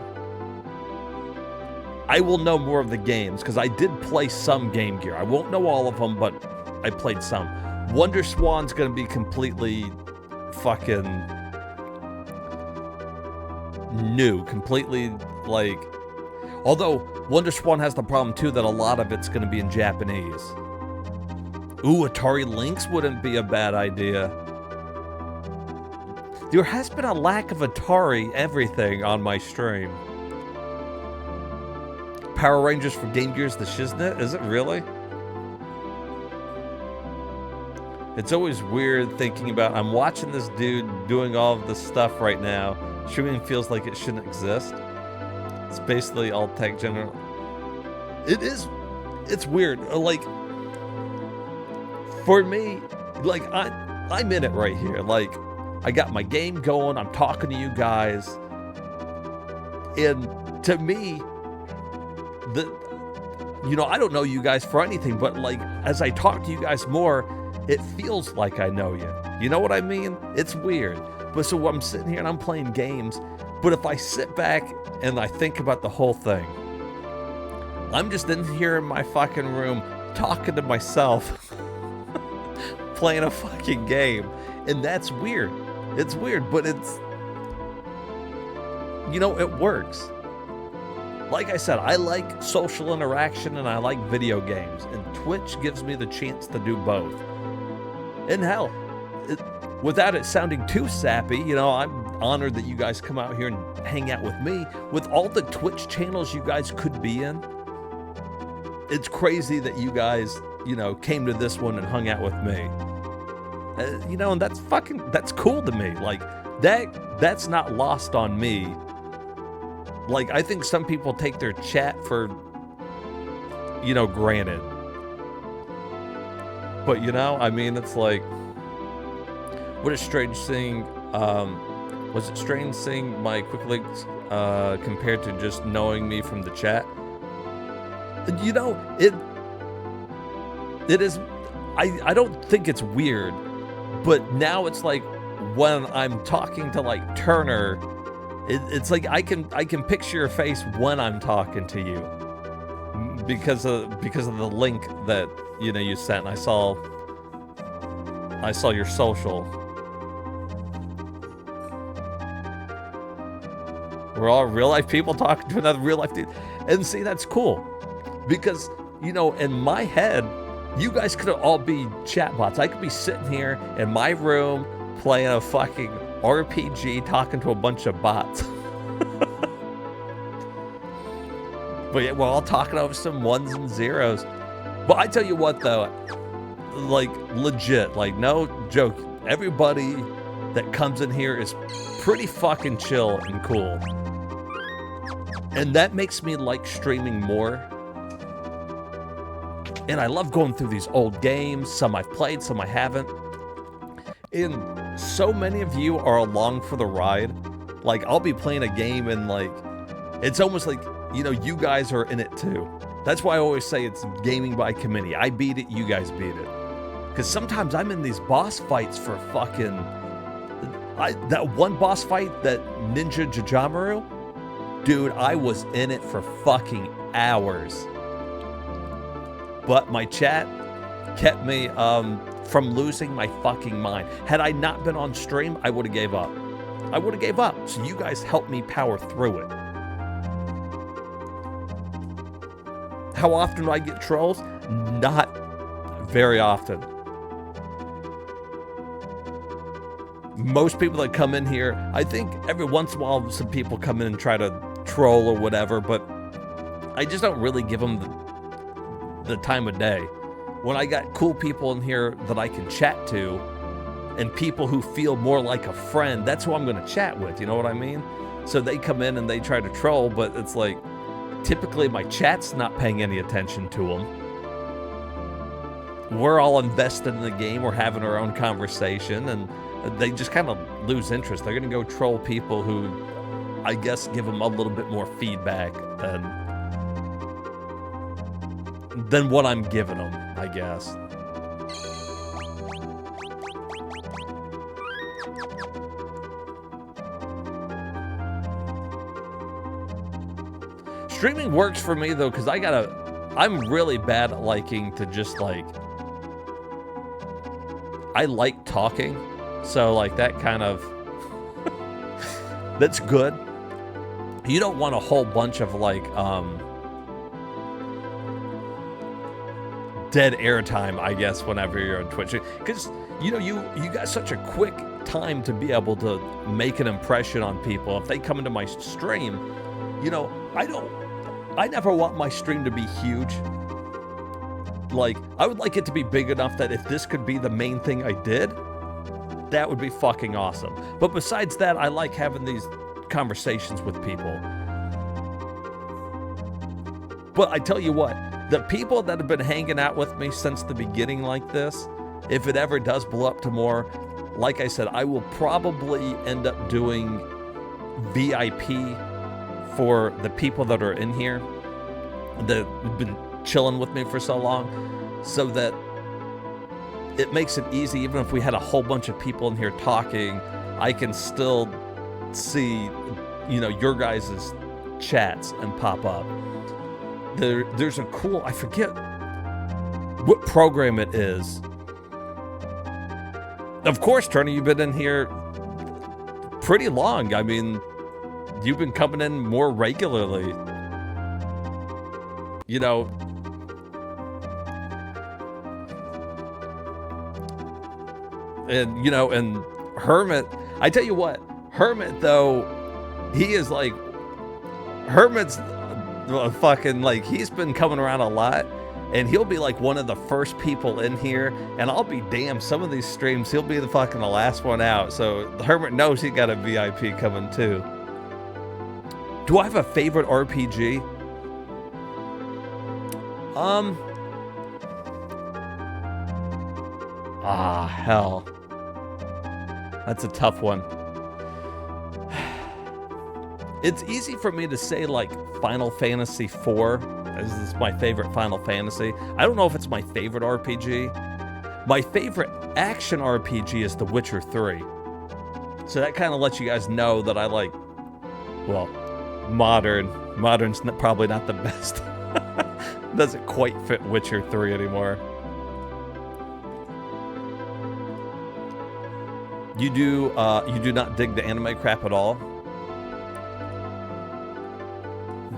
I will know more of the games, because I did play some Game Gear. I won't know all of them, but I played some. Wonder Swan's gonna be completely fucking new, completely like, although Wonder Swan has the problem too that a lot of it's gonna be in Japanese. Ooh, Atari Lynx wouldn't be a bad idea. There has been a lack of Atari everything on my stream. Power Rangers for Game Gear's the shiznit? Is it really? It's always weird thinking about, I'm watching this dude doing all of this stuff right now. Streaming feels like it shouldn't exist. It's basically all tech general. It is, it's weird. Like, for me, like, I'm in it right here. Like, I got my game going, I'm talking to you guys. And to me, you know, I don't know you guys for anything, but like, as I talk to you guys more, it feels like I know you. You know what I mean? It's weird. But so I'm sitting here and I'm playing games, but if I sit back and I think about the whole thing, I'm just in here in my fucking room talking to myself, playing a fucking game. And that's weird. It's weird, but it's, you know, it works. Like I said, I like social interaction and I like video games, and Twitch gives me the chance to do both. And hell, without it sounding too sappy, you know, I'm honored that you guys come out here and hang out with me. With all the Twitch channels you guys could be in, it's crazy that you guys, you know, came to this one and hung out with me. You know, and that's cool to me. Like, that's not lost on me. Like, I think some people take their chat for, you know, granted. But, you know, I mean, it's like, what a strange thing. Was it strange seeing my quick links compared to just knowing me from the chat? You know, it is, I don't think it's weird, but now it's like when I'm talking to like Turner, it's like I can picture your face when I'm talking to you because of the link that, you know, you sent. And I saw your social. We're all real life people talking to another real life dude. And see, that's cool. Because, you know, in my head, you guys could all be chatbots. I could be sitting here in my room playing a fucking RPG, talking to a bunch of bots. But yeah, we're all talking over some ones and zeros. But I tell you what, though, like, legit, like, no joke, everybody that comes in here is pretty fucking chill and cool. And that makes me like streaming more. And I love going through these old games. Some I've played, some I haven't. And so many of you are along for the ride. Like, I'll be playing a game and, like, it's almost like, you know, you guys are in it too. That's why I always say it's gaming by committee. I beat it, you guys beat it. Because sometimes I'm in these boss fights for fucking That one boss fight, that Ninja Jajamaru, dude, I was in it for fucking hours. But my chat kept me from losing my fucking mind. Had I not been on stream, I would have gave up. I would have gave up. So you guys helped me power through it. How often do I get trolls? Not very often. Most people that come in here, I think every once in a while some people come in and try to troll or whatever, but I just don't really give them the time of day. When I got cool people in here that I can chat to, and people who feel more like a friend, that's who I'm going to chat with, you know what I mean? So they come in and they try to troll, but it's like, typically my chat's not paying any attention to them. We're all invested in the game, we're having our own conversation, and they just kind of lose interest. They're going to go troll people who, I guess, give them a little bit more feedback than what I'm giving them, I guess. Streaming works for me though, because I'm really bad at liking to just like, I like talking. So like that kind of, that's good. You don't want a whole bunch of like, dead airtime, I guess, whenever you're on Twitch. Because, you know, you got such a quick time to be able to make an impression on people. If they come into my stream, you know, I never want my stream to be huge. Like, I would like it to be big enough that if this could be the main thing I did, that would be fucking awesome. But besides that, I like having these conversations with people. But I tell you what, the people that have been hanging out with me since the beginning like this, if it ever does blow up to more, like I said, I will probably end up doing VIP for the people that are in here that have been chilling with me for so long, so that it makes it easy. Even if we had a whole bunch of people in here talking, I can still see, you know, your guys' chats and pop up. There's a cool, I forget what program it is. Of course, Turner, you've been in here pretty long. I mean, you've been coming in more regularly. You know, and, you know, and Hermit, I tell you what, Hermit, though, he is like, Hermit's fucking, like, he's been coming around a lot, and he'll be like one of the first people in here, and I'll be damned, some of these streams, he'll be the fucking the last one out, so Hermit knows he got a VIP coming too. Do I have a favorite RPG? Hell. That's a tough one. It's easy for me to say like Final Fantasy IV. This is my favorite Final Fantasy. I don't know if it's my favorite RPG. My favorite action RPG is The Witcher 3. So that kind of lets you guys know that I like, well, modern's probably not the best. Doesn't quite fit Witcher 3 anymore. You do not dig the anime crap at all?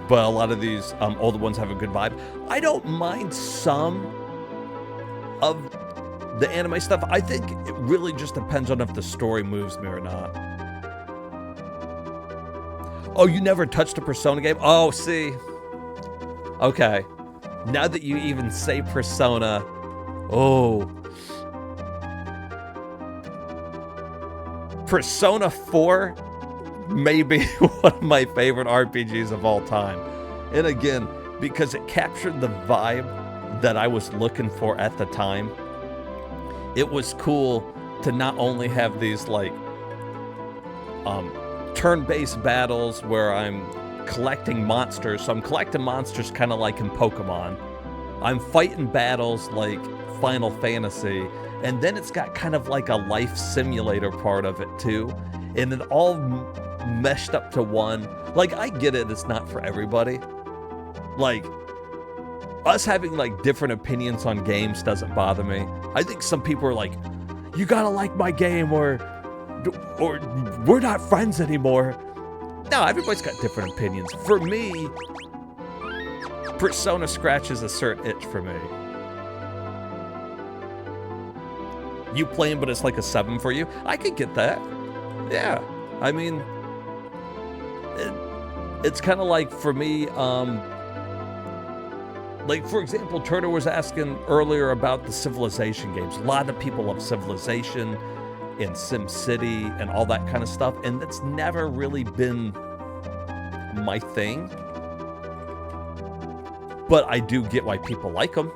But a lot of these older ones have a good vibe. I don't mind some of the anime stuff. I think it really just depends on if the story moves me or not. Oh, you never touched a Persona game? Oh, see. Okay. Now that you even say Persona, oh. Persona 4 may be one of my favorite RPGs of all time. And again, because it captured the vibe that I was looking for at the time. It was cool to not only have these like turn-based battles where I'm collecting monsters. So I'm collecting monsters kind of like in Pokemon. I'm fighting battles like Final Fantasy, And then it's got kind of like a life simulator part of it too. And it all meshed up to one. Like, I get it, it's not for everybody. Like, us having like different opinions on games doesn't bother me. I think some people are like, you gotta like my game or we're not friends anymore. No, everybody's got different opinions. For me, Persona scratches a certain itch for me. You playing, but it's like a 7 for you? I could get that. Yeah. I mean, it's kind of like, for me, like, for example, Turner was asking earlier about the Civilization games. A lot of people love Civilization and SimCity and all that kind of stuff, and that's never really been my thing. But I do get why people like them.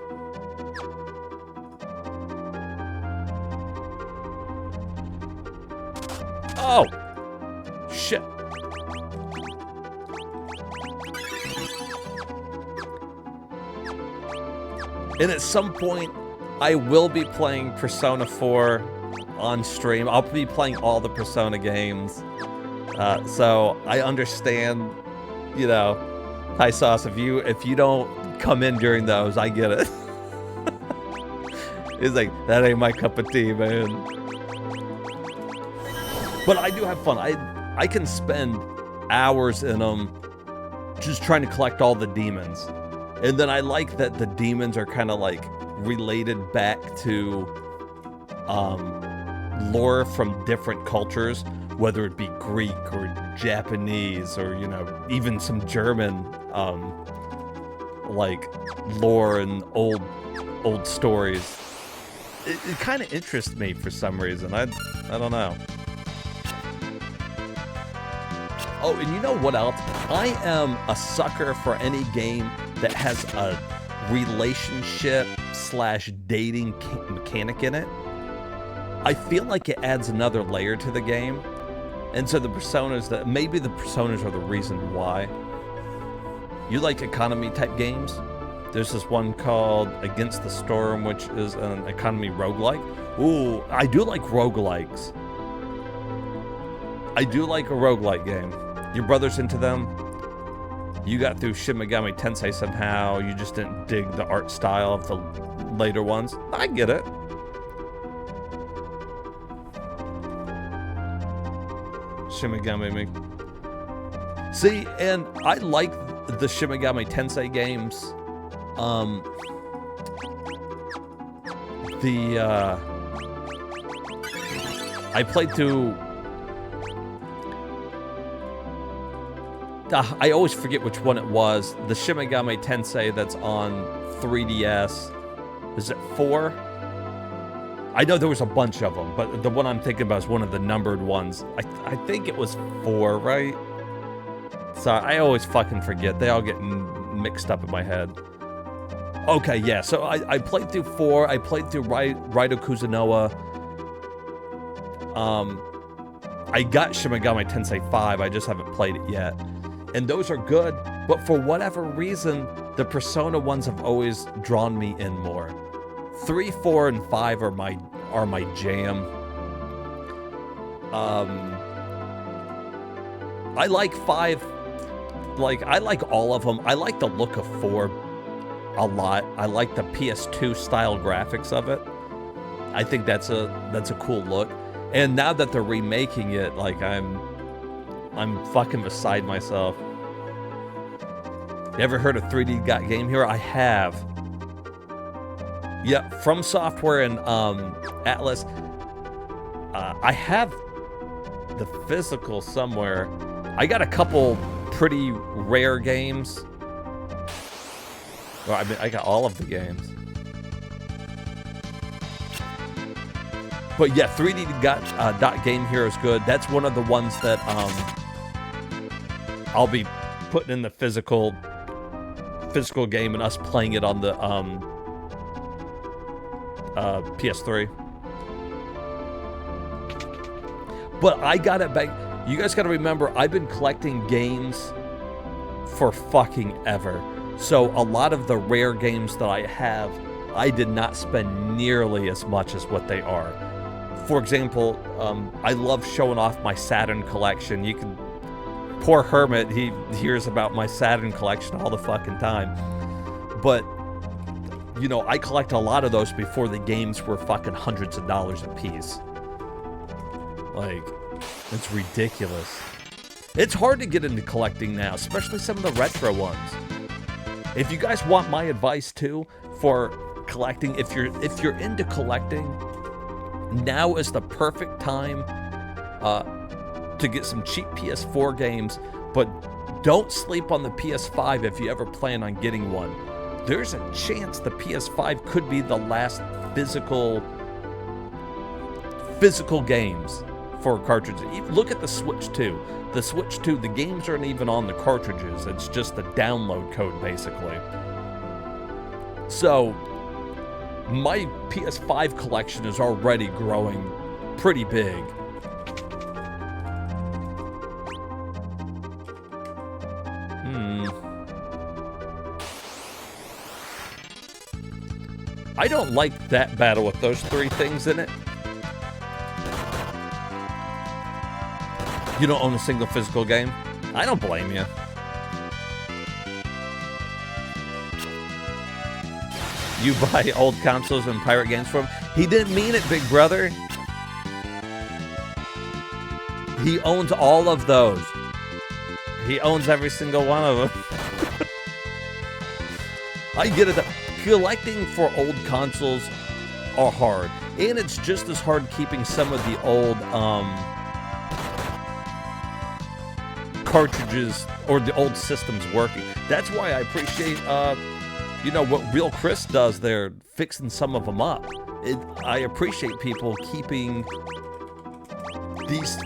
Oh! Shit. And at some point, I will be playing Persona 4 on stream. I'll be playing all the Persona games. So I understand, you know, hi Sauce, if you don't come in during those, I get it. It's like, that ain't my cup of tea, man. But I do have fun. I can spend hours in them just trying to collect all the demons. And then I like that the demons are kind of like related back to lore from different cultures, whether it be Greek or Japanese or, you know, even some German like lore and old stories. It kind of interests me for some reason. I don't know. Oh, and you know what else? I am a sucker for any game that has a relationship/dating mechanic in it. I feel like it adds another layer to the game. And so the personas maybe the personas are the reason why. You like economy type games? There's this one called Against the Storm, which is an economy roguelike. Ooh, I do like roguelikes. I do like a roguelike game. Your brother's into them. You got through Shin Megami Tensei somehow. You just didn't dig the art style of the later ones. I get it. Shin Megami. See, and I like the Shin Megami Tensei games. I played through. I always forget which one it was. The Shin Megami Tensei that's on 3DS. Is it 4? I know there was a bunch of them, but the one I'm thinking about is one of the numbered ones. I think it was 4, right? So I always fucking forget. They all get mixed up in my head. Okay, yeah. So I played through 4. I played through Raito Kuzunoa. I got Shin Megami Tensei 5. I just haven't played it yet. And those are good, but for whatever reason, the Persona ones have always drawn me in more. 3, 4, and 5 are my jam. I like 5. Like, I like all of them. I like the look of 4 a lot. I like the PS2 style graphics of it. I think that's a cool look. And now that they're remaking it, like, I'm fucking beside myself. You ever heard of 3D Game Hero? I have. Yeah, From Software and Atlas. I have the physical somewhere. I got a couple pretty rare games. Well, I mean, I got all of the games. But yeah, 3D Game Hero is good. That's one of the ones that I'll be putting in the physical game and us playing it on the PS3. But I got it back. You guys got to remember, I've been collecting games for fucking ever. So a lot of the rare games that I have I did not spend nearly as much as what they are. For example, I love showing off my Saturn collection. You can, poor Hermit, he hears about my Saturn collection all the fucking time. But, you know, I collect a lot of those before the games were fucking hundreds of dollars a piece. Like, it's ridiculous. It's hard to get into collecting now, especially some of the retro ones. If you guys want my advice too for collecting, if you're into collecting, now is the perfect time to get some cheap PS4 games, but don't sleep on the PS5 if you ever plan on getting one. There's a chance the PS5 could be the last physical games for cartridges. Look at the Switch 2. The Switch 2, the games aren't even on the cartridges. It's just the download code, basically. So, my PS5 collection is already growing pretty big. I don't like that battle with those 3 things in it. You don't own a single physical game? I don't blame you. You buy old consoles and pirate games from him? He didn't mean it, big brother. He owns all of those. He owns every single one of them. I get it. Collecting for old consoles are hard. And it's just as hard keeping some of the old cartridges or the old systems working. That's why I appreciate, you know, what Real Chris does there, fixing some of them up. I appreciate people keeping these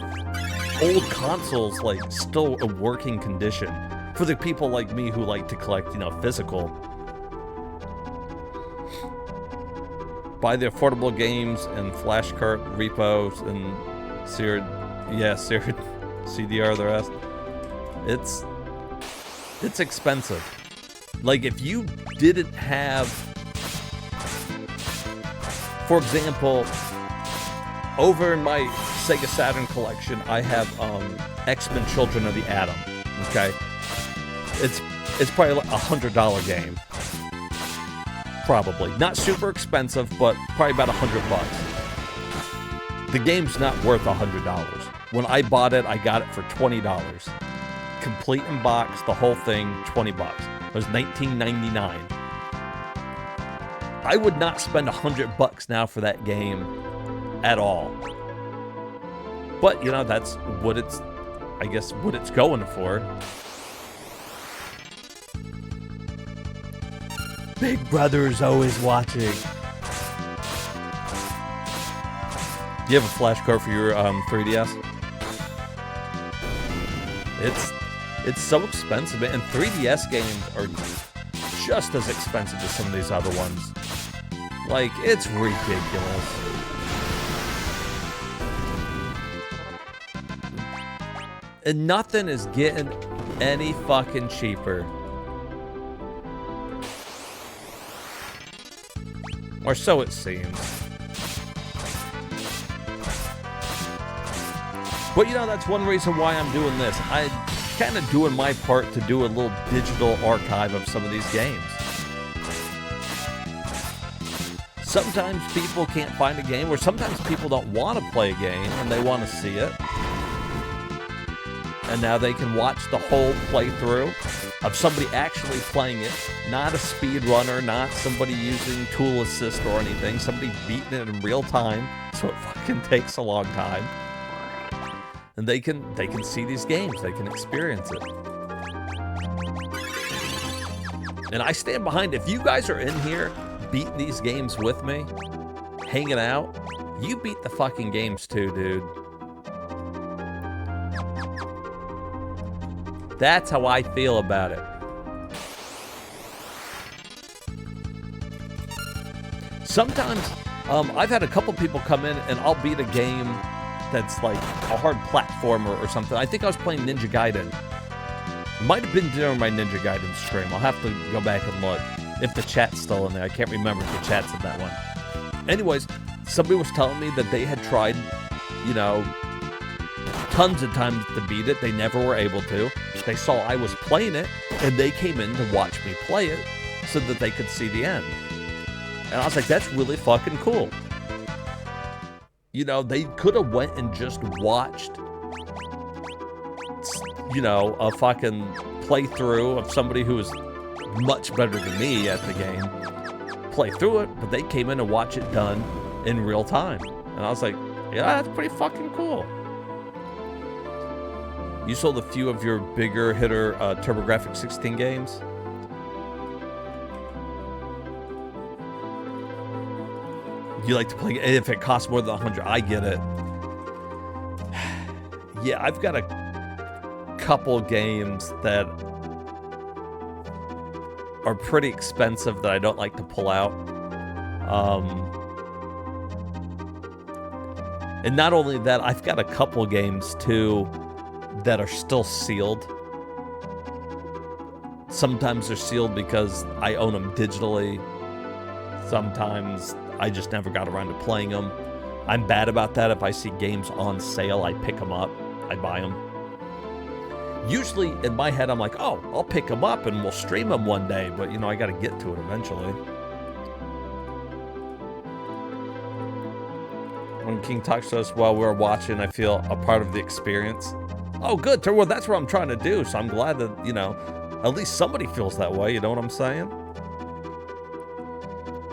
old consoles, like, still in working condition. For the people like me who like to collect, you know, physical. Buy the affordable games and flash cart repos and seared CDR the rest. It's expensive. Like, if you didn't have, for example, over in my Sega Saturn collection, I have X-Men Children of the Atom. Okay, it's probably like $100 game. Probably not super expensive, but probably about $100. The game's not worth $100. When I bought it, I got it for $20. Complete in box, the whole thing, $20. It was $19.99. I would not spend $100 now for that game at all. But, you know, that's what it's, I guess, what it's going for. Big Brother's always watching. Do you have a flash card for your 3DS? It's so expensive, and 3DS games are just as expensive as some of these other ones. Like, it's ridiculous. And nothing is getting any fucking cheaper. Or so it seems. But, you know, that's one reason why I'm doing this. I'm kind of doing my part to do a little digital archive of some of these games. Sometimes people can't find a game, or sometimes people don't want to play a game and they want to see it. And now they can watch the whole playthrough of somebody actually playing it, not a speedrunner, not somebody using tool assist or anything, somebody beating it in real time, so it fucking takes a long time. And they can see these games, they can experience it. And I stand behind, if you guys are in here beating these games with me, hanging out, you beat the fucking games too, dude. That's how I feel about it. Sometimes, I've had a couple people come in and I'll beat a game that's like a hard platformer or something. I think I was playing Ninja Gaiden. It might have been during my Ninja Gaiden stream. I'll have to go back and look. If the chat's still in there. I can't remember if the chat's in that one. Anyways, somebody was telling me that they had tried, you know, tons of times to beat it. They never were able to. They saw I was playing it, and they came in to watch me play it so that they could see the end. And I was like, that's really fucking cool. You know, they could have went and just watched, you know, a fucking playthrough of somebody who is much better than me at the game play through it, but they came in and watch it done in real time. And I was like, yeah, that's pretty fucking cool. You sold a few of your bigger hitter TurboGrafx 16 games. You like to play if it costs more than 100. I get it. Yeah, I've got a couple games that are pretty expensive that I don't like to pull out. And not only that, I've got a couple games too that are still sealed. Sometimes they're sealed because I own them digitally. Sometimes I just never got around to playing them. I'm bad about that. If I see games on sale, I pick them up. I buy them. Usually in my head, I'm like, oh, I'll pick them up and we'll stream them one day. But, you know, I got to get to it eventually. When King talks to us while we're watching, I feel a part of the experience. Oh, good. Well, that's what I'm trying to do. So I'm glad that, you know, at least somebody feels that way. You know what I'm saying?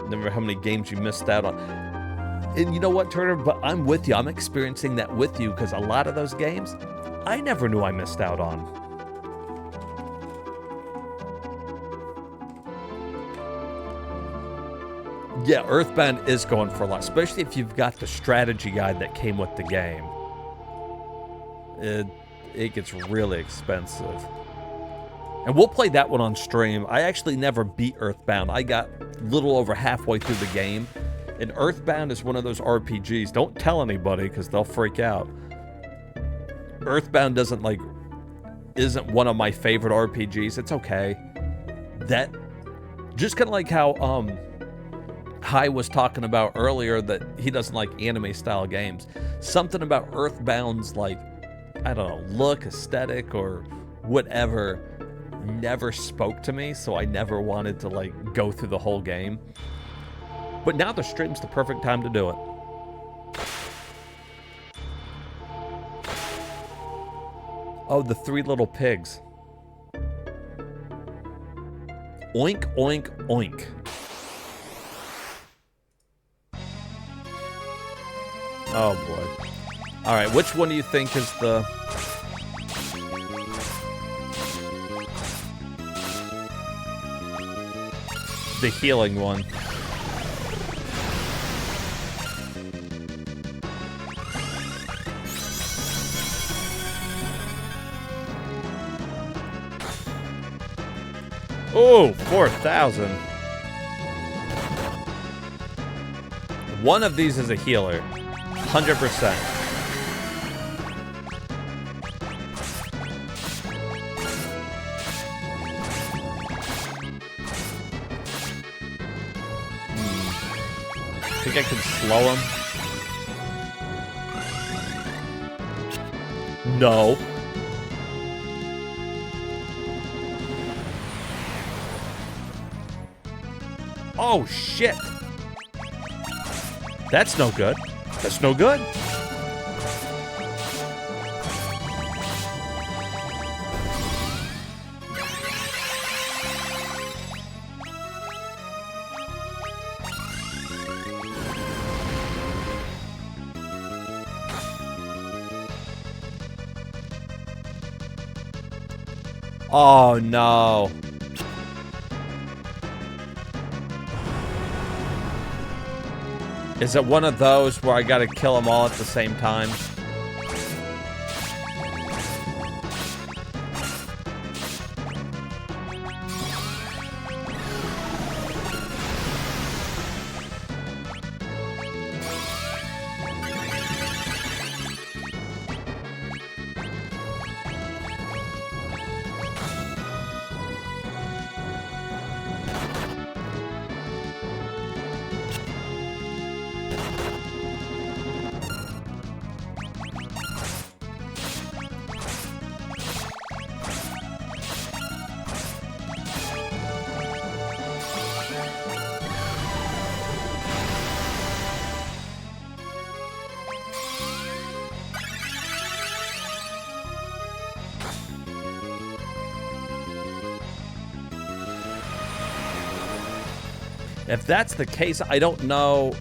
Never how many games you missed out on. And you know what, Turner? But I'm with you. I'm experiencing that with you because a lot of those games, I never knew I missed out on. Yeah, Earthbound is going for a lot, especially if you've got the strategy guide that came with the game. It gets really expensive. And we'll play that one on stream. I actually never beat Earthbound. I got a little over halfway through the game. And Earthbound is one of those RPGs. Don't tell anybody because they'll freak out. Earthbound isn't one of my favorite RPGs. It's okay. That, just kind of like how Hai was talking about earlier that he doesn't like anime style games. Something about Earthbound's like, I don't know, look, aesthetic or whatever never spoke to me, so I never wanted to like go through the whole game. But now the stream's the perfect time to do it. Oh, the three little pigs. Oink, oink, oink. Oh boy. All right, which one do you think is the... the healing one? Oh, 4,000. One of these is a healer. 100%. Think I can slow him? No. Oh, shit. That's no good. That's no good. Oh, no. Is it one of those where I gotta kill them all at the same time? If that's the case, I don't know.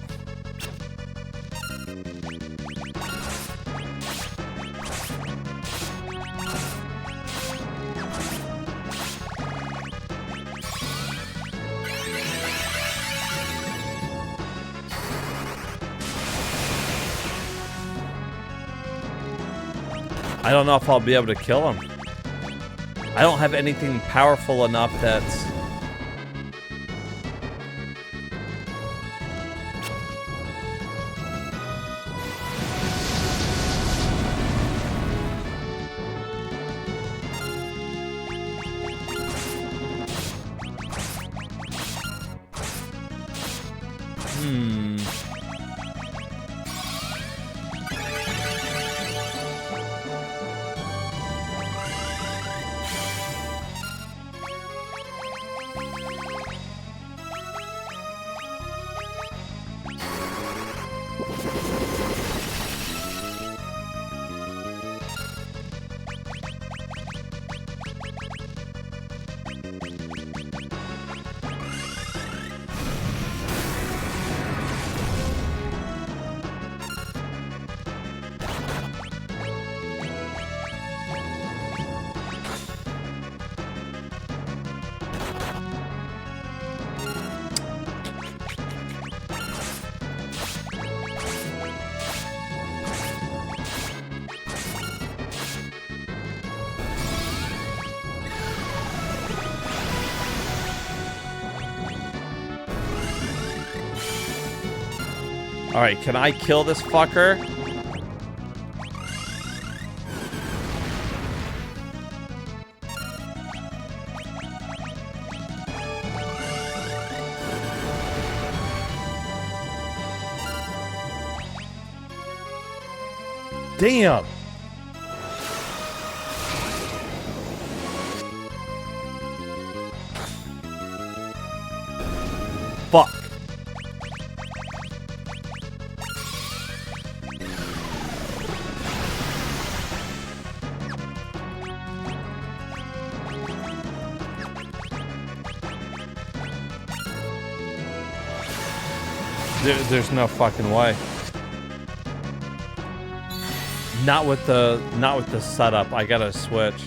I don't know if I'll be able to kill him. I don't have anything powerful enough that's... Alright, can I kill this fucker? Damn! Fuck. There's no fucking way. Not with the setup. I gotta switch.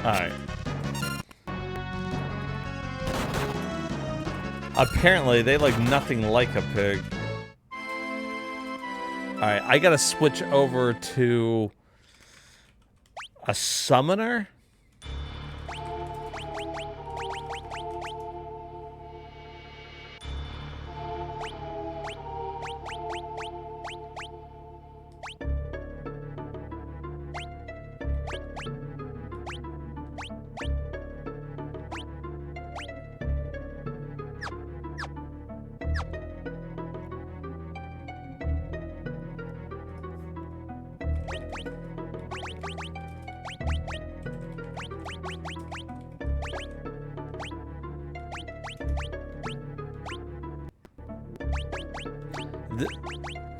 Alright. Apparently, they look nothing like a pig. Alright, I gotta switch over to a summoner?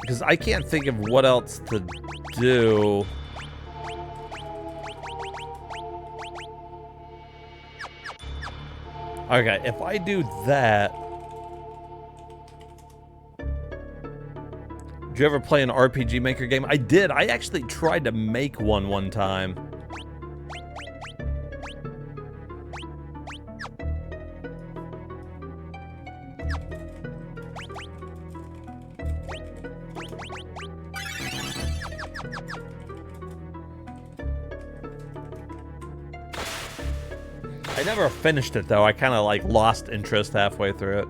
Because I can't think of what else to do. Okay, if I do that... Did you ever play an RPG Maker game? I did. I actually tried to make one time. I never finished it though. I kind of like lost interest halfway through it.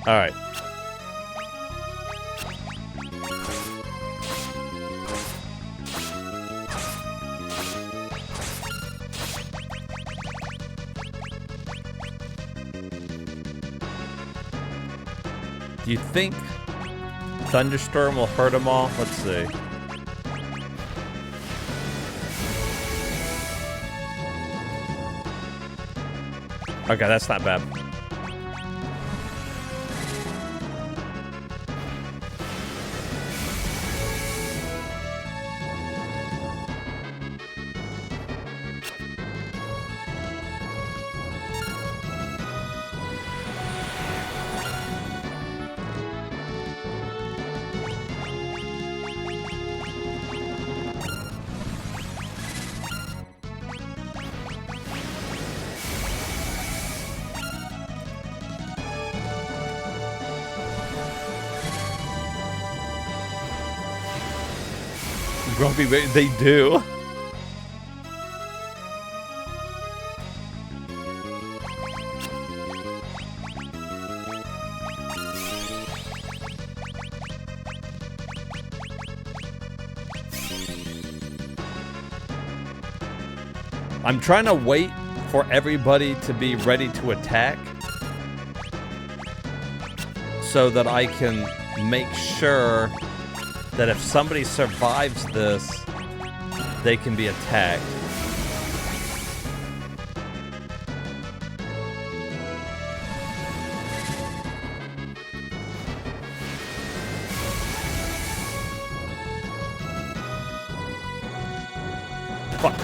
All right. Do you think Thunderstorm will hurt them all? Let's see. Okay, that's not bad. Grumpy, they do. I'm trying to wait for everybody to be ready to attack so that I can make sure that if somebody survives this, they can be attacked. Fuck.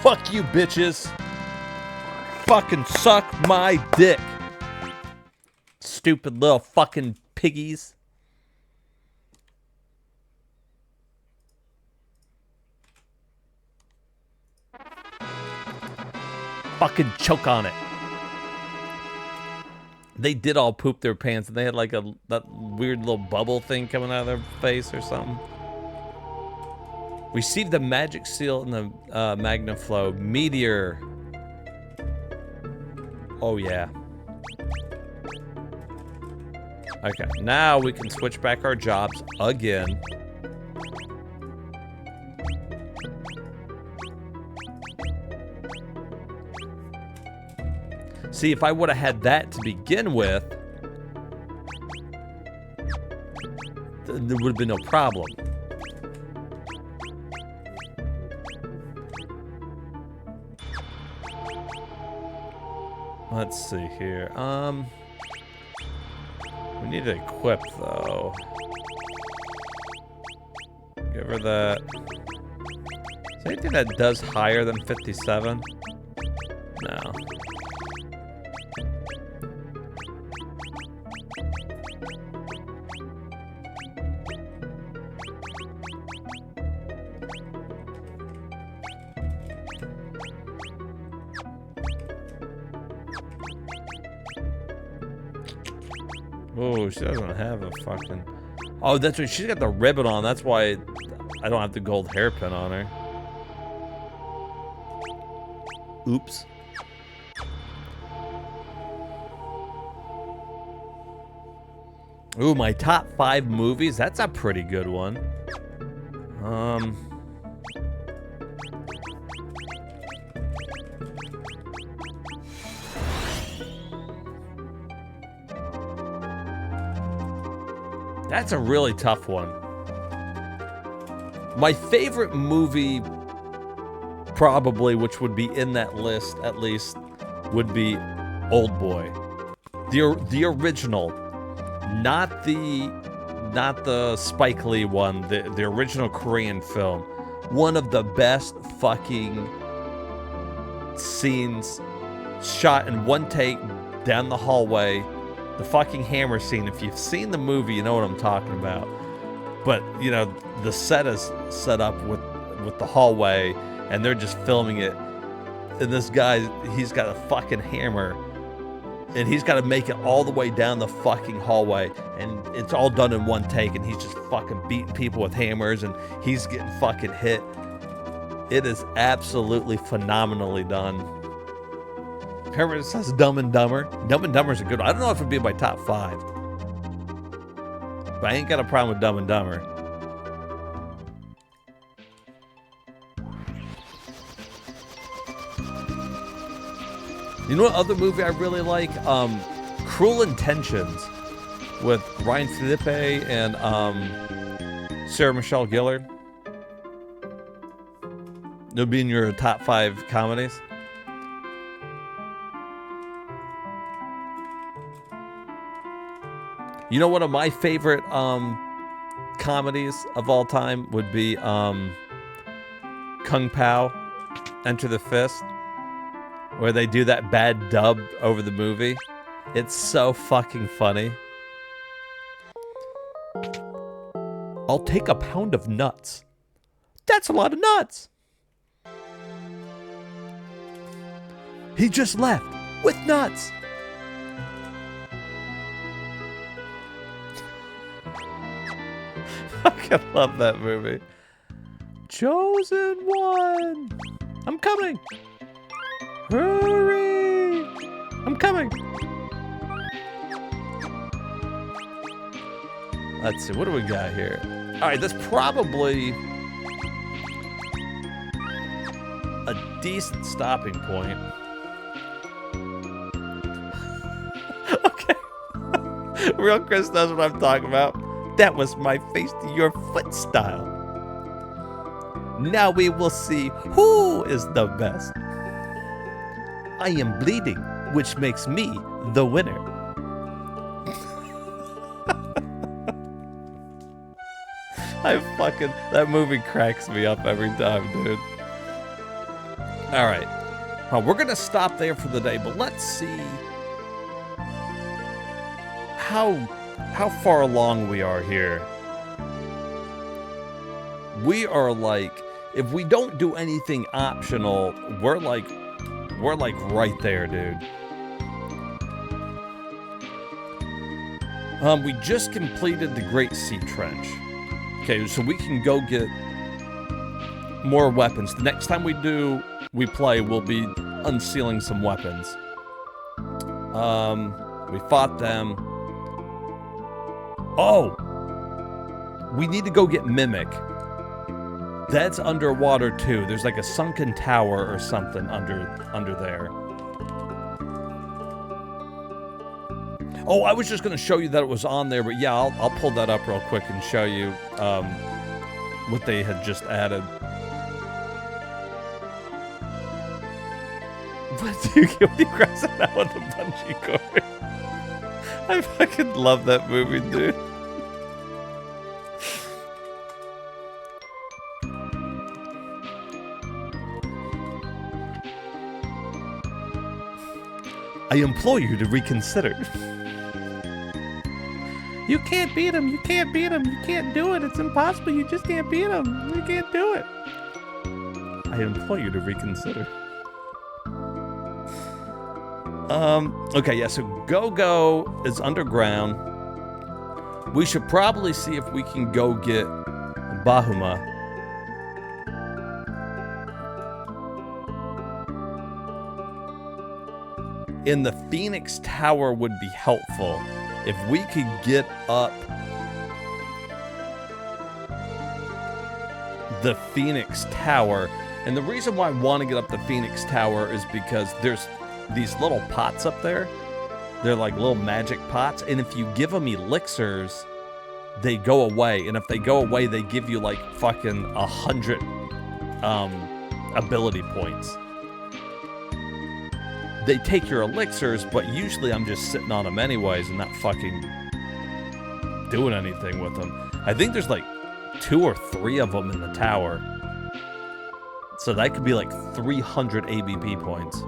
Fuck you, bitches. Fucking suck my dick. Stupid little fucking piggies. Fucking choke on it. They did all poop their pants and they had like that weird little bubble thing coming out of their face or something. Receive the magic seal in the Magnaflow. Meteor. Oh, yeah. Okay, now we can switch back our jobs again. See, if I would have had that to begin with, there would have been no problem. Let's see here. We need to equip though. Give her that. Is there anything that does higher than 57? No. Oh, she doesn't have a fucking... Oh, that's right. She's got the ribbon on. That's why I don't have the gold hairpin on her. Oops. Ooh, my top 5 movies. That's a pretty good one. That's a really tough one. My favorite movie, probably, which would be in that list at least, would be Old Boy. The original, not the not the Spike Lee one, the original Korean film. One of the best fucking scenes shot in one take down the hallway. The fucking hammer scene. If you've seen the movie, you know what I'm talking about. But, you know, the set is set up with the hallway, and they're just filming it. And this guy, he's got a fucking hammer, and he's got to make it all the way down the fucking hallway, and it's all done in one take, and he's just fucking beating people with hammers, and he's getting fucking hit. It is absolutely phenomenally done. Remember, it says Dumb and Dumber. Dumb and Dumber is a good one. I don't know if it'd be in my top 5, but I ain't got a problem with Dumb and Dumber. You know what other movie I really like? Cruel Intentions with Ryan Philippe and Sarah Michelle Gellar. It'll be in your top 5 comedies. You know, one of my favorite comedies of all time would be Kung Pao, Enter the Fist, where they do that bad dub over the movie. It's so fucking funny. I'll take a pound of nuts. That's a lot of nuts. He just left with nuts. I love that movie. Chosen one. I'm coming. Hurry! I'm coming. Let's see, what do we got here? All right, that's probably a decent stopping point. Okay. Real Chris knows what I'm talking about. That was my face to your foot style. Now we will see who is the best. I am bleeding, which makes me the winner. That movie cracks me up every time, dude. All right. Well, we're going to stop there for the day, but let's see how far along we are here. We are like, if we don't do anything optional, we're like right there, dude. We just completed the Great Sea Trench. Okay, so we can go get more weapons. The next time we play, we'll be unsealing some weapons. We fought them. Oh! We need to go get Mimic. That's underwater too. There's like a sunken tower or something under there. Oh, I was just going to show you that it was on there, but yeah, I'll pull that up real quick and show you what they had just added. What do you get when you cross it out with a bungee cord? I fucking love that movie, dude. I implore you to reconsider. You can't beat him. You can't beat him. You can't do it. It's impossible. You just can't beat him. You can't do it. I implore you to reconsider. Okay, yeah, so Go-Go is underground. We should probably see if we can go get Bahuma. In the Phoenix Tower would be helpful. If we could get up the Phoenix Tower. And the reason why I want to get up the Phoenix Tower is because there's these little pots up there. They're like little magic pots. And if you give them elixirs, they go away. And if they go away, they give you like fucking 100 ability points. They take your elixirs, but usually I'm just sitting on them anyways and not fucking doing anything with them. I think there's like 2 or 3 of them in the tower. So that could be like 300 ABP points.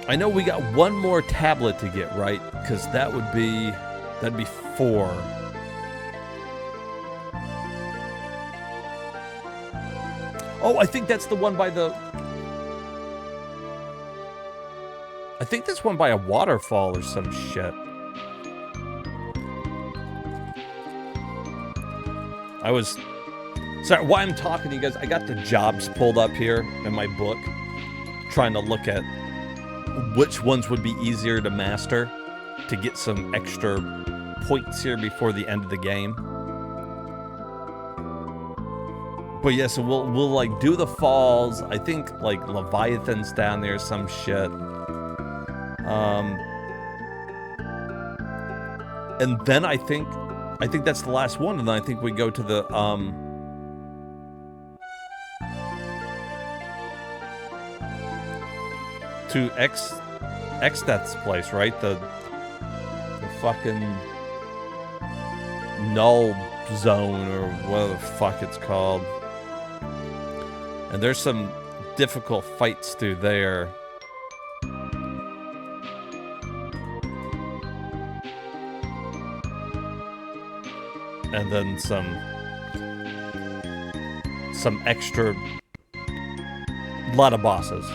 I know we got one more tablet to get, right? Because that'd be 4. Oh, I think that's the one by the... I think that's one by a waterfall or some shit. Sorry, while I'm talking to you guys, I got the jobs pulled up here in my book, trying to look at which ones would be easier to master to get some extra points here before the end of the game. But yeah, so we'll like do the falls. I think like Leviathan's down there, some shit. And then I think that's the last one, and then I think we go to the to X-Death's place, right? The fucking null zone, or whatever the fuck it's called. And there's some difficult fights through there. And then some extra, lot of bosses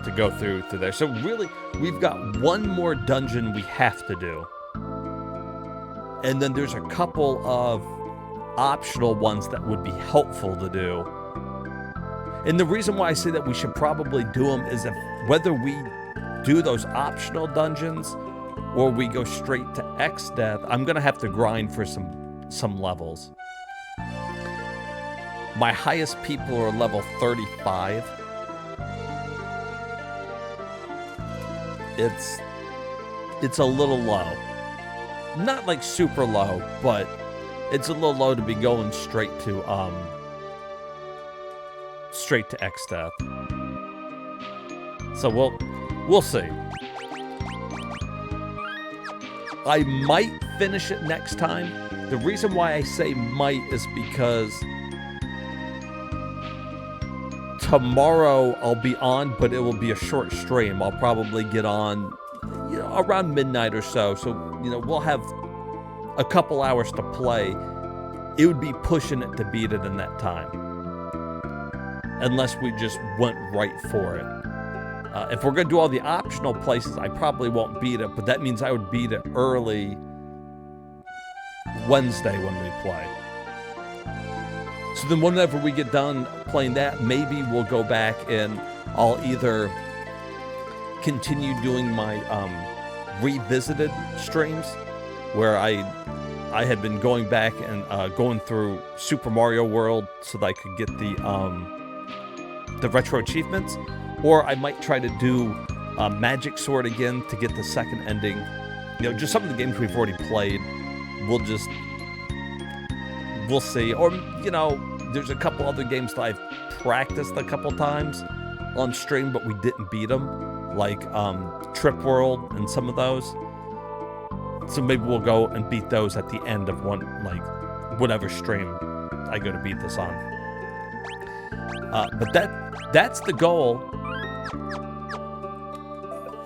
to go through there. So really, we've got one more dungeon we have to do. And then there's a couple of optional ones that would be helpful to do. And the reason why I say that we should probably do them is if whether we do those optional dungeons or we go straight to X-Death, I'm going to have to grind for some levels. My highest people are level 35. It's a little low. Not like super low, but it's a little low to be going straight to X-Death. So we'll see. I might finish it next time. The reason why I say might is because tomorrow I'll be on, but it will be a short stream. I'll probably get on, around midnight or so. So, we'll have a couple hours to play. It would be pushing it to beat it in that time. Unless we just went right for it. If we're going to do all the optional places, I probably won't beat it, but that means I would beat it early Wednesday when we play. So then whenever we get done playing that, maybe we'll go back and I'll either continue doing my revisited streams where I had been going back and going through Super Mario World so that I could get the retro achievements, or I might try to do Magic Sword again to get the second ending. Just some of the games we've already played. We'll see. Or, there's a couple other games that I've practiced a couple times on stream, but we didn't beat them, like Trip World and some of those. So maybe we'll go and beat those at the end of whatever stream I go to beat this on. But that's the goal.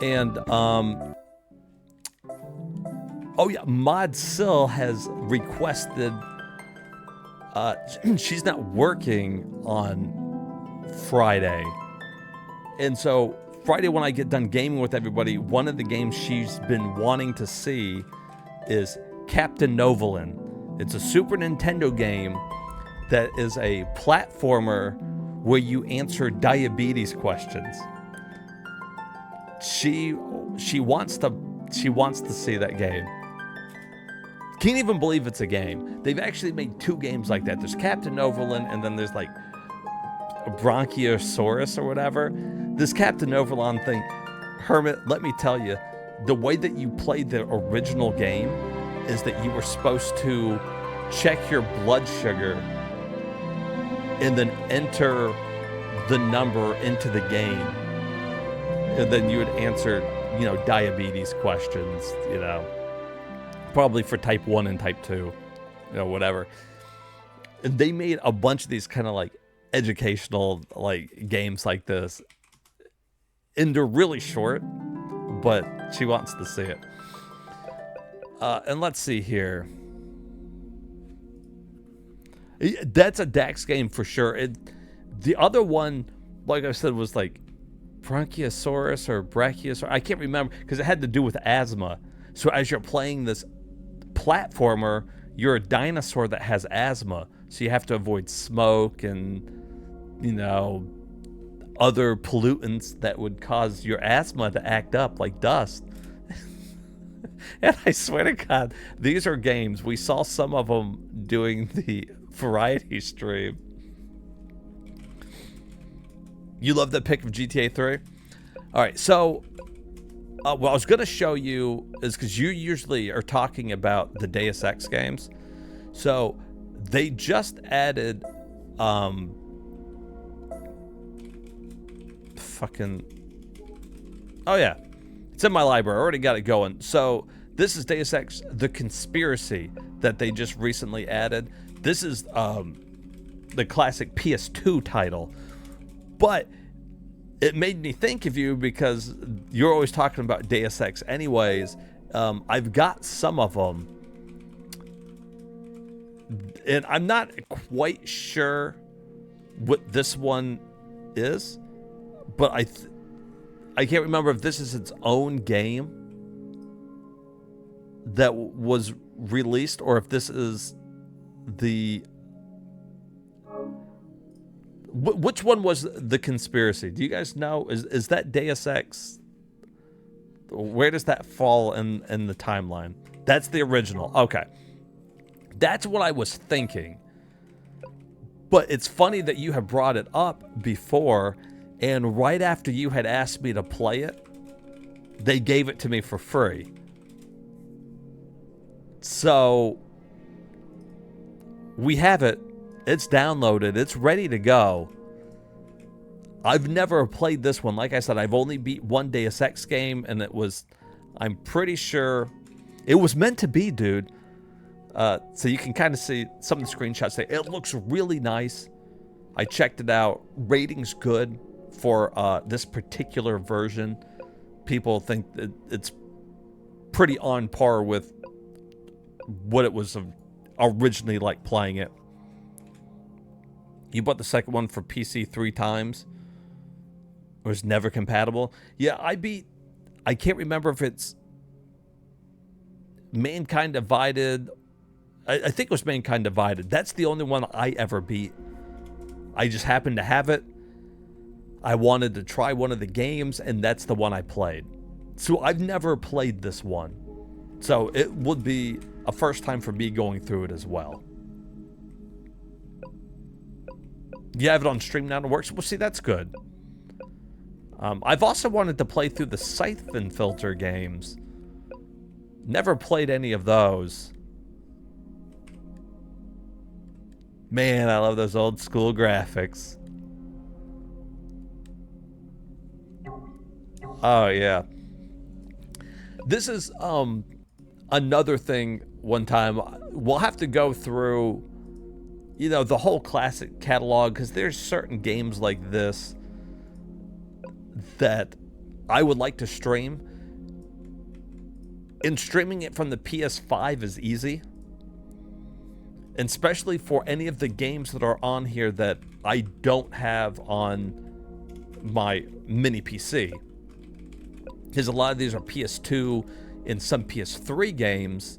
And oh yeah, Mod Sill has requested. She's not working on Friday, and so Friday when I get done gaming with everybody, one of the games she's been wanting to see is Captain Novolin. It's a Super Nintendo game that is a platformer where you answer diabetes questions. She wants to see that game. Can't even believe it's a game. They've actually made 2 games like that. There's Captain Novolin, and then there's like Bronchiosaurus or whatever. This Captain Novolin thing, Hermit, let me tell you, the way that you played the original game is that you were supposed to check your blood sugar and then enter the number into the game. And then you would answer, you know, diabetes questions, you know, probably for type 1 and type 2, you know, whatever. And they made a bunch of these kind of like educational like games like this. And they're really short, but she wants to see it. And let's see here. That's a Dax game for sure. The other one, like I said, was like Bronchiosaurus or Brachiosaurus. I can't remember because it had to do with asthma. So as you're playing this platformer, you're a dinosaur that has asthma. So you have to avoid smoke and, you know, other pollutants that would cause your asthma to act up like dust. And I swear to God, these are games. We saw some of them doing the variety stream. You love that pick of GTA 3? All right, so what I was going to show you is because you usually are talking about the Deus Ex games. So they just added oh yeah, it's in my library. I already got it going. So this is Deus Ex The Conspiracy that they just recently added. This is the classic PS2 title, but it made me think of you because you're always talking about Deus Ex anyways. I've got some of them, and I'm not quite sure what this one is, but I can't remember if this is its own game that was released or if this is the... Which one was The Conspiracy? Do you guys know? Is that Deus Ex? Where does that fall in the timeline? That's the original. Okay. That's what I was thinking. But it's funny that you have brought it up before, and right after you had asked me to play it, they gave it to me for free. So we have it. It's downloaded. It's ready to go. I've never played this one. Like I said, I've only beat one Deus Ex game, and it was, I'm pretty sure, it was meant to be, dude. So you can kind of see some of the screenshots there. It looks really nice. I checked it out. Rating's good for this particular version. People think that it's pretty on par with what it was originally like playing it. You bought the second one for PC 3 times. It was never compatible. Yeah, I can't remember if it's Mankind Divided. I think it was Mankind Divided. That's the only one I ever beat. I just happened to have it. I wanted to try one of the games, and that's the one I played. So I've never played this one. So it would be a first time for me going through it as well. You have it on stream now and it works? Well, see, that's good. I've also wanted to play through the Siphon Filter games. Never played any of those. Man, I love those old school graphics. Oh, yeah. This is another thing one time. We'll have to go through, you know, the whole classic catalog, because there's certain games like this that I would like to stream. And streaming it from the PS5 is easy. And especially for any of the games that are on here that I don't have on my mini PC. Because a lot of these are PS2 and some PS3 games.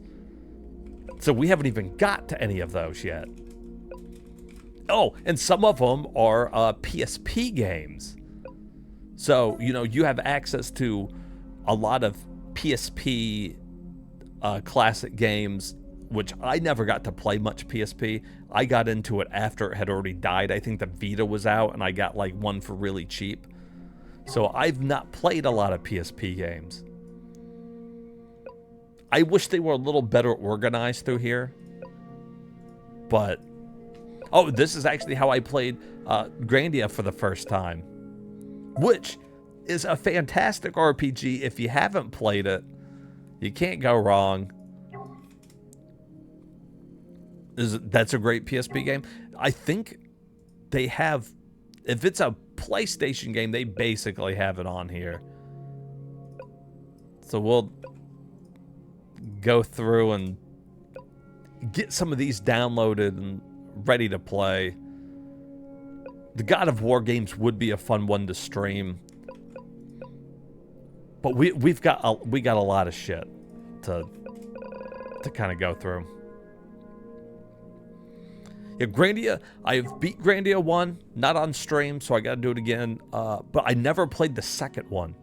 So we haven't even got to any of those yet. Oh, and some of them are PSP games. So, you know, you have access to a lot of PSP classic games, which I never got to play much PSP. I got into it after it had already died. I think the Vita was out, and I got like one for really cheap. So I've not played a lot of PSP games. I wish they were a little better organized through here. But, oh, this is actually how I played Grandia for the first time, which is a fantastic RPG. If you haven't played it, you can't go wrong. That's a great PSP game. I think they have, if it's a PlayStation game, they basically have it on here. So we'll go through and get some of these downloaded and ready to play. The God of War games would be a fun one to stream, but we got a lot of shit to kind of go through. Yeah, Grandia, I've beat Grandia 1, not on stream, so I got to do it again. But I never played the second one.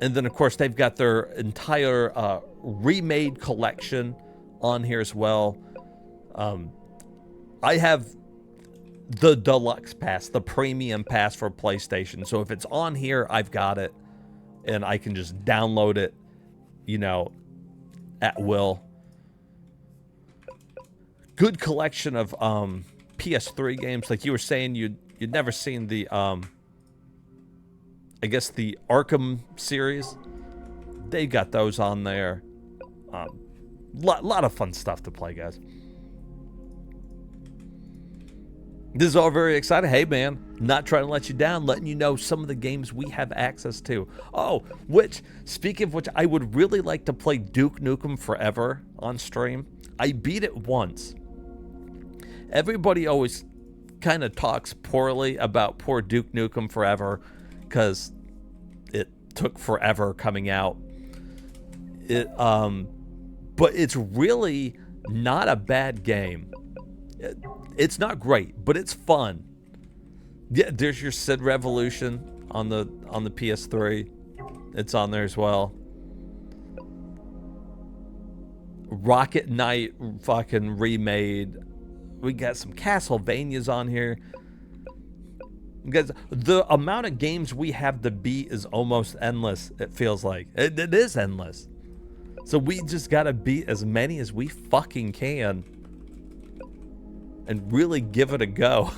And then, of course, they've got their entire remade collection on here as well. I have the deluxe pass, the premium pass for PlayStation. So if it's on here, I've got it. And I can just download it, you know, at will. Good collection of PS3 games. Like you were saying, you'd never seen the I guess the Arkham series. They got those on there. Lot of fun stuff to play, guys. This is all very exciting. Hey, man, not trying to let you down, letting you know some of the games we have access to. Oh, which, speaking of which, I would really like to play Duke Nukem Forever on stream. I beat it once. Everybody always kind of talks poorly about poor Duke Nukem Forever because it took forever coming out. But it's really not a bad game. It's not great, but it's fun. Yeah, there's your Sid Revolution on the PS3. It's on there as well. Rocket Knight fucking remade. We got some Castlevanias on here. Because the amount of games we have to beat is almost endless, it feels like. It is endless. So we just gotta beat as many as we fucking can. And really give it a go.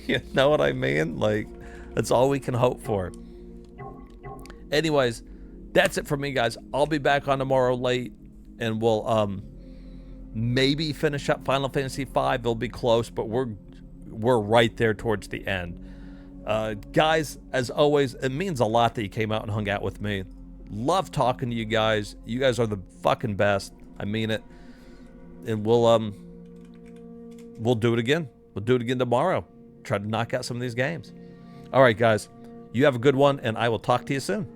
You know what I mean? Like, that's all we can hope for. Anyways, that's it for me, guys. I'll be back on tomorrow late, and we'll maybe finish up Final Fantasy V. It'll be close, but we're right there towards the end. Guys, as always, it means a lot that you came out and hung out with me. Love talking to you guys. You guys are the fucking best. I mean it. And we'll do it again. We'll do it again tomorrow. Try to knock out some of these games. All right, guys. You have a good one, and I will talk to you soon.